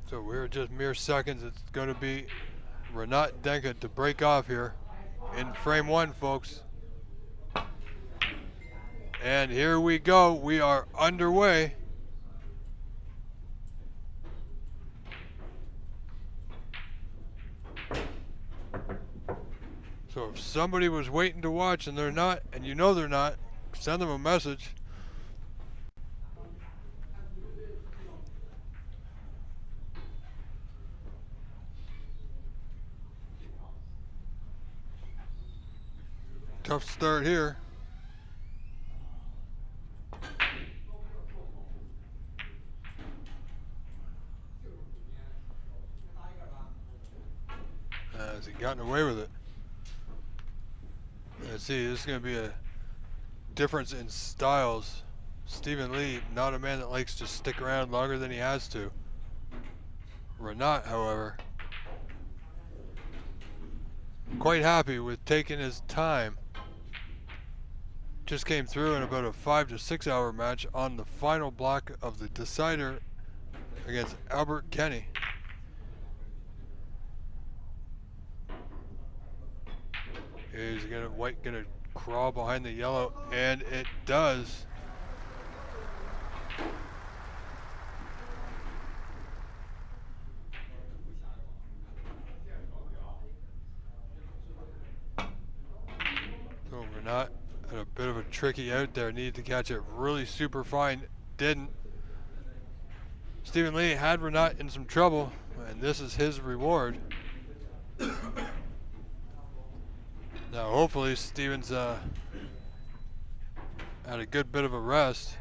So we're just mere seconds. It's going to be Renat Denka to break off here in frame 1, folks. And here we go. We are underway. So if somebody was waiting to watch and they're not, and you know they're not, send them a message. Tough start here. Has he gotten away with it? Let's see, this is going to be a difference in styles. Stephen Lee, not a man that likes to stick around longer than he has to. Renat, however, quite happy with taking his time. Just came through in about a 5 to 6 hour match on the final block of the decider against Albert Kenny. Is white gonna crawl behind the yellow, and it does. So we're not at a bit of a tricky out there. Needed to catch it really super fine. Didn't. Stephen Lee had Renat in some trouble, and this is his reward. Now hopefully Stephen's had a good bit of a rest.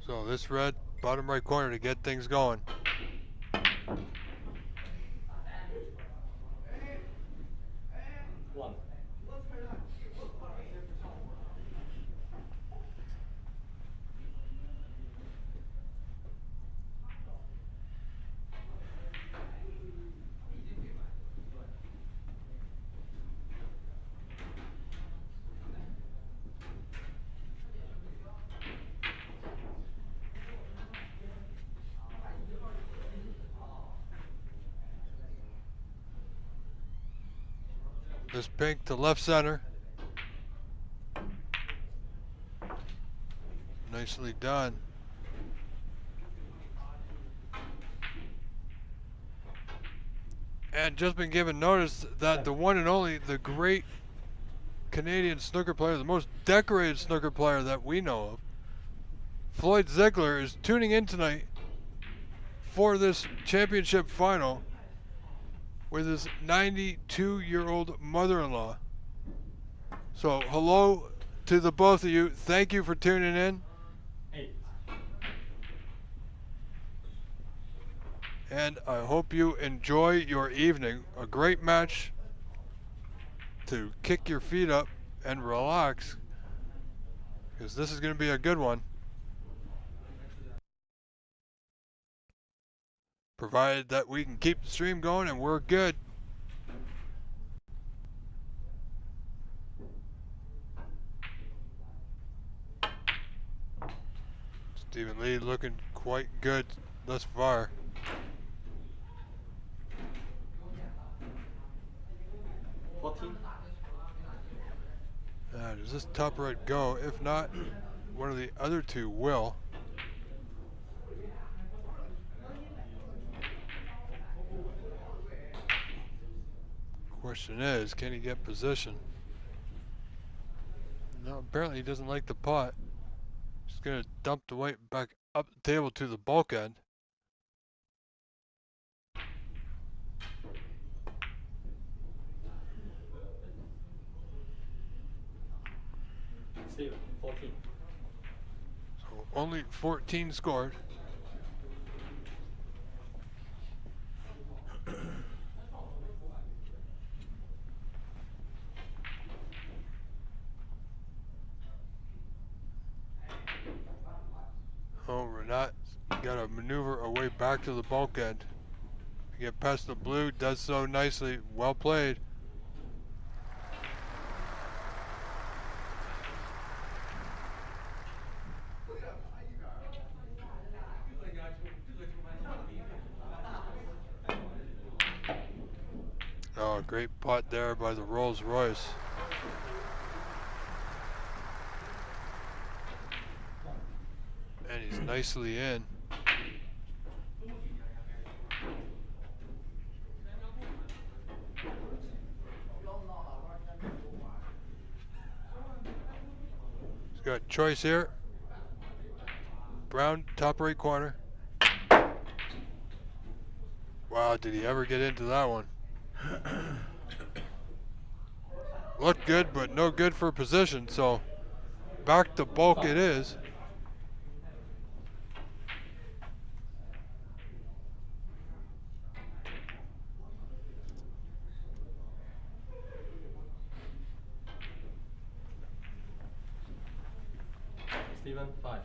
So this red, bottom right corner to get things going. One. This pink to left center. Nicely done. And just been given notice that the one and only, the great Canadian snooker player, the most decorated snooker player that we know of, Floyd Ziegler, is tuning in tonight for this championship final with his 92-year-old mother-in-law. So hello to the both of you. Thank you for tuning in. And I hope you enjoy your evening. A great match to kick your feet up and relax, because this is going to be a good one. Provided that we can keep the stream going and we're good. Stephen Lee looking quite good thus far. Does this top right go? If not, one of the other two will. Question is, can he get position? No, apparently he doesn't like the pot. He's going to dump the white back up the table to the bulkhead. Steven, 14. So only 14 scored. Oh, Renat got to maneuver away back to the bulkhead. Get past the blue, does so nicely. Well played. Oh, great putt there by the Rolls Royce. And he's nicely in. He's got choice here. Brown, top right corner. Wow, did he ever get into that one? Looked good, but no good for position, so back to bulk it is. Steven, 5.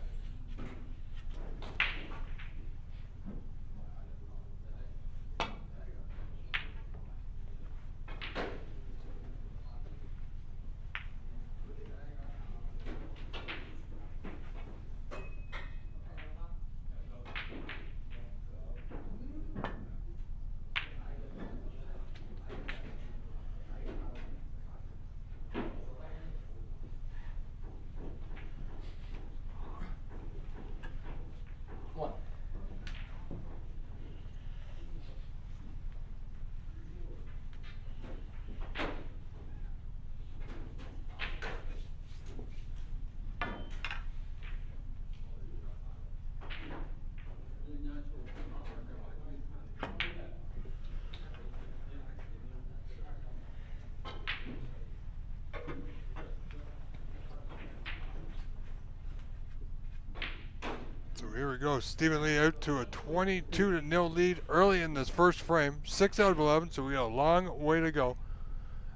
So here we go. Stephen Lee out to a 22-0 lead early in this first frame. 6 out of 11, so we got a long way to go.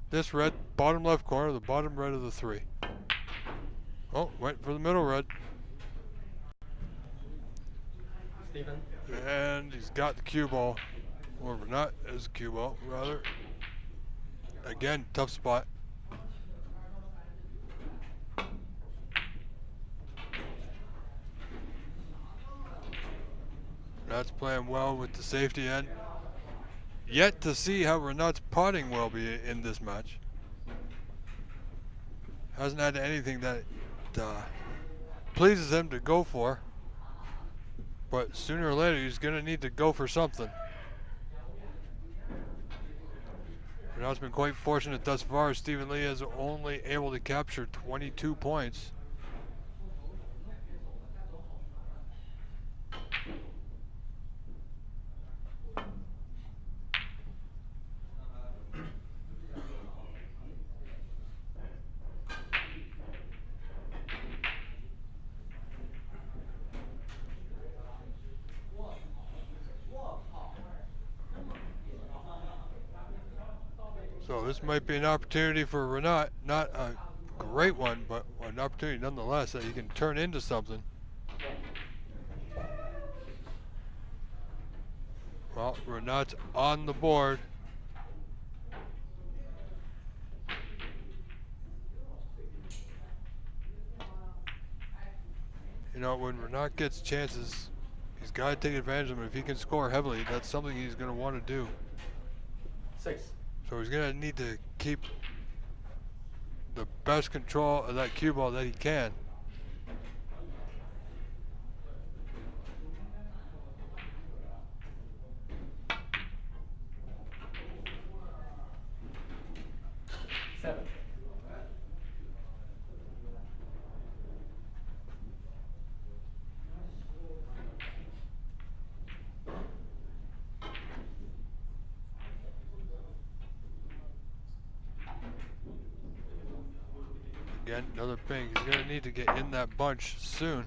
This red, bottom left corner, the bottom red of the 3. Oh, went for the middle red. Steven. And he's got the cue ball. Or not as a cue ball, rather. Again, tough spot. Renat's playing well with the safety end. Yet to see how Renat's putting will be in this match. Hasn't had anything that pleases him to go for. But sooner or later, he's going to need to go for something. Renat's been quite fortunate thus far. Stephen Lee is only able to capture 22 points. So this might be an opportunity for Renat, not a great one, but an opportunity nonetheless that he can turn into something. Well, Renat's on the board. You know, when Renat gets chances, he's got to take advantage of them. If he can score heavily, that's something he's going to want to do. 6. So he's going to need to keep the best control of that cue ball that he can. Again, another ping. He's going to need to get in that bunch soon.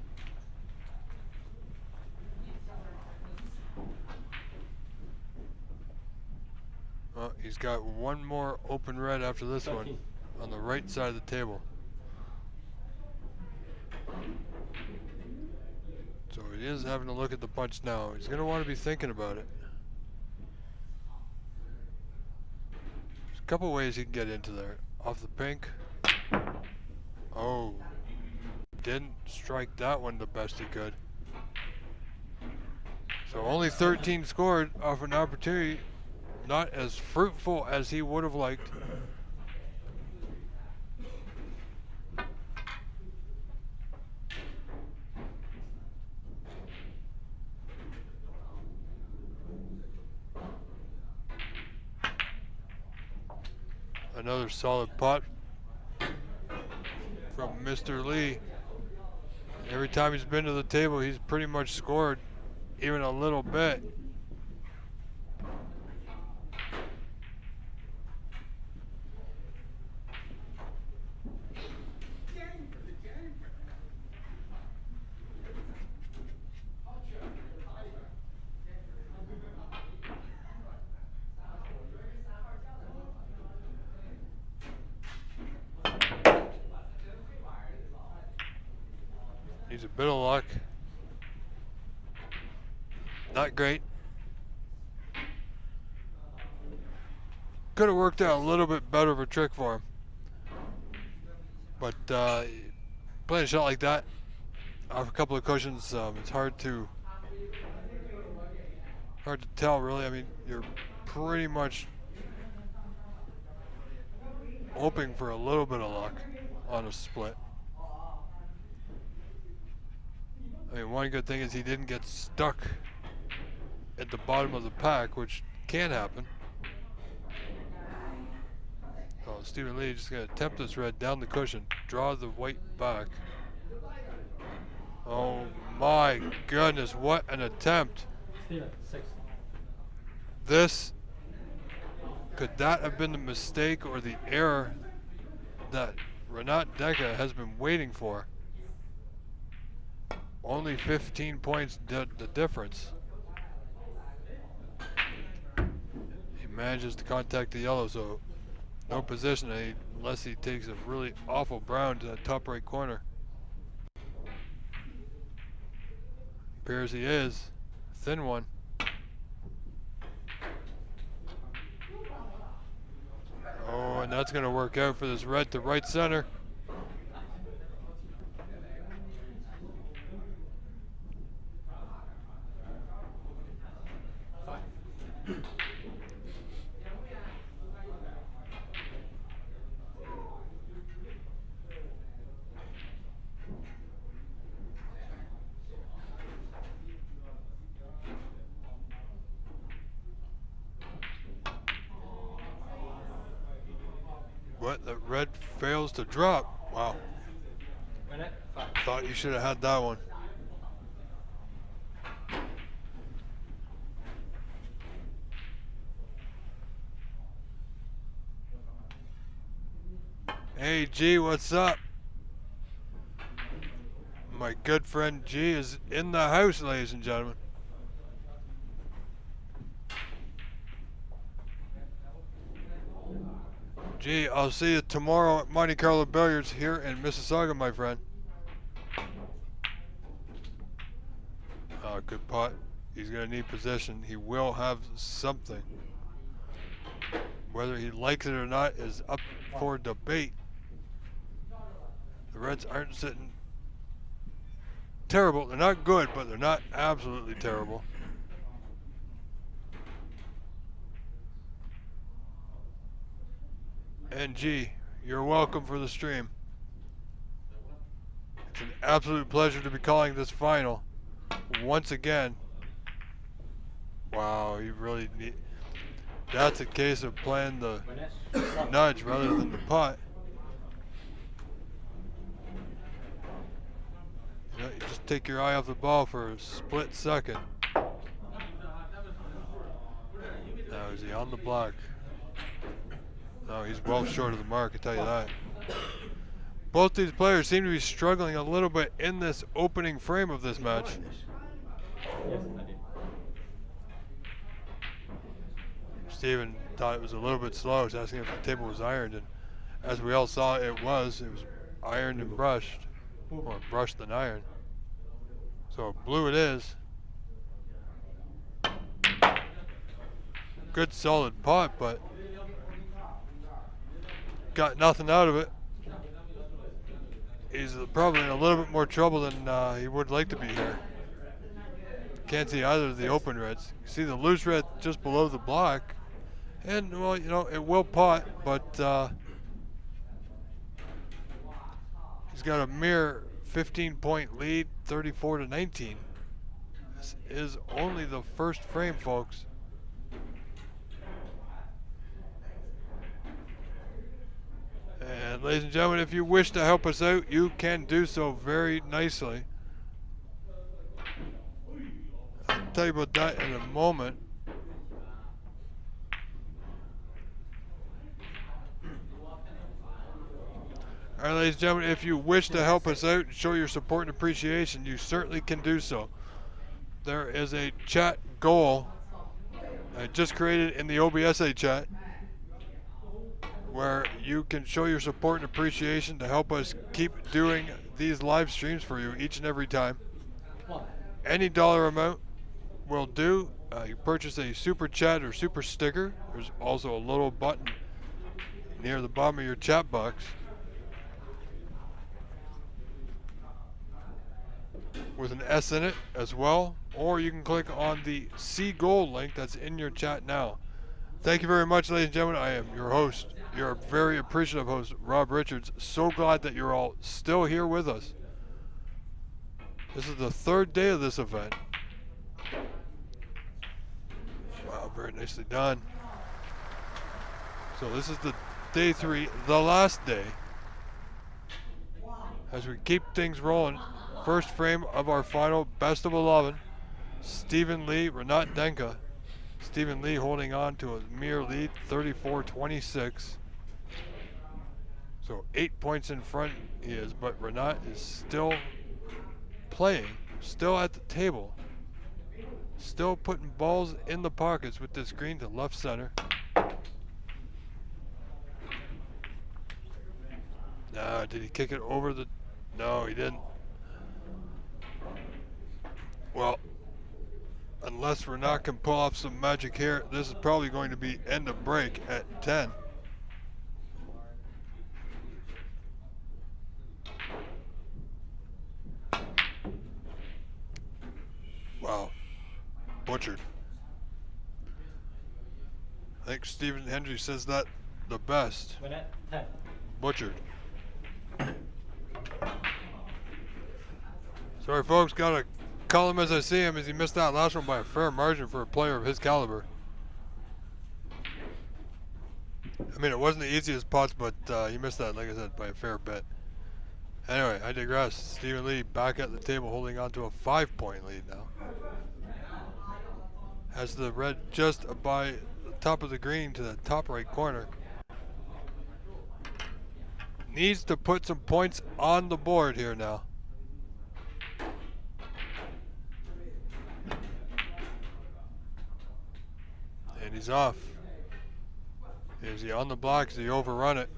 Well, he's got one more open red after this one on the right side of the table. So he he is having to look at the punch now. He's going to want to be thinking about it. There's a couple ways he can get into there. Off the pink. Oh. Didn't strike that one the best he could. So only 13 scored off an opportunity. Not as fruitful as he would have liked. Another solid pot from Mr. Lee. Every time he's been to the table, he's pretty much scored even a little bit. Needs a bit of luck. Not great. Could have worked out a little bit better of a trick for him. But playing a shot like that off a couple of cushions, it's hard to tell really. I mean, you're pretty much hoping for a little bit of luck on a split. I mean, one good thing is he didn't get stuck at the bottom of the pack, which can happen. Oh, Stephen Lee just going to attempt this red down the cushion, draw the white back. Oh my goodness, what an attempt. Steven, 6. This, could that have been the mistake or the error that Renat Deca has been waiting for? Only 15 points did the difference. He manages to contact the yellow, so no position unless he takes a really awful brown to that top right corner. Appears he is. Thin one. Oh, and that's going to work out for this red to right center. What? The red fails to drop. Wow. Thought you should have had that one. Hey G, what's up? My good friend G is in the house, ladies and gentlemen. G, I'll see you tomorrow at Monte Carlo Billiards here in Mississauga, my friend. Good pot. He's going to need possession. He will have something. Whether he likes it or not is up for debate. The Reds aren't sitting terrible. They're not good, but they're not absolutely terrible. And G, you're welcome for the stream. It's an absolute pleasure to be calling this final once again. Wow, you really need. That's a case of playing the nudge rather than the putt. You know, you just take your eye off the ball for a split second. Now, is he on the block? No, he's well short of the mark, I tell you that. Both these players seem to be struggling a little bit in this opening frame of this match. Yes, I did. Steven thought it was a little bit slow. He was asking if the table was ironed, and as we all saw, it was. It was ironed and brushed, or brushed and ironed. So blue it is. Good solid pot, but got nothing out of it. He's probably in a little bit more trouble than he would like to be here. Can't see either of the open reds. You see the loose red just below the black. And, well, you know, it will pot, but he's got a mere 15-point lead, 34-19. This is only the first frame, folks. And ladies and gentlemen, if you wish to help us out, you can do so very nicely. I'll tell you about that in a moment. All right, ladies and gentlemen, if you wish to help us out and show your support and appreciation, you certainly can do so. There is a chat goal I just created in the OBSA chat where you can show your support and appreciation to help us keep doing these live streams for you each and every time. Any dollar amount will do. You purchase a super chat or super sticker. There's also a little button near the bottom of your chat box with an S in it as well, or you can click on the See Gold link that's in your chat now. Thank you very much, ladies and gentlemen. I am your host, your very appreciative host, Rob Richards. So glad that you're all still here with us. This is the third day of this event. Wow, very nicely done. So this is the day 3, the last day. As we keep things rolling, first frame of our final best of 11. Stephen Lee, Renat Denka. Stephen Lee holding on to a mere lead, 34-26. So 8 points in front he is, but Renat is still playing, still at the table, still putting balls in the pockets with this green to left center. No, did he kick it over the... No, he didn't. Well, unless Renat can pull off some magic here, this is probably going to be end of break at 10. Wow, butchered. I think Stephen Hendry says that the best. Butchered. Sorry folks, gotta call him as I see him, as he missed that last one by a fair margin for a player of his caliber. I mean, it wasn't the easiest pots, but he missed that, like I said, by a fair bit. Anyway, I digress. Stephen Lee back at the table holding on to a 5-point lead now. Has the red just by the top of the green to the top right corner. Needs to put some points on the board here now. And he's off. Is he on the block? Is he overrun it?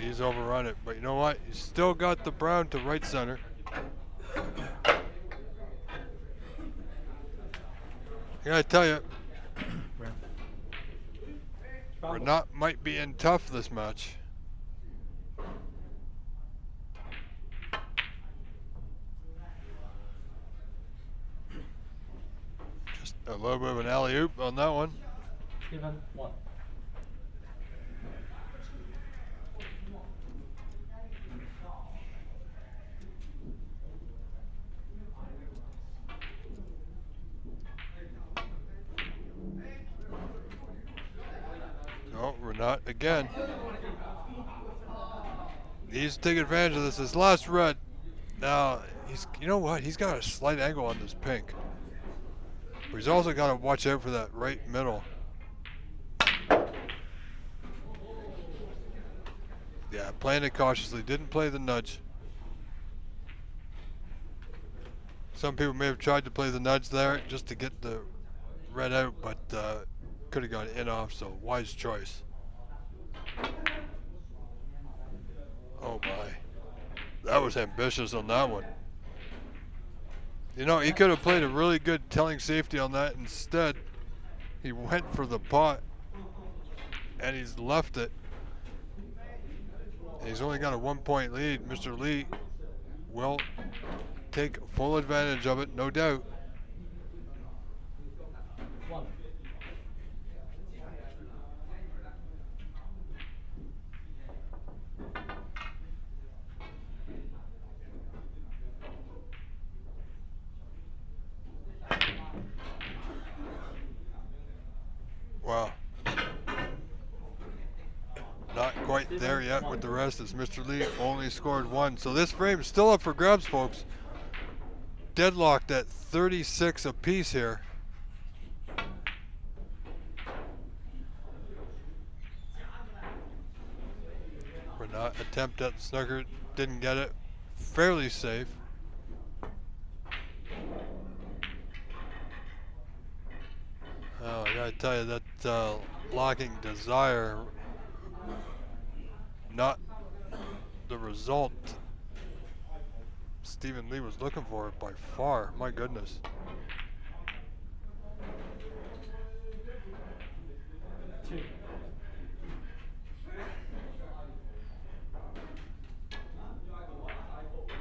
He's overrun it. But you know what? He's still got the brown to right center. I gotta tell you, Renat might be in tough this match. Just a little bit of an alley-oop on that one. Even one. No, Renat again. Needs to take advantage of this. His last red. Now, you know what? He's got a slight angle on this pink. But he's also got to watch out for that right middle. Yeah, playing it cautiously. Didn't play the nudge. Some people may have tried to play the nudge there just to get the red out, but could have got in off, so wise choice. Oh my. That was ambitious on that one. You know, he could have played a really good telling safety on that. Instead, he went for the pot, and he's left it. And he's only got a 1-point lead. Mr. Lee will take full advantage of it, no doubt. One. Wow. Not quite there yet with the rest, as Mr. Lee only scored 1. So this frame is still up for grabs, folks. Deadlocked at 36 apiece here. Renat attempt at the snooker, didn't get it. Fairly safe. Oh, I gotta tell you, that locking desire, not the result Stephen Lee was looking for by far. My goodness. Two.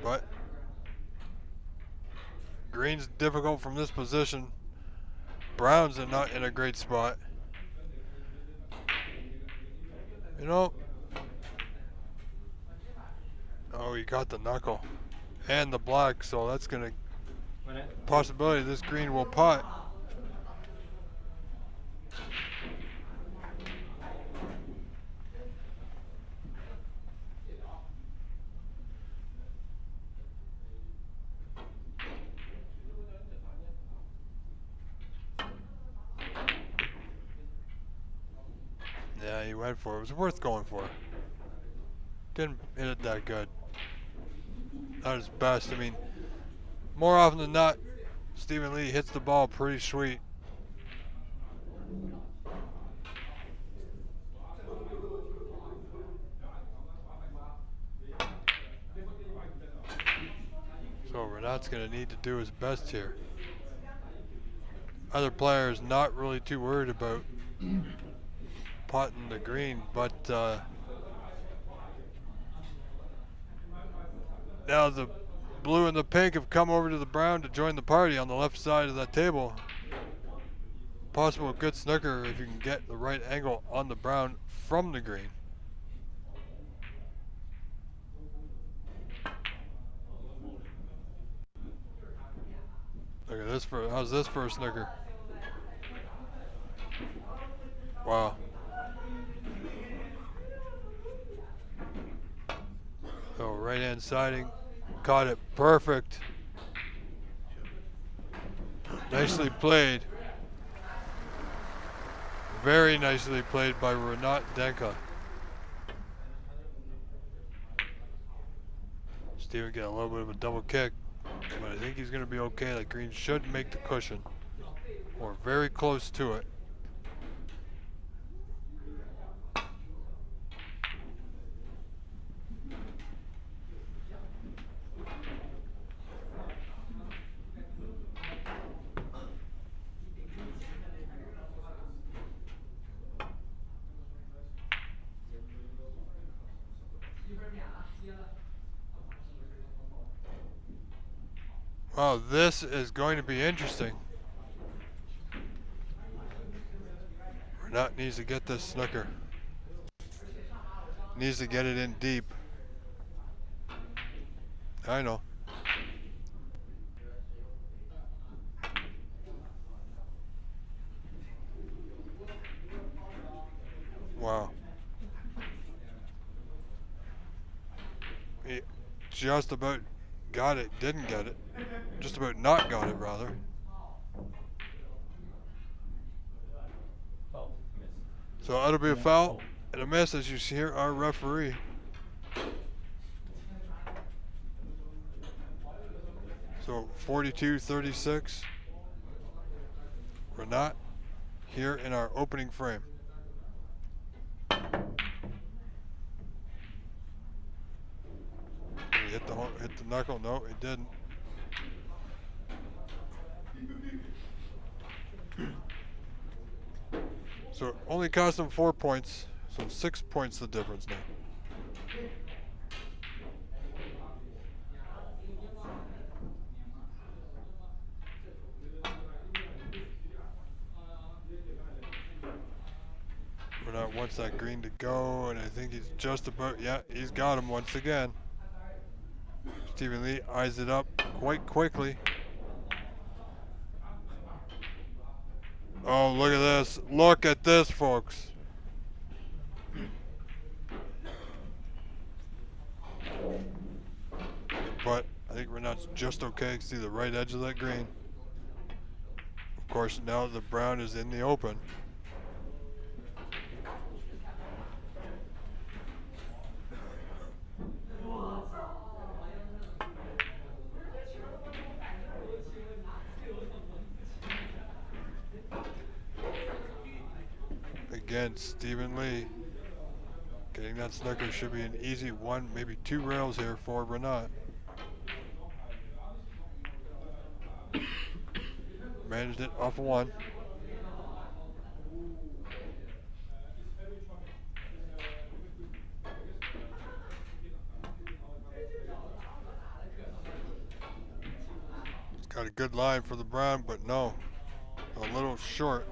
But green's difficult from this position. Brown's not in a great spot. You know. Oh, he got the knuckle and the black, so that's gonna possibility this green will pot. Yeah, he went for it. It was worth going for. Didn't hit it that good. Not his best. I mean, more often than not, Stephen Lee hits the ball pretty sweet. So Renat's going to need to do his best here. Other players not really too worried about potting the green, but now the blue and the pink have come over to the brown to join the party on the left side of that table. Possible good snooker if you can get the right angle on the brown from the green. Look at this for how's this for a snooker? Wow. So right hand siding, caught it perfect. Nicely played. Very nicely played by Renat Denka. Steven got a little bit of a double kick, but I think he's going to be okay. That green should make the cushion, or very close to it. Wow, this is going to be interesting. Renat needs to get this snooker. Needs to get it in deep. I know. Wow. He just about got it, didn't get it. Just about not got it, rather. So that'll be a foul and a miss, as you see here, our referee. So 42-36. Renat here in our opening frame. Did he hit the knuckle? No, it didn't. So it only cost him 4 points. So 6 points the difference now. Renat wants that green to go, and I think he's just about, yeah, he's got him once again. Stephen Lee eyes it up quite quickly. Oh, look at this. Look at this, folks. But I think Renat's just okay. See the right edge of that green. Of course, now the brown is in the open. Again, Stephen Lee. Getting that snooker should be an easy 1, maybe 2 rails here for Renat. Managed it off of 1. It's got a good line for the brown, but no, a little short.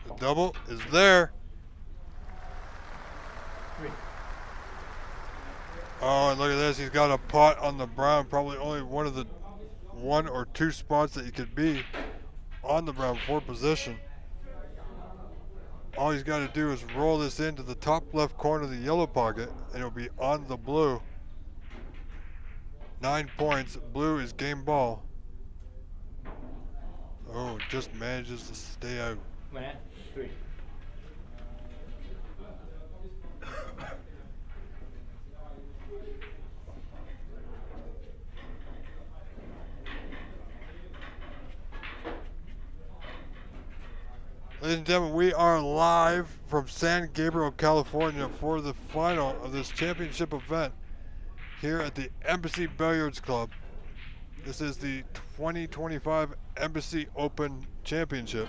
The double is there. Oh, and look at this. He's got a pot on the brown. Probably only one of the 1 or 2 spots that he could be on the brown for position. All he's got to do is roll this into the top left corner of the yellow pocket, and it'll be on the blue. 9 points. Blue is game ball. Oh, just manages to stay out. Man, 3. Ladies and gentlemen, we are live from San Gabriel, California for the final of this championship event here at the Embassy Billiards Club. This is the 2025 Embassy Open Championship.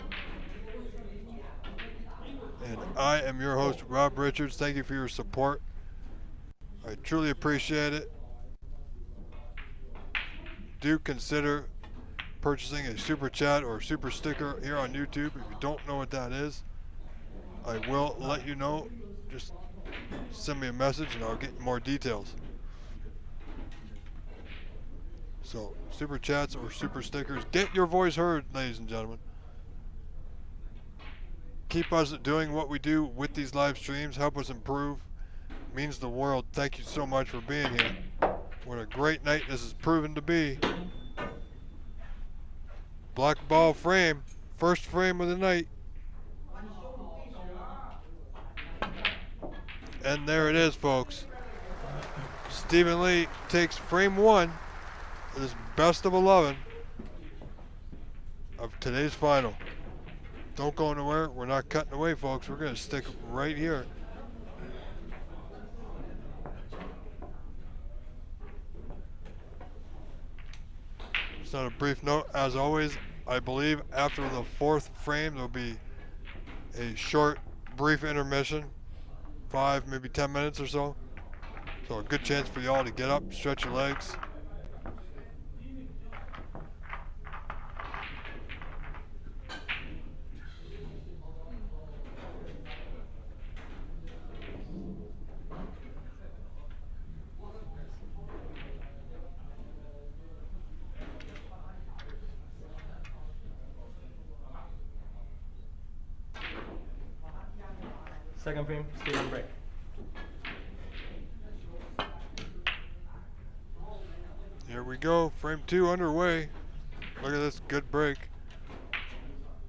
And I am your host, Rob Richards. Thank you for your support. I truly appreciate it. Do consider purchasing a super chat or super sticker here on YouTube. If you don't know what that is, I will let you know. Just send me a message and I'll get more details. So super chats or super stickers, get your voice heard, ladies and gentlemen. Keep us doing what we do with these live streams. Help us improve. Means the world. Thank you so much for being here. What a great night this has proven to be. Black ball frame. First frame of the night. And there it is, folks. Stephen Lee takes frame 1 of this best of 11 of today's final. Don't go anywhere. We're not cutting away, folks. We're going to stick right here. Just on a brief note, as always, I believe after the 4th frame, there'll be a short, brief intermission. 5, maybe 10 minutes or so. So a good chance for y'all to get up, stretch your legs. Second frame, Stephen break. Here we go, frame 2 underway. Look at this, good break.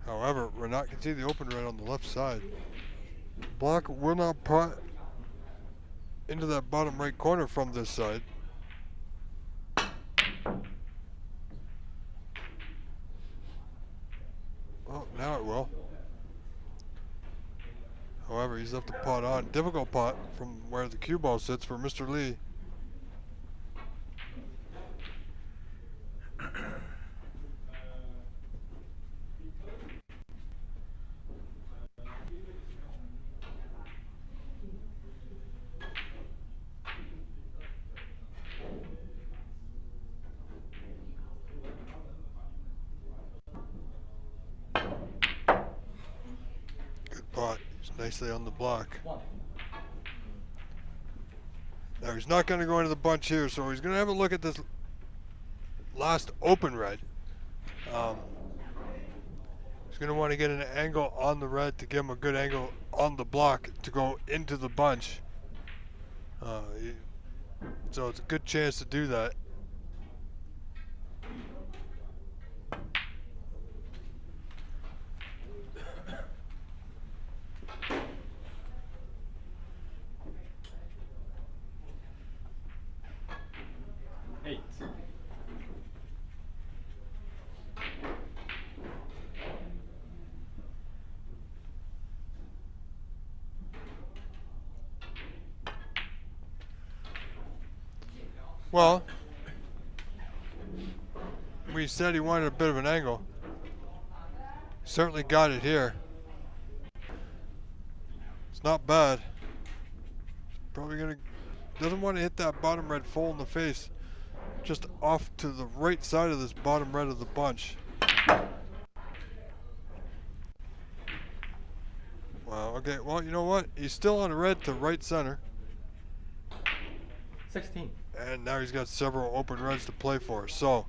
However, Renat can see the open red on the left side. Black will not pot into that bottom right corner from this side. Oh, now it will. However, he's left the pot on. Difficult pot from where the cue ball sits for Mr. Lee. nicely on the block. One. Now he's not going to go into the bunch here, so he's going to have a look at this last open red. He's going to want to get an angle on the red to give him a good angle on the block to go into the bunch. So it's a good chance to do that. Eight. Well, we said he wanted a bit of an angle. Certainly got it here. It's not bad. Probably doesn't want to hit that bottom red full in the face. Just off to the right side of this bottom red of the bunch. Wow, okay, well, you know what? He's still on red to right center. 16. And now he's got several open reds to play for, so.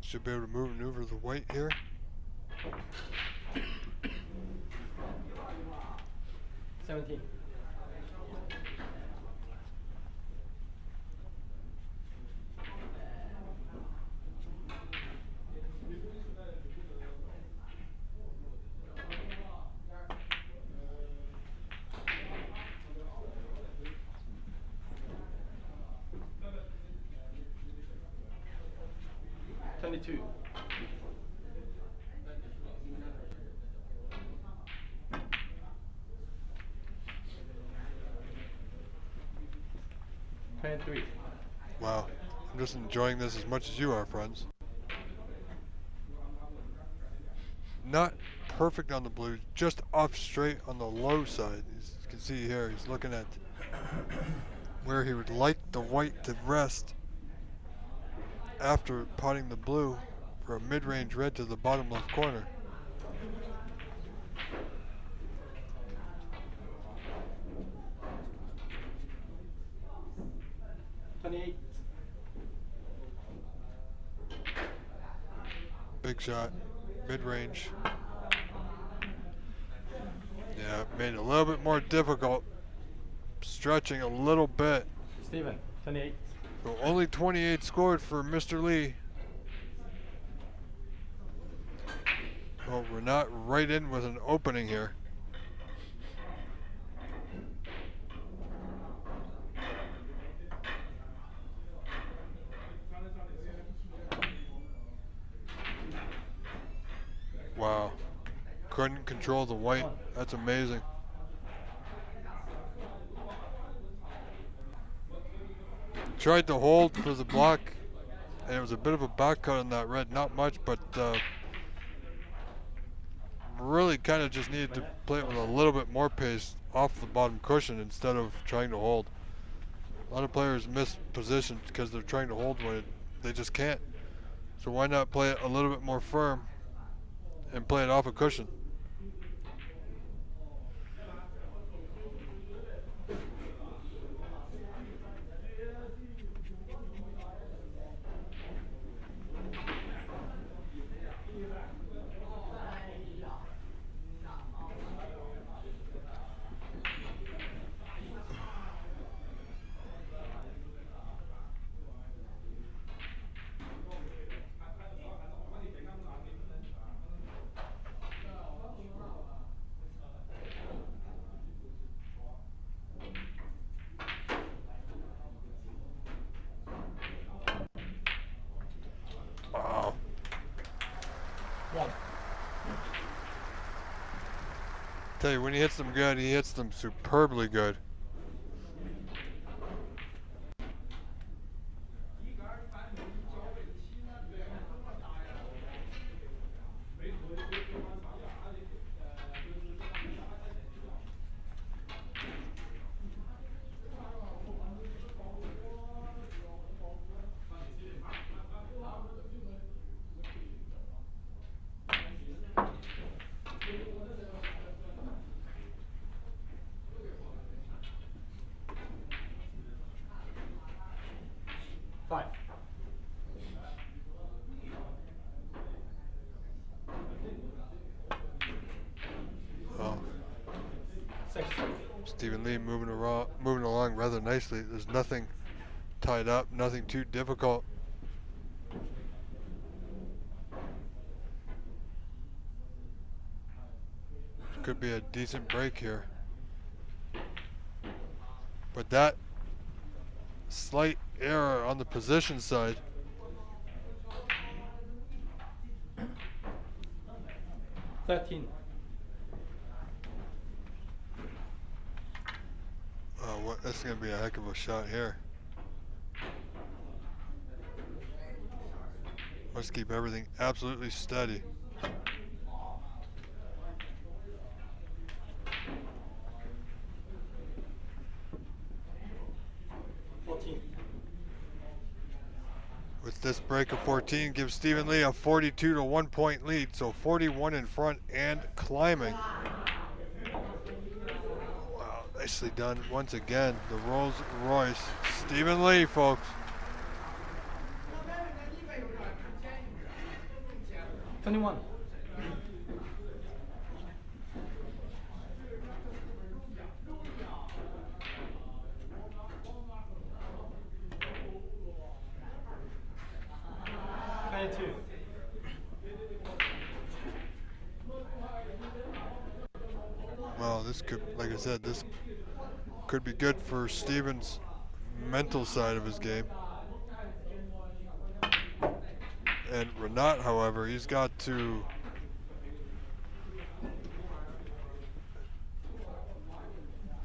Should be able to maneuver the white here. Seventeen. Two. 23. Wow, I'm just enjoying this as much as you are, friends. Not perfect on the blue, just off straight on the low side. As you can see here, he's looking at where he would like the white to rest after potting the blue for a mid-range red to the bottom left corner. Big shot, mid-range. Yeah, made it a little bit more difficult. Stretching a little bit. Steven, 28. So only 28 scored for Mr. Lee. Well, we're not right in with an opening here. Wow. Couldn't control the white. That's amazing. Tried to hold for the block, and it was a bit of a back cut on that red. Not much, but really kind of just needed to play it with a little bit more pace off the bottom cushion instead of trying to hold. A lot of players miss positions because they're trying to hold when they just can't. So why not play it a little bit more firm and play it off a cushion? Wow. Tell you, when he hits them good, he hits them superbly good. Stephen Lee moving along rather nicely. There's nothing tied up, nothing too difficult. Could be a decent break here. But that slight error on the position side. That's going to be a heck of a shot here. Must keep everything absolutely steady. With this break of 14 gives Stephen Lee a 42 to 1 point lead, so 41 in front and climbing. Wow, nicely done once again. The Rolls Royce. Stephen Lee, folks. 21. Well, this could, like I said, this could be good for Stephen's mental side of his game. And Renat, however, he's got to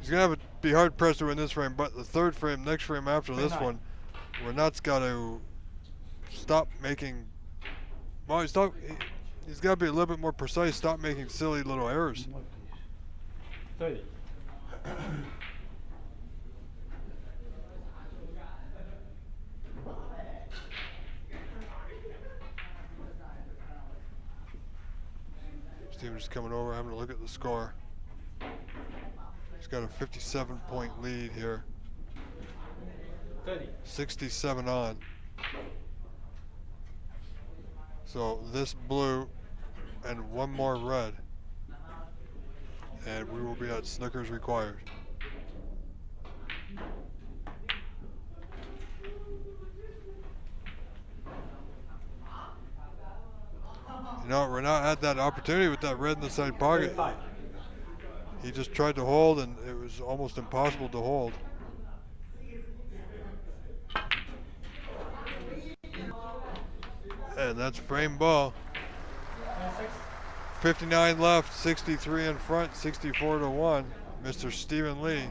he's gonna have to be hard pressed to win this frame, but the third frame, next frame after this one, Renat's got to stop making. Well, he's got to be a little bit more precise. Stop making silly little errors. 30. Stephen's coming over, having a look at the score. He's got a 57-point lead here. 30. 67 on. So this blue and one more red, and we will be at Snookers required. You know, Renat had that opportunity with that red in the side pocket. 35. He just tried to hold, and it was almost impossible to hold. And that's frame ball. 59 left, 63 in front, 64 to 1. Mr. Stephen Lee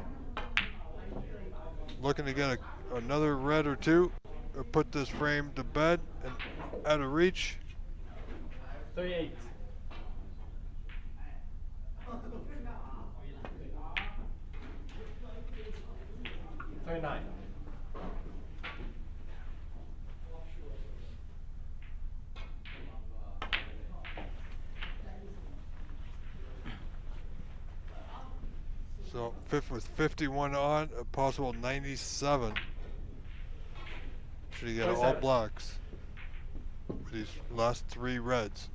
looking to get another red or two, or put this frame to bed and out of reach. 38. 39. So fifth with 51 on, a possible 97. Should he get all blacks with these last three reds.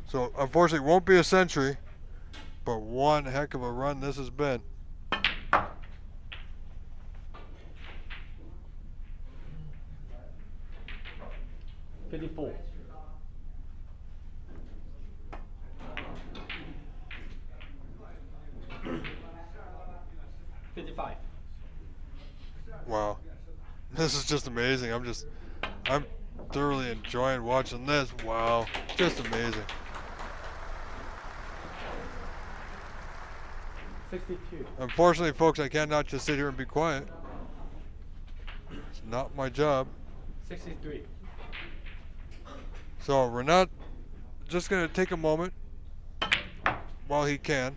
So unfortunately it won't be a century, but one heck of a run this has been. $54. 55. Wow. This is just amazing. I'm thoroughly enjoying watching this. Wow. Just amazing. 62. Unfortunately, folks, I cannot just sit here and be quiet. It's not my job. 63. So Renat just going to take a moment while he can.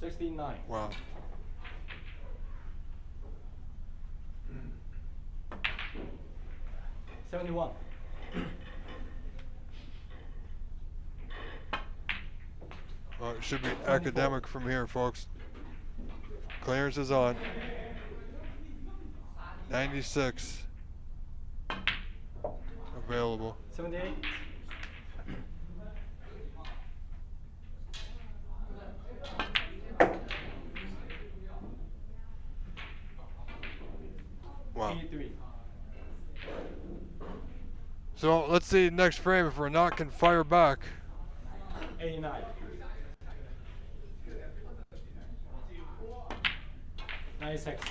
69. Wow. $71. Well, it should be academic from here, folks. Clearance is on. 96 available. 78. So let's see next frame if Renat can fire back. 89. 96.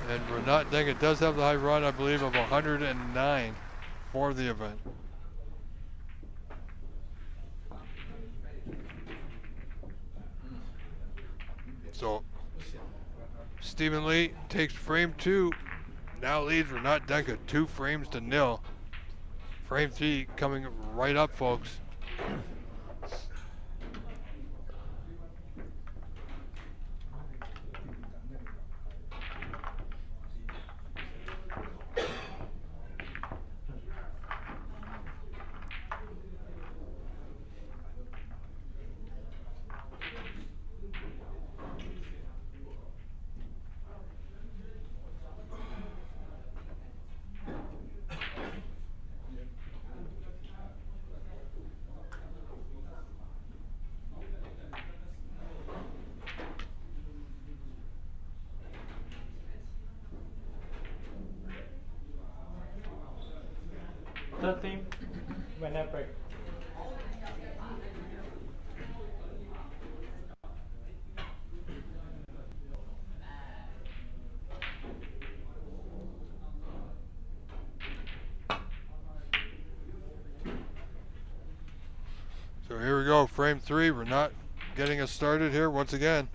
And Renat Denga does have the high run, I believe, of 109 for the event. So Stephen Lee takes frame 2. Now leads Renat Denka 2 frames to 0. Frame 3 coming right up, folks. When I break. So here we go, frame 3. We're not getting us started here once again.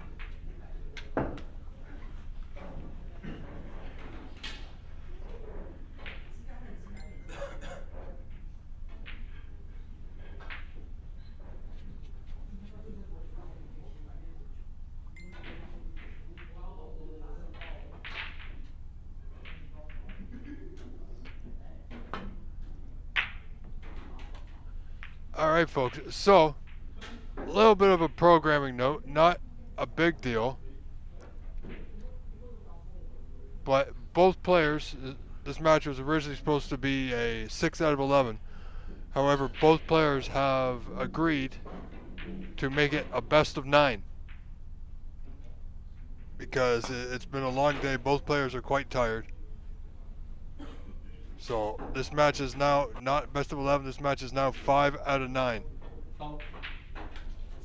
All right, folks. So, a little bit of a programming note, not a big deal, but both players, this match was originally supposed to be a 6 out of 11. However, both players have agreed to make it a best of 9 because it's been a long day. Both players are quite tired. So this match is now not best of 11. This match is now 5 out of 9. Oh,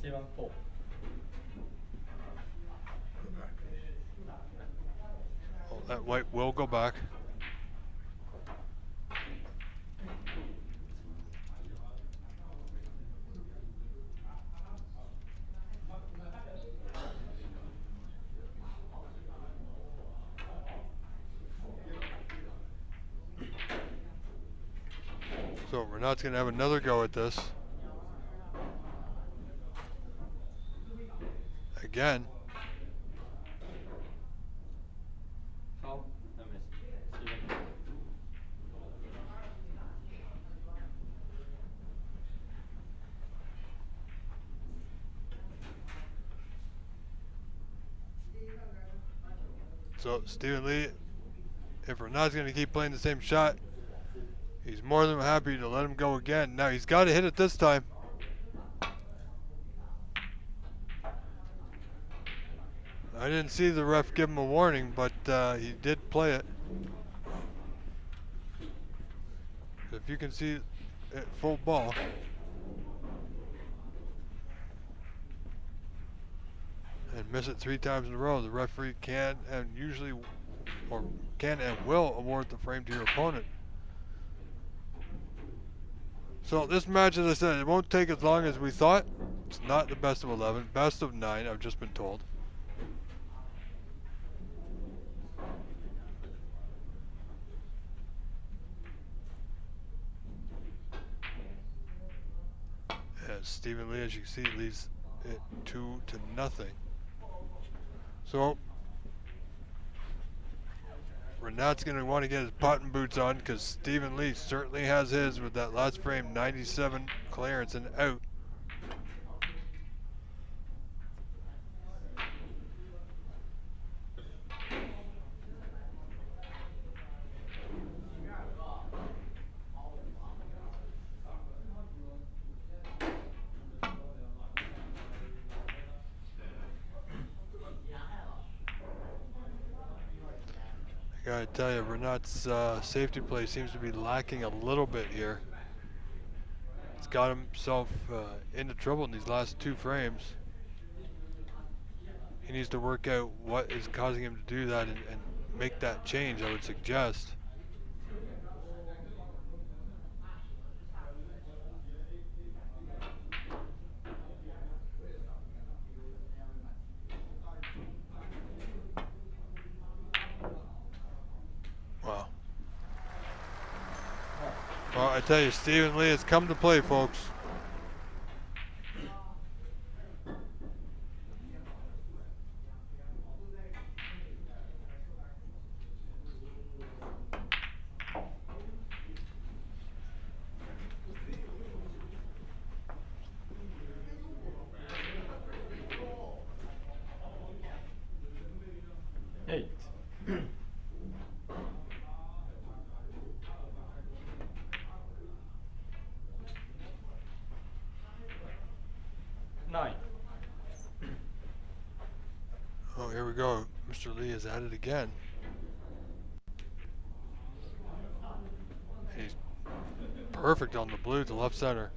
7-4. Oh, that white will go back. So Renat's going to have another go at this. Again. Oh, I missed. 7. So Stephen Lee, if Renat's going to keep playing the same shot, he's more than happy to let him go again. Now he's got to hit it this time. I didn't see the ref give him a warning, but he did play it. If you can see it full ball. And miss it 3 times in a row, the referee can and usually, or can and will award the frame to your opponent. So this match, as I said, it won't take as long as we thought. It's not the best of 11, best of 9, I've just been told. As Stephen Lee, as you can see, leads it 2-0. So Renat's going to want to get his potting boots on because Stephen Lee certainly has his with that last frame 97 clearance and out. Gotta tell you, Renat's safety play seems to be lacking a little bit here. He's got himself into trouble in these last 2 frames. He needs to work out what is causing him to do that and make that change, I would suggest. Wow. Well, I tell you, Stephen Lee has come to play, folks. Eight. 9. Oh, here we go. Mr. Lee is at it again. He's perfect on the blue to left center.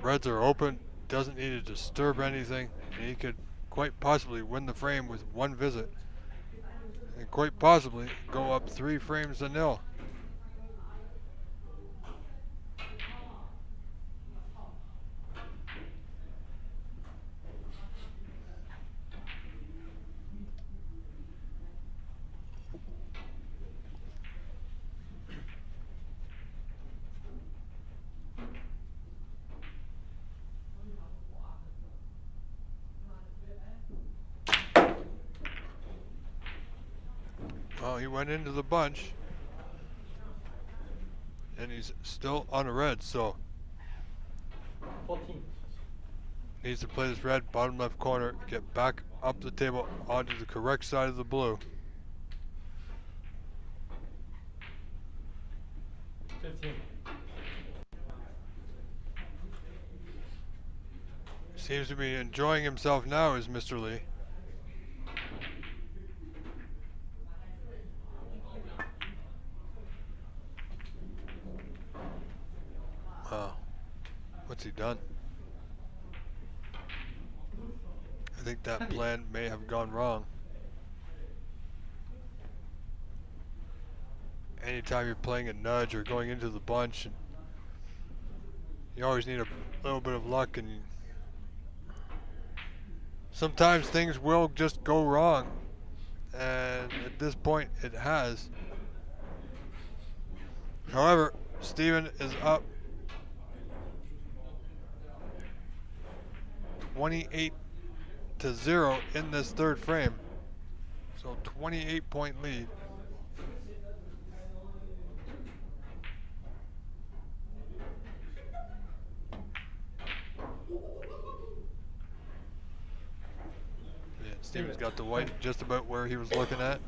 Reds are open, doesn't need to disturb anything, and he could quite possibly win the frame with 1 visit. And quite possibly go up 3 frames to 0. Well, he went into the bunch, and he's still on a red, so 14. needs to play this red bottom left corner, get back up the table onto the correct side of the blue. 15. Seems to be enjoying himself now, is Mr. Lee. Wow. What's he done? I think that plan may have gone wrong. Anytime you're playing a nudge or going into the bunch, and you always need a little bit of luck, and sometimes things will just go wrong, and at this point it has. However, Steven is up 28-0 in this 3rd frame, so 28-point lead. Yeah, Steven's got the white just about where he was looking at.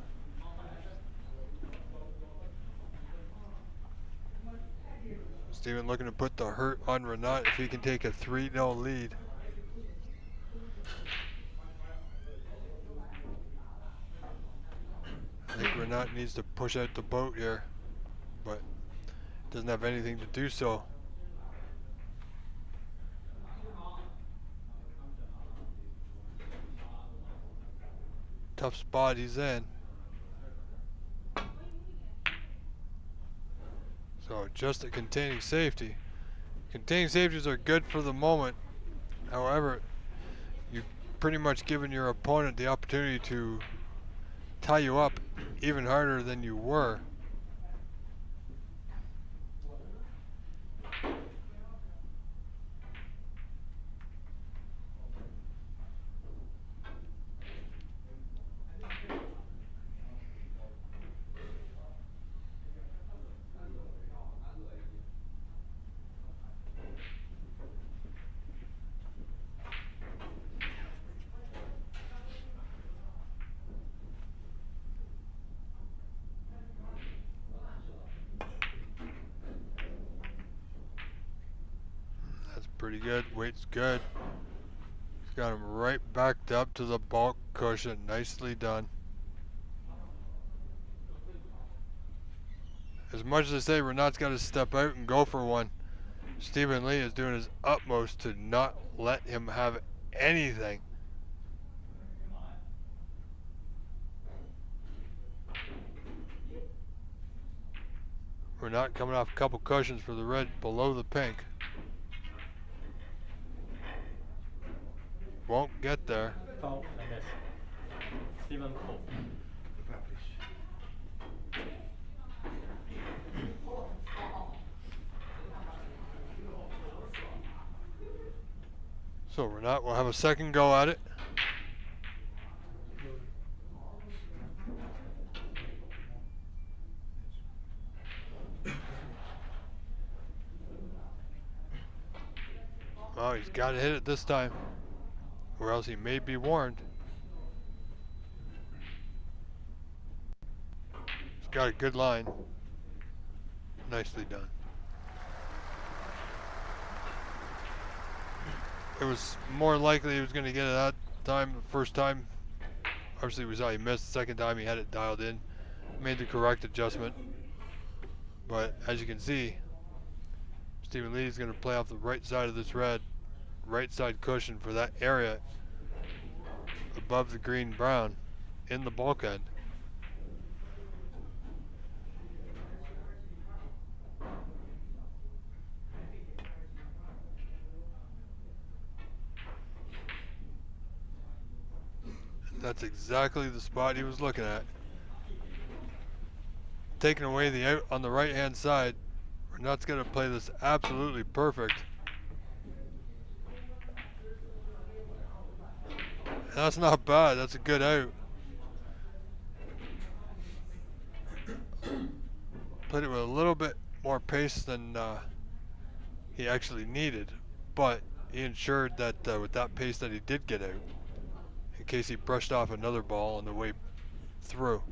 Steven looking to put the hurt on Renat if he can take a 3-0 lead. I think Renat needs to push out the boat here, but doesn't have anything to do so. Tough spot he's in. So just a containing safety. Containing safeties are good for the moment. However, you've pretty much given your opponent the opportunity to tie you up even harder than you were. Pretty good, weight's good. He's got him right backed up to the bulk cushion, nicely done. As much as I say Renat's got to step out and go for one, Stephen Lee is doing his utmost to not let him have anything. Renat coming off a couple cushions for the red below the pink. Won't get there. Foul, I guess. Steven Cole. So Renat will have a second go at it. Oh, he's got to hit it this time, or else he may be warned. He's got a good line. Nicely done. It was more likely he was going to get it that time, the first time. Obviously, we saw he missed. The second time, he had it dialed in. Made the correct adjustment. But as you can see, Stephen Lee is going to play off the right side of this red, right side cushion for that area above the green brown in the bulkhead. That's exactly the spot he was looking at. Taking away the out on the right hand side. Renat's going to play this absolutely perfect. That's not bad. That's a good out. Played it with a little bit more pace than he actually needed, but he ensured that with that pace that he did get out, in case he brushed off another ball on the way through.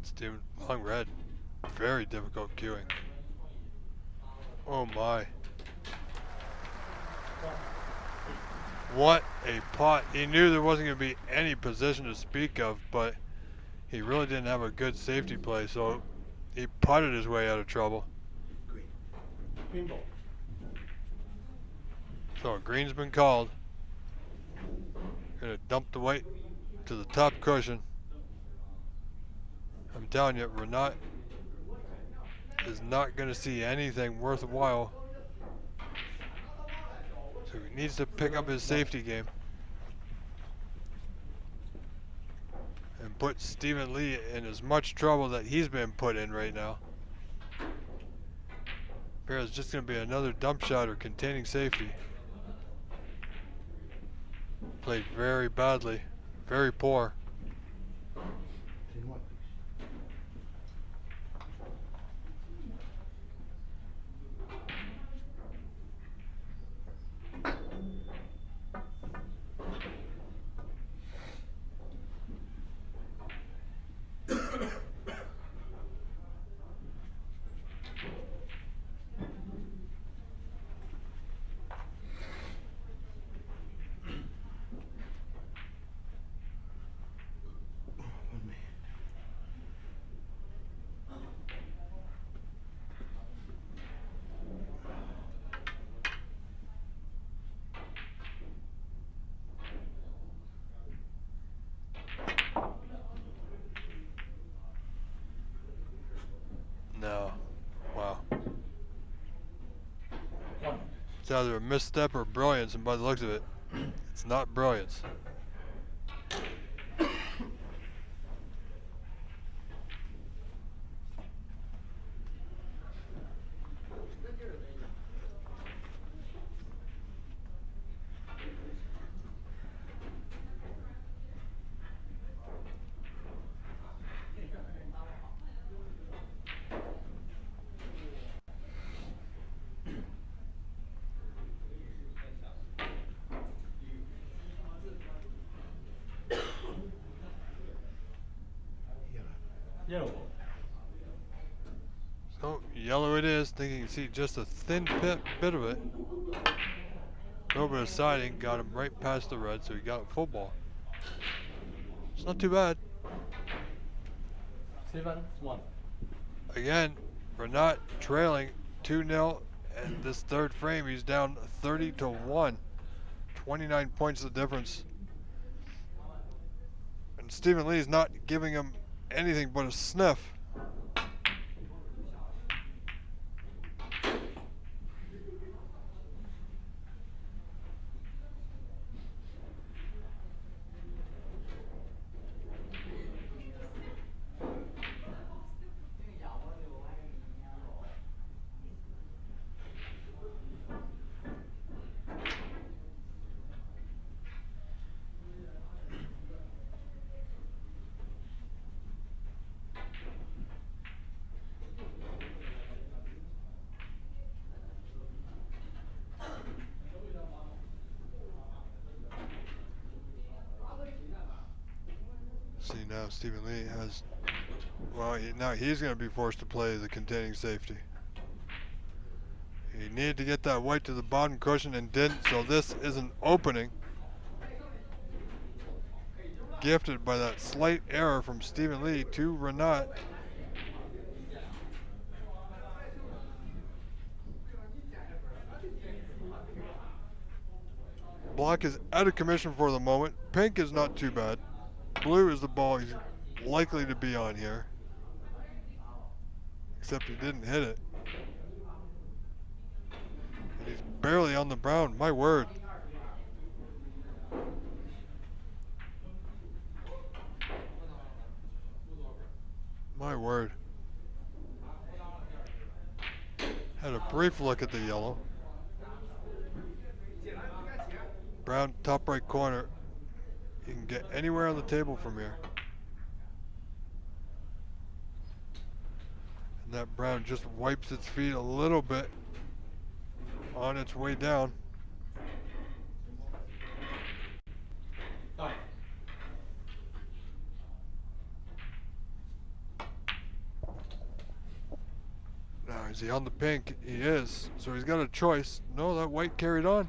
Steven, long red, very difficult cueing. Oh my. What a pot. He knew there wasn't going to be any position to speak of, but he really didn't have a good safety play, so he putted his way out of trouble. Green ball. So a green's been called. Gonna dump the white to the top cushion. I'm telling you, Renat is not going to see anything worthwhile. So he needs to pick up his safety game. And put Stephen Lee in as much trouble that he's been put in right now. There's just going to be another dump shot or containing safety. Played very badly, very poor. No. Wow. It's either a misstep or brilliance, and by the looks of it, it's not brilliance. Yellow ball. So yellow it is. Think you can see just a thin bit of it. A little bit of siding got him right past the red, so he got a full ball. It's not too bad. 7-1. Again, Renat trailing 2-0, and this third frame he's down 30-1. 29 points the difference. And Stephen Lee's not giving him anything but a sniff. See, now Stephen Lee has, well, now he's going to be forced to play the containing safety. He needed to get that white to the bottom cushion and didn't, so this is an opening. Gifted by that slight error from Stephen Lee to Renat. Black is out of commission for the moment. Pink is not too bad. Blue is the ball he's likely to be on here. Except he didn't hit it. And he's barely on the brown, my word. My word. Had a brief look at the yellow. Brown top right corner. You can get anywhere on the table from here. And that brown just wipes its feet a little bit on its way down. Now, is he on the pink? He is. So he's got a choice. No, that white carried on.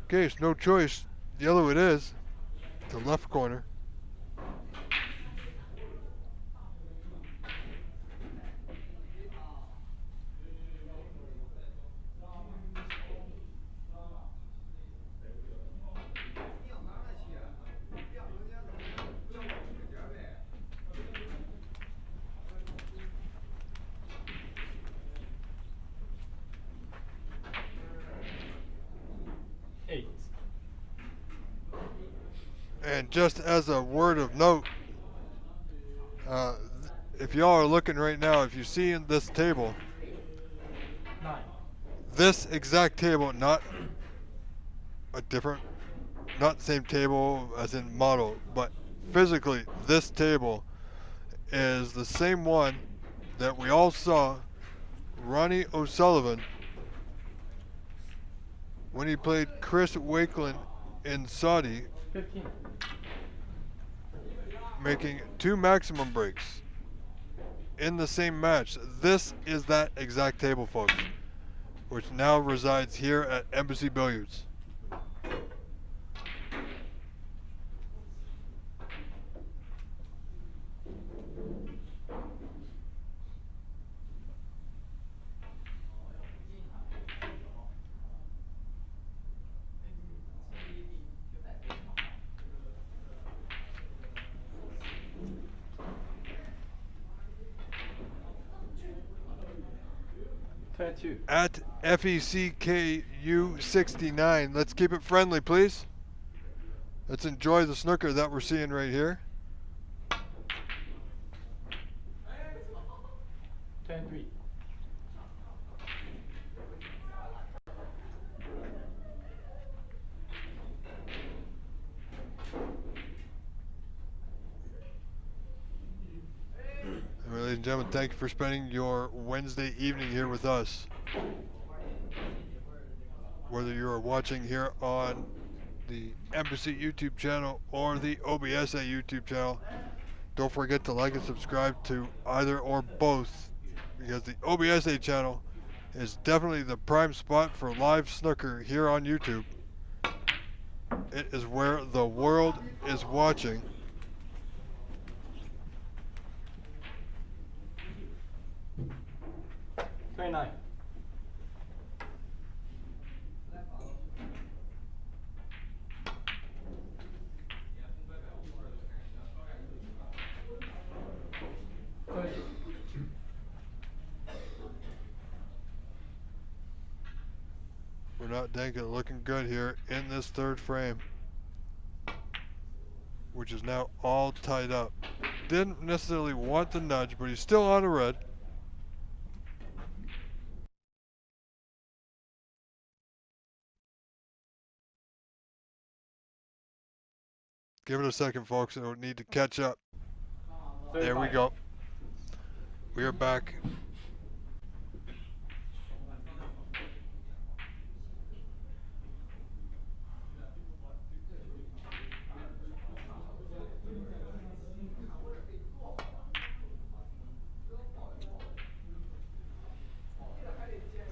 Okay, so no choice. Yellow it is. The left corner. And just as a word of note, if y'all are looking right now, if you see in this table, this exact table, not a different, not the same table as in model, but physically this table is the same one that we all saw Ronnie O'Sullivan when he played Chris Wakeland in Saudi, 15. making 2 maximum breaks in the same match. This is that exact table, folks, which now resides here at Embassy Billiards. At FECKU69. Let's keep it friendly, please. Let's enjoy the snooker that we're seeing right here. 10-3. Ladies and gentlemen, thank you for spending your Wednesday evening here with us. Whether you are watching here on the Embassy YouTube channel or the OBSA YouTube channel, Don't forget to like and subscribe to either or both, because the OBSA channel is definitely the prime spot for live snooker here on YouTube. It is where the world is watching. $29. Renat Denka looking good here in this third frame, which is now all tied up. Didn't necessarily want the nudge, but he's still on a red. Give it a second, folks. It'll need to catch up. There we go. We are back.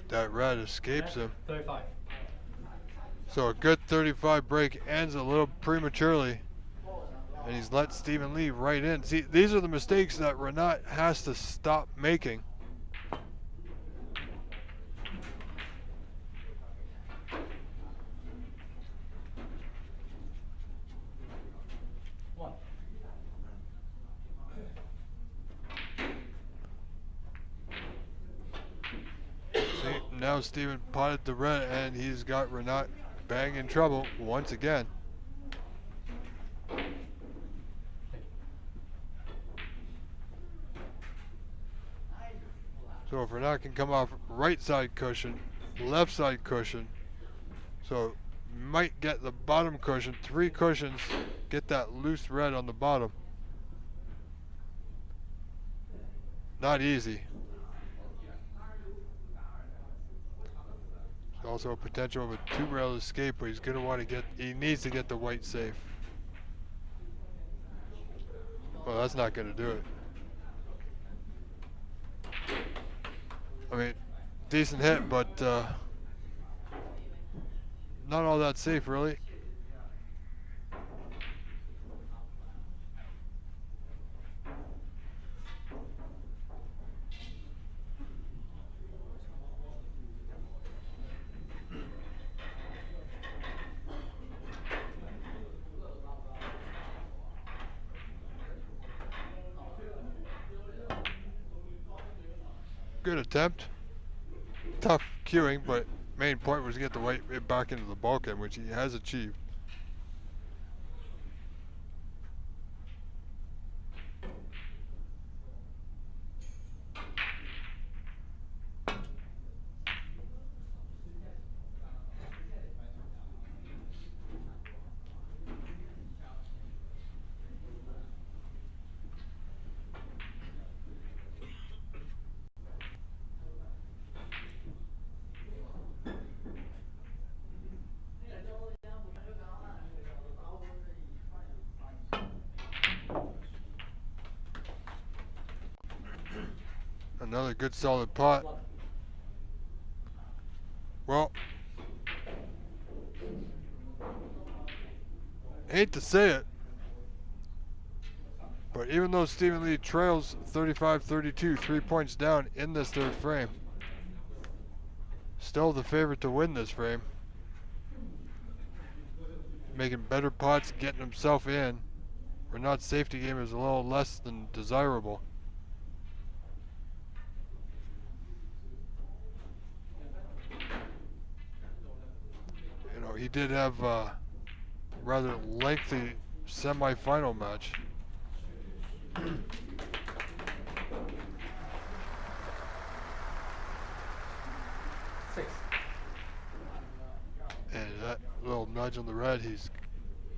That red escapes him. 35. So a good 35 break ends a little prematurely. And he's let Stephen Lee right in. See, these are the mistakes that Renat has to stop making. See, now Stephen potted the red and he's got Renat bang in trouble once again. So if Renat can come off right side cushion, left side cushion, so might get the bottom cushion, 3 cushions, get that loose red on the bottom. Not easy. There's also a potential of a 2-rail escape, but he's gonna want to get, he needs to get the white safe. Well, that's not gonna do it. I mean, decent hit, but not all that safe, really. Good attempt. Tough cueing, but main point was to get the white back into the bulkhead, which he has achieved. Another good solid pot. Well, hate to say it, but even though Stephen Lee trails 35-32, 3 points down in this third frame, still the favorite to win this frame. Making better pots, getting himself in. Renat's safety game is a little less than desirable. You know, he did have a rather lengthy semi-final match. And that little nudge on the red, he's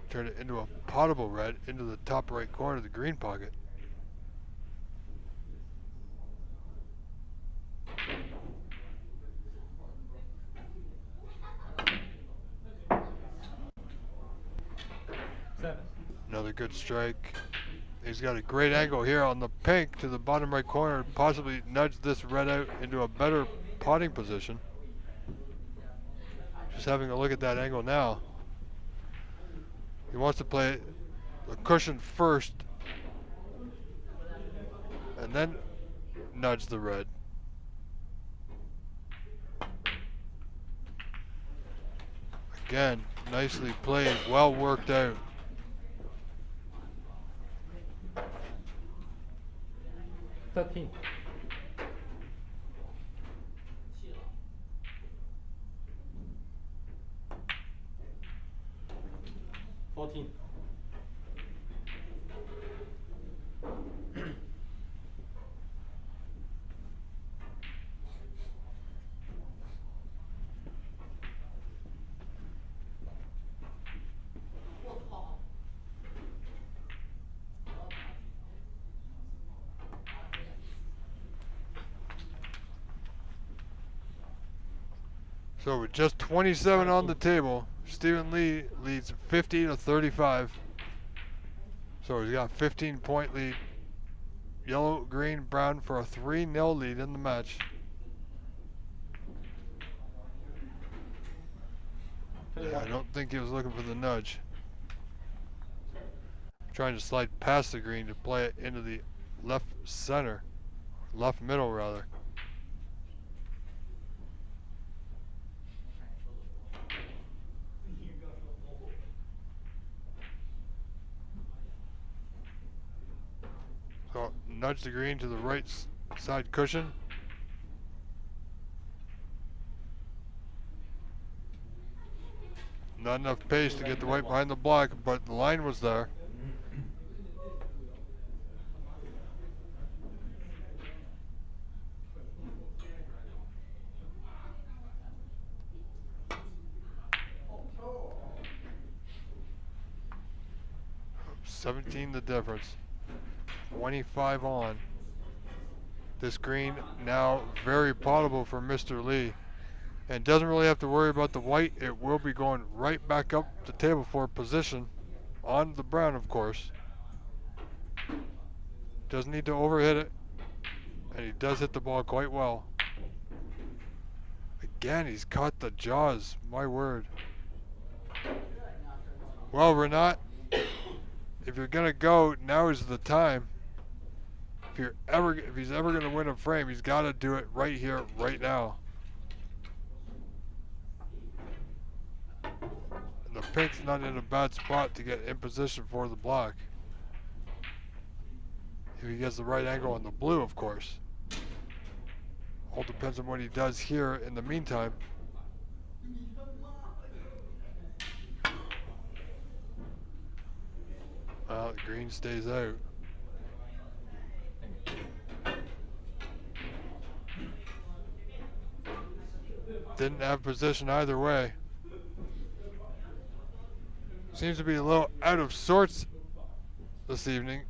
turned it into a potable red into the top right corner of the green pocket. Another good strike. He's got a great angle here on the pink to the bottom right corner, possibly nudge this red out into a better potting position. Just having a look at that angle now. He wants to play the cushion first and then nudge the red. Again, nicely played, well worked out. $13. 14. So with just 27 on the table, Stephen Lee leads 50 to 35. So he's got 15-point lead. Yellow, green, brown for a 3-0 lead in the match. Yeah, I don't think he was looking for the nudge. Trying to slide past the green to play it into the left center, left middle rather. So nudge the green to the right side cushion. Not enough pace to get the white behind the block, but the line was there. $17 the difference. 25 on. This green now very potable for Mr. Lee. And doesn't really have to worry about the white. It will be going right back up the table for position on the brown, of course. Doesn't need to overhit it. And he does hit the ball quite well. Again, he's caught the jaws. My word. Well, Renat, if you're gonna go, now is the time. If he's ever gonna win a frame, he's got to do it right here, right now. And the pink's not in a bad spot to get in position for the block. If he gets the right angle on the blue, of course. All depends on what he does here in the meantime. Well, the green stays out. Didn't have position either way. Seems to be a little out of sorts this evening.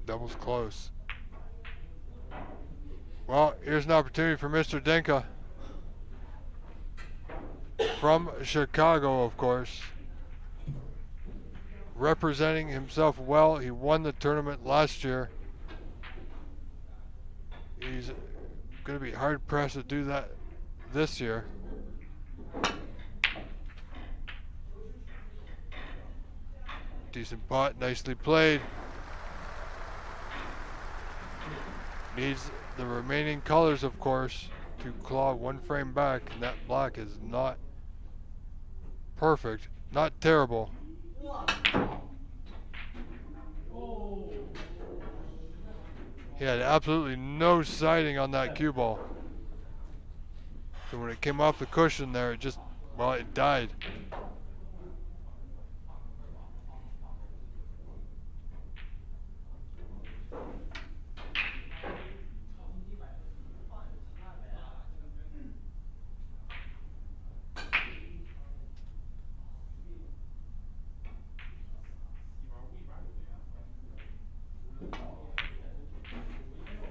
Doubles close. Well, here's an opportunity for Mr. Dinka. From Chicago, of course. Representing himself well. He won the tournament last year. he's going to be hard pressed to do that this year. Decent pot, nicely played. Needs the remaining colors, of course, to claw one frame back, and that black is not perfect, not terrible. He had absolutely no sighting on that cue ball. So when it came off the cushion there, it just, well, it died.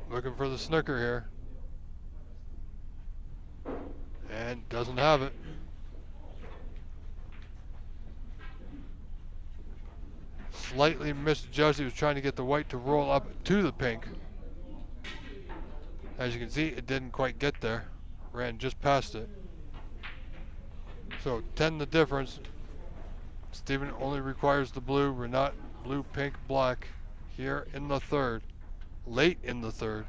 Looking for the snooker here. And doesn't have it. Slightly misjudged. He was trying to get the white to roll up to the pink. As you can see, it didn't quite get there. Ran just past it. So 10 the difference. Steven only requires the blue. Renat blue, pink, black here in the third. Late in the third.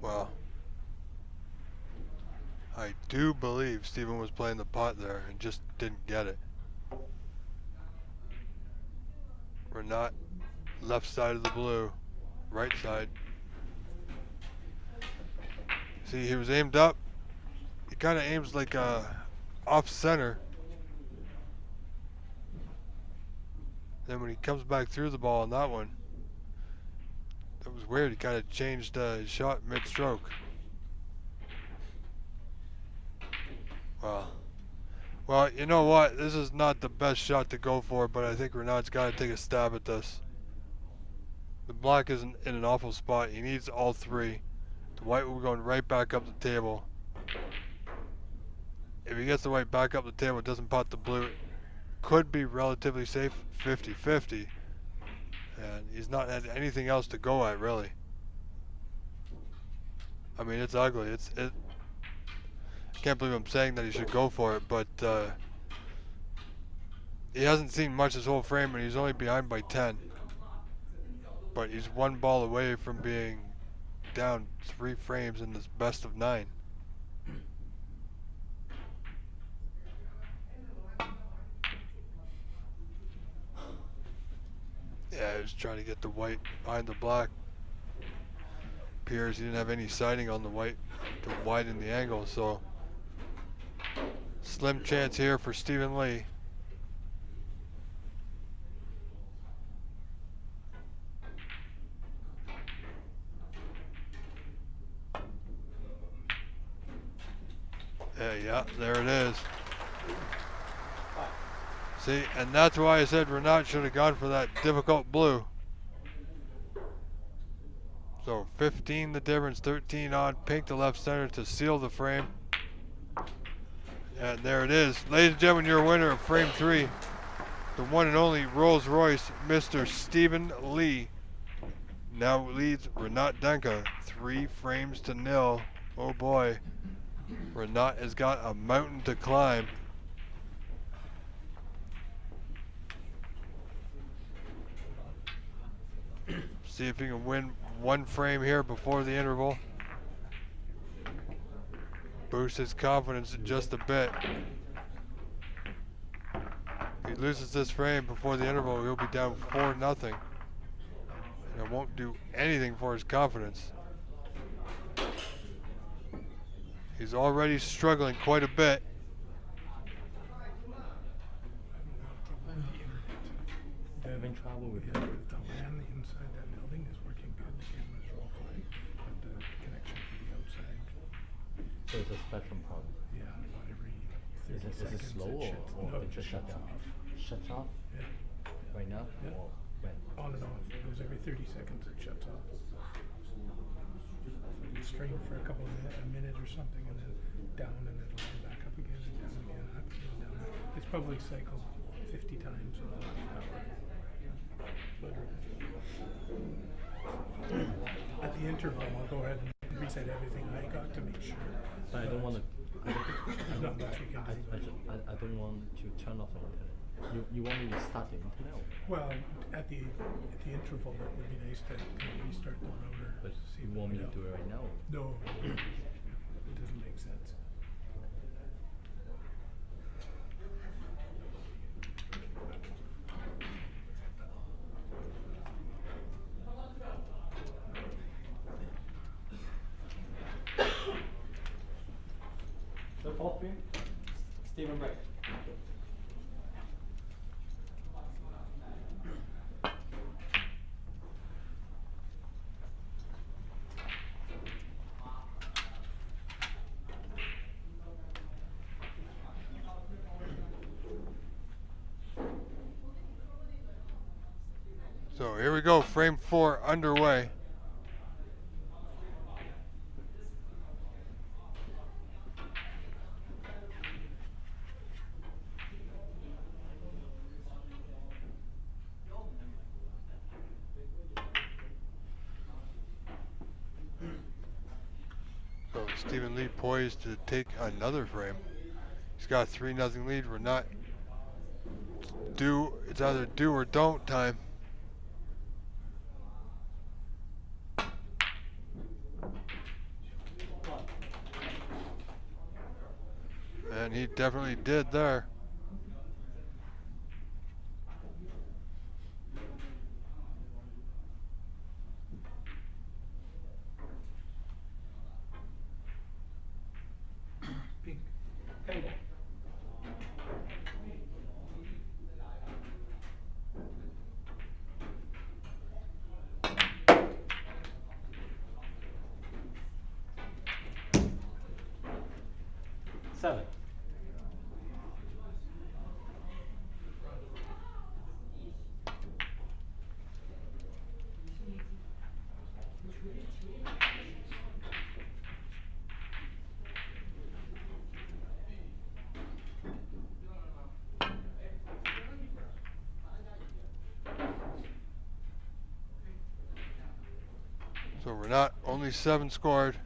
Well, I do believe Steven was playing the pot there and just didn't get it. We're not left side of the blue, right side. See, he was aimed up. He kind of aims like off center. Then when he comes back through the ball on that one, that was weird. He kind of changed his shot mid-stroke. Well, you know what? This is not the best shot to go for, but I think Renat's got to take a stab at this. The black is in an awful spot. He needs all three. The white will be going right back up the table. If he gets the white back up the table, it doesn't pot the blue. It could be relatively safe, 50-50. And he's not had anything else to go at, really. I mean, it's ugly. I can't believe I'm saying that he should go for it, but he hasn't seen much this whole frame, and he's only behind by 10. But he's one ball away from being down 3 frames in this best of 9. Yeah, he was trying to get the white behind the black. Appears he didn't have any sighting on the white to widen the angle, so slim chance here for Stephen Lee. Yeah, there it is. See, and that's why I said Renat should have gone for that difficult blue. So 15 the difference, 13 on pink to left center to seal the frame. And there it is. Ladies and gentlemen, your winner of frame 3, the one and only Rolls Royce, Mr. Stephen Lee, now leads Renat Denka 3 frames to 0. Oh boy, Renat has got a mountain to climb. See if he can win 1 frame here before the interval. Boost his confidence just a bit. If he loses this frame before the interval, he'll be down 4-0. And it won't do anything for his confidence. He's already struggling quite a bit. They're having trouble with it. The LAN inside that building is working good. The cameras are all fine, but the connection to the outside. So it's a spectrum problem. Yeah, not everything Is it seconds. slow it or no, it just shuts off. Shuts off Yeah. right now Yeah. or when? On and off. It goes every 30 seconds. It shuts off. You strain for a couple of minutes, a minute or something, and then down, and then it'll come back up again, and down again, up again, down. It's probably cycled 50 times in the last hour. Literally. At the interval, I'll go ahead and reset everything I got to make sure. But I don't want to. There's not much we can do. I don't want to turn off the internet. You want me to start the internet? Or? Well, at the interval, it would be nice to kind of restart the router. But see you what want me we to know. do it right now? No, it doesn't make sense. The fourth win, Stephen Break. So here we go, frame 4 underway. So Stephen Lee poised to take another frame. He's got a 3-0 lead. We're not due. It's either do or don't time. And he definitely did there. Pink. Table. Seven. So we're not only 7 scored.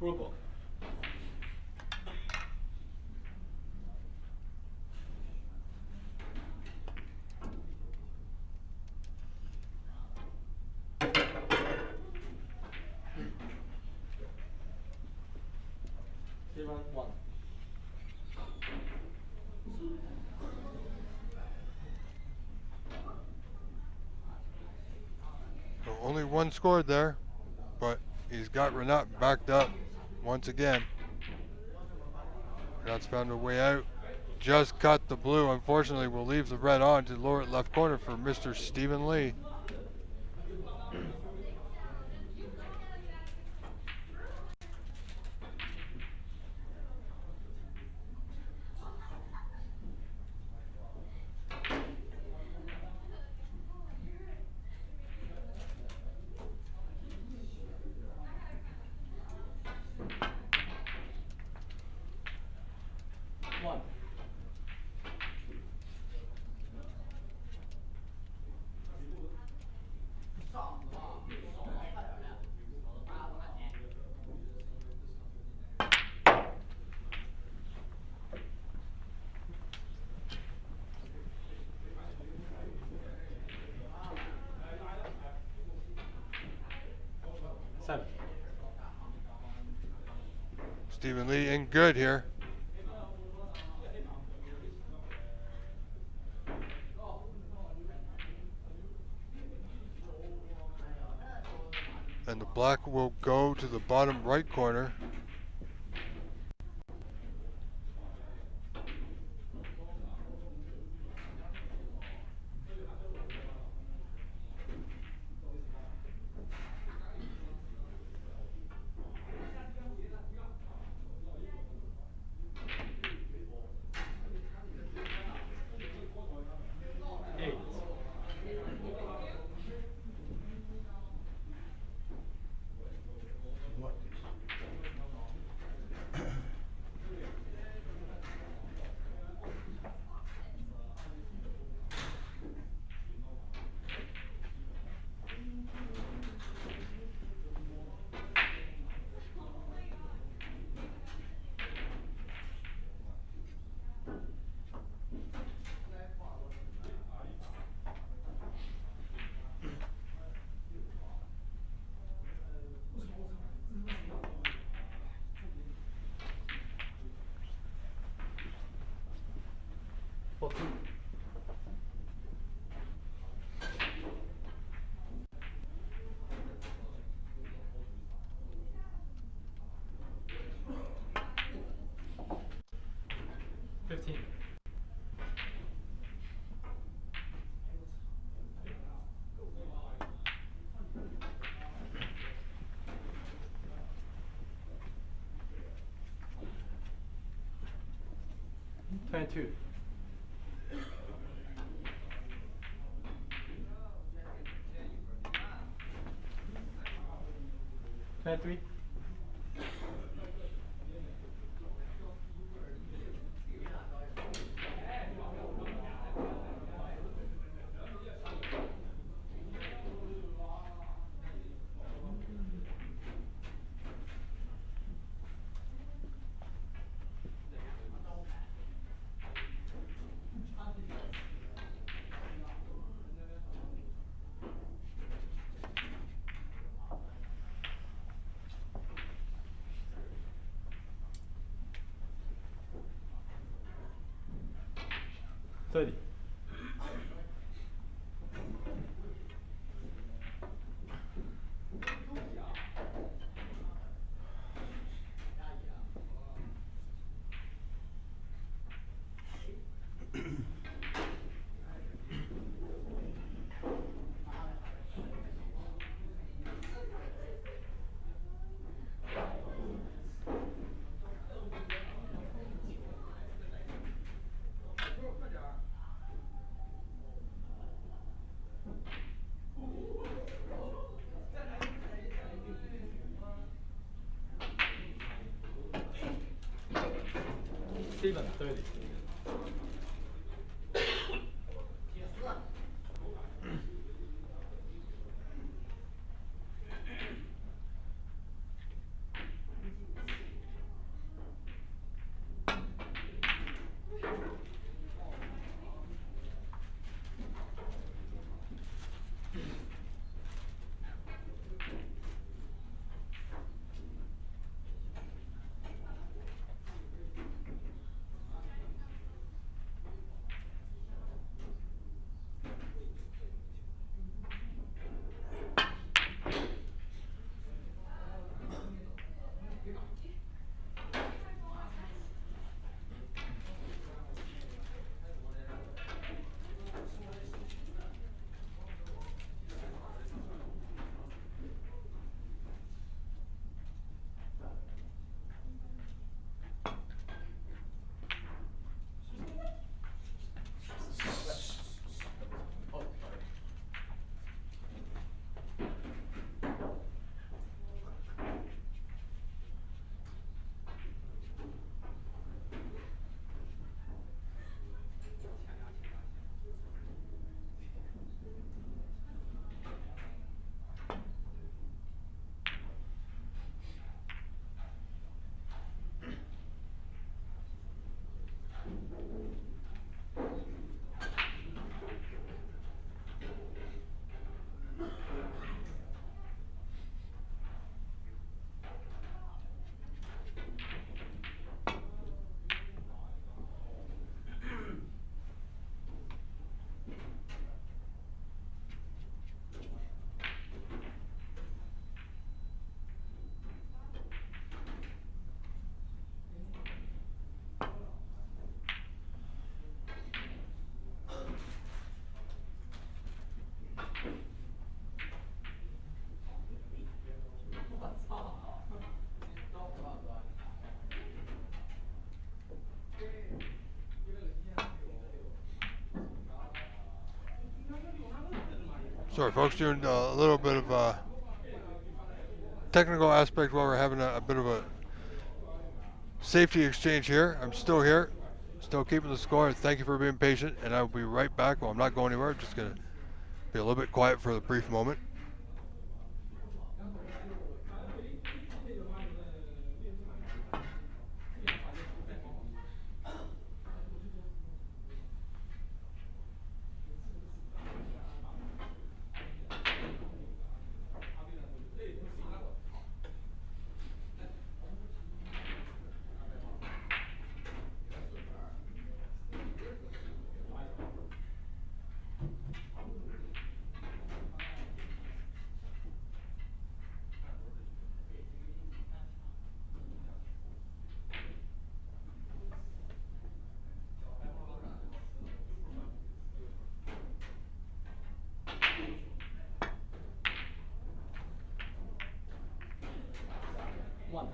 Rule book. Stephen 1. one scored there, but he's got Renat backed up once again. Renat's found a way out. Just cut the blue. Unfortunately, will leave the red on to lower it left corner for Mr. Stephen Lee. One. Seven. Stephen Lee in good here. And the black will go to the bottom right corner. Eight. What? 14. Fifteen. Two. 23. Thirty. Steven, 30. Sorry, folks, doing a little bit of technical aspect while we're having a bit of a safety exchange here. I'm still here, still keeping the score. Thank you for being patient, and I'll be right back. Well, I'm not going anywhere. I'm just going to be a little bit quiet for a brief moment. One.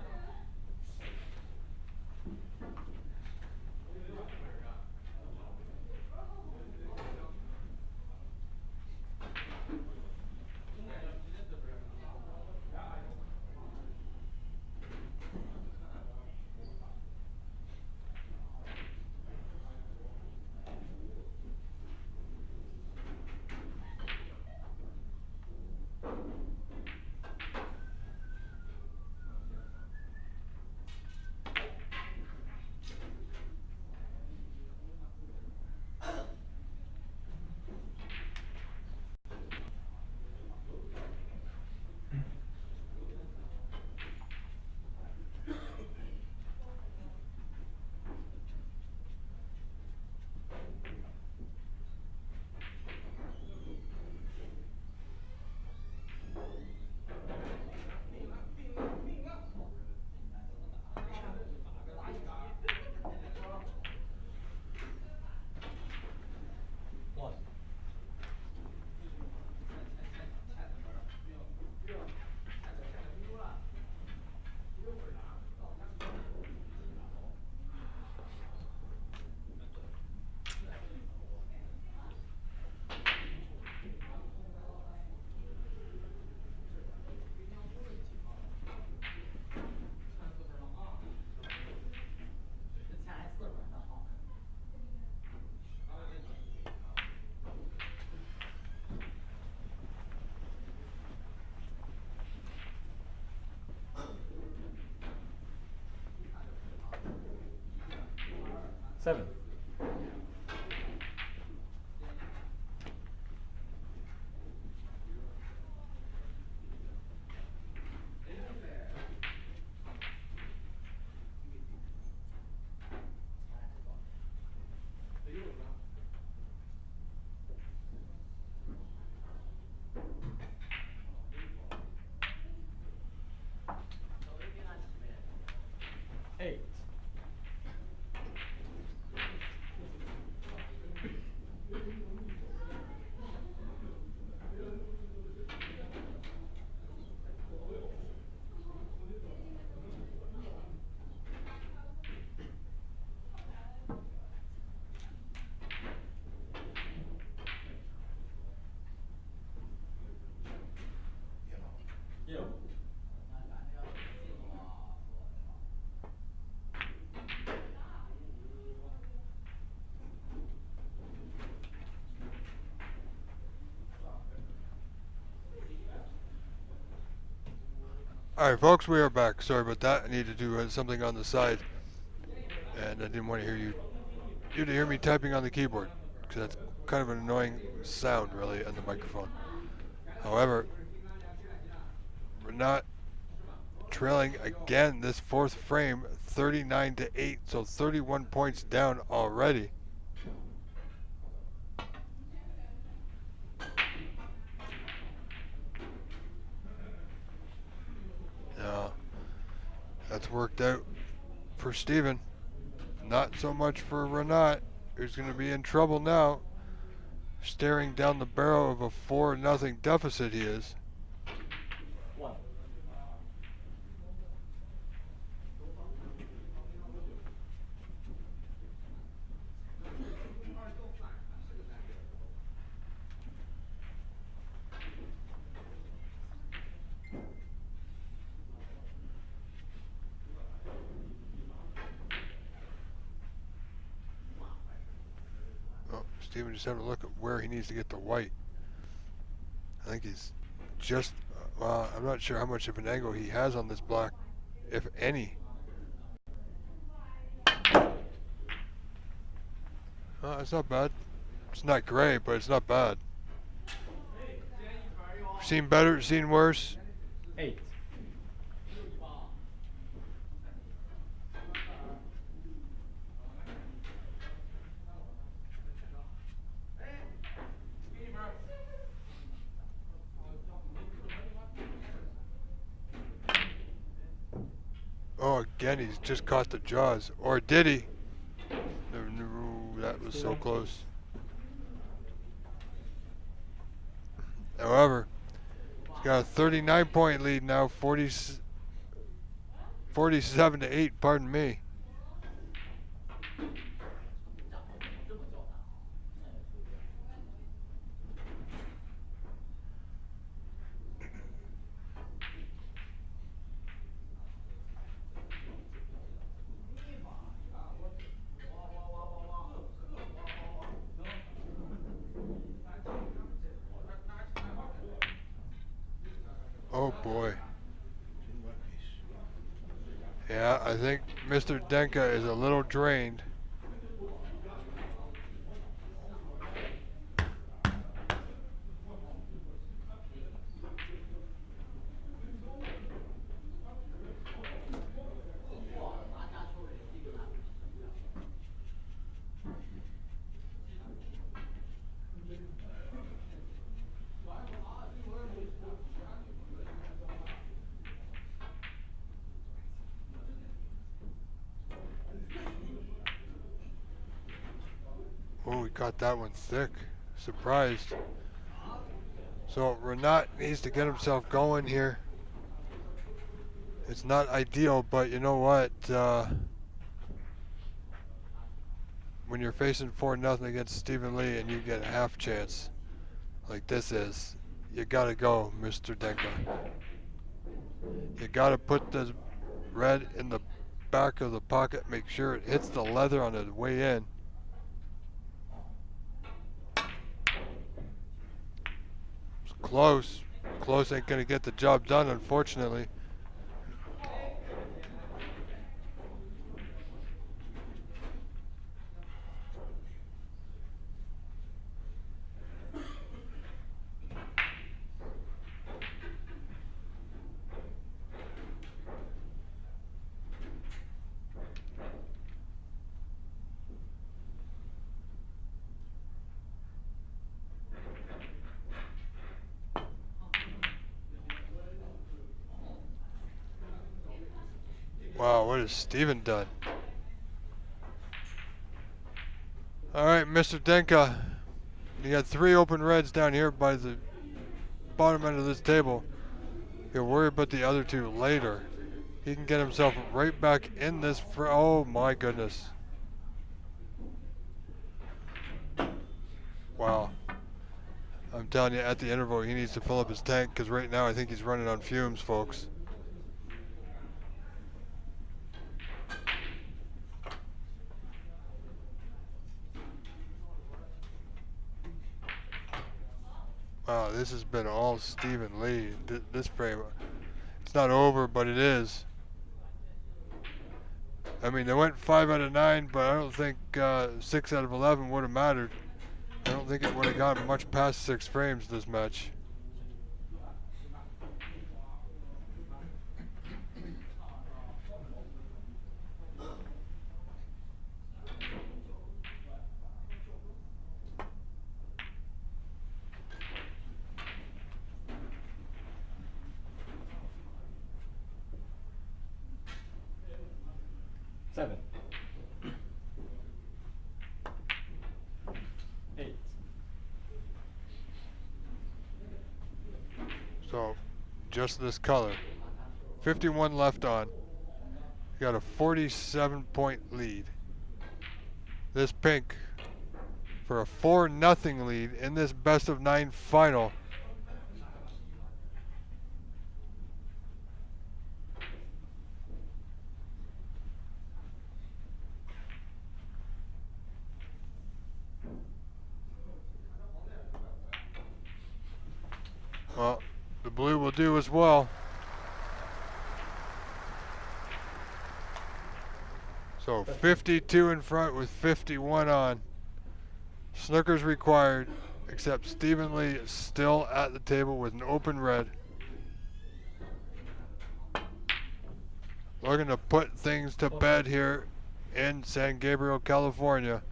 One. Seven. Eight. Yo. All right, folks, we are back. Sorry about that. I need to do something on the side, and I didn't want to hear you to hear me typing on the keyboard, because that's kind of an annoying sound, really, on the microphone. However, we're not trailing again this fourth frame, 39-8, so 31 points down already. That's worked out for Steven. Not so much for Renat, who's going to be in trouble now. Staring down the barrel of a 4-0 deficit he is. One. Steven just having a look at where he needs to get the white. I think he's just, well, I'm not sure how much of an angle he has on this black, if any. It's not bad. It's not great, but it's not bad. Seen better, seen worse. 8. Oh, again, he's just caught the jaws. Or did he? No, that was so close. However, he's got a 39-point lead now, 47 to 8, pardon me. Oh boy. Yeah, I think Mr. Denka is a little drained. Oh, he caught that one thick. Surprised. So Renat needs to get himself going here. It's not ideal, but you know what? When you're facing 4-0 against Stephen Lee and you get a half chance, like this is, you gotta go, Mr. Denka. You gotta put the red in the back of the pocket, make sure it hits the leather on the way in. It's close. Close ain't gonna get the job done, unfortunately. Wow, what has Steven done? All right, Mr. Denka, you got 3 open reds down here by the bottom end of this table. You'll worry about the other 2 later. He can get himself right back in this. Oh my goodness. Wow. I'm telling you, at the interval, he needs to fill up his tank because right now I think he's running on fumes, folks. Wow, this has been all Stephen Lee. This frame, it's not over, but it is. I mean, they went 5 out of 9, but I don't think 6 out of 11 would have mattered. I don't think it would have gotten much past 6 frames this match. Seven. 8. So, just this color. 51 left on. You got a 47-point lead. This pink for a 4-0 lead in this best of 9 final. Well, the blue will do as well. So 52 in front with 51 on. Snooker's required, except Stephen Lee is still at the table with an open red. Looking to put things to bed here in San Gabriel, California.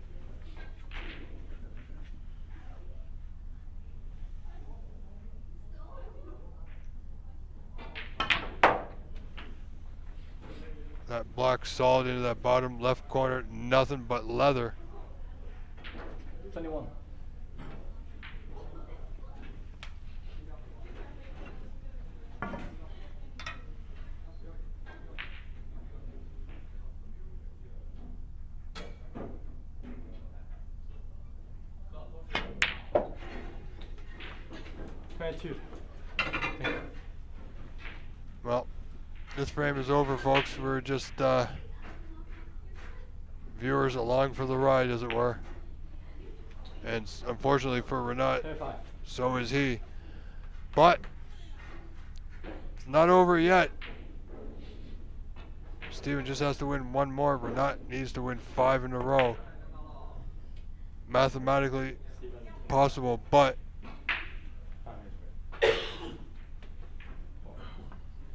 That block solid into that bottom left corner, nothing but leather. 21. Well, this frame is over, folks. We're just viewers along for the ride, as it were. And unfortunately for Renat, 35. so is he. But it's not over yet. Steven just has to win one more. Renat needs to win 5 in a row. Mathematically possible, but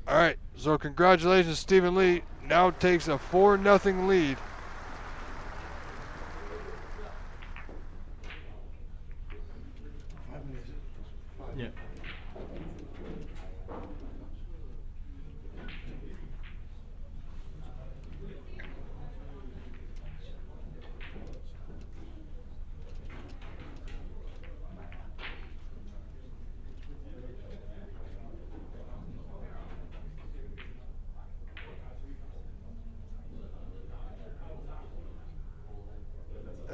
all right, so congratulations, Stephen Lee now takes a 4-0 lead. Yeah.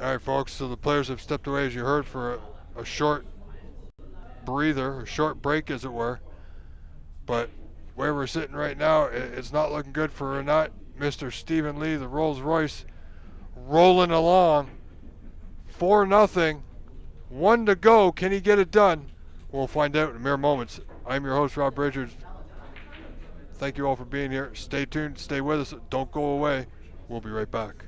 All right, folks, so the players have stepped away, as you heard, for a short breather, a short break, as it were. But where we're sitting right now, it's not looking good for Renat. Mr. Stephen Lee, the Rolls Royce, rolling along. 4-0. 1 to go. Can he get it done? We'll find out in mere moments. I'm your host, Rob Richards. Thank you all for being here. Stay tuned. Stay with us. Don't go away. We'll be right back.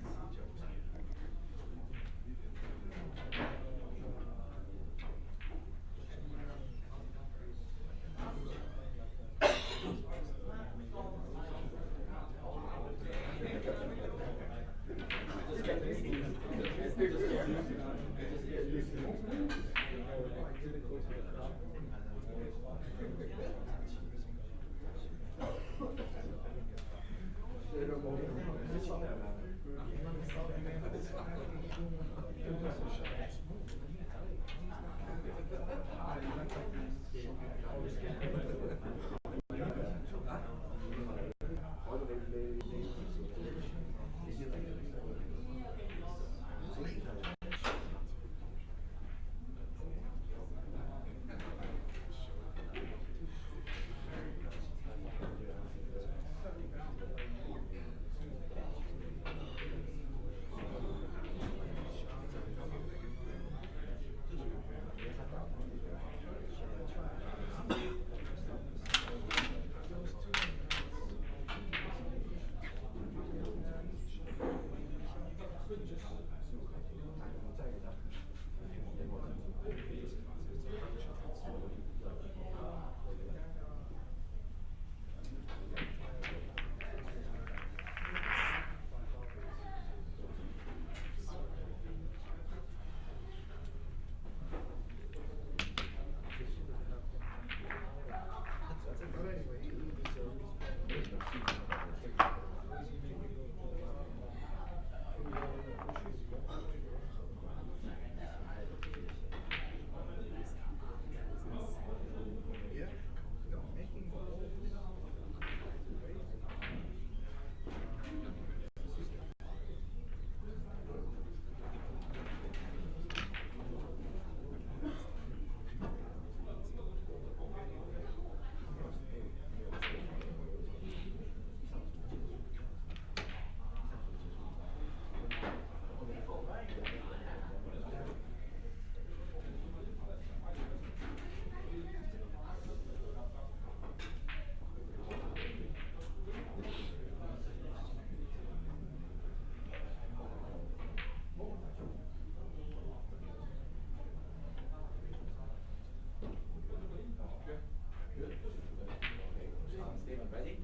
Ready?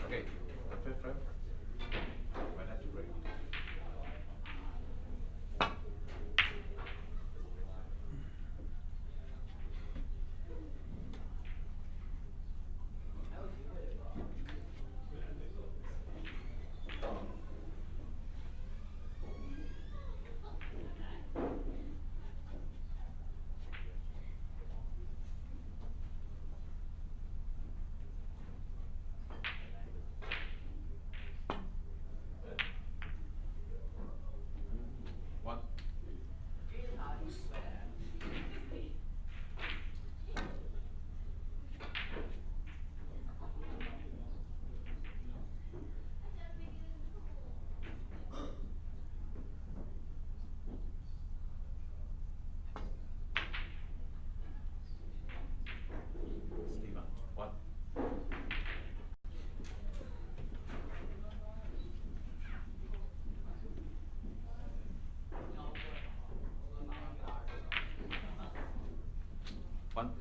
Okay, fifth frame. Right at the break. One. Steven. One. One.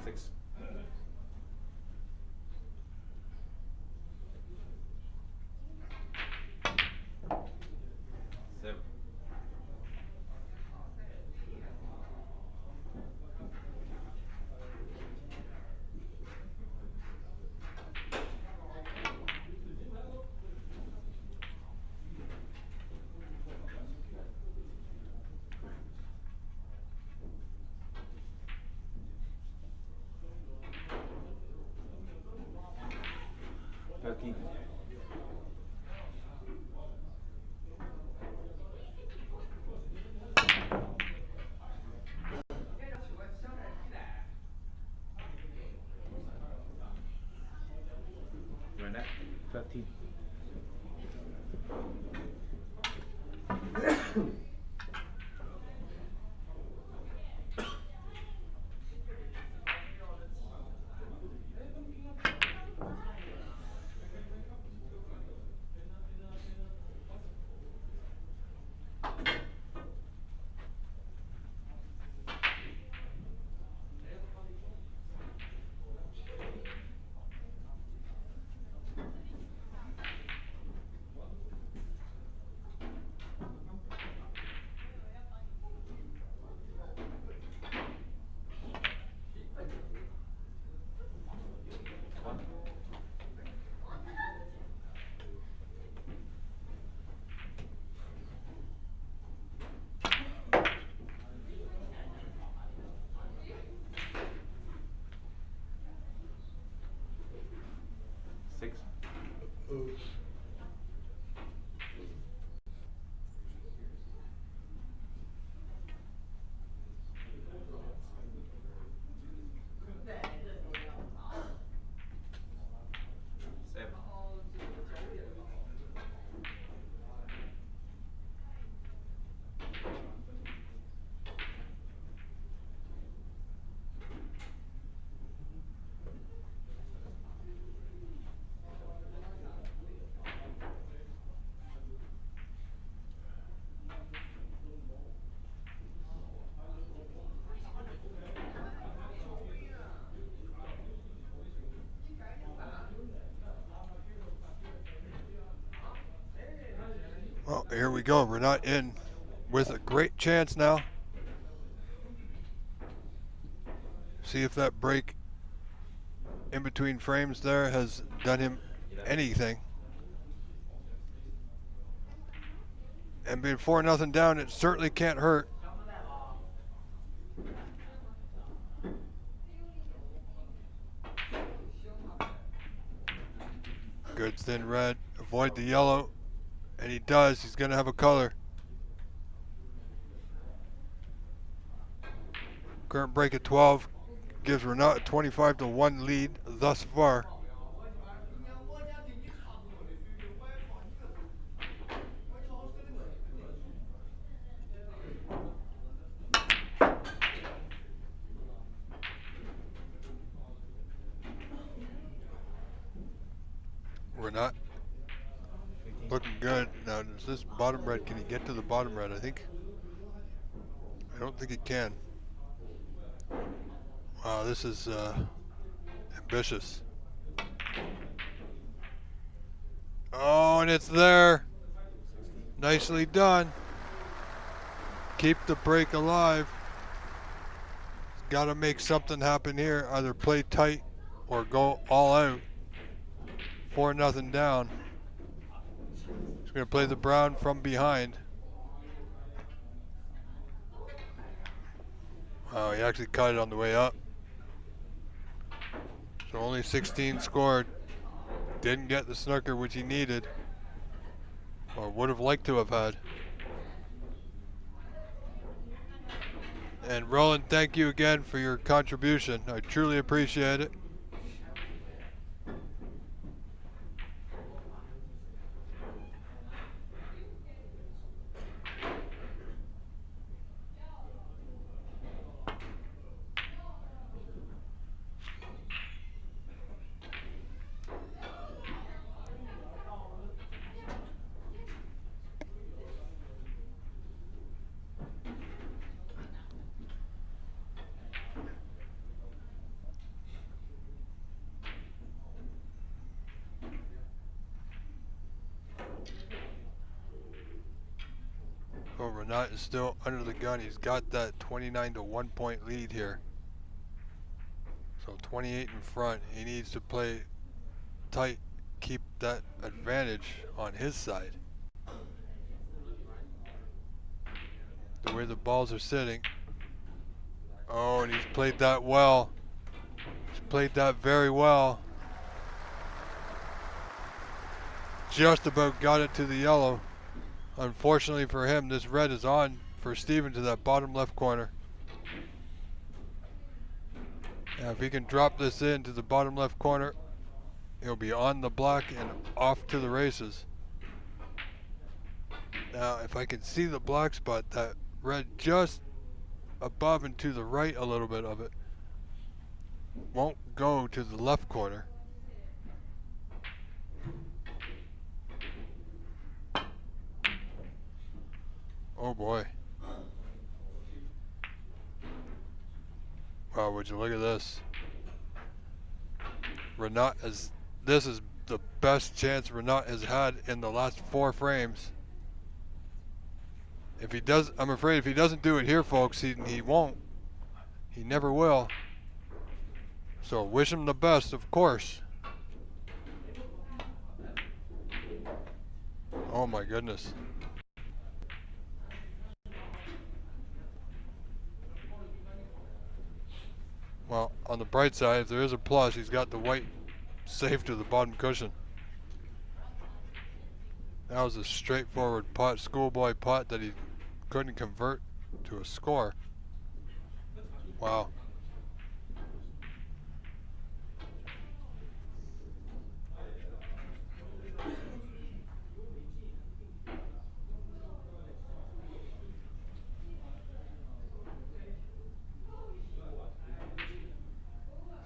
Six. Seven. Thirteen. You're in that. 13. One. Six. Seven. Well, here we go. We're not in with a great chance now. See if that break in between frames there has done him anything. And being 4-0 down, it certainly can't hurt. Good thin red, avoid the yellow, and he does. He's going to have a color. Current break at 12 gives Renat a 25-1 lead thus far. Renat looking good. Now, is this bottom red? Can he get to the bottom red? I don't think he can. Wow, this is ambitious. Oh, and it's there. Nicely done. Keep the break alive. Got to make something happen here. Either play tight or go all out. 4-0 down. He's going to play the brown from behind. Wow, he actually cut it on the way up. So only 16 scored. Didn't get the snooker which he needed, or would have liked to have had. And Roland, thank you again for your contribution. I truly appreciate it. Oh, Renat is still under the gun. He's got that 29-1 point lead here. So 28 in front. He needs to play tight, keep that advantage on his side. The way the balls are sitting. Oh, and he's played that well. He's played that very well. Just about got it to the yellow. Unfortunately for him, this red is on for Steven to that bottom left corner. Now, if he can drop this into the bottom left corner, he'll be on the black and off to the races. Now, if I can see the black spot, that red just above and to the right a little bit of it won't go to the left corner. Oh boy. Wow, would you look at this? Renat this is the best chance Renat has had in the last 4 frames. If he does, I'm afraid if he doesn't do it here, folks, he won't. He never will. So wish him the best, of course. Oh my goodness. Well, on the bright side, if there is a plus, he's got the white safe to the bottom cushion. That was a straightforward pot, schoolboy pot that he couldn't convert to a score. Wow.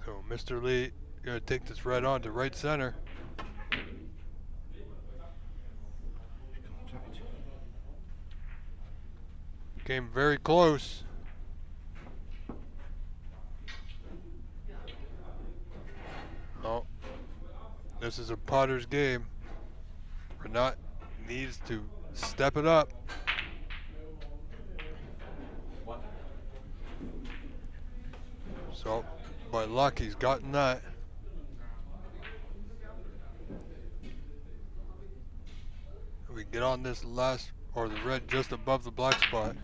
So Mr. Lee gonna take this red on to right center. Came very close. Oh, this is a potter's game. Renat needs to step it up. So, by luck, he's gotten that. We get on this last, or the red just above the black spot.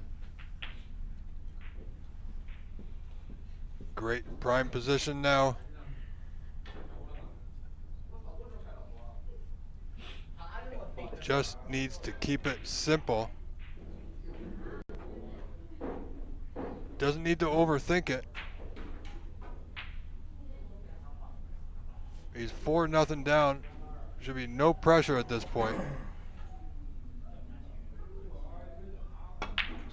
Great prime position now. Just needs to keep it simple. Doesn't need to overthink it. He's 4-0 down. Should be no pressure at this point.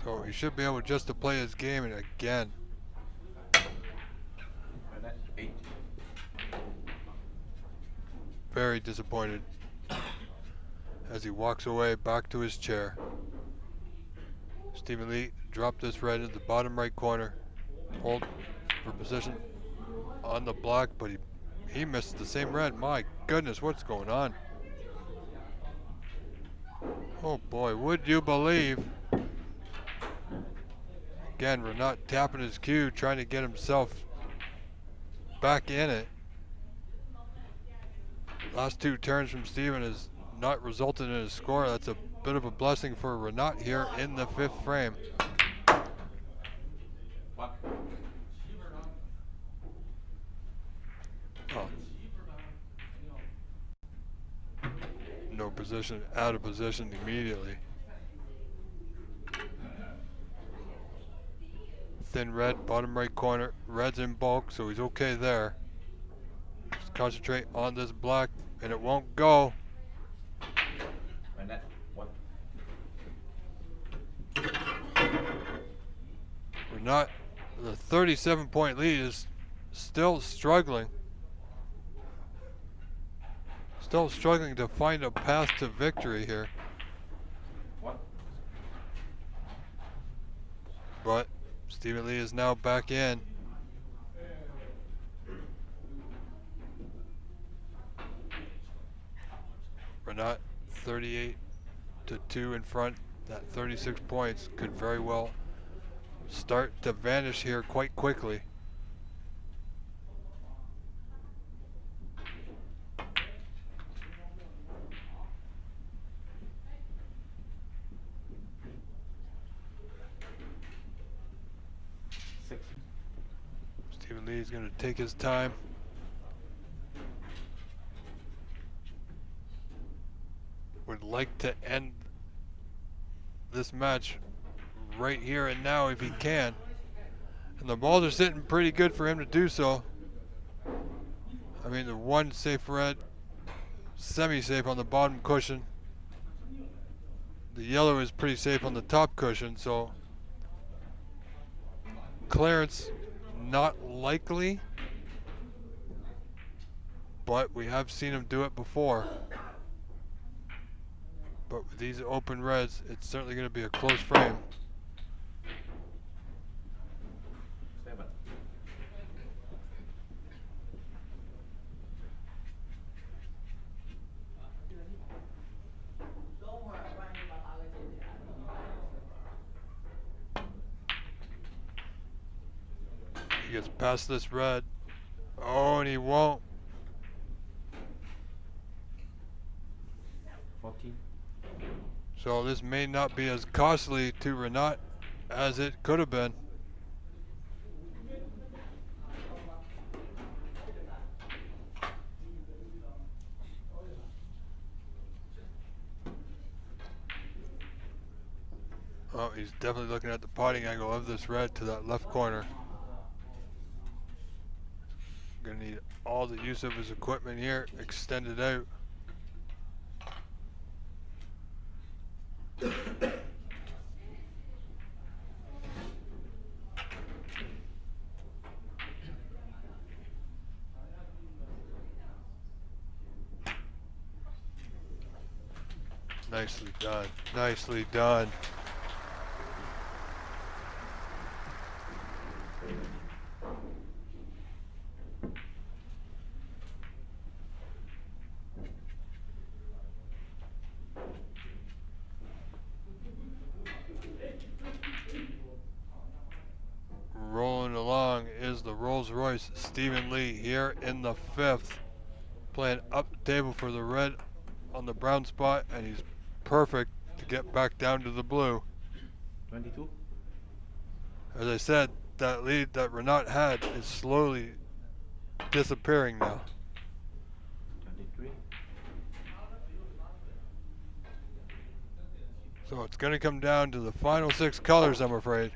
So he should be able just to play his game, and again. Very disappointed as he walks away back to his chair. Stephen Lee dropped this red into the bottom right corner. Hold for position on the block, but he missed the same red. My goodness, what's going on? Oh boy, would you believe? Again, Renat tapping his cue, trying to get himself back in it. Last two turns from Steven has not resulted in a score. That's a bit of a blessing for Renat here in the 5th frame. Oh. No position, out of position immediately. Thin red, bottom right corner. Red's in bulk, so he's okay there. Just concentrate on this black, and it won't go. We're not. The 37-point lead is still struggling. Still struggling to find a path to victory here. But Stephen Lee is now back in. Renat 38-2 in front. That 36 points could very well start to vanish here quite quickly. Stephen Lee is going to take his time. Would like to end this match right here and now if he can. And the balls are sitting pretty good for him to do so. I mean, the one safe red, semi-safe on the bottom cushion. The yellow is pretty safe on the top cushion, so clearance not likely, but we have seen him do it before. But with these open reds, it's certainly going to be a close frame. He gets past this red. Oh, and he won't. 14. So this may not be as costly to Renat as it could have been. Oh, he's definitely looking at the potting angle of this red to that left corner. Gonna need all the use of his equipment here extended out. Nicely done. Nicely done. Rolling along is the Rolls-Royce Stephen Lee here in the 5th, playing up the table for the red on the brown spot, and he's perfect to get back down to the blue. 22. As I said, that lead that Renat had is slowly disappearing now. 23. So it's going to come down to the final 6 colors, I'm afraid.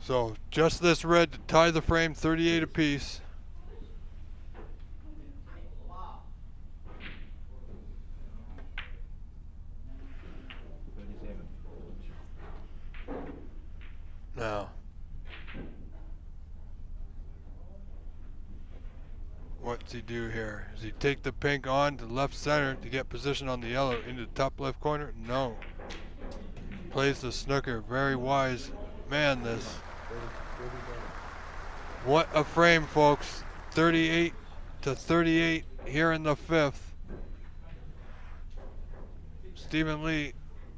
So just this red to tie the frame, 38 apiece. Now, what's he do here? Does he take the pink on to left center to get position on the yellow into the top left corner? No. Plays the snooker. Very wise man, this. What a frame, folks. 38 to 38 here in the 5th. Stephen Lee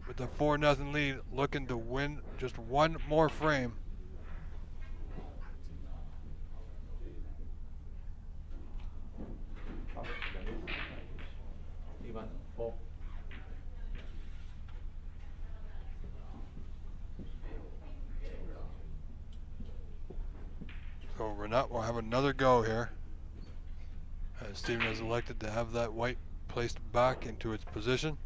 with the 4-0 lead, looking to win just one more frame. So Renat will have another go here. Stephen has elected to have that white placed back into its position.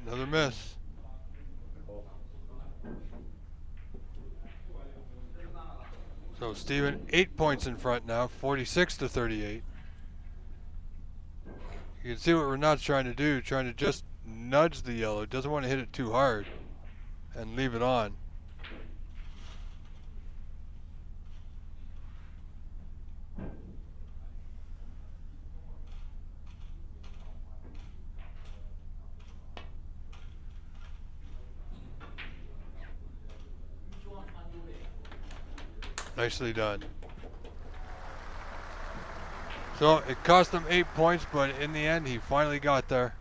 Another miss. So Stephen 8 points in front now, 46 to 38. You can see what Renat's trying to do, trying to just nudge the yellow. Doesn't want to hit it too hard and leave it on. Nicely done. So it cost him 8 points, but in the end, he finally got there.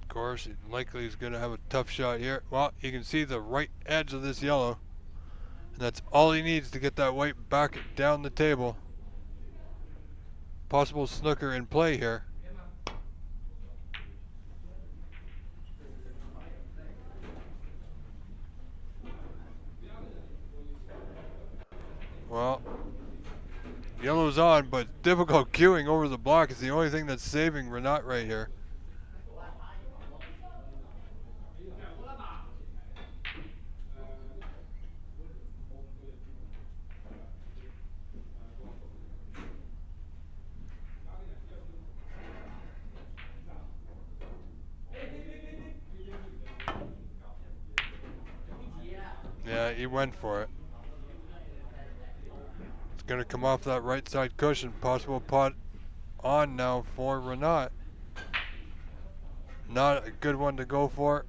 Of course, he likely is going to have a tough shot here. Well, you can see the right edge of this yellow. And that's all he needs to get that white back down the table. Possible snooker in play here. Well, yellow's on, but difficult queuing over the block is the only thing that's saving Renat right here. Yeah, he went for it. It's going to come off that right side cushion. Possible pot on now for Renat. Not a good one to go for,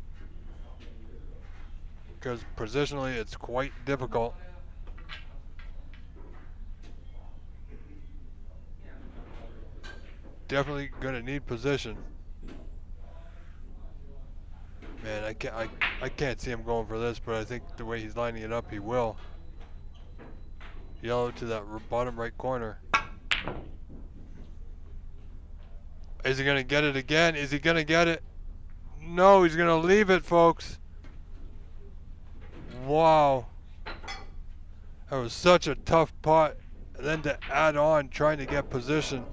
because positionally it's quite difficult. Definitely going to need position. Man, I can't see him going for this, but I think the way he's lining it up, he will. Yellow to that bottom right corner. Is he gonna get it again? Is he gonna get it? No, he's gonna leave it, folks. Wow. That was such a tough putt. And then to add on trying to get position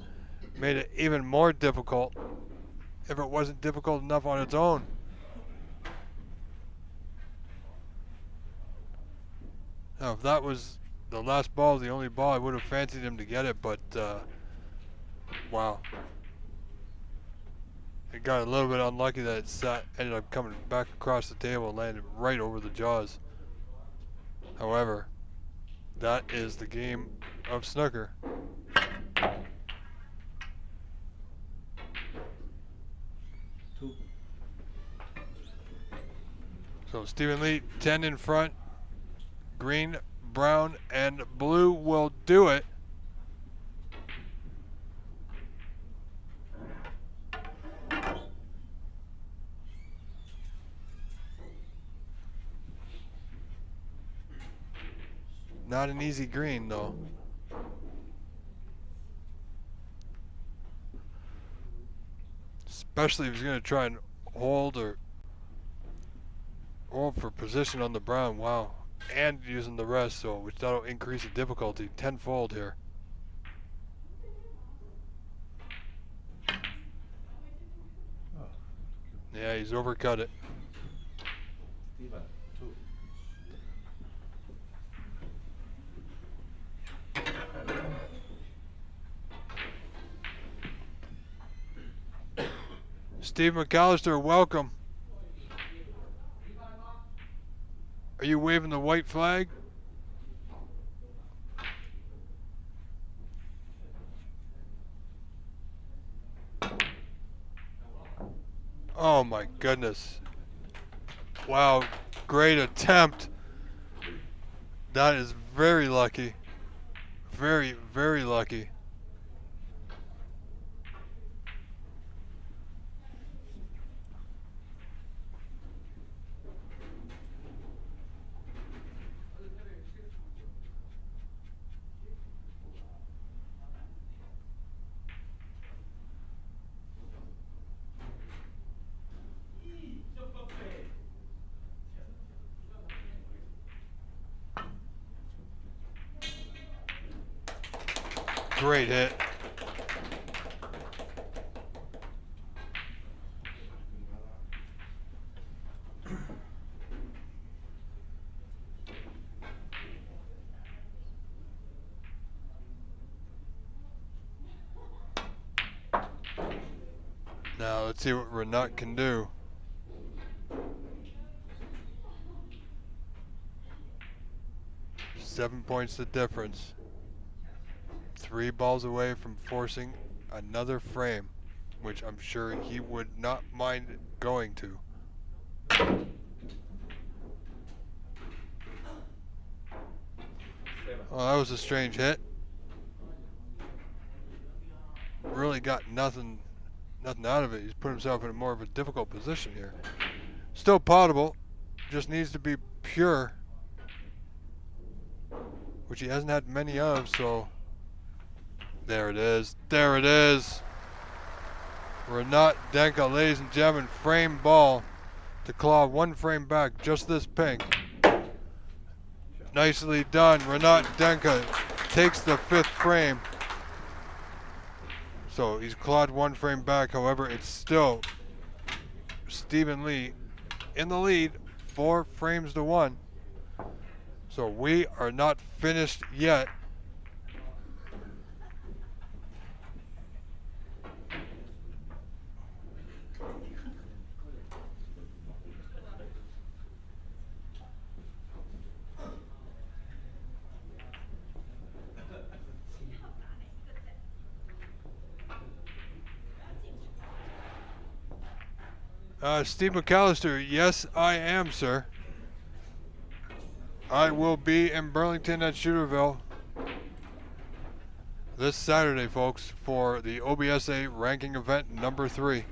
made it even more difficult if it wasn't difficult enough on its own. Now, if that was the last ball, the only ball, I would have fancied him to get it, but wow. It got a little bit unlucky that it ended up coming back across the table and landed right over the jaws. However, that is the game of snooker. So Stephen Lee, 10 in front. Green, brown, and blue will do it. Not an easy green, though. Especially if he's going to try and hold for position on the brown. Wow. And using the rest, so which that'll increase the difficulty tenfold here. Yeah, he's overcut it. Steve McAllister, welcome. Are you waving the white flag? Oh my goodness. Wow, great attempt. That is very lucky. Very, very lucky. Great hit. Now let's see what Renat can do. Seven points the difference. 3 balls away from forcing another frame, which I'm sure he would not mind going to. Oh, that was a strange hit. Really got nothing out of it. He's put himself in more of a difficult position here. Still potable, just needs to be pure, which he hasn't had many of, so there it is. There it is. Renat Denka, ladies and gentlemen, frame ball to claw 1 frame back, just this pink. Nicely done. Renat Denka takes the 5th frame. So he's clawed 1 frame back. However, it's still Stephen Lee in the lead, 4 frames to 1. So we are not finished yet. Steve McAllister, yes, I am, sir. I will be in Burlington at Shooterville this Saturday, folks, for the OBSA ranking event number 3.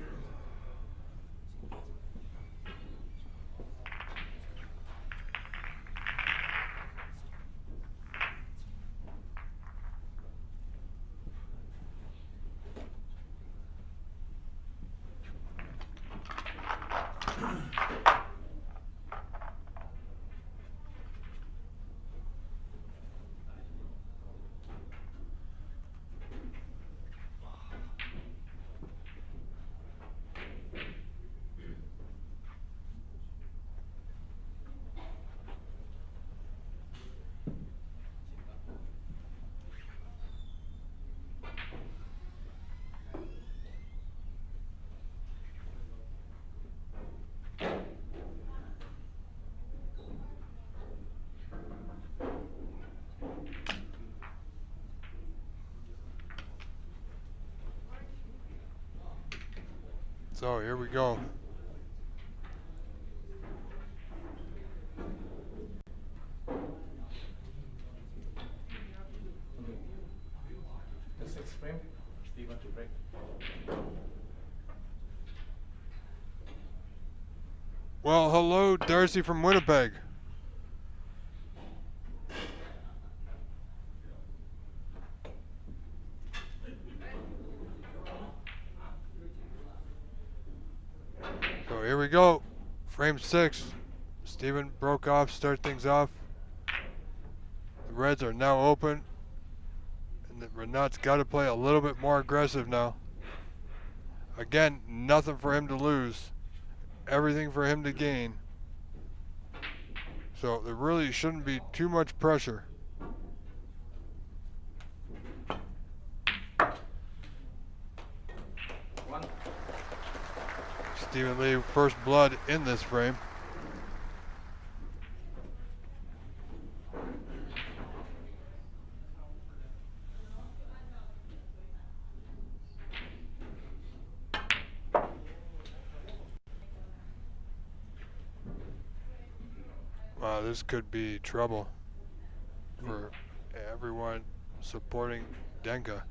So here we go. The sixth frame, Steven to break. Well, hello, Darcy from Winnipeg. So here we go. Frame 6. Steven broke off, start things off. The Reds are now open. And Renat's got to play a little bit more aggressive now. Again, nothing for him to lose. Everything for him to gain. So there really shouldn't be too much pressure. Stephen Lee, first blood in this frame. Wow, this could be trouble for everyone supporting Denka.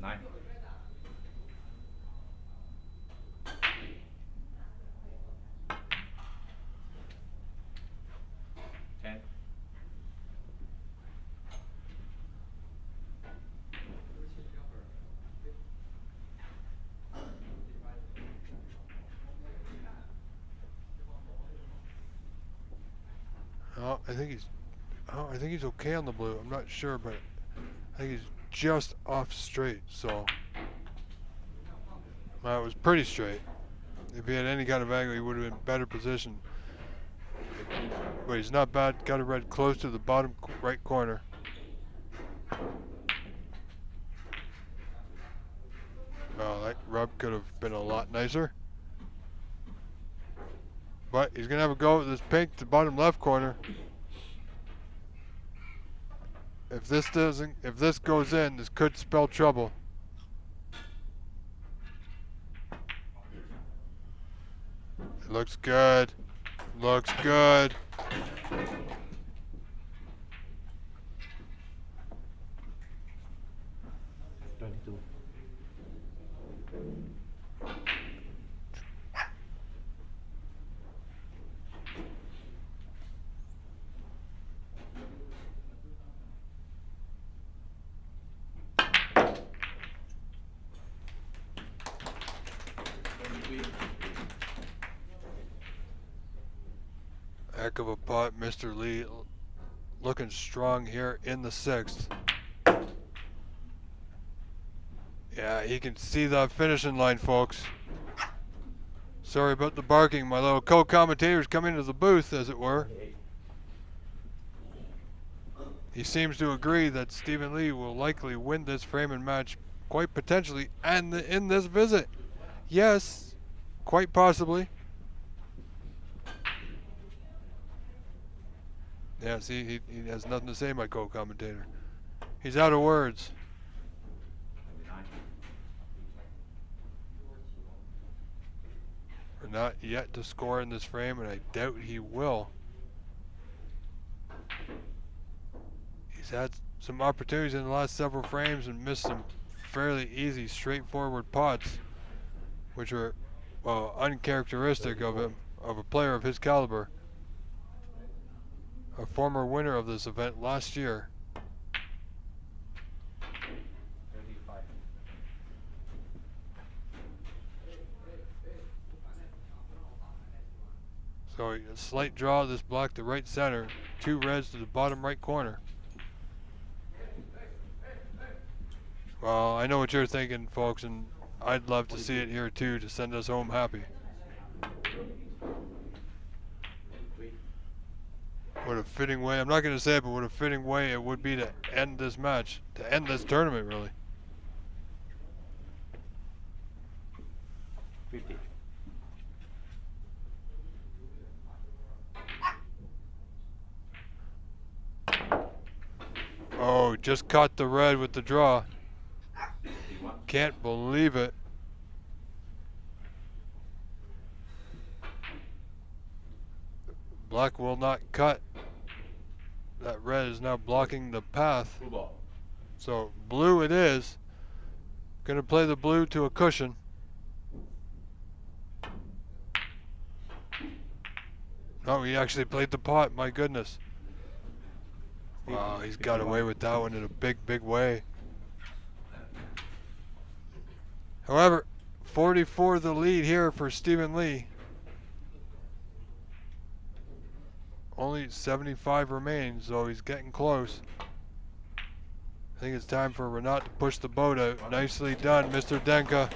Nine. 10. Oh, I think he's okay on the blue. I'm not sure, but I think he's just off straight. So, well, it was pretty straight. If he had any kind of angle, he would have been better positioned. But he's not bad. Got a red close to the bottom right corner. Well, that rub could have been a lot nicer. But he's gonna have a go with this pink to bottom left corner. If this goes in, this could spell trouble. It looks good. Looks good. Heck of a putt, Mr. Lee. Looking strong here in the sixth. Yeah, he can see the finishing line, folks. Sorry about the barking. My little co-commentator's come into the booth, as it were. He seems to agree that Stephen Lee will likely win this frame and match quite potentially and in this visit. Yes, quite possibly. Yeah, see, he has nothing to say, my co-commentator. He's out of words. We're not yet to score in this frame, and I doubt he will. He's had some opportunities in the last several frames and missed some fairly easy, straightforward putts, which were, well, uncharacteristic of him, of a player of his caliber. A former winner of this event last year. 35. So a slight draw of this block to right center, 2 reds to the bottom right corner. Well, I know what you're thinking, folks, and I'd love to see it here too to send us home happy. what a fitting way. I'm not going to say it, but what a fitting way it would be to end this match, to end this tournament, really. 50. Oh, just caught the red with the draw. Can't believe it. Black will not cut. That red is now blocking the path. Blue ball. So blue it is. Gonna play the blue to a cushion. Oh, he actually played the pot, my goodness. Wow, he's got away with that one in a big, big way. However, 44 the lead here for Stephen Lee. Only 75 remains, so he's getting close. I think it's time for Renat to push the boat out. Nicely done, Mr. Denka.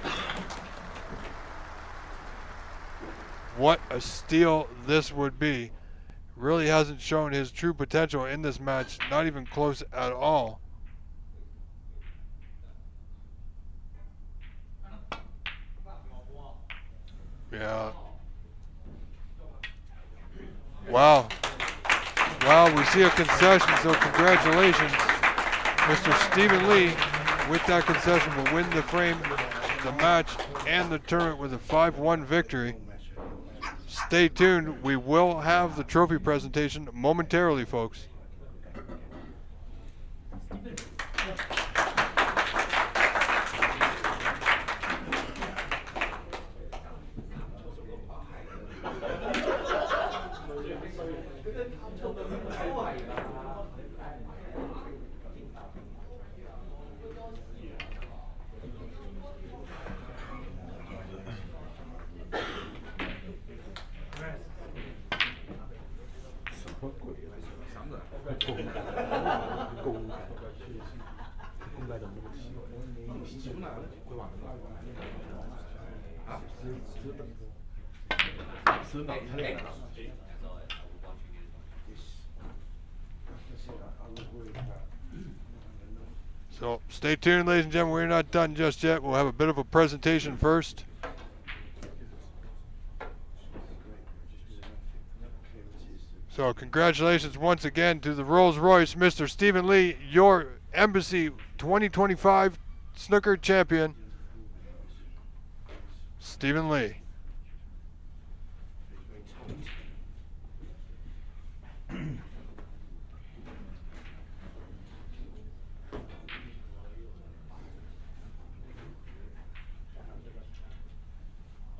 What a steal this would be. Really hasn't shown his true potential in this match, not even close at all. Yeah. Wow. Wow, we see a concession, so congratulations. Mr. Stephen Lee, with that concession, will win the frame, the match, and the tournament with a 5-1 victory. Stay tuned. We will have the trophy presentation momentarily, folks. So stay tuned, ladies and gentlemen. We're not done just yet. We'll have a bit of a presentation first. So congratulations once again to the Rolls-Royce, Mr. Stephen Lee, your Embassy 2025 Snooker champion, Stephen Lee.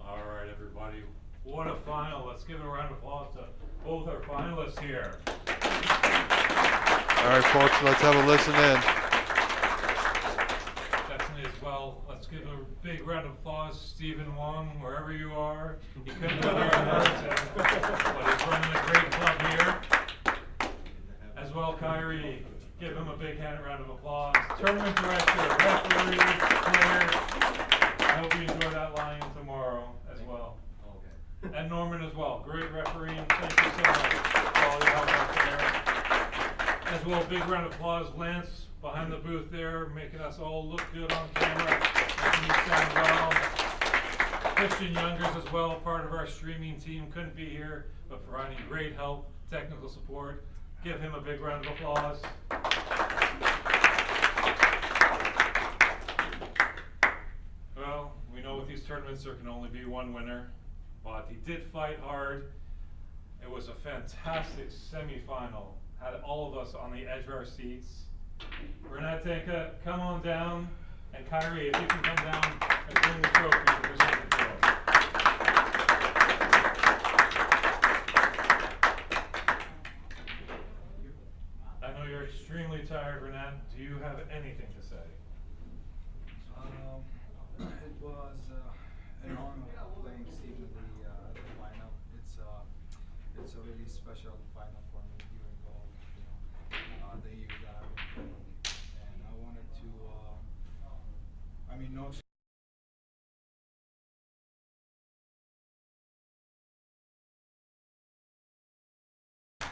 All right, everybody. What a final. Let's give a round of applause to both our finalists here. All right, folks, let's have a listen in. Definitely as well. Let's give a big round of applause to Stephen Wong, wherever you are. He couldn't go there in person, but he's running a great club here. As well, Kyrie, give him a big round of applause. Tournament director, referee, player. I hope you enjoy that line tomorrow as well. Okay. And Norman as well. Great refereeing. Thank you so much for all your help out there. As well, big round of applause, Lance, behind the booth there, making us all look good on camera, making you sound well. Christian Youngers as well, part of our streaming team, couldn't be here, but providing great help, technical support. Give him a big round of applause. Well, we know with these tournaments there can only be one winner, but he did fight hard. It was a fantastic semifinal. Had all of us on the edge of our seats. Renat Tenka, come on down, and Kyrie, if you can come down and bring the trophy to present it to us. I know you're extremely tired, Renat. Do you have anything to say? It was an honor playing Stephen Lee at the final. It's a really special final for me here in golf. The year that I've been playing, and I wanted to. I mean, no.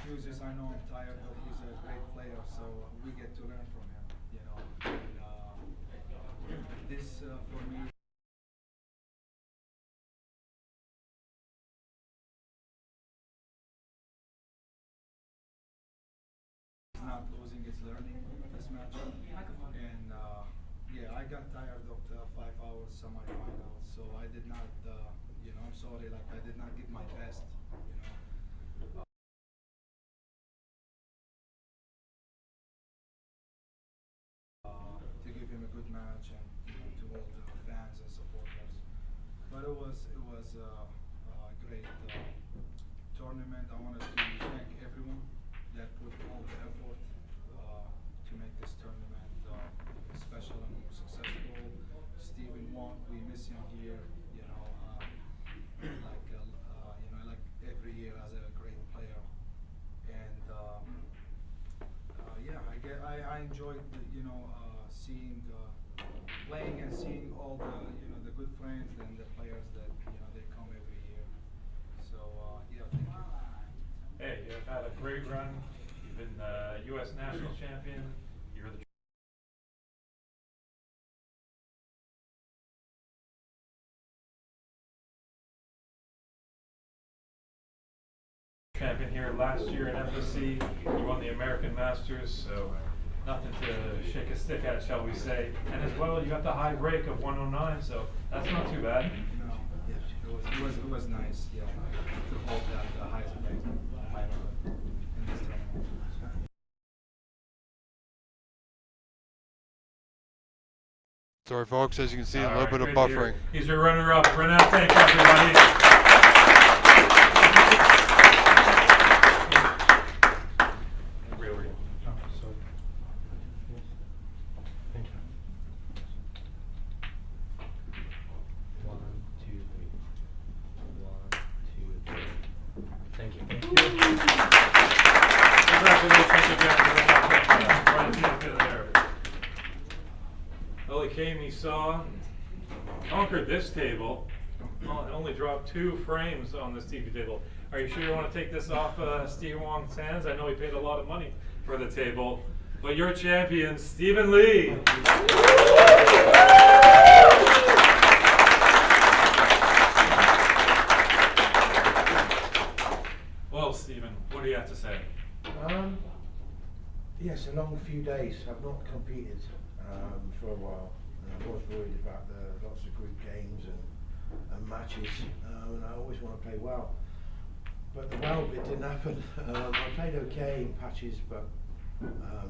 excuses. I know I'm tired, but he's a great player, so we get to learn from him. You know, and, this for me. Not losing, it's learning this matchup. And yeah, I got tired of the 5 hours semifinals, so I did not, you know, I'm sorry, like I did not give my best, you know. To give him a good match and you know, to all the fans and supporters. But it was a great tournament. I wanted to thank everyone that put all the effort to make this tournament special and successful. Steven won. We miss him here. You know, you know, like every year as a great player. And yeah, I enjoyed you know seeing playing and seeing all the you know the good friends and the players that you know they come every year. So yeah, thank you. Hey, you've had a great run. You've been U.S. national champion. You're the champion here last year in Embassy. You won the American Masters, so nothing to shake a stick at, shall we say. And as well, you got the high break of 109, so that's not too bad. No, yeah, it was nice, yeah, to hold that the highest break of my life in this tournament. Sorry, folks, as you can see, a All little right, bit of great to buffering. hear. He's your runner-up. Renaud, thank you, everybody. Came, he saw, conquered this table, only dropped 2 frames on this TV table. Are you sure you want to take this off Steve Wong's hands? I know he paid a lot of money for the table, but your champion, Stephen Lee. Well, Stephen, what do you have to say? Yes, a long few days. I've not competed for a while. I was worried about the lots of group games and matches, and I always want to play well. But the well bit didn't happen. I played okay in patches, but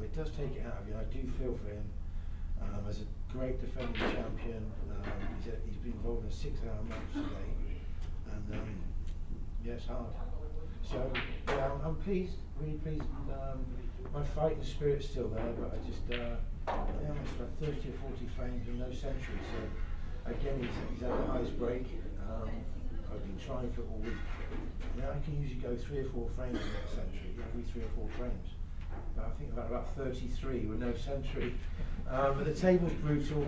it does take it out of you. I do feel for him. As a great defending champion, he's been involved in a 6-hour match today, and yeah, it's hard. So yeah, I'm pleased, really pleased. My fighting spirit's still there, but I just it's about 30 or 40 frames and no century. So again, he's had the highest break. I've been trying for it all week. I mean, I can usually go 3 or 4 frames in a century, every 3 or 4 frames. But I think about 33 with no century. But the table's brutal.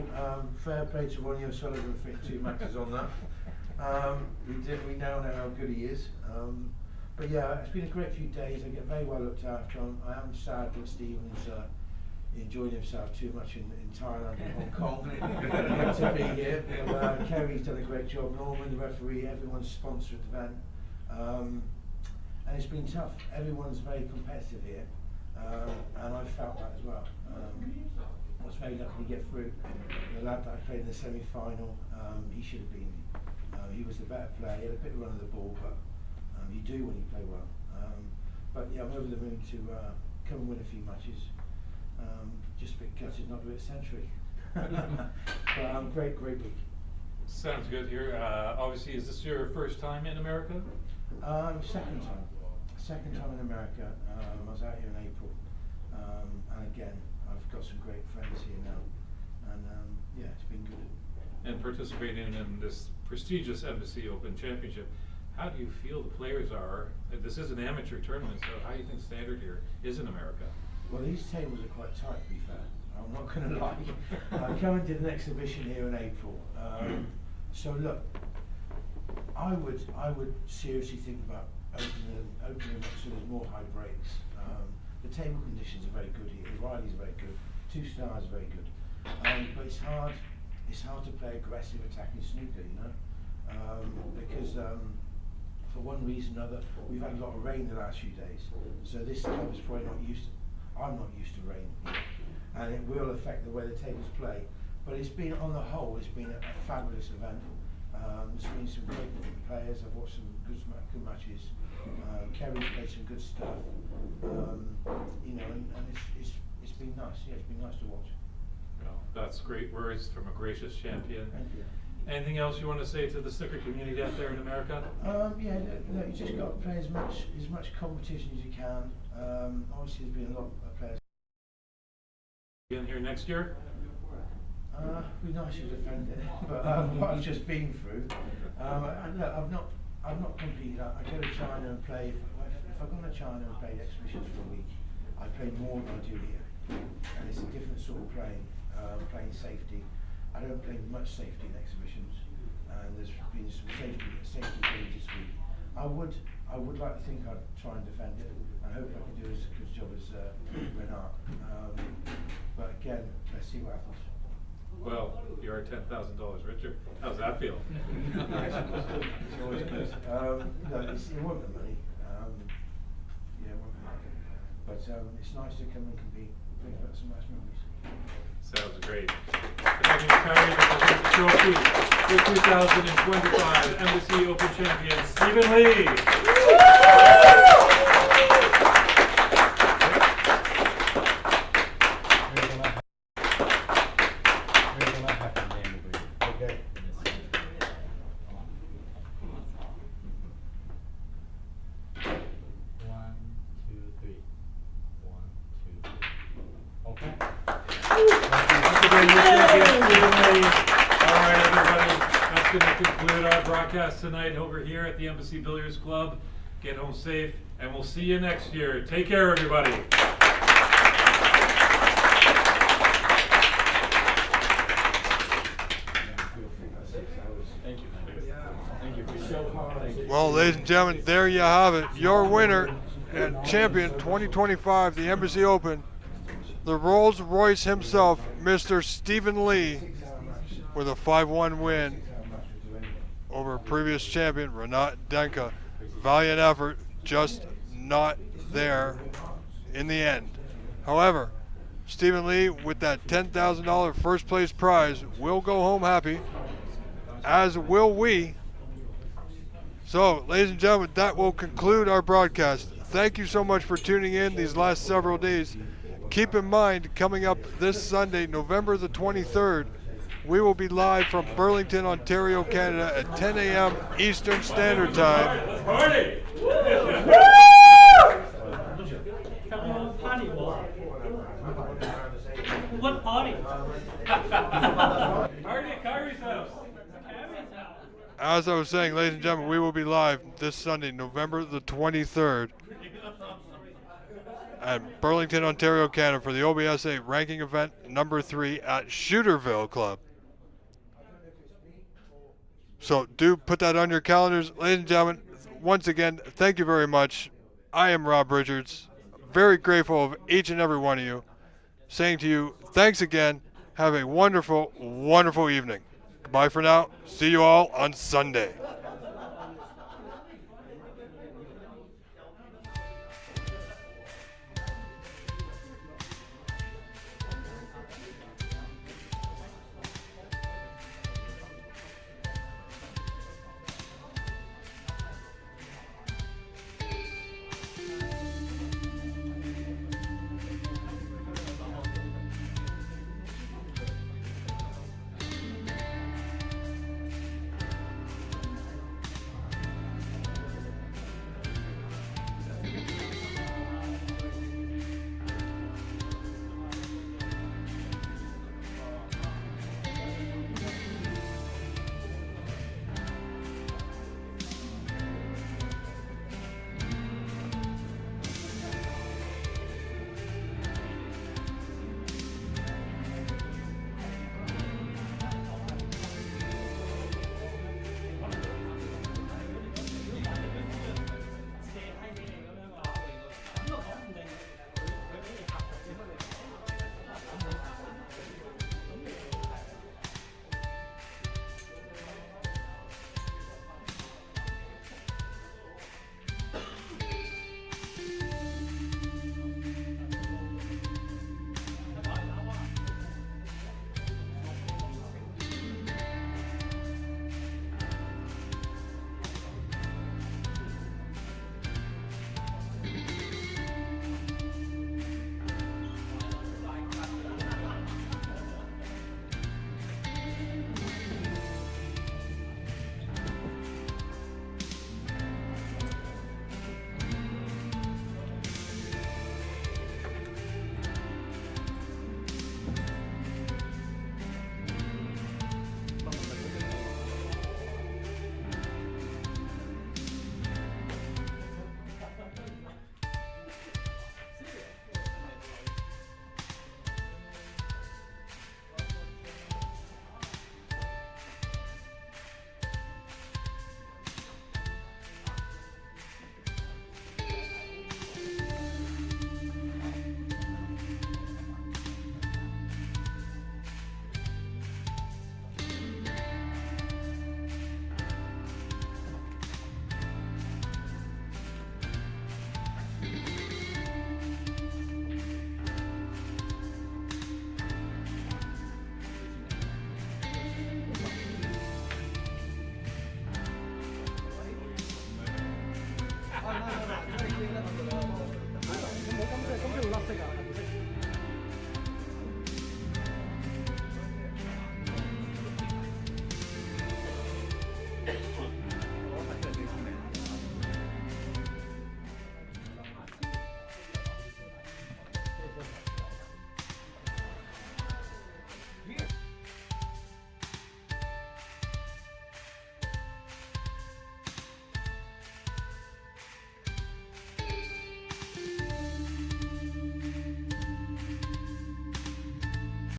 Fair play to Ronnie O'Sullivan for 2 matches on that. We now know how good he is. But yeah, it's been a great few days. I get very well looked after. I am sad that Stephen's enjoyed himself too much in Thailand and Hong Kong. Not to be here. Kerry's done a great job. Norman, the referee, everyone's sponsored the event. And it's been tough. Everyone's very competitive here. And I felt that as well. I was very lucky to get through. The lad that I played in the semi-final, he should have beaten me. He was the better player. He had a bit of run of the ball, but you do when you play well. But yeah, I'm over the moon to come and win a few matches. Just a bit gutted not to hit a century. But great week. Sounds good here. Obviously, is this your first time in America? Second time in America. I was out here in April. And again, I've got some great friends here now. And yeah, it's been good. And participating in this prestigious Embassy Open Championship, how do you feel the players are? This is an amateur tournament, so how do you think standard here is in America? Well, these tables are quite tight, to be fair. I'm not going to lie. I come and did an exhibition here in April. So look, I would seriously think about opening up so there's more high breaks. The table conditions are very good here. The riding's very good. 2 stars are very good. But it's hard. It's hard to play aggressive attacking snooker, you know, because for one reason or another we've had a lot of rain the last few days. So this club is probably not used to. I'm not used to rain, and it will affect the way the tables play. But it's been, on the whole, it's been a fabulous event. There's been some great players. I've watched some good matches. Kerry's played some good stuff. You know, and it's been nice. Yeah, it's been nice to watch. Well, that's great words from a gracious champion. Thank you. Anything else you want to say to the snooker community out there in America? Yeah, you just got to play as much competition as you can. Obviously, there's been a lot of players. In here next year? It'd be nice to defend it, but what I've just been through. Look, I've not competed. I go to China and play. If I go to China and play exhibitions for a week, I play more than I do here, and it's a different sort of playing. Playing safety. I don't play much safety in exhibitions, and there's been some safety games this week. I would like to think I'd try and defend it. I hope I can do as good a job as Renard. But again, let's see what happens. Well, you are $10,000 richer. How's that feel? It's always good. No, it wasn't the money. Yeah, it wasn't the money. But it's nice to come and compete. Bring back some nice memories. Sounds great. Thank you, Terry, to present the trophy for 2025 Embassy Open champion Stephen Lee. Conclude our broadcast tonight over here at the Embassy Billiards Club. Get home safe, and we'll see you next year. Take care, everybody. Thank you. Well, ladies and gentlemen, there you have it. Your winner and champion 2025, the Embassy Open, the Rolls Royce himself, Mr. Stephen Lee, with a 5-1 win over previous champion Renat Denka. Valiant effort, just not there in the end. However, Stephen Lee, with that $10,000 first place prize, will go home happy, as will we. So, ladies and gentlemen, that will conclude our broadcast. Thank you so much for tuning in these last several days. Keep in mind, coming up this Sunday, November the 23rd, we will be live from Burlington, Ontario, Canada at 10 a.m. Eastern Standard Time. Party! What party? Party at Kyrie's house. As I was saying, ladies and gentlemen, we will be live this Sunday, November the 23rd at Burlington, Ontario, Canada for the OBSA ranking event number 3 at Shooterville Club. So do put that on your calendars. Ladies and gentlemen, once again, thank you very much. I am Rob Richards. Very grateful of each and every one of you. Saying to you, thanks again. Have a wonderful, wonderful evening. Goodbye for now. See you all on Sunday.